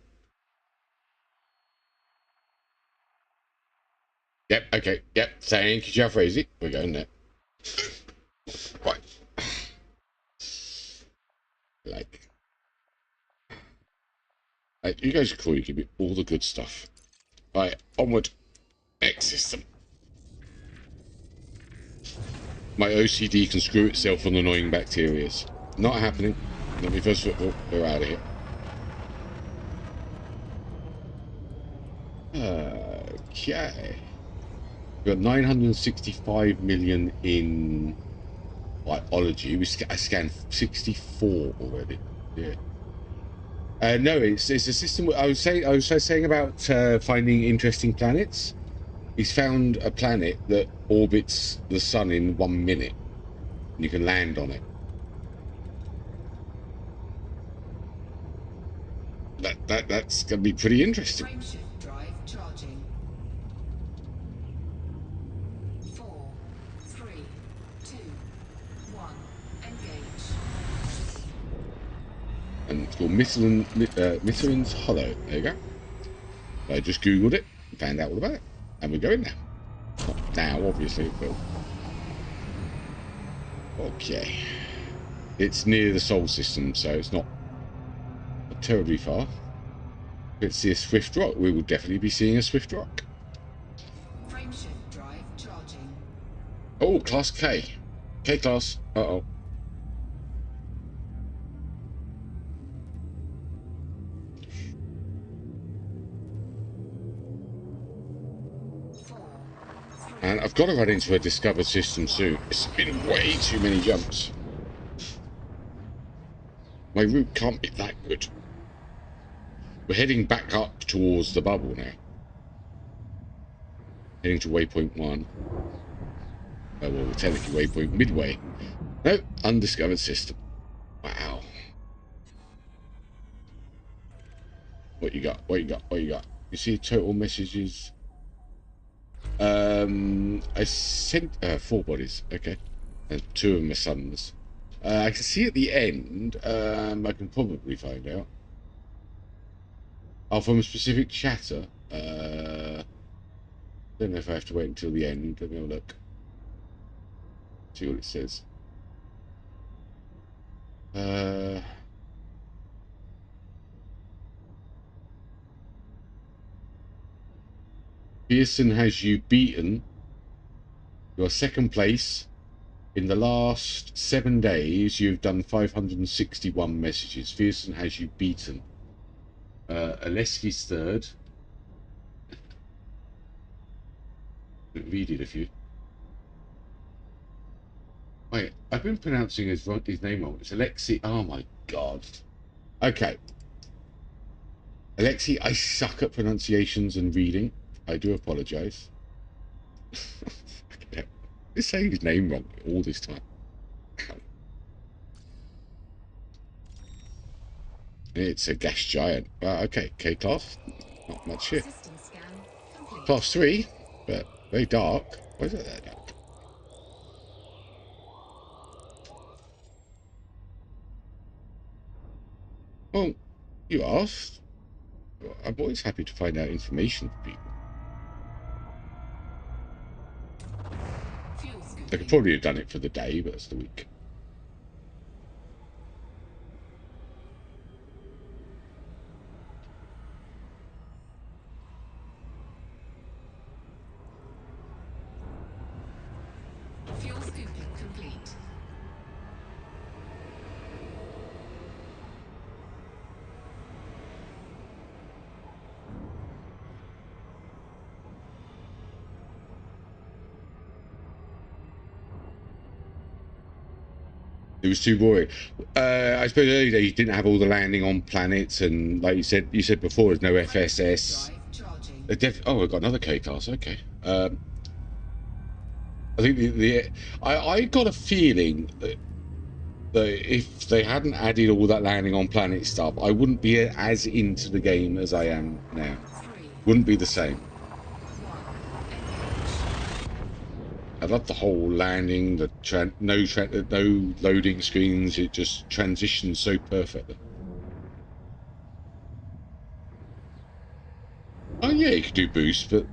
Yep, okay, yep, thank you, Jeff Razy. We're going there. Right. You guys are cool, you give me all the good stuff. Right, onward. X system. My OCD can screw itself on annoying bacterias. Not happening. Let me first. Oh, we're out of here. Okay. We've got 965 million in biology. I scanned 64 already. Yeah. No, it's a system. I was saying about finding interesting planets. He's found a planet that orbits the sun in 1 minute, and you can land on it. That's going to be pretty interesting. Frameshift drive charging. 4, 3, 2, 1. Engage. And it's called Mitterrand's Hollow. There you go. I just googled it, and found out all about it, and we're going now. Not now, obviously, but okay. It's near the Sol system, so it's not terribly far. Let's see a swift rock. We will definitely be seeing a swift rock. Frameshift drive charging. Oh, class K. K class. Uh-oh. And I've got to run into a discovered system soon. It's been way too many jumps. My route can't be that good. We're heading back up towards the bubble now. Heading to waypoint 1. Oh, well, technically waypoint midway. No, undiscovered system. Wow. What you got? What you got? What you got? You see total messages? I sent 4 bodies. Okay. And 2 of my sons. I can see at the end, I can probably find out. Oh, from a specific chatter. Don't know if I have to wait until the end. Let me have a look. See what it says. Pearson has you beaten. You're second place. In the last 7 days, you've done 561 messages. Pearson has you beaten. Aleski's third. Read it a few. Wait, I've been pronouncing his name wrong. It's Alexei. Oh my god. Okay. Alexei, I suck at pronunciations and reading. I do apologise. Been saying his name wrong all this time. It's a gas giant. Okay, K class. Not much here. System scan complete. Class 3, but very dark. Why is it that dark? Well, you asked. I'm always happy to find out information from people. Fuel I could scooping. probably have done it for the day, but it's the week. Fuel scooping complete. It was too boring. I suppose earlier you didn't have all the landing on planets, and like you said before, there's no FSS. Drive charging. Oh, we've got another K class. Okay. I think I got a feeling that if they hadn't added all that landing on planet stuff, I wouldn't be as into the game as I am now. 3, Wouldn't be the same. 1. I love the whole landing, the no loading screens. It just transitions so perfectly. Oh yeah, you could do boost, but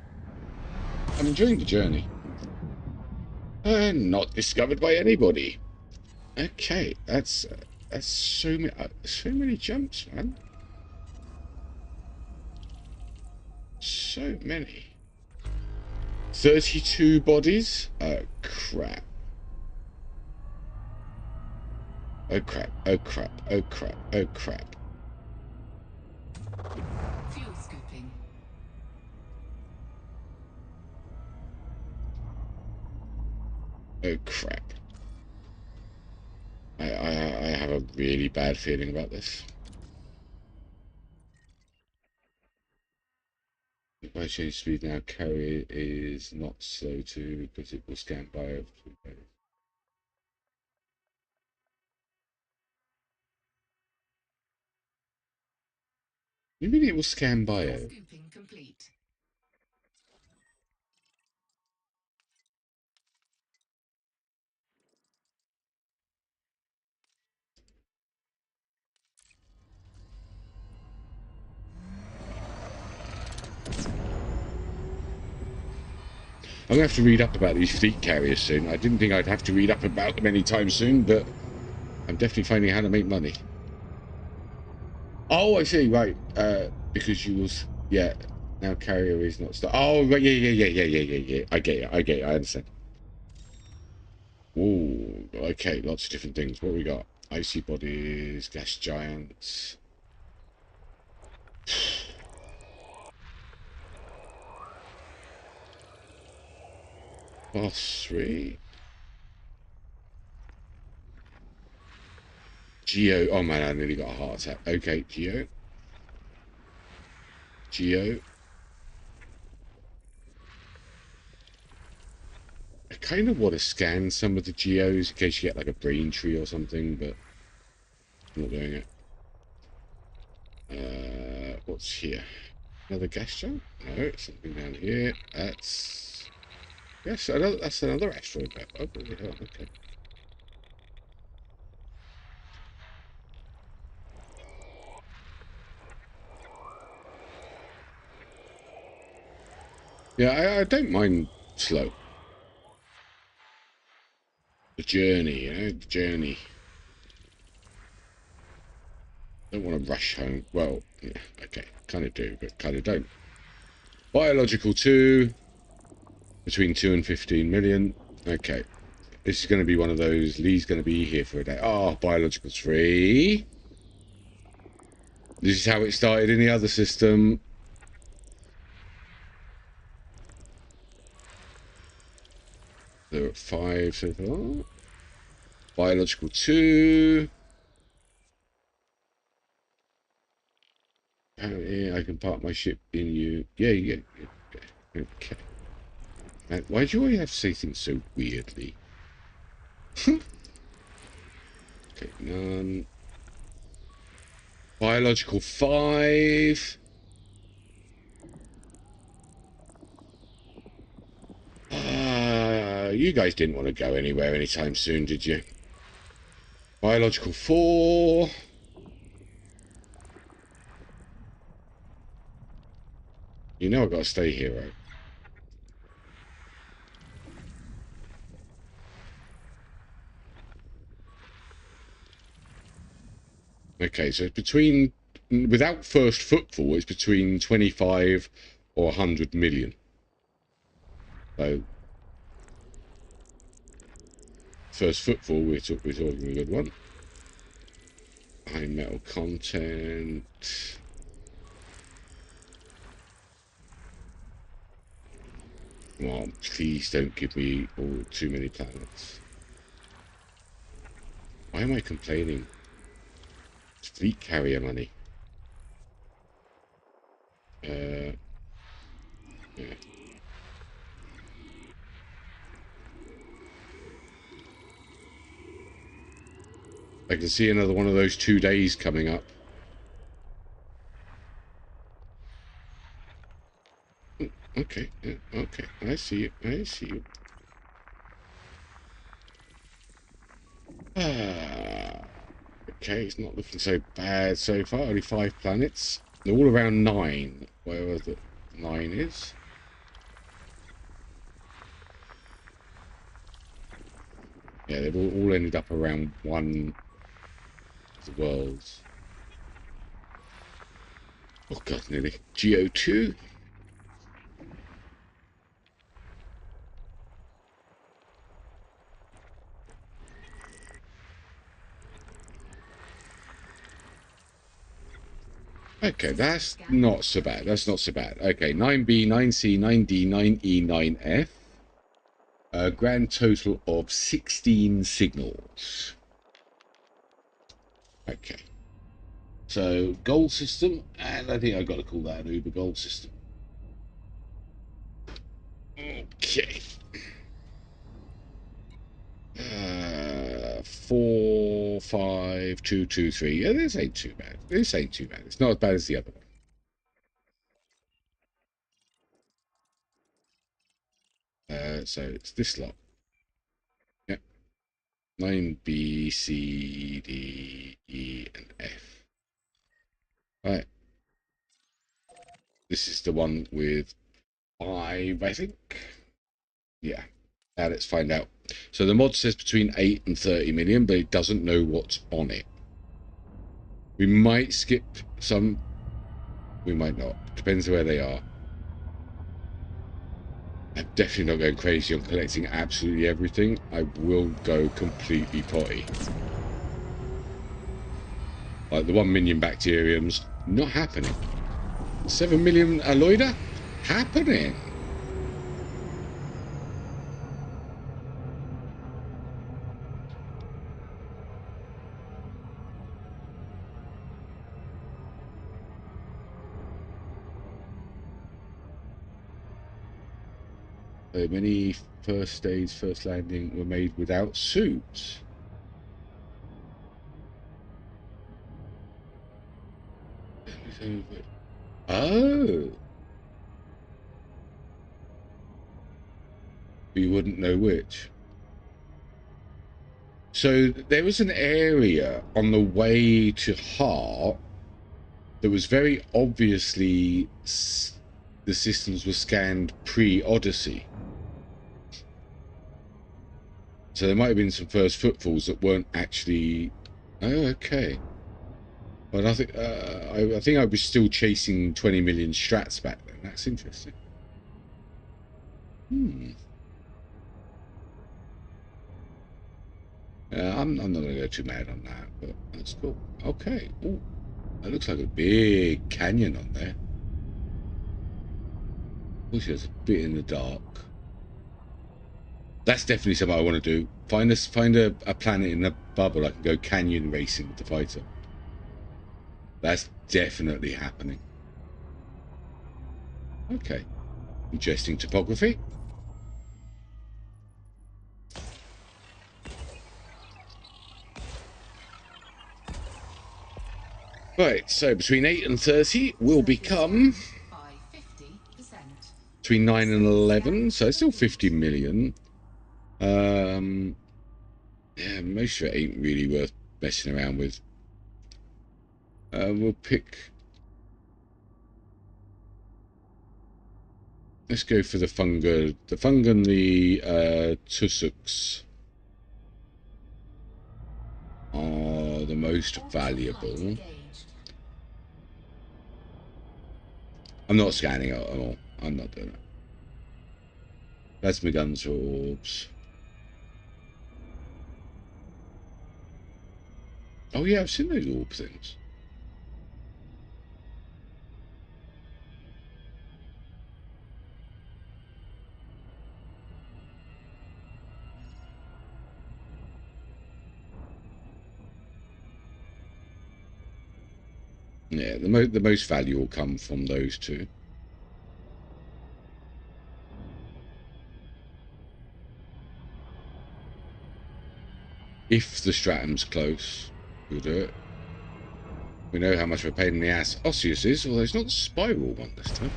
I'm enjoying the journey. Not discovered by anybody. Okay, that's so many jumps, man. So many. 32 bodies? Oh crap. Oh crap, oh crap, oh crap, oh crap. Fuel scooping. Oh crap. I have a really bad feeling about this. If I change speed now, carry is not slow to because it will scan by over 2 days. You mean it will scan Fuel bio? scooping complete. I'm gonna have to read up about these fleet carriers soon. I didn't think I'd have to read up about them anytime soon, but I'm definitely finding how to make money. Oh, I see. Right, because you was now carrier is not start. Oh, right, yeah. I get it. I understand. Ooh, okay, lots of different things. What we got? Icy bodies, gas giants. Boss 3. Geo. Oh man, I nearly got a heart attack. Okay, Geo. I kind of want to scan some of the Geos in case you get like a brain tree or something, but I'm not doing it. What's here? Another gas giant? No, something down here. That's that's another asteroid belt. Oh, bloody hell, okay. Yeah, I don't mind slow. The journey, the journey. Don't want to rush home. Well, yeah, okay, kind of do, but kind of don't. Biological 2, between 2 and 15 million. Okay, this is going to be one of those. Lee's going to be here for a day. Oh, biological 3. This is how it started in the other system. They're at 5 so far. Biological 2. Apparently, I can park my ship in you. Yeah. Okay. Why do you always have to say things so weirdly? Okay, none. Biological 5. You guys didn't want to go anywhere anytime soon, did you? Biological 4. You know I've got to stay here, right? Okay, so it's between, without first footfall, it's between 25 or 100 million. So, first footfall, we're talking a good one. High metal content. Oh, please don't give me all too many planets. Why am I complaining? It's fleet carrier money. Yeah. I can see another one of those 2 days coming up. Okay, okay, I see you. Okay, it's not looking so bad so far. Only 5 planets. They're all around 9, wherever the 9 is. Yeah, they've all ended up around one of the worlds. Oh god, nearly. Geo2. Okay, that's not so bad. That's not so bad. Okay, 9B, 9C, 9D, 9E, 9F. A grand total of 16 signals. Okay. So, gold system, and I think I've got to call that an Uber gold system. Okay. 4, 5, 2, 2, 3. Yeah, this ain't too bad. This ain't too bad. It's not as bad as the other one. So it's this lot. Yep. 9, B, C, D, E, and F. Right. This is the one with 5, I think. Yeah. Now let's find out. So the mod says between 8 and 30 million, but it doesn't know what's on it. We might skip some. We might not. Depends where they are. I'm definitely not going crazy on collecting absolutely everything. I will go completely potty. Like the 1 million bacteriums, not happening. 7 million alloida, happening. So many first stage, first landing were made without suits. Oh. You wouldn't know which. So there was an area on the way to Hart that was very obviously the systems were scanned pre-Odyssey. So there might have been some first footfalls that weren't actually... Oh, okay. But I think I was still chasing 20 million strats back then. That's interesting. I'm not going to go too mad on that, but that's cool. Okay. Ooh, that looks like a big canyon on there. Wish there's a bit in the dark. That's definitely something I want to do. Find a planet in a bubble I can go canyon racing with the fighter. That's definitely happening. Okay. Interesting topography. Right, so between 8 and 30 will become by 50%. between 9 and 11, so it's still 50 million. Yeah, most of it ain't really worth messing around with. We'll pick... Let's go for the Funga. The Funga and the Tusuks are the most valuable. I'm not scanning it at all. I'm not doing it. That's my guns for orbs. Oh yeah, I've seen those orb things. Yeah, the most value will come from those two. If the Stratum's close, we'll do it. We know how much of a pain in the ass Osseous is, although it's not the spiral one this time.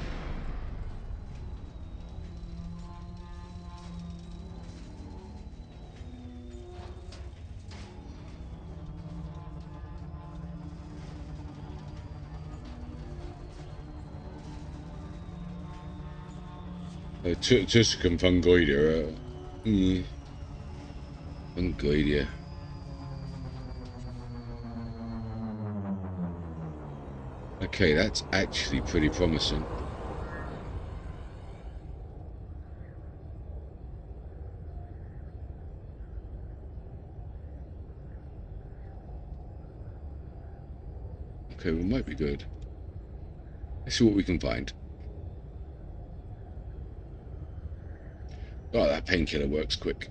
Tusuk and Fungoidia are... Fungoidia. Okay, that's actually pretty promising. Okay, we might be good. Let's see what we can find. Oh, that painkiller works quick.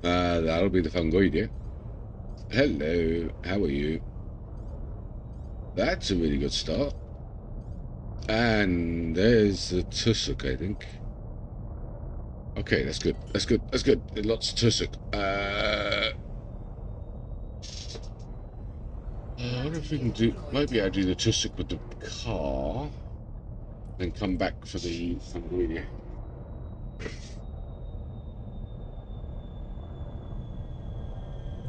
That'll be the Fungoidia. Hello, how are you? That's a really good start. And there's the Tusuk, I think. Okay, that's good. That's good. That's good. Lots of Tusuk. I wonder if we can do... Maybe I'll do the Tusuk with the car. Then come back for the Fungoidia.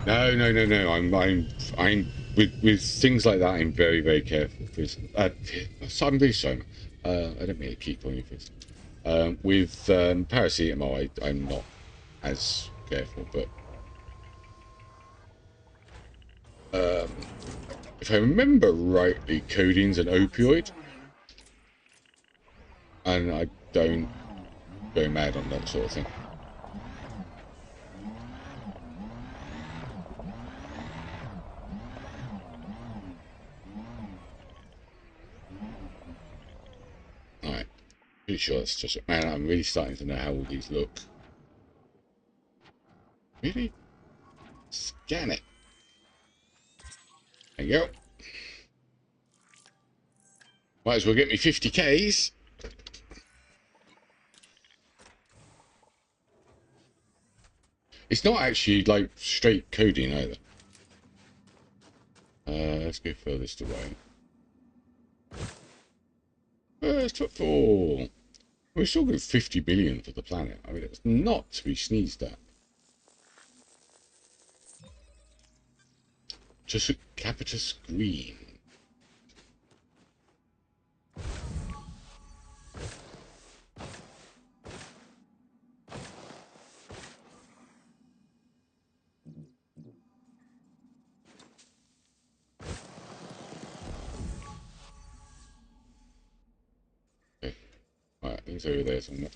No, no, no, no. I'm with things like that. I'm very, very careful. Because I'm very sorry. I don't mean to keep on your fist. With paracetamol, I'm not as careful. But if I remember rightly, codeine's an opioid, and I don't go mad on that sort of thing. Alright. Pretty sure that's just... Man, I'm really starting to know how all these look. Really? Scan it. There you go. Might as well get me 50Ks. It's not actually like straight codeine either. Let's go furthest away. First footfall. We're still got 50 billion for the planet. I mean, it's not to be sneezed at. Just a Capitus Green. Okay. Right, it's over there somewhere.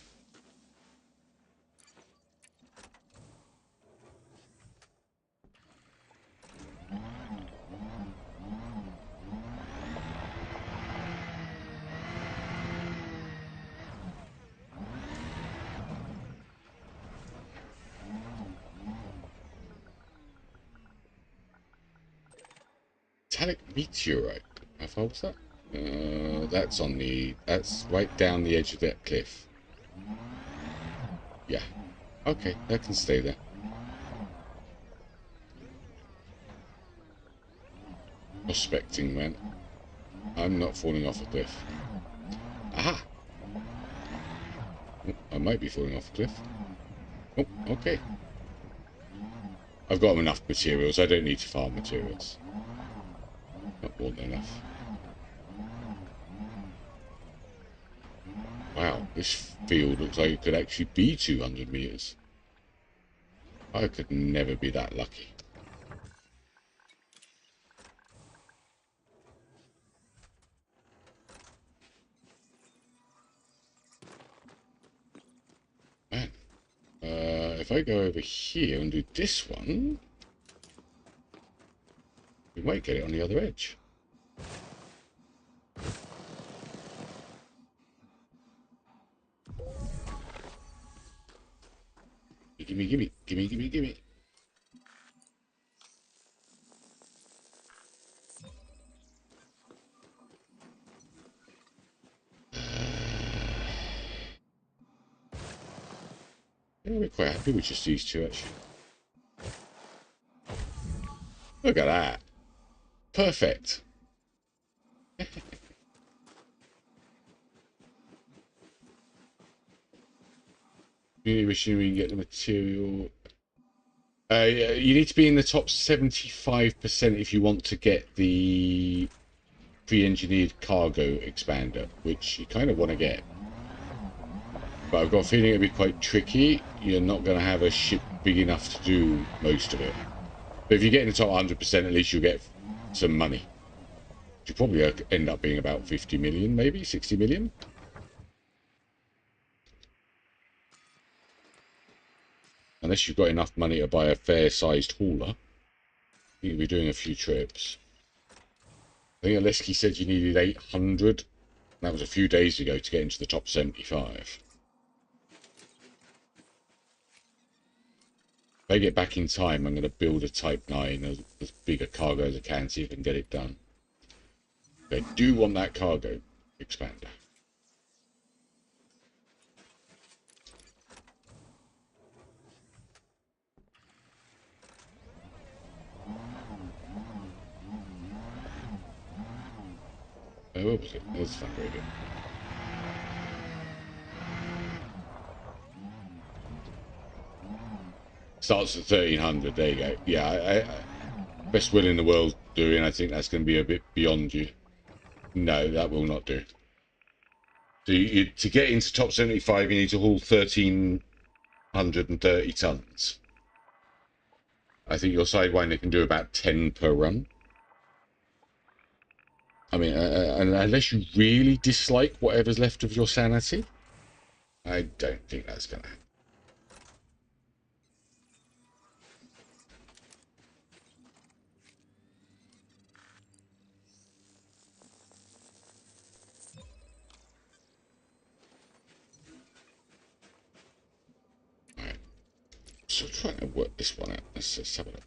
Metallic meteorite. How far was that? That's on the... That's right down the edge of that cliff. Yeah. Okay, that can stay there. Prospecting, man. I'm not falling off a cliff. Aha! Oh, I might be falling off a cliff. Oh, okay. I've got enough materials. I don't need to farm materials. Not more than enough. Wow, this field looks like it could actually be 200 meters. I could never be that lucky. Man, if I go over here and do this one, we might get it on the other edge. Gimme, gimme, gimme, gimme, gimme. Yeah, we're quite happy with just these two, actually. Look at that. Perfect. Community machine, we can get the material. You need to be in the top 75% if you want to get the pre-engineered cargo expander, which you kind of want to get. But I've got a feeling it'll be quite tricky. You're not going to have a ship big enough to do most of it. But if you get in the top 100%, at least you'll get some money. You'll probably end up being about 50 million, maybe 60 million. Unless you've got enough money to buy a fair-sized hauler, you'll be doing a few trips. I think Aleski said you needed 800. That was a few days ago to get into the top 75. If I get back in time, I'm going to build a Type 9 as big a cargo as I can, see if I can get it done. But I do want that cargo expander. Oh, what was it? There's the fun radio. Starts at 1300. There you go. Yeah, best will in the world doing. I think that's going to be a bit beyond you. No, that will not do. So to get into top 75, you need to haul 1,330 tons. I think your Sidewinder can do about 10 per run. I mean, unless you really dislike whatever's left of your sanity, I don't think that's going to happen. Right. So trying to work this one out. Let's have a look.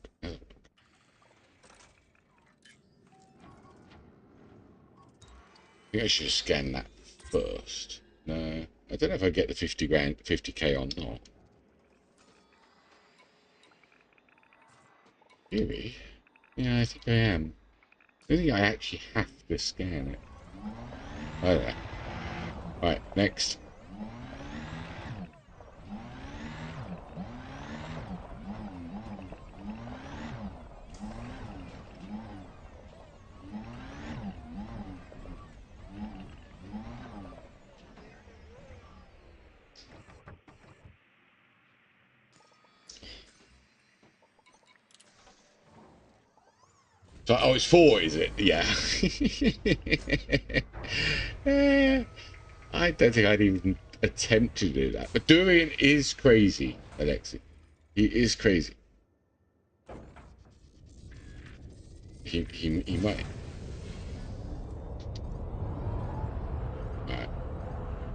I think I should scan that first. No, I don't know if I get the 50k or not. Really? Yeah, I think I am. I think I actually have to scan it. Oh, yeah. Right, next. So, oh, it's 4, is it? Yeah. I don't think I'd even attempt to do that. But Durian is crazy, Alexi. He is crazy. He might. Right.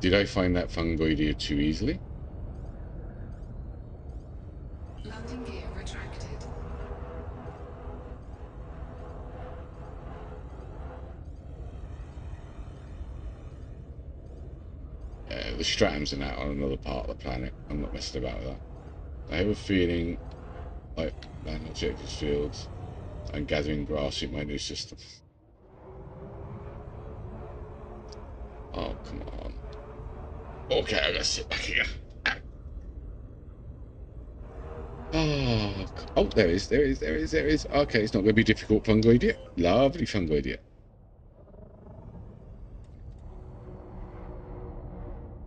Did I find that fungoidea too easily? Landing gear retracted. the Stratams and that on another part of the planet. I'm not messing about with that. I have a feeling like land objective fields and gathering grass in my new system. Oh, come on. Okay, I gotta sit back here. Oh, there is. Okay, it's not going to be difficult, Fungoidiot. Lovely Fungoidiot.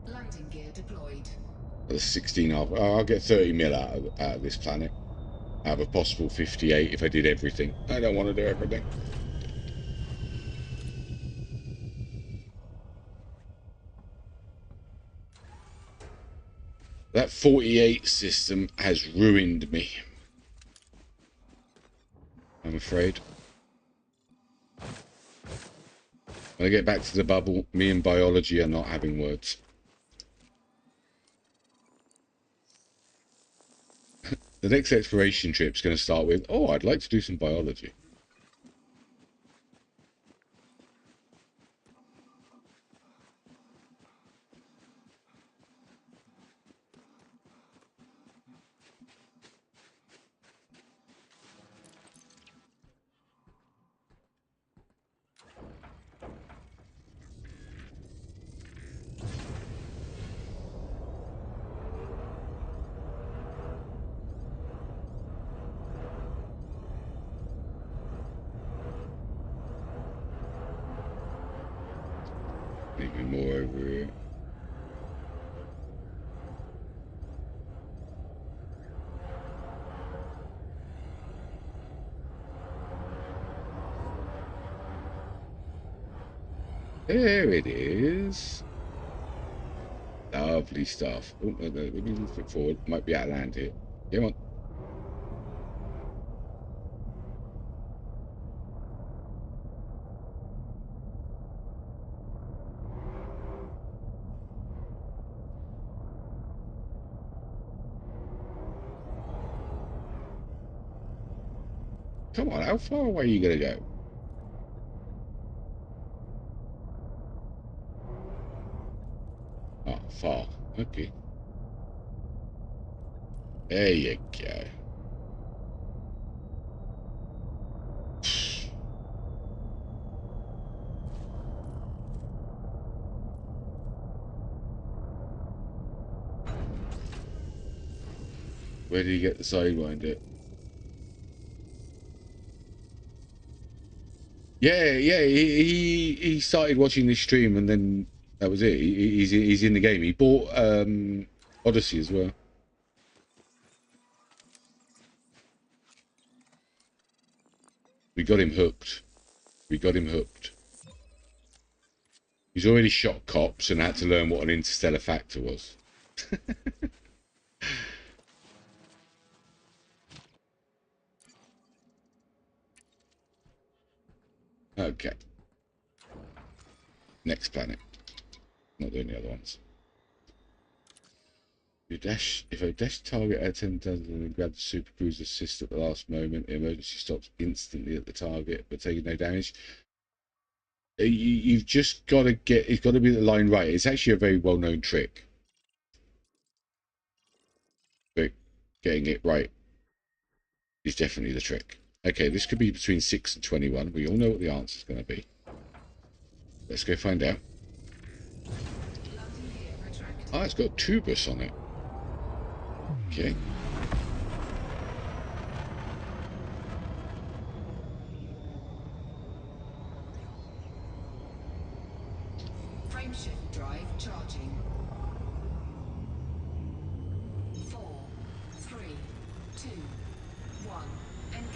Landing gear deployed. That's 16 half. Oh, I'll get 30 mil out of this planet. I have a possible 58 if I did everything. I don't want to do everything. That 48 system has ruined me, I'm afraid. When I get back to the bubble, me and biology are not having words. The next exploration trip's going to start with, oh, I'd like to do some biology. Maybe more over here. There it is. Lovely stuff. Oh, let me move it forward. Might be out of land here. Come on. Come on, how far away are you going to go? Oh, far. Okay. There you go. Where did you get the Sidewinder? Yeah. He started watching this stream and then that was it. He's in the game. He bought Odyssey as well. We got him hooked. He's already shot cops and had to learn what an interstellar factor was. Okay. Next planet. Not doing the other ones. If a dash target at 10,000 and grab the super cruiser assist at the last moment, the emergency stops instantly at the target, but taking no damage. You've just got to get. It's got to be the line right. It's actually a very well-known trick, but getting it right is definitely the trick. Okay, this could be between 6 and 21. We all know what the answer is going to be. Let's go find out. Ah, it's got Tubus on it. Okay. Frameshift drive charging. 4, 3, 2, 1. Engage.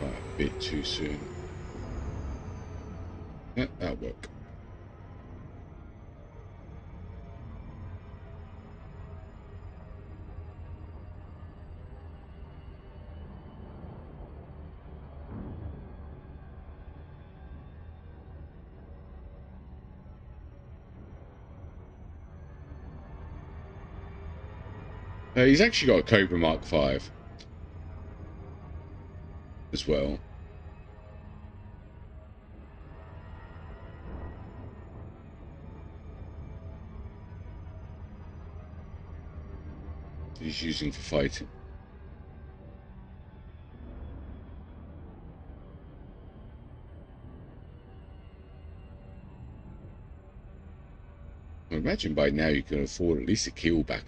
Right, a bit too soon. Yeah, that'll work. He's actually got a Cobra Mark 5 as well. He's using for fighting. I imagine by now you can afford at least a keel back.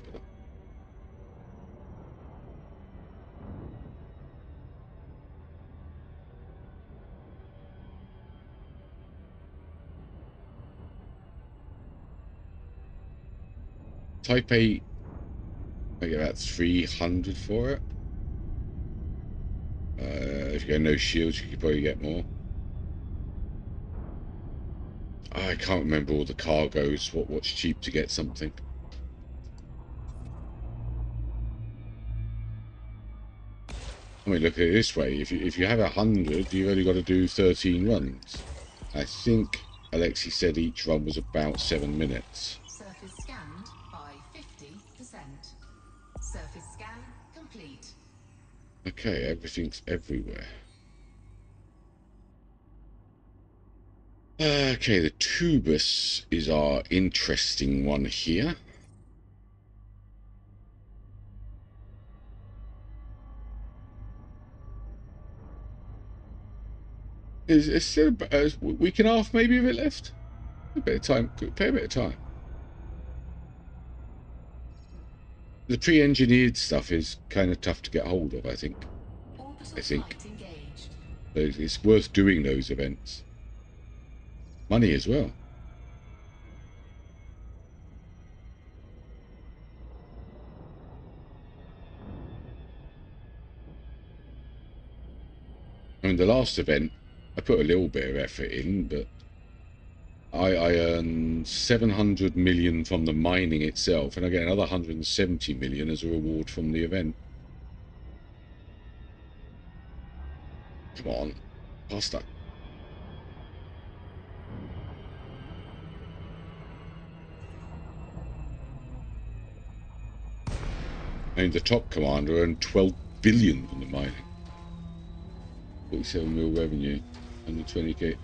Type 8, I get about 300 for it. If you go no shields, you could probably get more. I can't remember all the cargoes, what's cheap to get something. I mean, look at it this way. If you have 100, you've only got to do 13 runs. I think Alexi said each run was about 7 minutes. Surface scanned by 50%. Surface scan complete. Okay, everything's everywhere. Okay, the Tubus is our interesting one here. Is still a week and a half maybe of it left? A bit of time, pay a bit of time. The pre-engineered stuff is kind of tough to get hold of, I think. So it's worth doing those events. Money as well. I mean, the last event, I put a little bit of effort in, but I earned 700 million from the mining itself, and I get another 170 million as a reward from the event. Come on, faster. I mean, the top commander earned 12 billion from the mining. 47 mil revenue, 120k.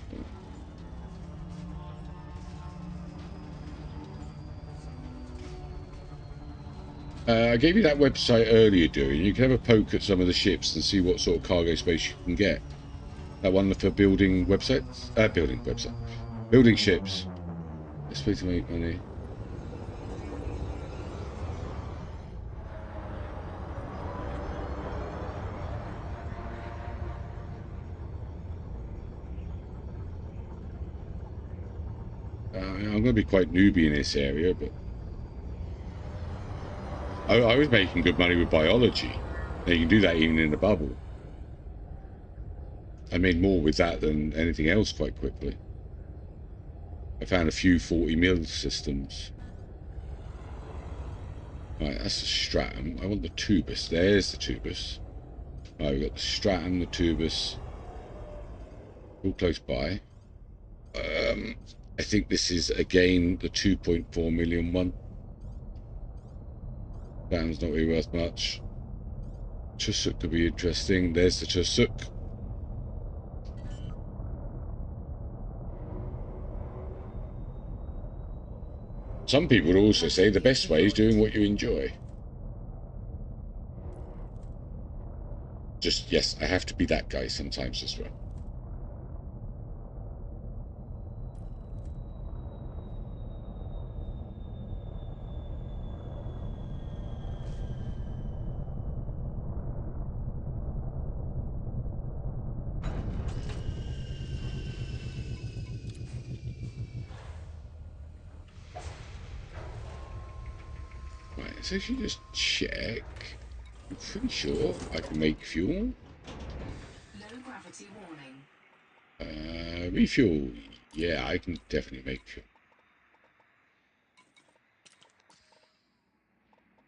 I gave you that website earlier, Dewey. You can have a poke at some of the ships and see what sort of cargo space you can get. That one for building websites? Building ships. Best way to make money. I'm going to be quite newbie in this area, but I was making good money with biology. Now you can do that even in a bubble. I made more with that than anything else quite quickly. I found a few 40 mil systems. Right, that's the stratum. I want the tubus. There's the tubus. Right, we've got the stratum, the tubus. All close by. I think this is again the 2.4 million one. Stratum's not really worth much. Tusuk could be interesting. There's the Tusuk. Some people would also say the best way is doing what you enjoy. Just, yes, I have to be that guy sometimes as well. So if you just check, I'm pretty sure I can make fuel. Low gravity warning. Refuel, yeah, I can definitely make fuel.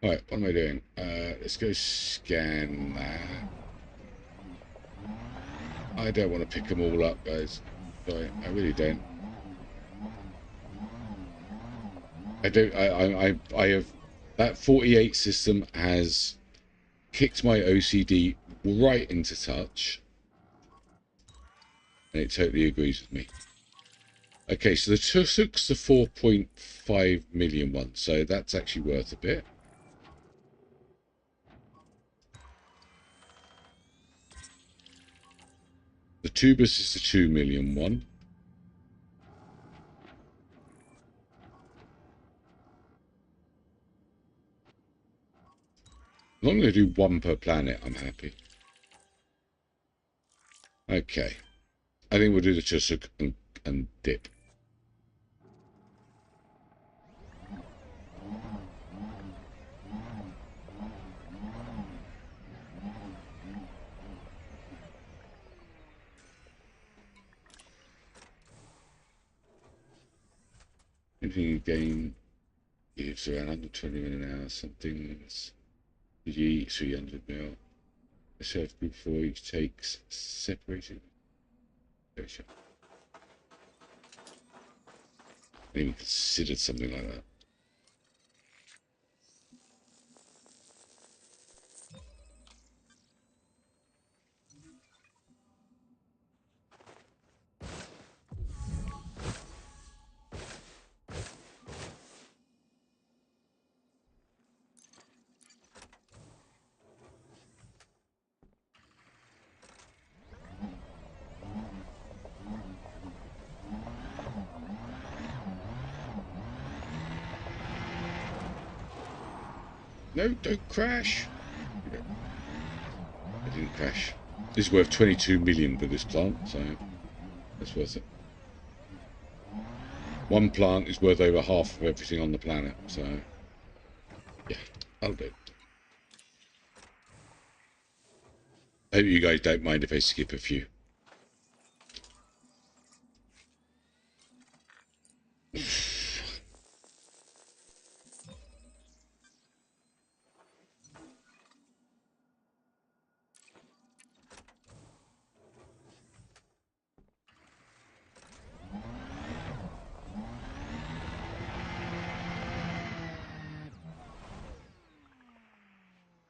Alright, what am I doing? Let's go scan that. I don't want to pick them all up, guys. Sorry, I really don't. I have That 48 system has kicked my OCD right into touch, and it totally agrees with me. Okay, so the Tusuk's the 4.5 million one, so that's actually worth a bit. The Tubus is the 2 million one. As long as I do one per planet, I'm happy. Okay. I think we'll do the Tusuk and dip. Anything you gain gives around 120 mil an hour. Some things you eat 300 mil. A served before each takes separated. I didn't even considered something like that. No, don't crash. I didn't crash. This is worth 22 million for this plant, so that's worth it. One plant is worth over half of everything on the planet, so yeah, I'll do. I hope you guys don't mind if I skip a few.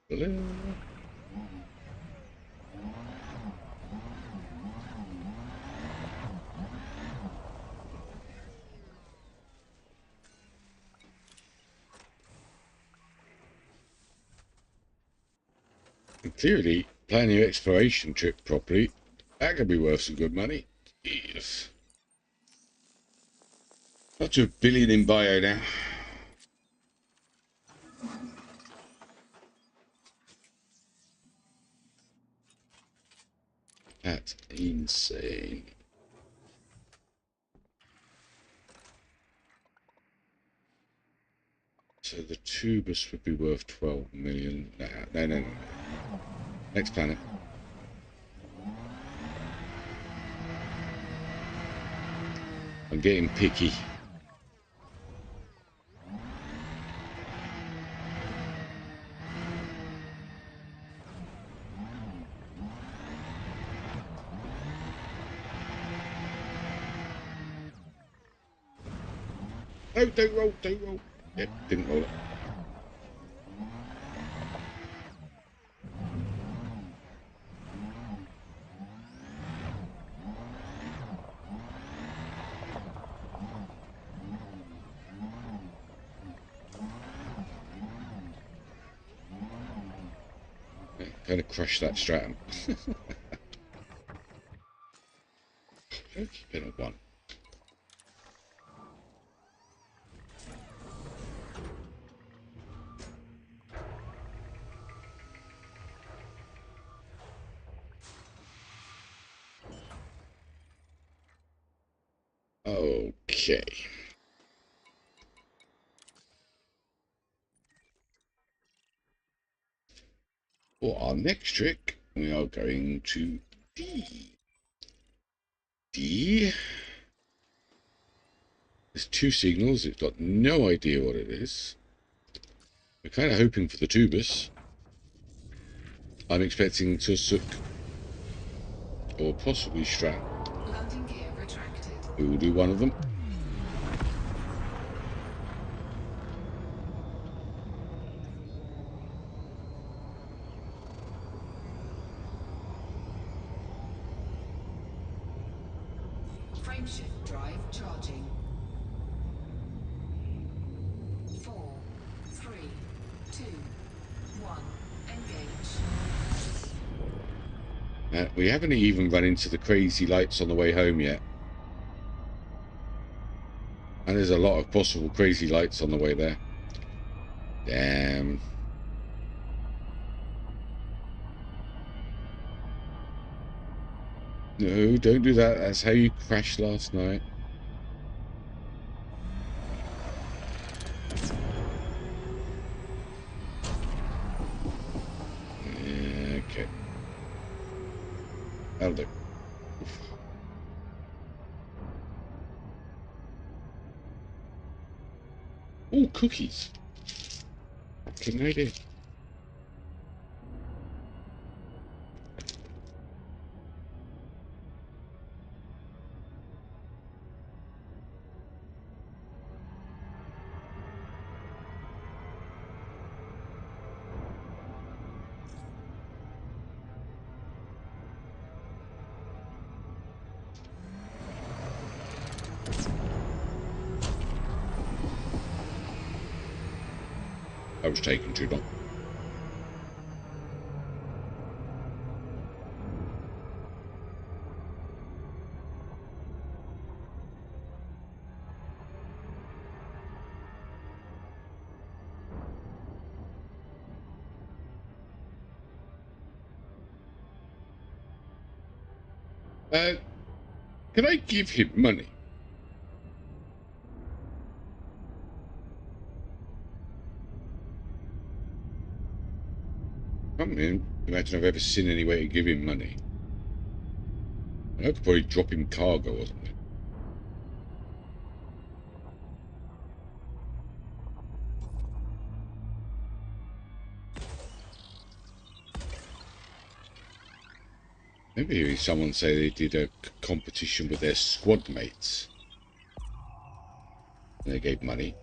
Hello. And clearly, planning your exploration trip properly, that could be worth some good money. Yes. Up to 1 billion in bio now. That's insane. So the Tubus would be worth 12 million. No. Next planet. I'm getting picky. No, don't roll, don't roll. Yep, didn't roll it. Okay, kind of crushed that stratum. Keep it on one. Okay. For our next trick, we are going to D. There's two signals. It's got no idea what it is. We're kind of hoping for the Tubus. I'm expecting Tusuk or possibly Strat. Landing gear retracted. We will do one of them. Frameshift drive charging. 4, 3, 2, 1. Engage. We haven't even run into the crazy lights on the way home yet. And there's a lot of possible crazy lights on the way there. Damn. No, don't do that. That's how you crashed last night. Okay. That'll do. Oh, cookies. Fucking idea. That was taking too long. Can I give him money? I can't imagine I've ever seen any way to give him money. I could probably drop him cargo or something. Maybe someone say they did a competition with their squad mates. And they gave money.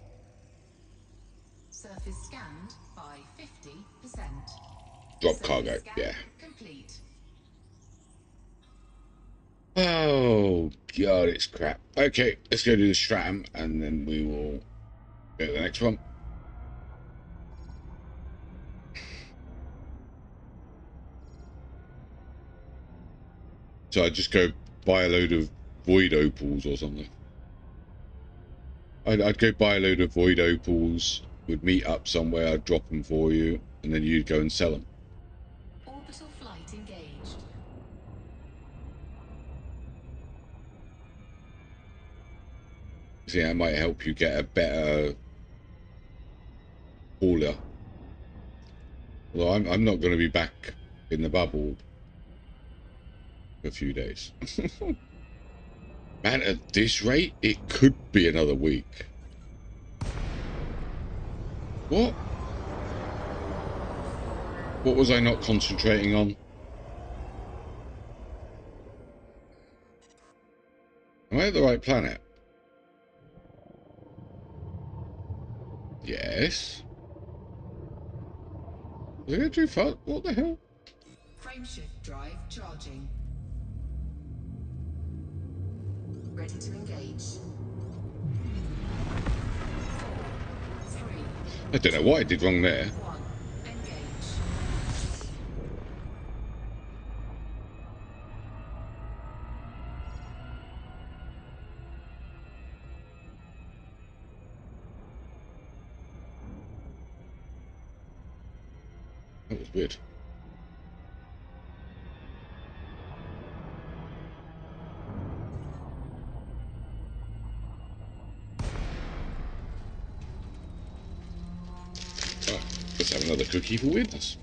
Surface scanned by 50%. Drop Surface cargo, scan yeah. complete. Oh, God, it's crap. Okay, let's go do the Stratum, and then we will go to the next one. So I just go buy a load of void opals or something. I'd go buy a load of void opals, would meet up somewhere, I'd drop them for you, and then you'd go and sell them. Orbital flight engaged. See, that might help you get a better hauler. Well, I'm not going to be back in the bubble for a few days. Man, at this rate, it could be another week. What? What was I not concentrating on? Am I at the right planet? Yes. Was I going too far? What the hell? Frameshift drive charging. Ready to engage. 4, 3, I don't know what I did wrong there. 1. Engage. That was weird. Right, let's have another cookie for weirdness.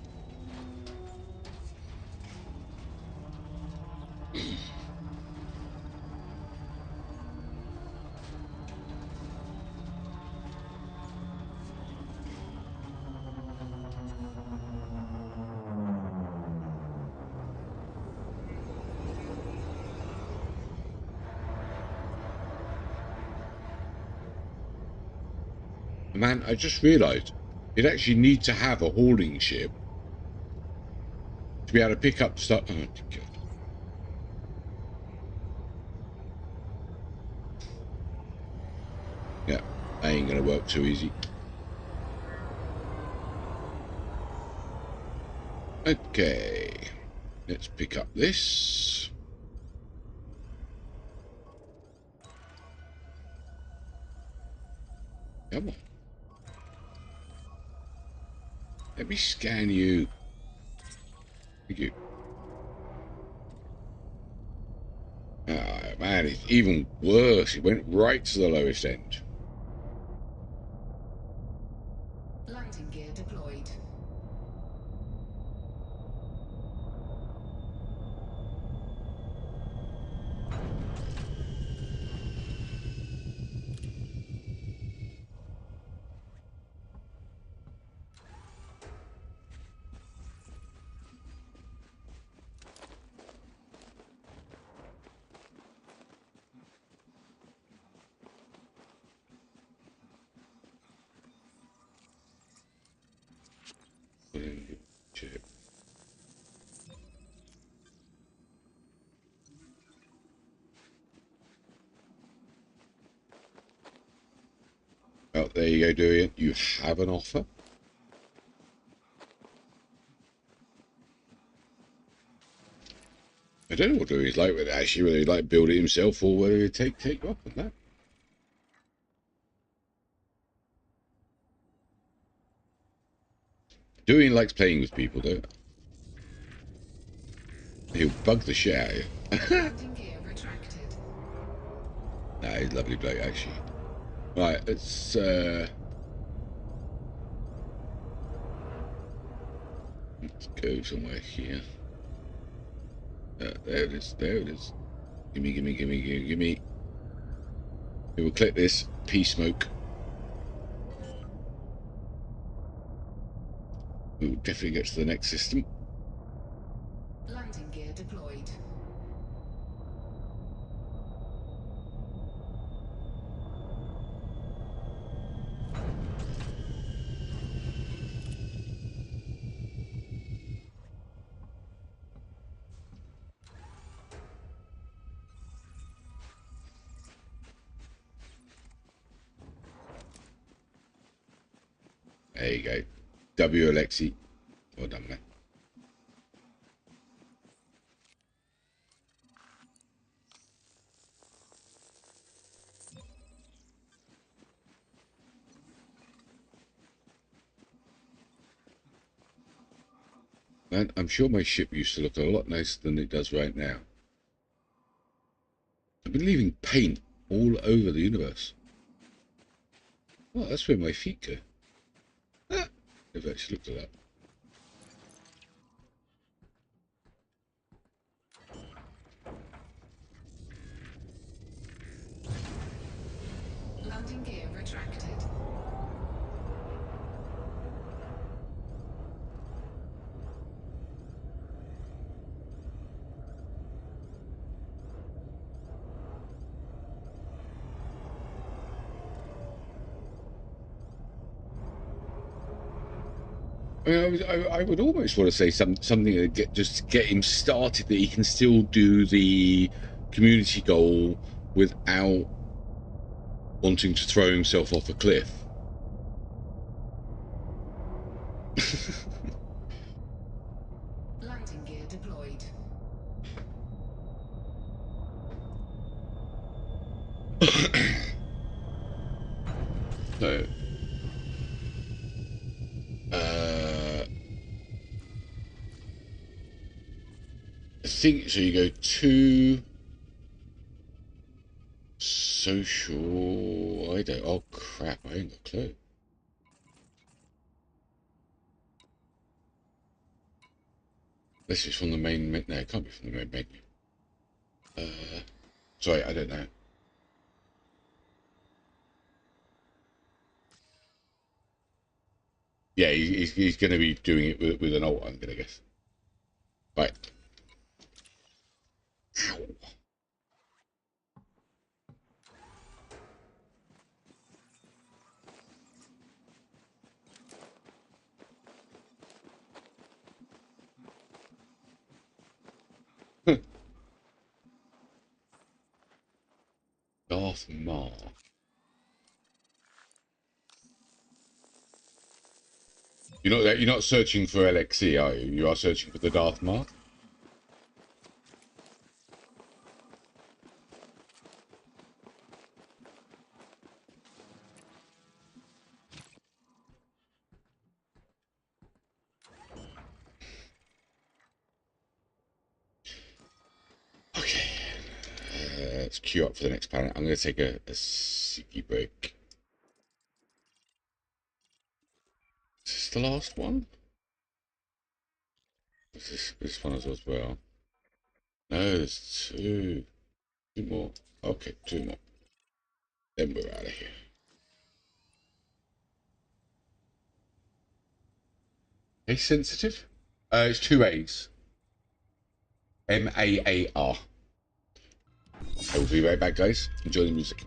Man, I just realised you'd actually need to have a hauling ship to be able to pick up stuff. Oh, God. Yeah, that ain't gonna work too easy. Okay, let's pick up this. Come on. Let me scan you. Thank you. Ah, man, it's even worse. It went right to the lowest end. Landing gear deployed. Shit. Well, there you go, Durian. You have an offer. I don't know what Durian's like, whether actually whether he'd like build it himself or whether he'd take you up on that. Durian likes playing with people, though. He'll bug the shit out of you. Landing gear retracted. Nah, he's a lovely bloke, actually. Right, let's go somewhere here. There it is. There it is. Gimme, gimme, gimme, gimme, gimme. We will click this. P-smoke. We will definitely get to the next system. Landing gear deployed. There you go. W. Alexi. Well done, man. Man, I'm sure my ship used to look a lot nicer than it does right now. I've been leaving paint all over the universe. Oh, that's where my feet go. Ah, I've actually looked at that. Landing gear retracted. I mean, I would almost want to say something to get him started that he can still do the community goal without wanting to throw himself off a cliff. Landing gear deployed. So, I think so. You go to social. I don't. Oh crap! I ain't got a clue. This is from the main menu. No, it can't be from the main menu. Sorry, I don't know. Yeah, he's going to be doing it with an alt, I'm going to guess. Right. Darth Maul. You're not searching for LXE, are you? You are searching for the Darth Maul. Okay. Let's queue up for the next planet. I'm going to take a sicky break. Is this the last one? Is this one as well? No, there's two. Two more. Okay, two more. Then we're out of here. Case sensitive? It's two A's. MAAR. I will be right back, guys. Enjoy the music.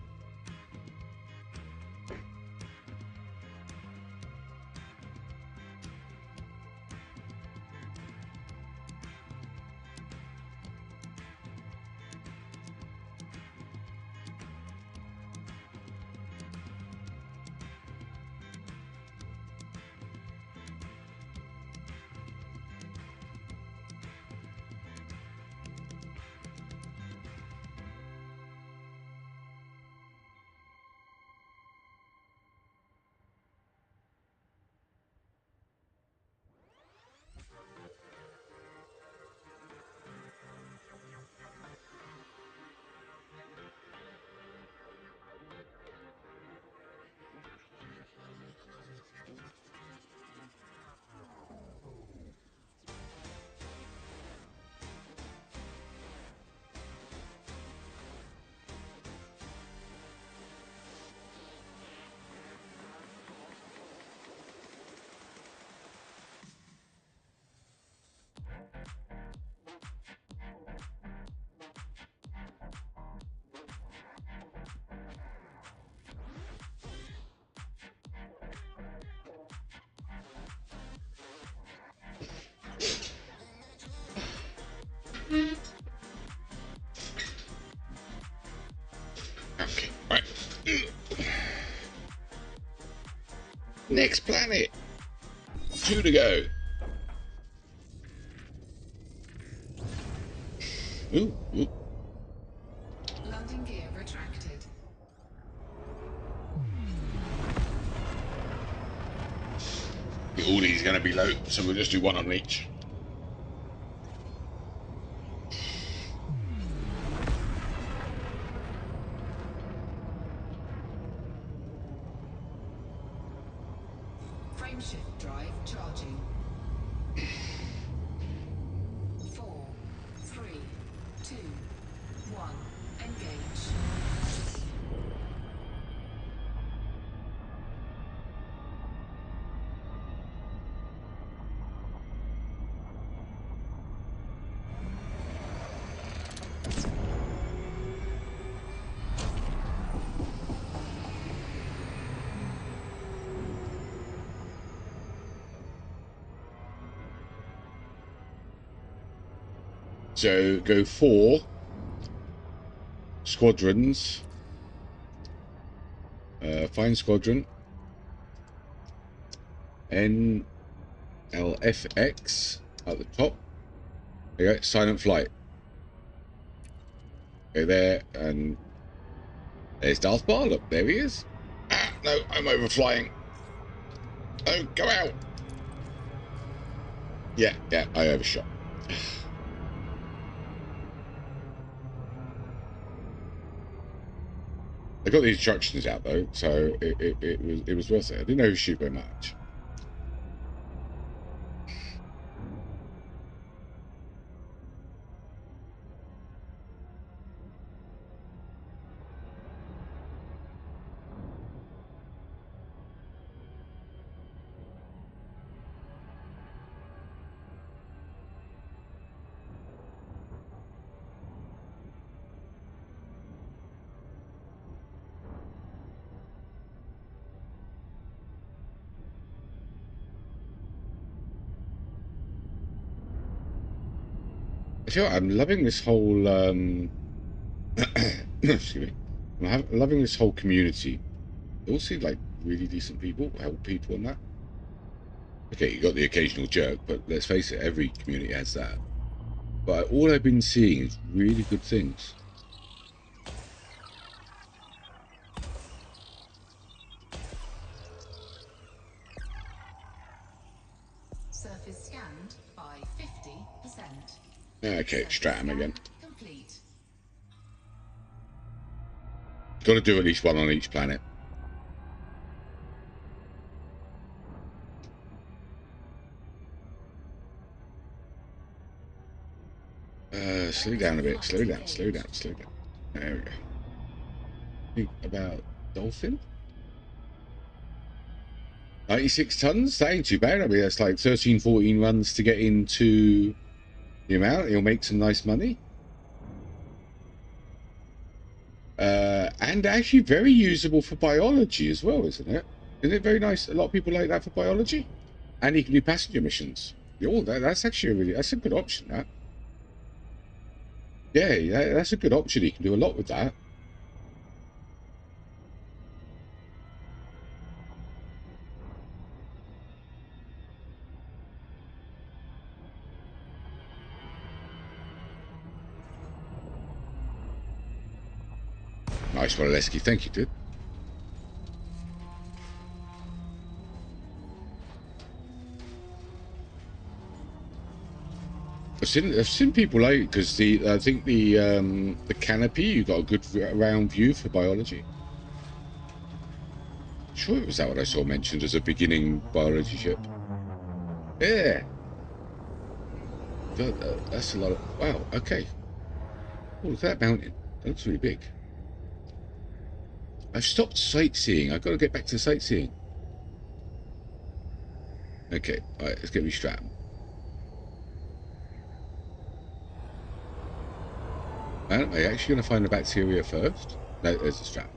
Okay, right. Next planet. 2 to go. Ooh, ooh. Landing gear retracted. All these are going to be low, so we'll just do one on each. Frameshift drive charging. 4, 3, 2, 1. Engage. So go 4 squadrons. Find squadron. NLFX at the top. There you go, silent flight. Go there, and there's Darth Maul. Look, there he is. Ah, no, I'm overflying. Oh, go out. Yeah, I overshot. I got the instructions out though, so it was worth it. I didn't know who shoot very much. I feel I'm loving this whole excuse me. I'm loving this whole community. They all seem like really decent people, help people and that. Okay, you got the occasional jerk, but let's face it, every community has that. But all I've been seeing is really good things. Surface scanned by 50%. Okay, Stratum again. Complete. Got to do at least one on each planet. Slow down a bit. Slow down. Slow down. Slow down. There we go. Think about Dolphin. 96 tons. That ain't too bad. I mean, that's like 13, 14 runs to get into the amount. He'll make some nice money. And actually very usable for biology as well, isn't it? Isn't it very nice? A lot of people like that for biology. And he can do passenger missions. Oh, that's actually that's a good option, that. Yeah, that's a good option. He can do a lot with that. Nice one, Oleski. Thank you, dude. I've seen people like it because I think the canopy, you got a good round view for biology. Sure, it was that what I saw mentioned as a beginning biology ship. Yeah. God, that's a lot of... Wow, okay. Oh, look at that mountain. That looks really big. I've stopped sightseeing. I've got to get back to sightseeing. Okay, alright, let's get me strapped. Am I actually going to find the bacteria first? No, there's the strap.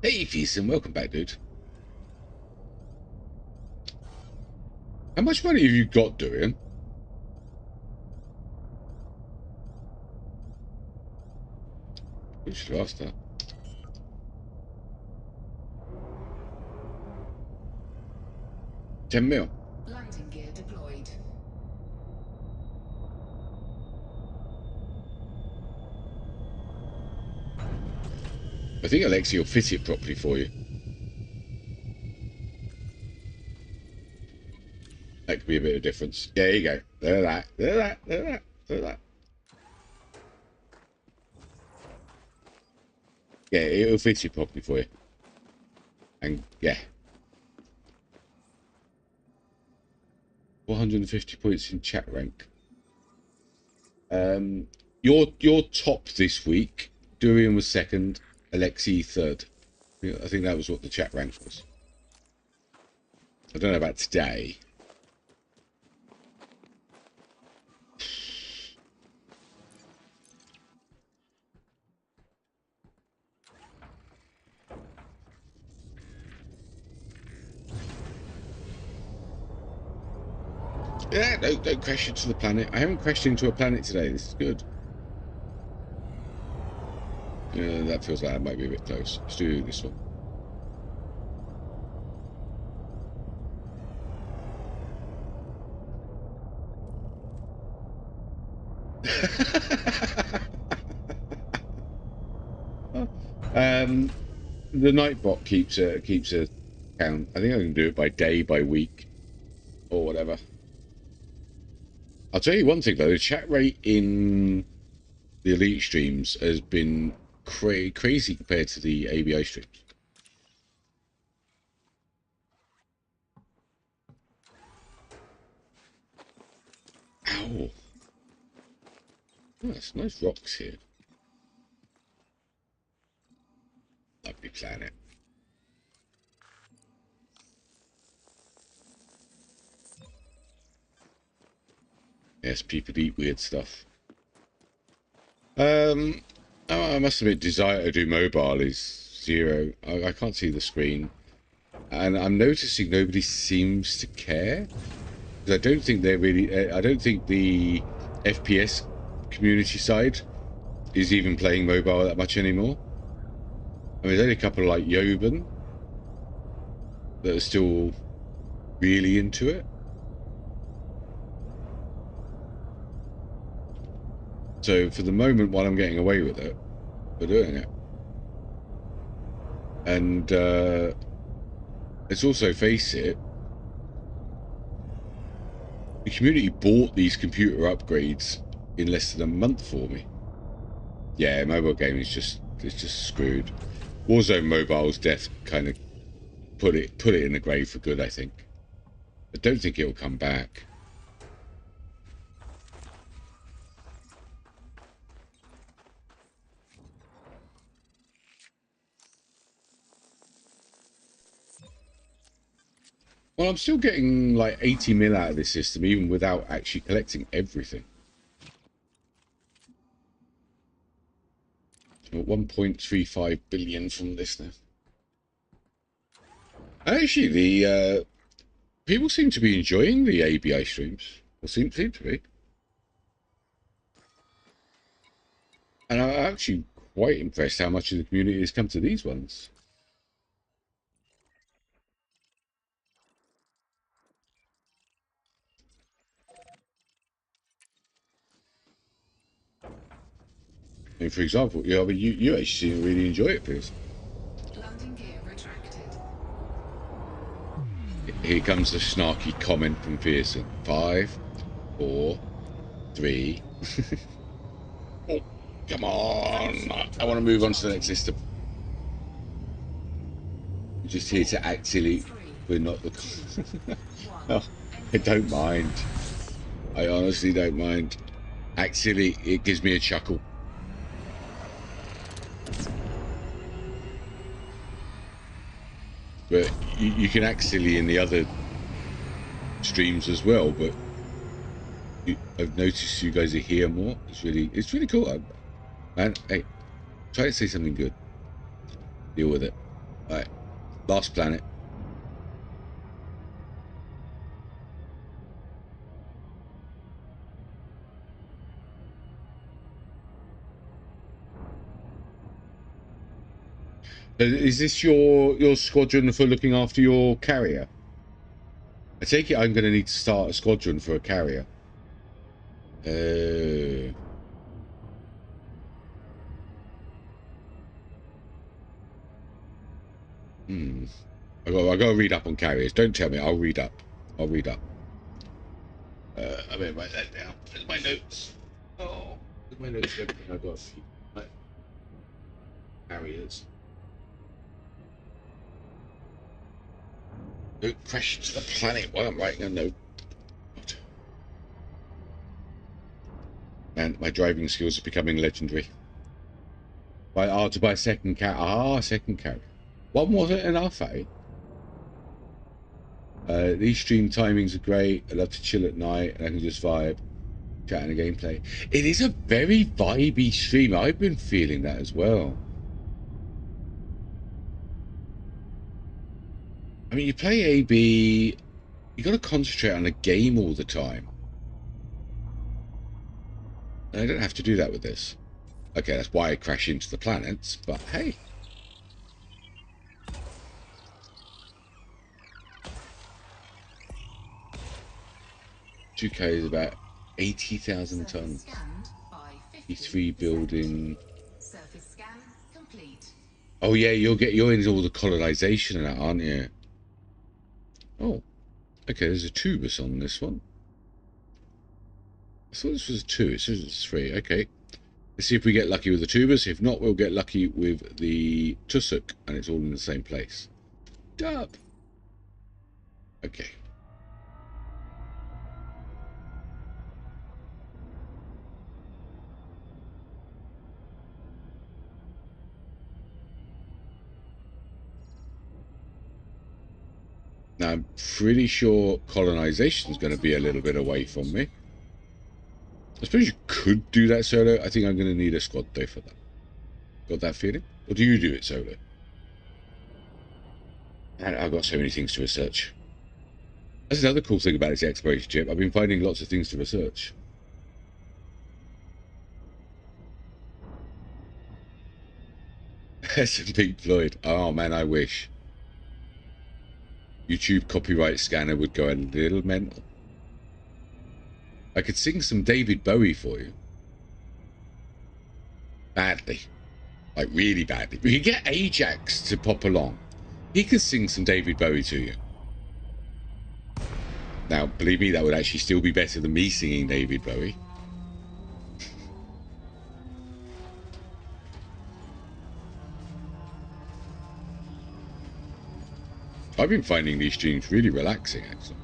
Hey, Feason, welcome back, dude. How much money have you got doing? We should ask that. $10 million. Landing gear deployed. I think Alexi will fit it properly for you. That could be a bit of difference. Yeah, there you go. There that. There that. There that. There that. Yeah, it'll fit it properly for you. And yeah. 450 points in chat rank. Your top this week. Durian was second. Alexi third. I think that was what the chat rank was. I don't know about today. Yeah, don't crash into the planet. I haven't crashed into a planet today. This is good. Yeah, that feels like that might be a bit close. Let's do this one. The Nightbot keeps a count. I think I can do it by day, by week, or whatever. I'll tell you one thing though: the chat rate in the Elite streams has been crazy compared to the ABI streams. Ow! Oh, that's nice rocks here. Lovely planet. Yes, people eat weird stuff. I must admit, desire to do mobile is 0. I can't see the screen, and I'm noticing nobody seems to care. Because I don't think they're really. I don't think the FPS community side is even playing mobile that much anymore. I mean, there's only a couple like Yoban that are still really into it. So for the moment, while I'm getting away with it, we're doing it. And let's also face it, the community bought these computer upgrades in less than a month for me. Yeah, mobile gaming is just screwed. Warzone Mobile's death kind of put it in the grave for good, I think. I don't think it'll come back. Well, I'm still getting like 80 mil out of this system, even without actually collecting everything. 1.35 billion from this now. Actually, the people seem to be enjoying the ABI streams. Or seem to be. And I'm actually quite impressed how much of the community has come to these ones. I mean, for example, you actually seem to really enjoy it, Piers. Landing gear retracted. Here comes the snarky comment from Pearson. 5, 4, 3. Oh, come on! I want to move on to the next system. We're just here to act silly. We're not the. Oh, I don't mind. I honestly don't mind. Act silly. It gives me a chuckle. But you can act silly in the other streams as well. But I've noticed you guys are here more. It's really cool. Man, hey, try to say something good. Deal with it. All right, last planet. Is this your squadron for looking after your carrier? I take it I'm going to need to start a squadron for a carrier. I got to read up on carriers. Don't tell me. I'll read up. I'm going to write that down. There's my notes. Oh, there's my notes. Everything I got. Right. Carriers. Don't crash into the planet while I'm writing a note. Man, my driving skills are becoming legendary. To buy a second car. Second carrier. One wasn't enough, eh? These stream timings are great. I love to chill at night and I can just vibe, chat in the gameplay. It is a very vibey stream. I've been feeling that as well. I mean, you play AB, you got to concentrate on the game all the time. And I don't have to do that with this. Okay, that's why I crash into the planets, but hey. $2K is about 80,000 tons. E3 building. Surface scan complete. Oh yeah, you're into all the colonization and that, aren't you? Oh, okay. There's a tubus on this one. I thought this was a 2. It says it's 3. Okay. Let's see if we get lucky with the tubus. If not, we'll get lucky with the tusuk, and it's all in the same place. Dub. Okay. Now, I'm pretty sure colonization is going to be a little bit away from me. I suppose you could do that solo. I think I'm going to need a squad though for that. Got that feeling? Or do you do it solo? And I've got so many things to research. That's another cool thing about this exploration trip. I've been finding lots of things to research. Some Pink Floyd. Oh man, I wish. YouTube copyright scanner would go a little mental. I could sing some David Bowie for you. Badly. Like, really badly. We could get Ajax to pop along. He could sing some David Bowie to you. Now, believe me, that would actually still be better than me singing David Bowie. I've been finding these streams really relaxing, actually.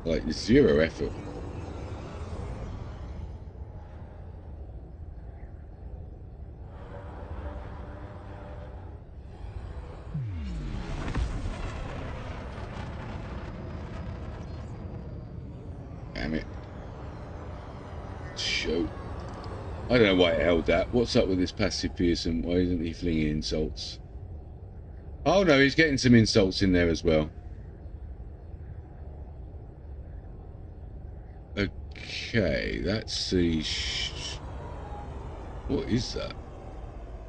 Like, zero effort. Damn it. Shoot. I don't know why it held that. What's up with this passive Pearson? Why isn't he flinging insults? Oh no, he's getting some insults in there as well. Okay, that's the... What is that?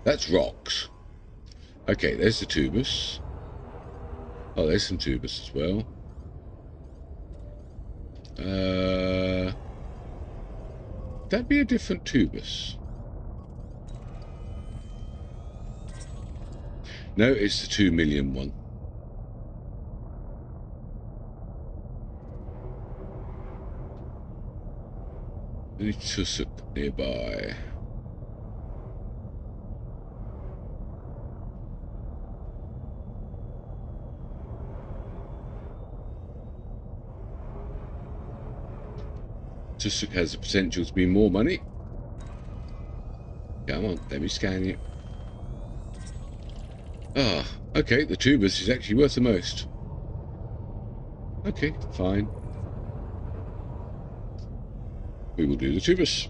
That's rocks. Okay, there's the tubus. Oh, there's some tubus as well. That'd be a different tubus. No, it's the 2 million one. Any tussock nearby? Tussock has the potential to be more money. Come on, let me scan you. Ah, okay, the tubus is actually worth the most. Okay, fine. We will do the tubus.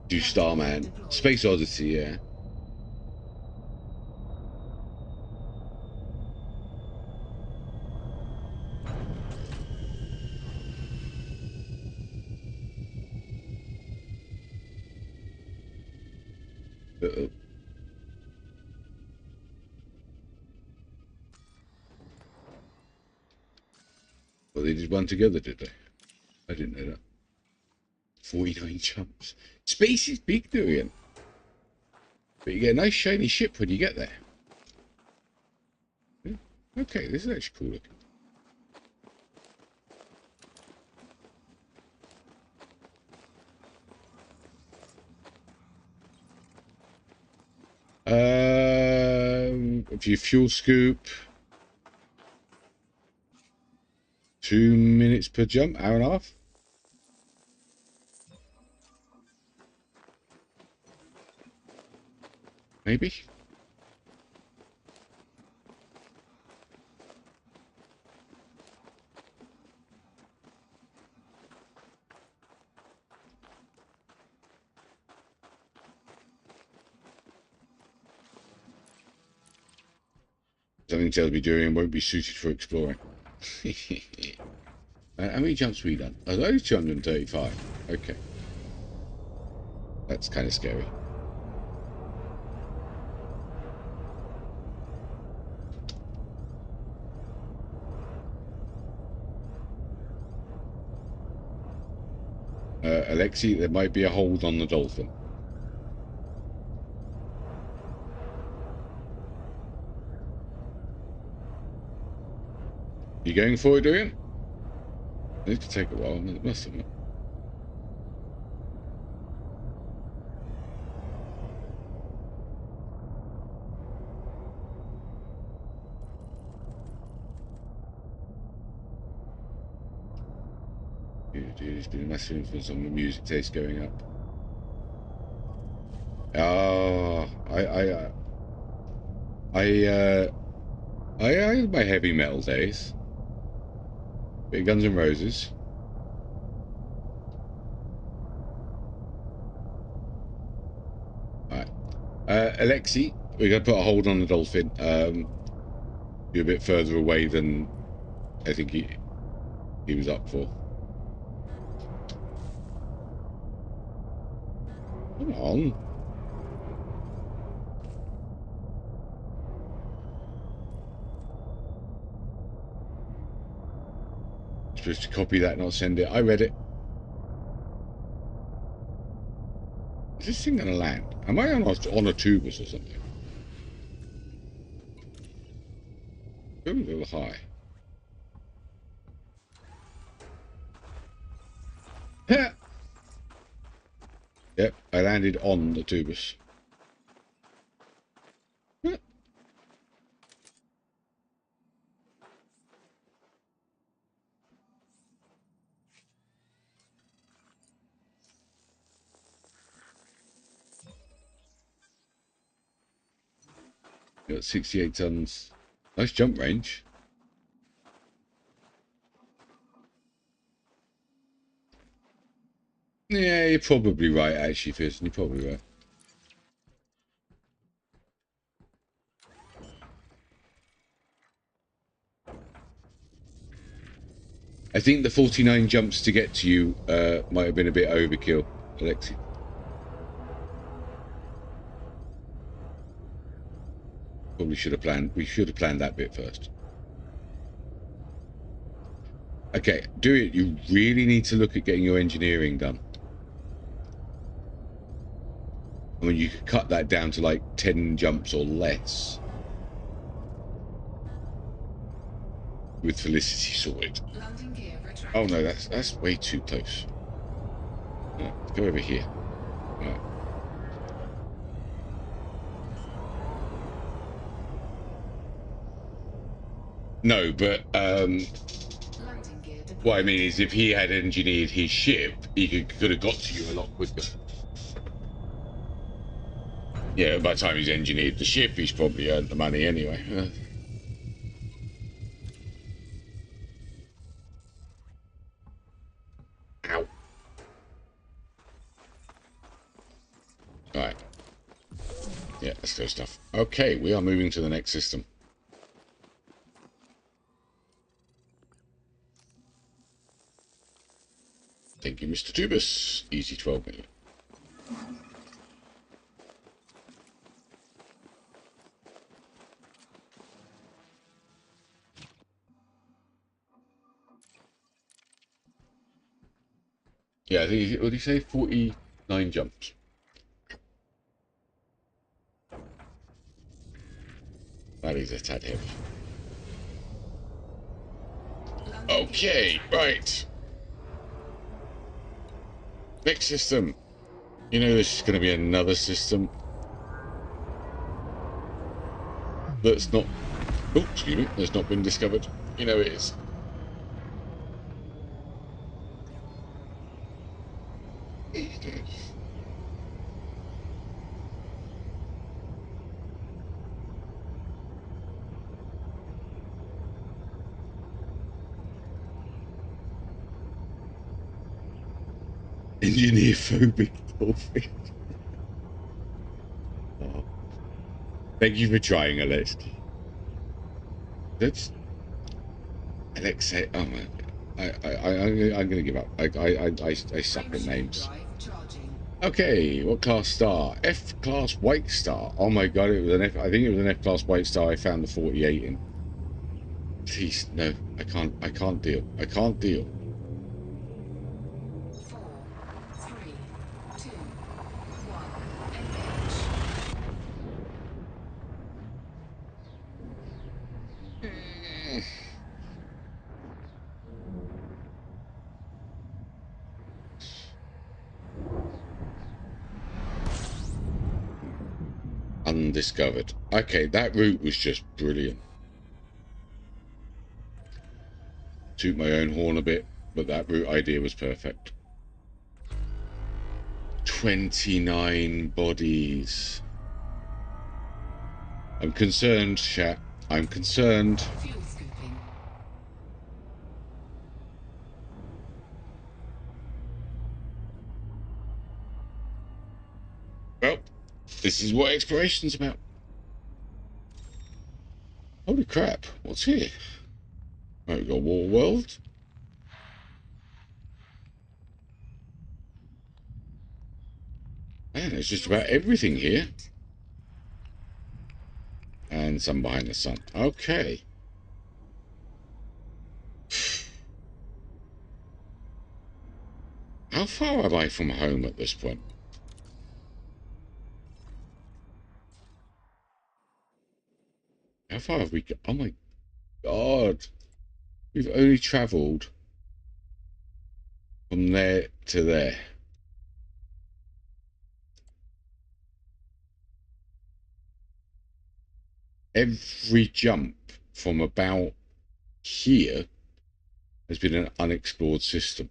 Do Starman. Space Odyssey, yeah. Uh-oh. Well, they did one together, did they? I didn't know that. 49 jumps. Space is big, Durian. But you get a nice shiny ship when you get there. Yeah. Okay, this is actually cool looking. If you fuel scoop, 2 minutes per jump, hour and a half. Maybe. Something tells me Durian won't be suited for exploring. How many jumps have we done? Oh, only 235. Okay. That's kind of scary. Alexi, there might be a hold on the dolphin. You going for it, Durian? It could take a while, it must have. Dude, there's been a massive influence on the music taste going up. Oh, I had my heavy metal days. Bit of Guns N' Roses. Alright. Alexi, we're going to put a hold on the dolphin. You're a bit further away than I think he was up for. Come on. Supposed to copy that, not send it. I read it. Is this thing going to land? Am I on a tubus or something? Go a little high. Yep, I landed on the tubus. Got 68 tons. Nice jump range. Yeah, you're probably right, actually, Fizz. You're probably right. I think the 49 jumps to get to you might have been a bit overkill, Alexi. Probably should have planned. We should have planned that bit first. Okay, do it. You really need to look at getting your engineering done. I mean, you could cut that down to like 10 jumps or less. With Felicity sorted. Oh no, that's way too close. No, go over here. Right. No, but what I mean is, if he had engineered his ship, he could have got to you a lot quicker. Yeah, by the time he's engineered the ship, he's probably earned the money anyway. Ow. Right. Yeah, let's go stuff. Okay, we are moving to the next system. Thank you, Mr. Tubus. Easy 12 million. Yeah, I think, what did he say? 49 jumps. That is a tad heavy. Okay, right. Next system. You know, this is going to be another system that's not... Oh, excuse me. That's not been discovered. You know it is. Engineer phobic dolphin. Oh. Thank you for trying, Alex. That's Alexei. Oh man, I'm gonna give up. I suck at names. Okay, what class star? F class white star. Oh my god, it was an F. I think it was an F class white star. I found the 48 in. Please, no, I can't. I can't deal. I can't deal. 4, 3, 2, 1, engage. Undiscovered. Okay, that route was just brilliant. Toot my own horn a bit, but that route idea was perfect. 29 bodies. I'm concerned, chat. I'm concerned. Fuel scooping. Well, this is what exploration's about. Holy crap, what's here? Oh, we've got War World. Man, there's just about everything here. And some behind the sun. Okay. How far am I from home at this point? How far have we got? Oh my God. We've only travelled from there to there. Every jump from about here has been an unexplored system.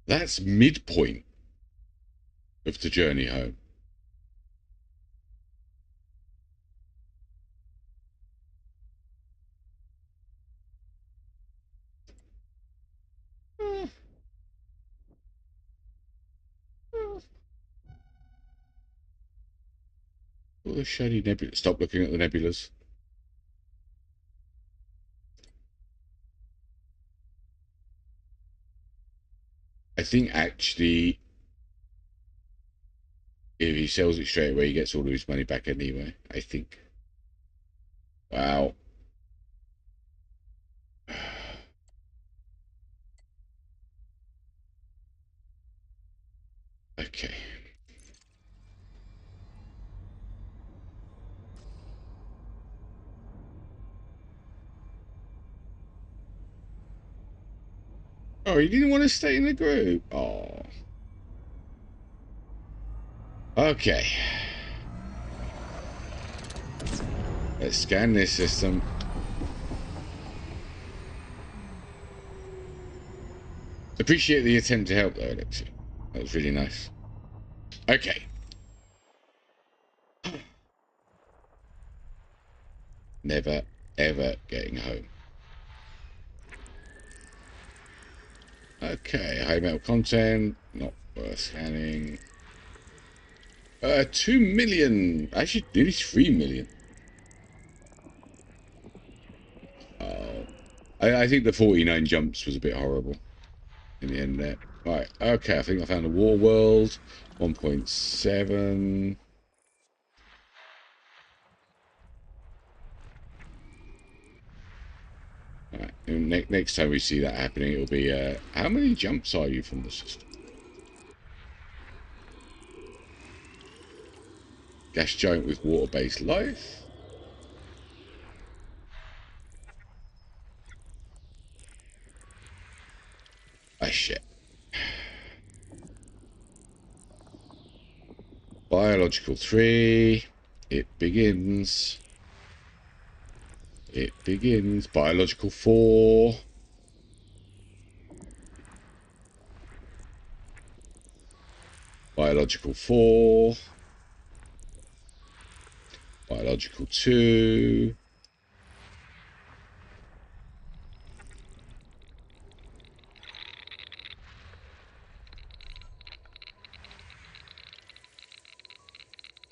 That's midpoint of the journey home. Oh, the shady nebula. Stop looking at the nebulas. I think actually, if he sells it straight away, he gets all of his money back anyway. I think. Wow. Okay. Oh, he didn't want to stay in the group. Oh. Okay. Let's scan this system. Appreciate the attempt to help, though, Alexia. That was really nice. Okay. Never, ever getting home. Okay, high metal content, not worth scanning. 2 million, actually nearly 3 million. Oh, I think the 49 jumps was a bit horrible in the end there. Right, okay, I think I found a war world, 1.7. Right, next time we see that happening, it'll be, how many jumps are you from the system? Gas giant with water-based life. Ah, shit. Biological 3. It begins. It begins. Biological 4. Biological 4. Biological 2.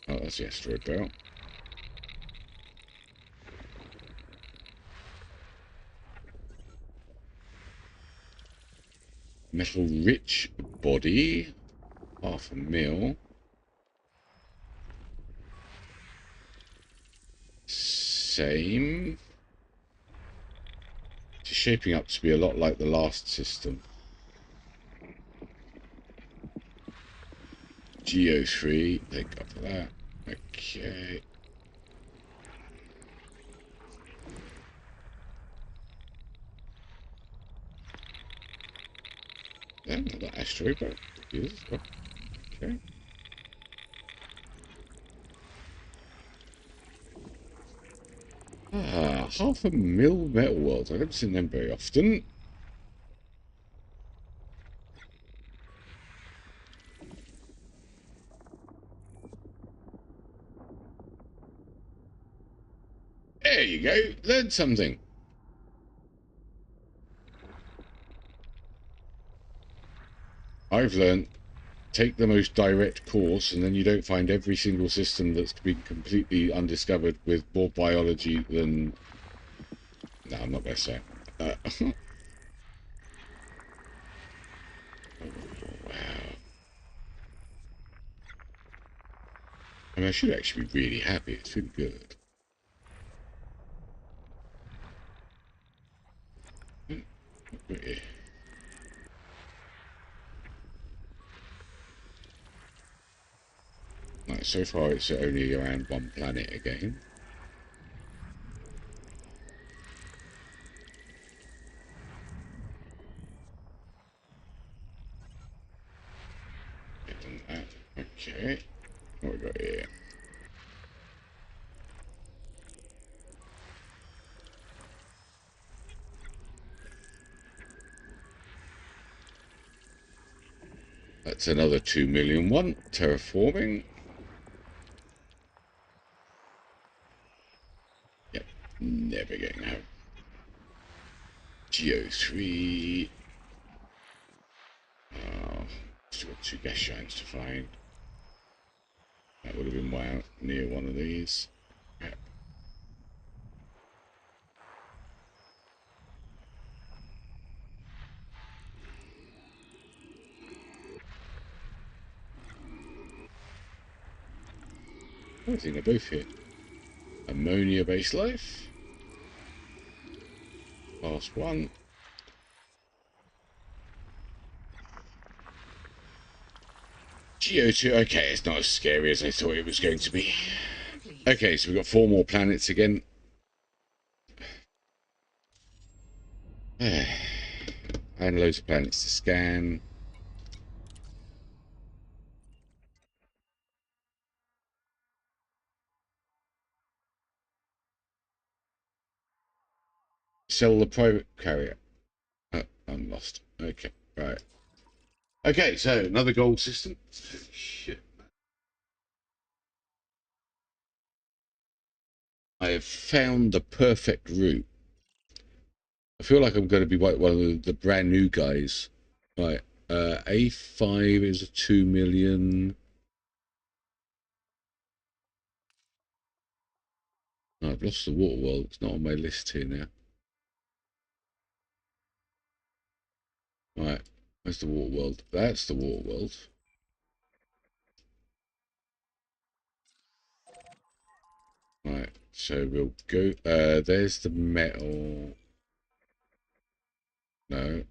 Oh, that's the asteroid belt. Metal rich body. 500,000. Same. It's shaping up to be a lot like the last system. Geo 3. Thank God for that. Okay. Another asteroid belt. Yes. Okay. Ah, 500,000 metal worlds. I haven't seen them very often. There you go. Learned something. I've learned take the most direct course, and then you don't find every single system that's been completely undiscovered with more biology than. No, I'm not going to say. Wow. I mean, I should actually be really happy. It's really good. Right, so far it's only around one planet again. Okay, what we got here? That's another 2 million one. Terraforming. Yep, never getting out. Geo3. Oh, still got 2 gas giants to find. That would have been wow near one of these. Yep. I think they're both here. Ammonia base life. Last one. Geo2. Okay, it's not as scary as I thought it was going to be. Okay, so we've got 4 more planets again. And loads of planets to scan. Sell the private carrier. Oh, I'm lost. Okay, right. Okay, so another gold system. Shit. I have found the perfect route. I feel like I'm going to be one of the brand new guys. Right, A5 is a 2 million. Oh, I've lost the water world. It's not on my list here now. Right, where's the water world? That's the water world. Right, so we'll go. There's the metal. No.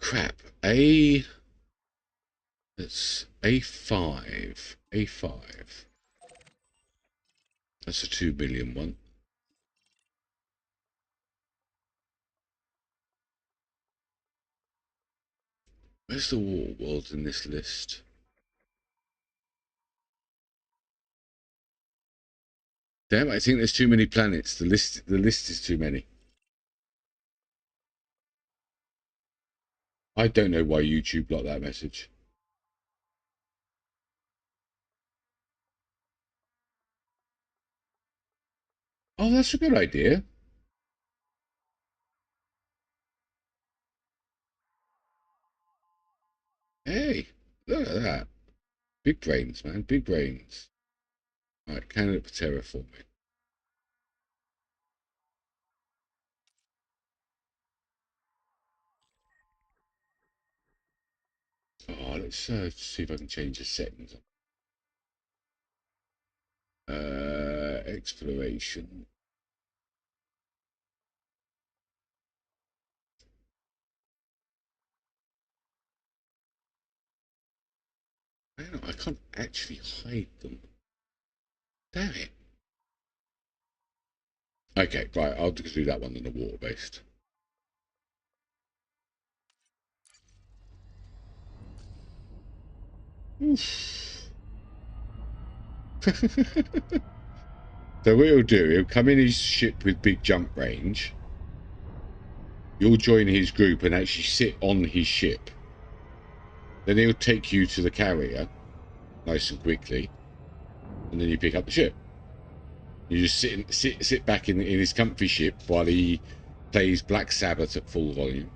Crap. It's A5. A5. That's a 2 million one. Where's the water world in this list? Damn, I think there's too many planets. The list is too many. I don't know why YouTube blocked that message. Oh, that's a good idea. Hey, look at that. Big brains, man. Big brains. Right, candidate for terraforming. Oh, let's see if I can change the settings. Exploration. I can't actually hide them. Damn it. Okay, right, I'll just do that one in the water-based. So what he'll do, he'll come in his ship with big jump range. You'll join his group and actually sit on his ship. Then he'll take you to the carrier, nice and quickly, and then you pick up the ship. You just sit back in his comfy ship while he plays Black Sabbath at full volume.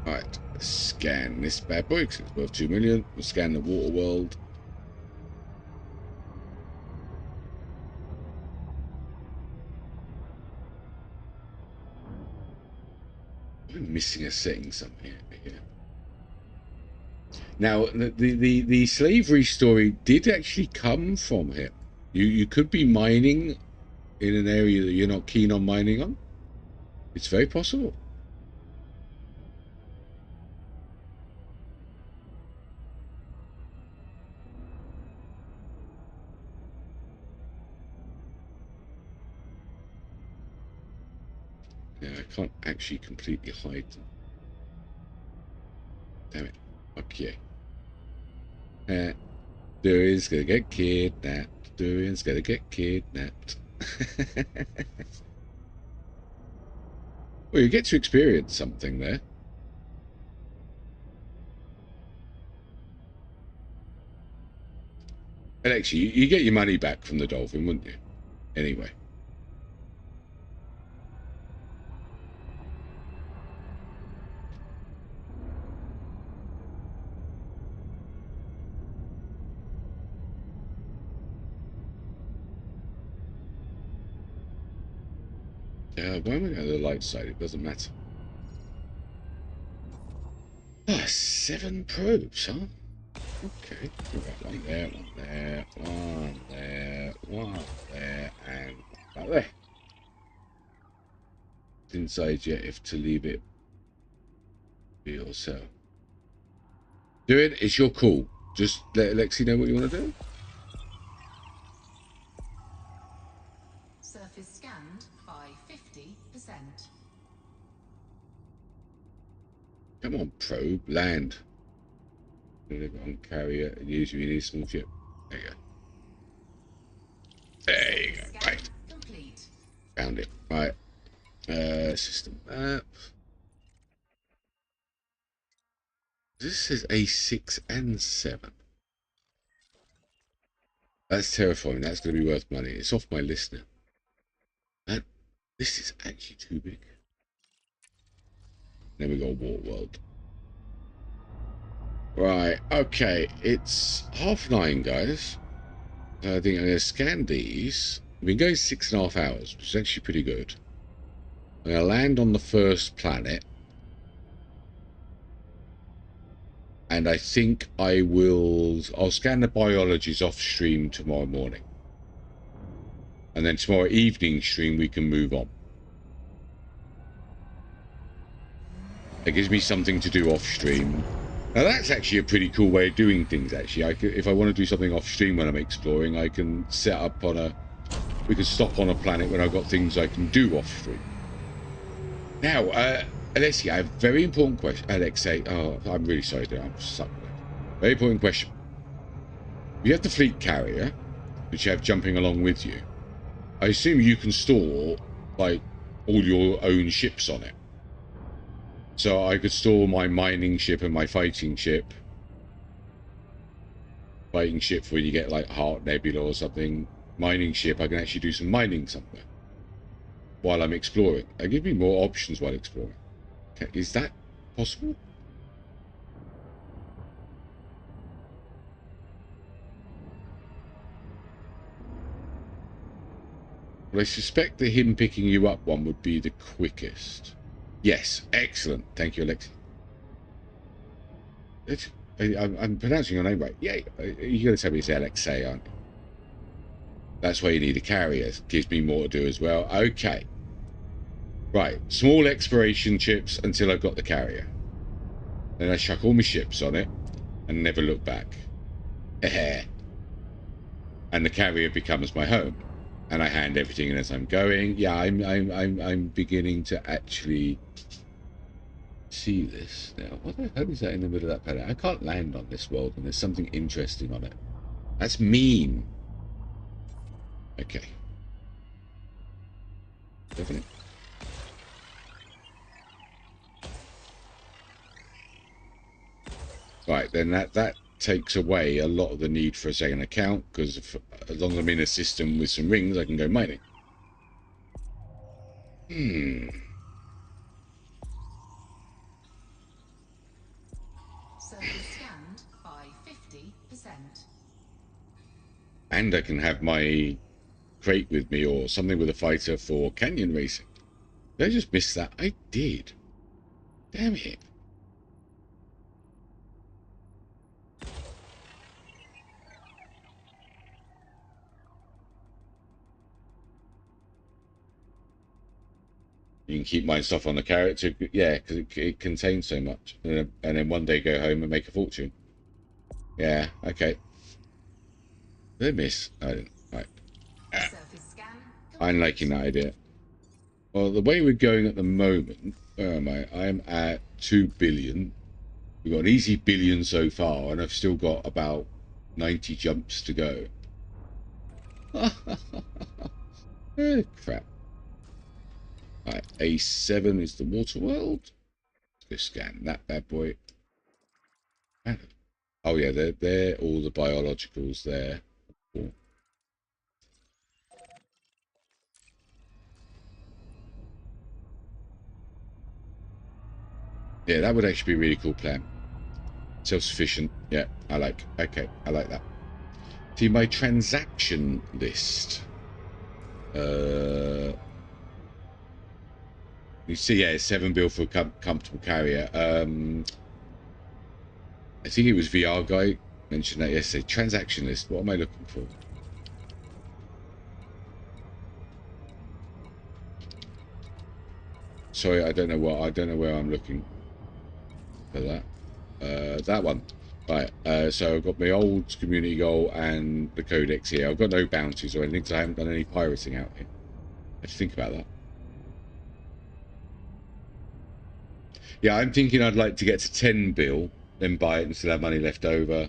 Right, scan this bad boy because it's worth 2 million. We'll scan the water world. I'm missing a setting somewhere here. Now, the slavery story did actually come from here. You could be mining in an area that you're not keen on mining on. It's very possible. Yeah, I can't actually completely hide them. Damn it. Okay. Durian's gonna get kidnapped. Durian's gonna get kidnapped. Well, you get to experience something there. And actually, you get your money back from the dolphin, wouldn't you? Anyway. Why am I going to the light side? It doesn't matter. Ah, 7 probes, huh? Okay. We've got one there, one there, one there, one there, and one there. Didn't decide yet if to leave it be or so. Do it. It's your call. Just let Alexi know what you want to do. Surface scanned by 50%. Come on, probe. Land. On carrier. Usually need a small ship. There you go. There you go. Right. Complete. Found it. Right. System map. This says A6 and 7. That's terrifying. That's going to be worth money. It's off my list now. And this is actually too big. Then we got Water World. Right. Okay. It's 9:30, guys. I think I'm going to scan these. We've been going 6.5 hours, which is actually pretty good. I'm going to land on the first planet. And I think I'll scan the biologies off stream tomorrow morning. And then tomorrow evening stream, we can move on. It gives me something to do off stream. Now that's actually a pretty cool way of doing things, actually. If I want to do something off stream when I'm exploring, I can set up on we can stop on a planet when I've got things I can do off stream. Now, Alexi, I have a very important question. Alexei, oh, I'm really sorry, I'm stuck. Very important question. You have the fleet carrier, which you have jumping along with you. I assume you can store, like, all your own ships on it. So I could store my mining ship and my fighting ship. Fighting ship for when you get, like, Heart Nebula or something. Mining ship, I can actually do some mining somewhere while I'm exploring. They give me more options while exploring. Is that possible? Well, I suspect that him picking you up one would be the quickest. Yes, excellent. Thank you, Alexi. I'm pronouncing your name right. Yeah, you're going to tell me it's Alexei, aren't you? That's why you need a carrier. It gives me more to do as well. Okay. Right, small exploration chips until I've got the carrier. Then I chuck all my ships on it and never look back. And the carrier becomes my home. And I hand everything in as I'm going. Yeah, I'm beginning to actually see this now. What the hell is that in the middle of that planet? I can't land on this world and there's something interesting on it. That's mean. Okay. Definitely. Right, then that takes away a lot of the need for a second account, because as long as I'm in a system with some rings, I can go mining. Surface scanned by 50%. And I can have my crate with me or something with a fighter for canyon racing. Did I just miss that? I did. Damn it. You can keep my stuff on the character, yeah, because it contains so much. And then one day go home and make a fortune. Yeah, okay. Did I miss? I didn't. Right. Surface scan I'm liking that idea. Well, the way we're going at the moment, where am I? I'm at 2 billion. We've got an easy billion so far, and I've still got about 90 jumps to go. Oh, crap. Right, A7 is the water world. Let's go scan that bad boy. Oh yeah, they're all the biologicals there. Cool. Yeah, that would actually be a really cool plan. Self-sufficient. Yeah, I like. Okay, I like that. See my transaction list. You see, yeah, 7 bill for a comfortable carrier. I think it was VR guy mentioned that yesterday. Transaction list. What am I looking for? Sorry, I don't know where I'm looking for that. That one. Right. So I've got my old community goal and the codex here. I've got no bounties or anything because I haven't done any pirating out here. I have to think about that. Yeah, I'm thinking I'd like to get to 10 bill, then buy it and still have money left over.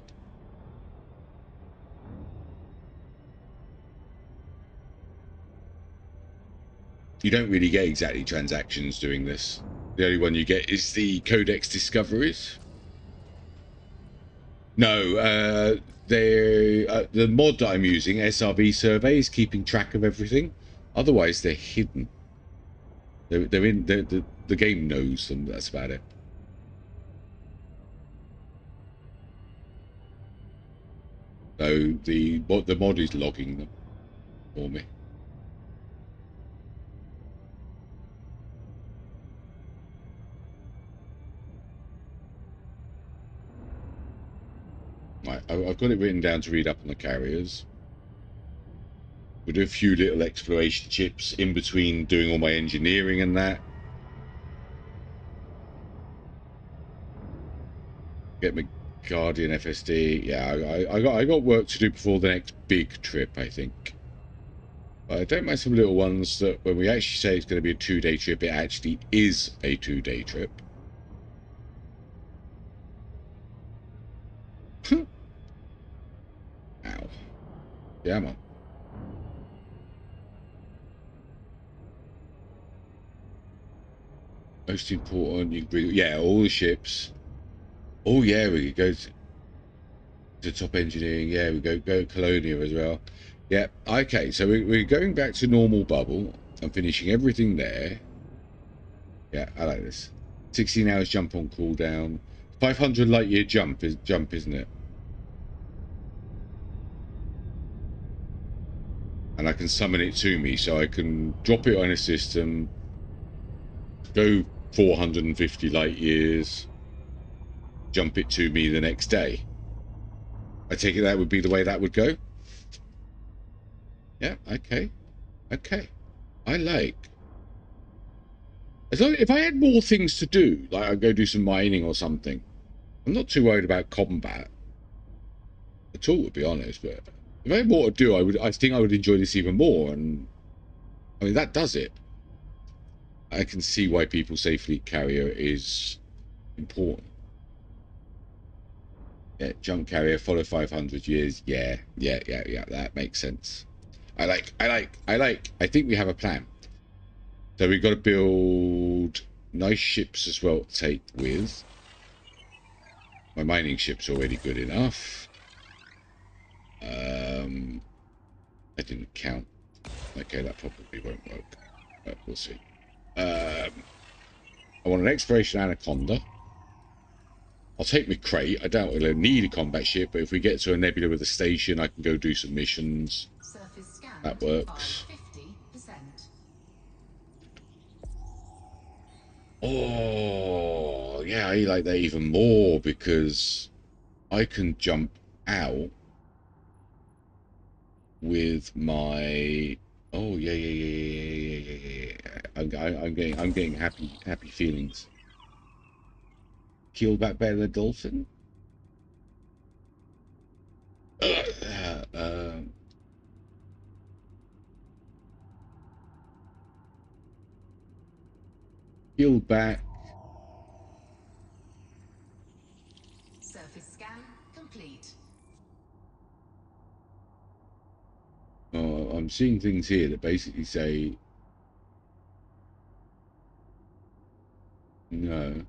You don't really get exactly transactions doing this. The only one you get is the codex discoveries. No, the mod that I'm using, SRB Survey, is keeping track of everything. Otherwise, they're hidden. They're in the game knows them. That's about it. So the mod is logging them for me. Right, I've got it written down to read up on the carriers. We'll do a few little exploration chips in between doing all my engineering and that. Get my Guardian FSD. Yeah, I got work to do before the next big trip, I think. But I don't mind some little ones that when we actually say it's going to be a 2-day trip, it actually is a 2-day trip. Ow. Yeah, man. Most important, you can bring, yeah, all the ships. Oh yeah, we go to top engineering. Yeah, we go Colonia as well. Yeah, okay, so we're going back to normal bubble. I'm finishing everything there. Yeah, I like this. 16 hours jump on cooldown. 500 light year jump, isn't it? And I can summon it to me, so I can drop it on a system, go 450 light years, jump it to me the next day. I take it that would be the way that would go. Yeah, okay. Okay. I like. As long if I had more things to do, like I'd go do some mining or something, I'm not too worried about combat at all, to be honest. But if I had more to do, I think I would enjoy this even more. And I mean, that does it. I can see why people say fleet carrier is important. Yeah, junk carrier, follow 500 years. Yeah. That makes sense. I think we have a plan. So we've got to build nice ships as well to take with. My mining ship's already good enough. I didn't count. Okay, that probably won't work. But we'll see. I want an exploration anaconda. I'll take my crate. I doubt we'll need a combat ship, but if we get to a nebula with a station, I can go do some missions. That works. Oh, yeah, I like that even more because I can jump out with my. Oh yeah, yeah, yeah, yeah, yeah, yeah, yeah. I'm getting happy feelings. Keelback better than dolphin? Um, Keelback. Surface scan complete. Oh, I'm seeing things here that basically say no.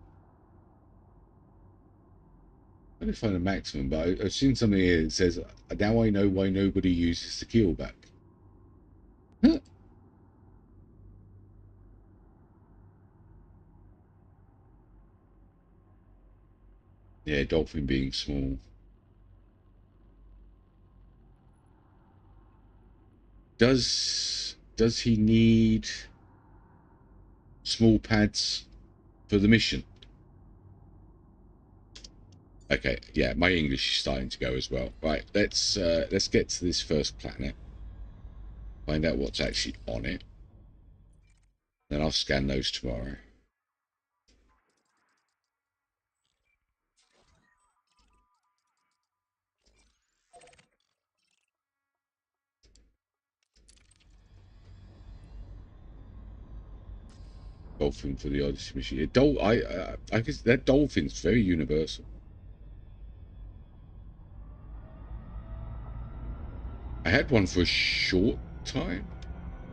I don't find a maximum, but I've seen something here that says now I know why nobody uses the keelback. Huh. Yeah, dolphin being small. Does he need small pads for the mission? Okay, yeah, my English is starting to go as well. Right, let's get to this first planet. Find out what's actually on it. Then I'll scan those tomorrow. Dolphin for the Odyssey mission. Yeah, I guess that dolphin's very universal. I had one for a short time.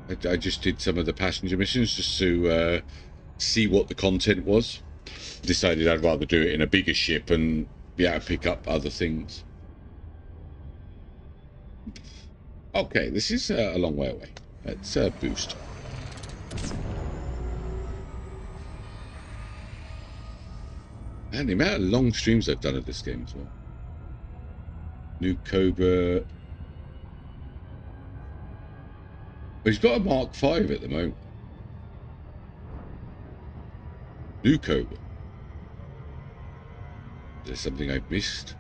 I just did some of the passenger missions just to see what the content was. Decided I'd rather do it in a bigger ship and be able to pick up other things. Okay, this is a long way away. Let's boost. And the amount of long streams I've done of this game as well. New Cobra. Well, he's got a Mark V at the moment. New Cobra. Is there something I've missed?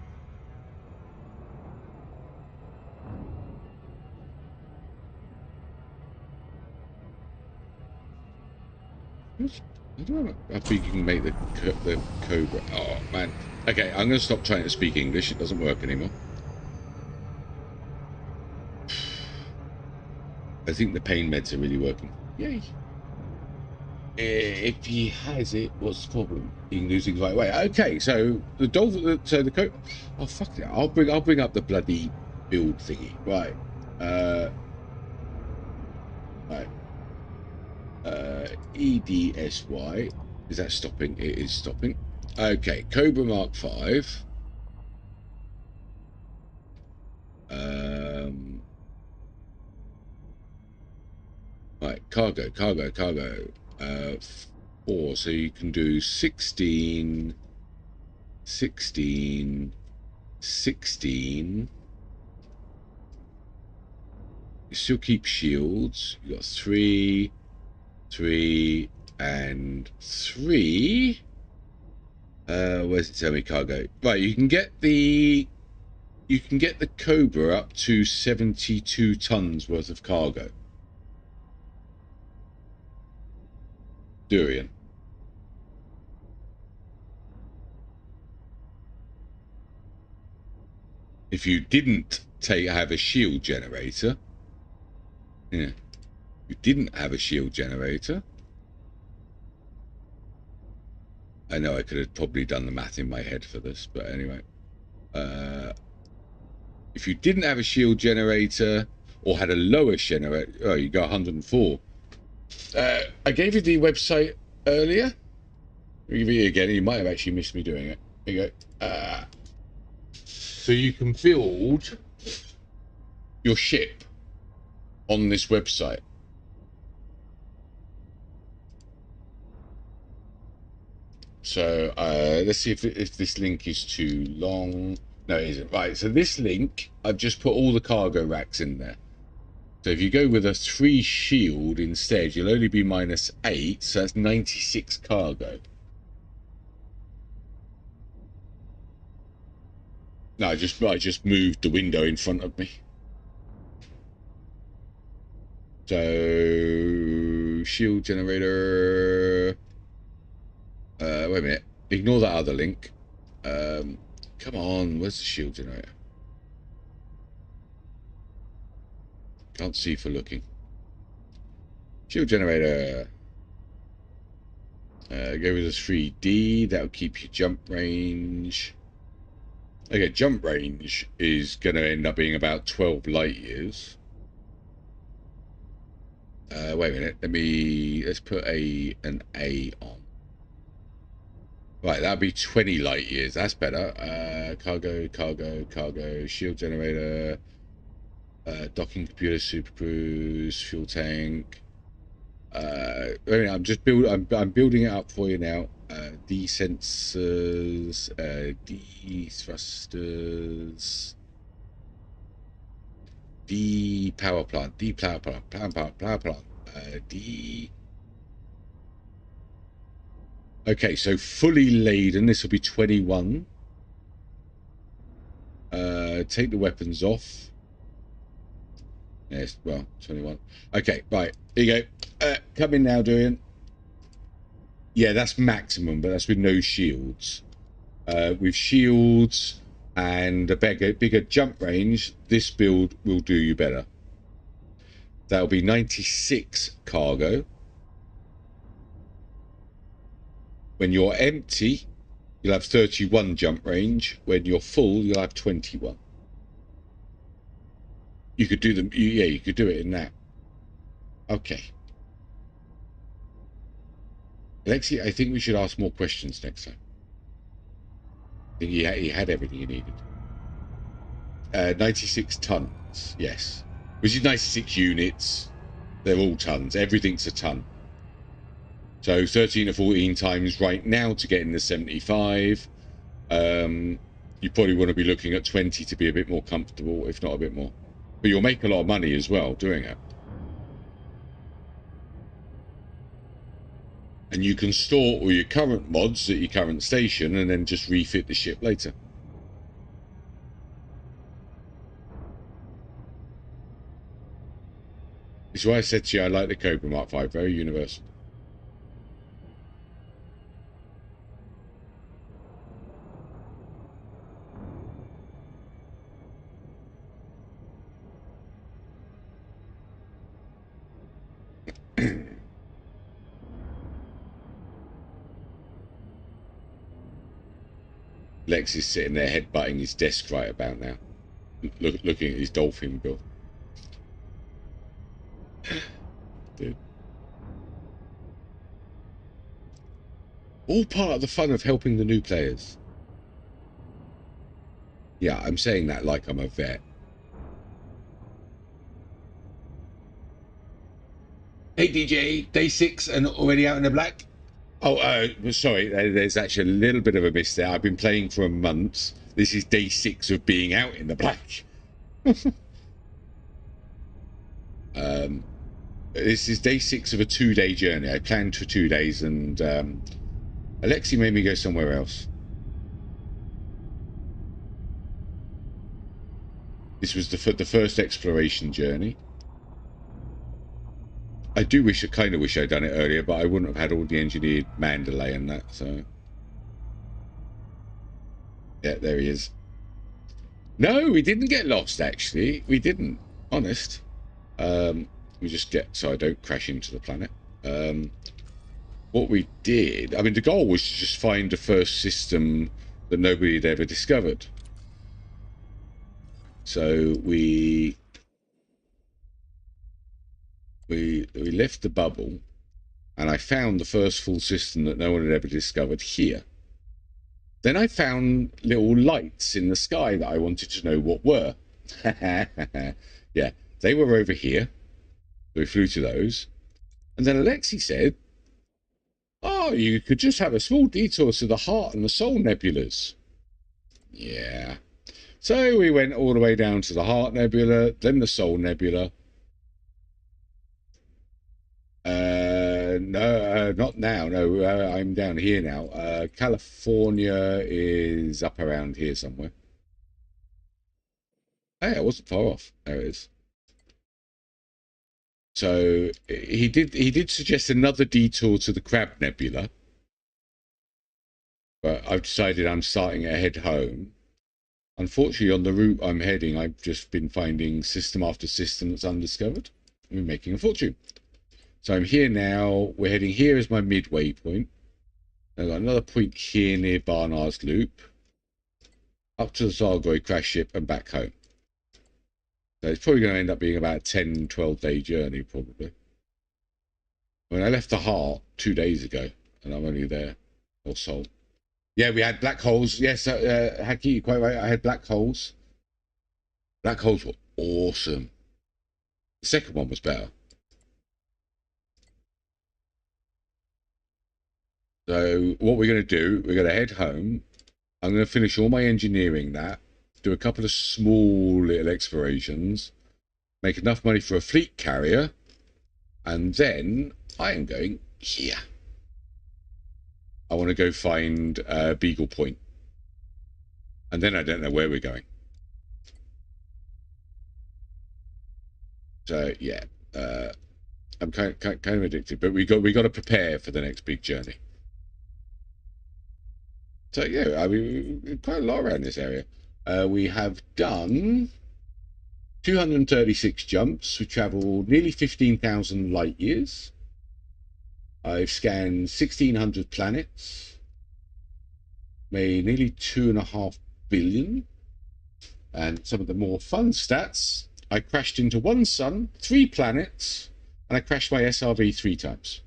I don't know how big you can make the Cobra. Oh, man. Okay, I'm going to stop trying to speak English. It doesn't work anymore. I think the pain meds are really working. Yay. If he has it, what's the problem? He can do things right away. Okay, so the dolphin, so the Cobra. Oh, fuck it. I'll bring up the bloody build thingy. Right. Right. EDSY. Is that stopping? It is stopping. Okay, Cobra Mark 5. Right, cargo. 4. So you can do 16, 16, 16. You still keep shields. You got 3, 3, and 3. Where's it tell me cargo? Right, you can get the Cobra up to 72 tons worth of cargo. Durian. If you didn't have a shield generator, yeah, you didn't have a shield generator. I know I could have probably done the math in my head for this, but anyway. If you didn't have a shield generator or had a lower generator, oh, you got 104. I gave you the website earlier. I'll give it again. You might have actually missed me doing it. There you go. So you can build your ship on this website. So let's see if this link is too long. No, it isn't. Right, so this link, I've just put all the cargo racks in there. So if you go with a 3 shield instead, you'll only be -8, so that's 96 cargo. No, I just moved the window in front of me. So shield generator. Wait a minute. Ignore that other link. Come on, where's the shield generator? Can't see for looking. Shield generator. Go with a 3D. That'll keep you jump range. Okay, jump range is going to end up being about 12 light years. Wait a minute. Let's put an A on. Right, that'll be 20 light years. That's better. Cargo. Shield generator. Docking computer, super cruise, fuel tank. Wait a minute, I'm building it up for you now. D sensors, D thrusters, D power plant, D power plant, power plant, D. Okay, so fully laden, this will be 21. Take the weapons off. Yes, well, 21. Okay, right, here you go. Come in now, Dorian. Yeah, that's maximum, but that's with no shields. With shields and a bigger jump range, this build will do you better. That'll be 96 cargo. When you're empty, you'll have 31 jump range. When you're full, you'll have 21. You could do them. Yeah, you could do it in that. Okay. Alexi, I think we should ask more questions next time. I think he had everything he needed. 96 tons, yes. Which is 96 units. They're all tons. Everything's a ton. So 13 to 14 times right now to get in the 75. You probably want to be looking at 20 to be a bit more comfortable, if not a bit more. But you'll make a lot of money as well doing it. And you can store all your current mods at your current station and then just refit the ship later. This is why I said to you, I like the Cobra Mark V, very universal. Lex is sitting there headbutting his desk right about now, looking at his dolphin build. Dude. All part of the fun of helping the new players. Yeah, I'm saying that like I'm a vet. Hey DJ, day 6 and already out in the black? Oh, sorry, there's actually a little bit of a miss there. I've been playing for a month. This is day 6 of being out in the black. This is day 6 of a 2-day journey. I planned for 2 days and Alexi made me go somewhere else. This was the first exploration journey. I kind of wish I'd done it earlier, but I wouldn't have had all the engineered Mandalay and that, so. Yeah, there he is. No, we didn't get lost, actually. We didn't, honest. We just get, so I don't crash into the planet. What we did, I mean, the goal was to just find the first system that nobody had ever discovered. So we left the bubble, and I found the first full system that no one had ever discovered here. Then I found little lights in the sky that I wanted to know what were. Yeah, they were over here. So we flew to those. And then Alexi said, oh, you could just have a small detour to the Heart and the Soul Nebulas. Yeah. So we went all the way down to the Heart Nebula, then the Soul Nebula. No, not now. No, I'm down here now. California is up around here somewhere. Hey, I wasn't far off. There it is. So he did suggest another detour to the Crab Nebula, but I've decided I'm starting to head home. Unfortunately, on the route I'm heading, I've just been finding system after system that's undiscovered. We're making a fortune. So I'm here now. We're heading here as my midway point. I've got another point here near Barnard's Loop, up to the Thargoid crash ship and back home. So it's probably going to end up being about a 10, 12-day journey, probably. I mean, I left the Heart 2 days ago, and I'm only there, or so. Yeah, we had black holes. Yes, Haki, you're quite right. I had black holes. Black holes were awesome. The second one was better. So what we're going to do, we're going to head home. I'm going to finish all my engineering do a couple of small little explorations, make enough money for a fleet carrier, and then I am going here. I want to go find Beagle Point. And then I don't know where we're going. So, yeah. I'm kind of addicted, but we got to prepare for the next big journey. So, yeah, I mean, quite a lot around this area. We have done 236 jumps. We travelled nearly 15,000 light years. I've scanned 1,600 planets. Made nearly 2.5 billion. And some of the more fun stats, I crashed into 1 sun, 3 planets, and I crashed my SRV 3 times.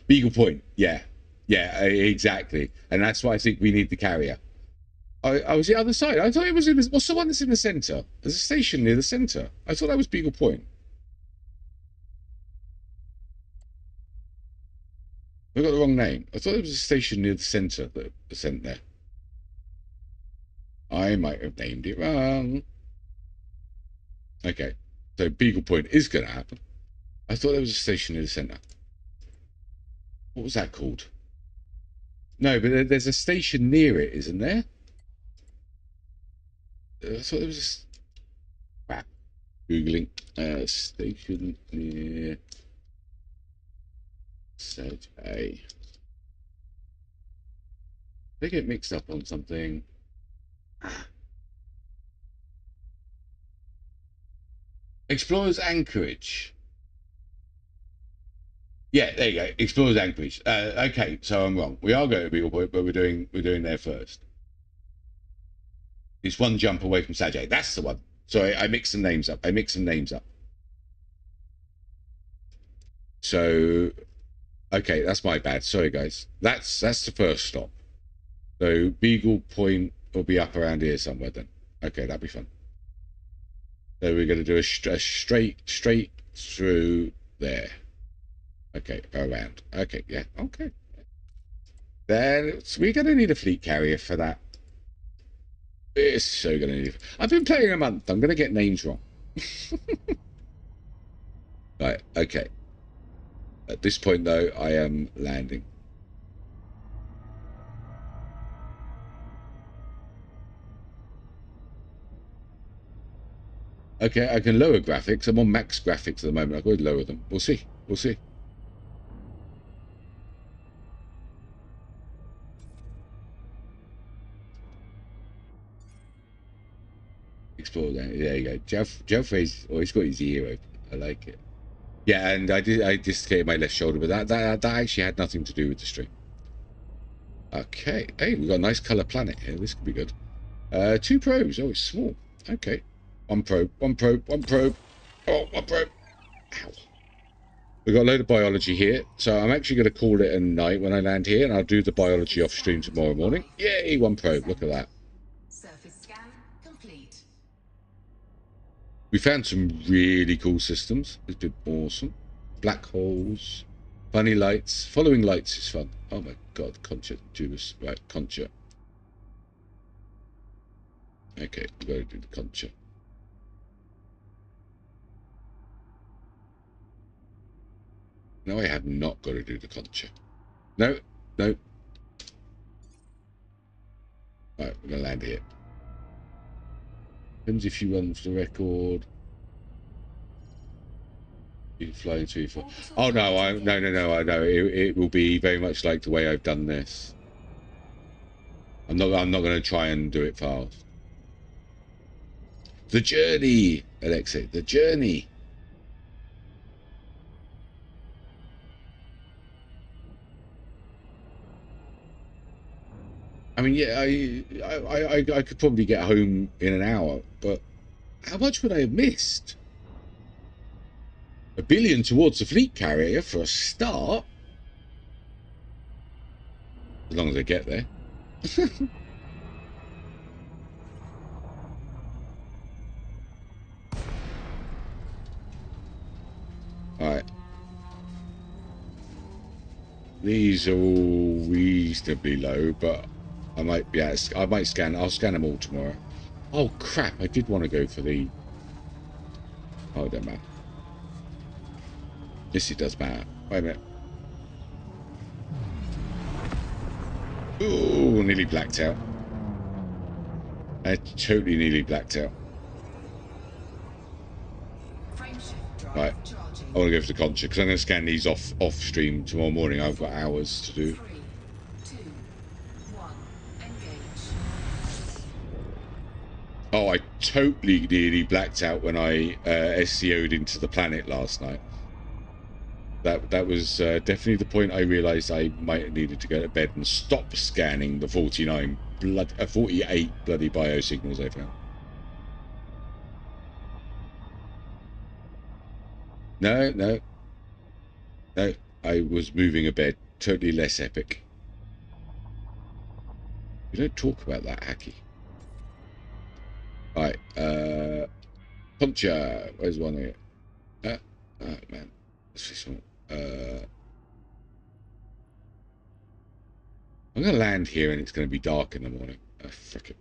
Beagle Point, yeah. Yeah, exactly. And that's why I think we need the carrier. I was the other side. I thought it was in the... What's the one that's in the centre? There's a station near the centre. I thought that was Beagle Point. I got the wrong name. I thought there was a station near the centre that was sent there. I might have named it wrong. Okay, so Beagle Point is going to happen. I thought there was a station near the centre. What was that called? No, but there's a station near it, isn't there? I thought there was a... Crap. Googling. Station near... Search A. They get mixed up on something. Explorers Anchorage. Yeah, there you go. Explorers Anchorage. Okay, so I'm wrong. We are going to Beagle Point, but we're doing there first. It's 1 jump away from Sajay. That's the one. Sorry, I mixed some names up. So, okay, that's my bad. Sorry, guys. That's the first stop. So Beagle Point will be up around here somewhere then. Okay, that'd be fun. So we're going to do a straight through there. Okay, around. Okay, yeah, okay. Then we're going to need a fleet carrier for that. It's so going to need it. I've been playing a month. I'm going to get names wrong. Right, okay. At this point, though, I am landing. Okay, I can lower graphics. I'm on max graphics at the moment. I'll go lower them. We'll see. We'll see. Explore that. There you go. Geoffrey's always got his ear open. I like it. Yeah, and I dislocated my left shoulder, but that actually had nothing to do with the stream. Okay. Hey, we've got a nice colour planet here. This could be good. 2 probes. Oh, it's small. Okay. One probe. Oh, 1 probe. Ow. We've got a load of biology here, so I'm actually going to call it a night when I land here, and I'll do the biology off stream tomorrow morning. Yay, 1 probe. Look at that. Surface scan complete. We found some really cool systems. It's been awesome. Black holes, funny lights. Following lights is fun. Oh my god, Concha, Jubas. Right, Concha. Okay, we've got to do the Concha. No, I have not got to do the concha. No, no. Right, we're going to land here. Depends if you run for the record. You can fly into for. Oh no! No! I know it will be very much like the way I've done this. I'm not going to try and do it fast. The journey, Alexei. The journey. I mean, yeah, I could probably get home in an hour, but how much would I have missed? $1 billion towards the fleet carrier for a start. As long as I get there. Alright. These are all reasonably low, but I might be I might scan. I'll scan them all tomorrow. Oh crap! I did want to go for the. Oh, it don't matter. Yes, it does matter. Wait a minute. Ooh, nearly blacked out. I totally nearly blacked out. Right. I want to go for the concha because I'm going to scan these off stream tomorrow morning. I've got hours to do. 3, 2, 1, engage. Oh, I totally nearly blacked out when I SCO'd into the planet last night. That was definitely the point I realised I might have needed to go to bed and stop scanning the 48 bloody biosignals I found. No. I was moving a bed. Totally less epic. We don't talk about that, Hacky. Right, Puncher. Where's one here? Oh man, what's this one? I'm gonna land here and it's gonna be dark in the morning. Oh, frick it.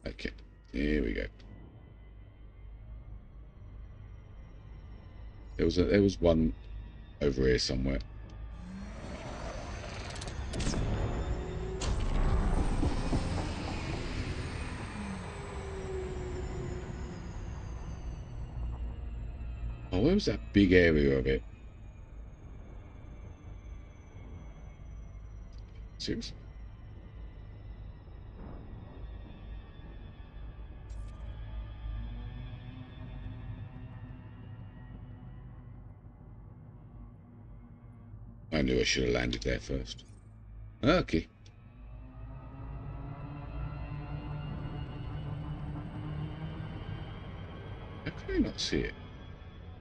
Okay, here we go. There was one over here somewhere. Oh, where was that big area of it? Seriously? I knew I should have landed there first. Okay. How can I not see it?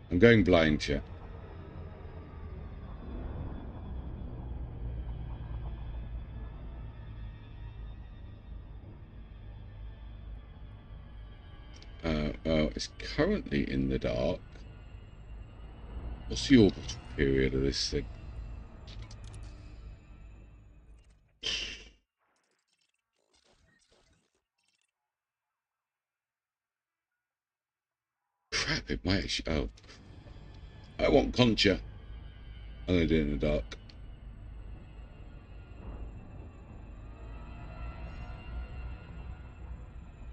I'm going blind, chat. Well, it's currently in the dark. What's the orbital period of this thing? Crap, it might actually... Oh. I want concha. I'm going to do it in the dark.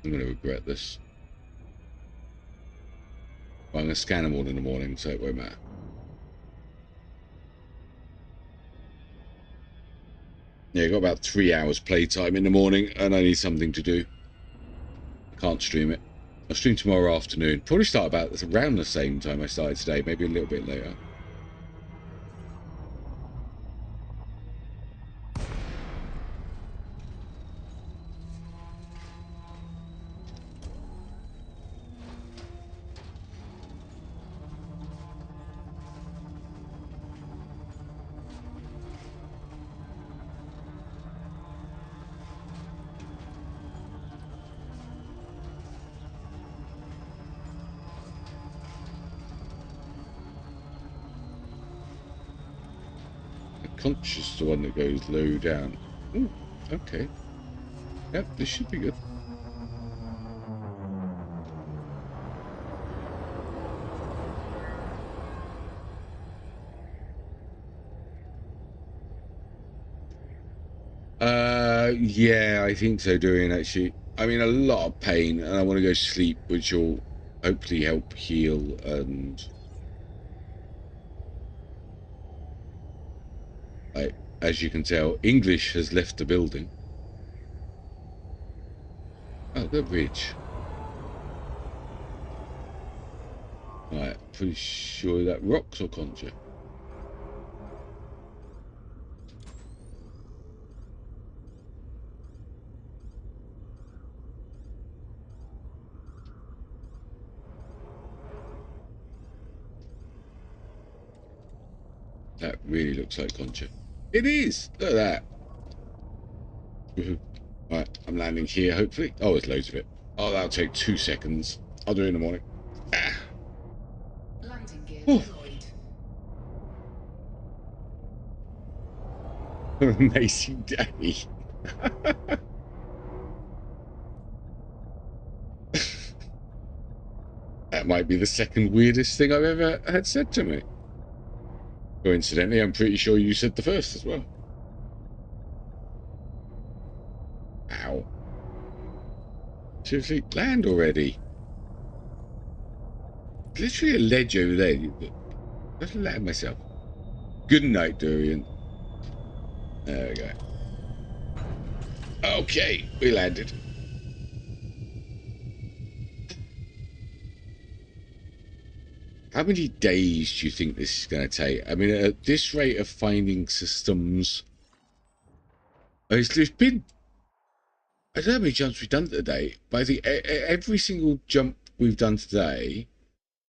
I'm going to regret this. Well, I'm going to scan them all in the morning, so it won't matter. Yeah, got about 3 hours playtime in the morning, and I need something to do. I can't stream it. I'll stream tomorrow afternoon. Probably start about around the same time I started today, maybe a little bit later. Conscious, the one that goes low down. Ooh, okay. Yep, this should be good. Yeah, I think so, Dorian, actually. I'm in a lot of pain and I want to go sleep, which will hopefully help heal. And as you can tell, English has left the building. Oh, the bridge. Right, pretty sure that rocks or conjure. That really looks like conjure. It is! Look at that. Right, I'm landing here, hopefully. Oh, there's loads of it. Oh, that'll take 2 seconds. I'll do it in the morning. Ah. Landing gear Whew. deployed. Amazing day. That might be the second weirdest thing I've ever had said to me. Coincidentally, I'm pretty sure you said the first as well. Ow. Seriously, land already. Literally a ledge over there. Let's land myself. Good night, Dorian. There we go. Okay, we landed. How many days do you think this is going to take? I mean, at this rate of finding systems, it's been, I don't know how many jumps we've done today, but I think every single jump we've done today,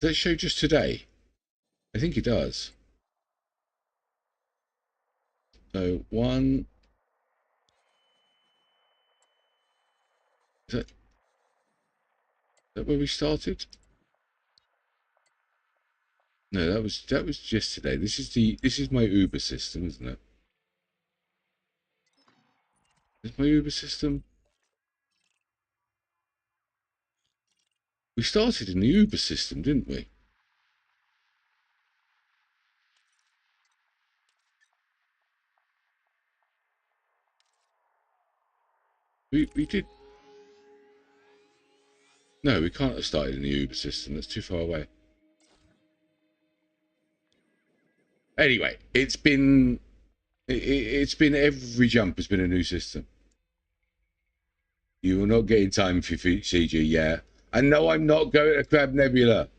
does it show just today? I think it does. So one, is that where we started? No, that was just today. This is my Uber system, isn't it? Is my Uber system? We started in the Uber system, didn't we? We did. No, we can't have started in the Uber system. That's too far away. Anyway, it's been every jump has been a new system. You will not get in time for CG, yeah. And no, I'm not going to Crab Nebula.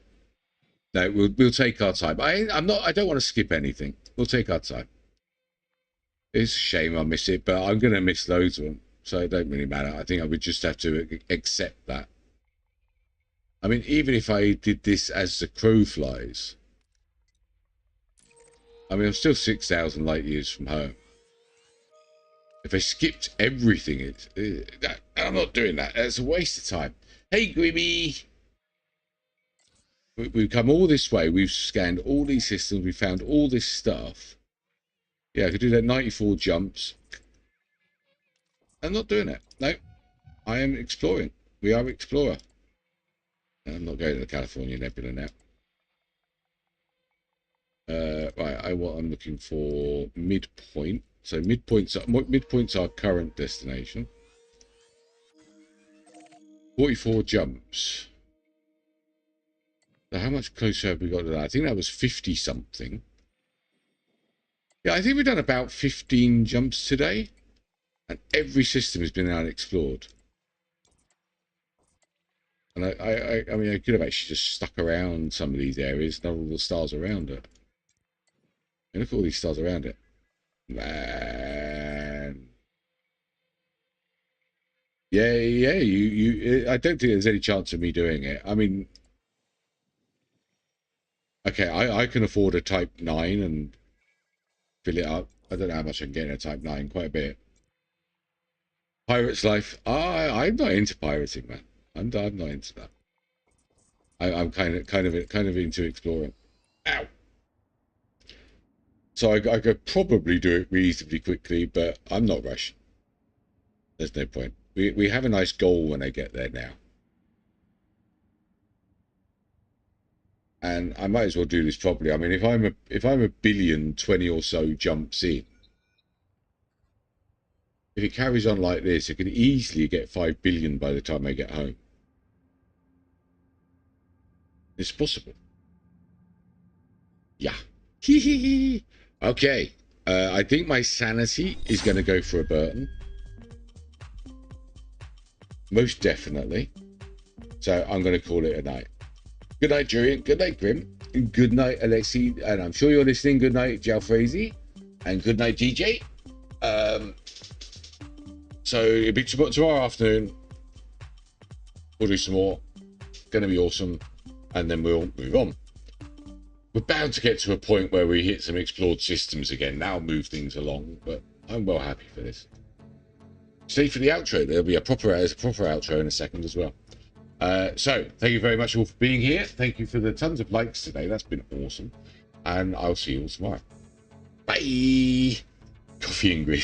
No, we'll take our time. I don't want to skip anything. We'll take our time. It's a shame I miss it, but I'm going to miss loads of them, so it don't really matter. I think I would just have to accept that. I mean, even if I did this as the crow flies, I mean, I'm still 6,000 light years from home. If I skipped everything, I'm not doing that. It's a waste of time. Hey, Grimmy! We've come all this way. We've scanned all these systems. We found all this stuff. Yeah, I could do that 94 jumps. I'm not doing it. No, I am exploring. We are explorer. I'm not going to the California Nebula now. Right, I'm looking for midpoint. So midpoint's our current destination. 44 jumps. So how much closer have we got to that? I think that was 50 something. Yeah, I think we've done about 15 jumps today, and every system has been unexplored. And I mean, I could have actually just stuck around some of these areas, not all the stars around it. And look at all these stars around it. Man. Yeah, I don't think there's any chance of me doing it. I mean, okay, I can afford a Type 9 and fill it up. I don't know how much I can get in a Type 9, quite a bit. Pirate's Life. I'm not into pirating, man. I'm not into that. I'm kind of into exploring. Ow. So I could probably do it reasonably quickly, but I'm not rushing. There's no point. We have a nice goal when I get there now. And I might as well do this properly. I mean, if I'm a billion 20 or so jumps in, if it carries on like this, it could easily get 5 billion by the time I get home. It's possible. Yeah. Okay. I think my sanity is going to go for a Burton. Most definitely. So I'm going to call it a night. Good night, Julian. Good night, Grim. Good night, Alexi. And I'm sure you're listening. Good night, Jalfrazy. And good night, DJ. So it'll be tomorrow afternoon. We'll do some more. Going to be awesome. And then we'll move on. We're bound to get to a point where we hit some explored systems again. That'll move things along. But I'm well happy for this. Stay for the outro. There'll be a proper outro in a second as well. So thank you very much all for being here. Thank you for the tons of likes today. That's been awesome. And I'll see you all tomorrow. Bye. Coffee and green.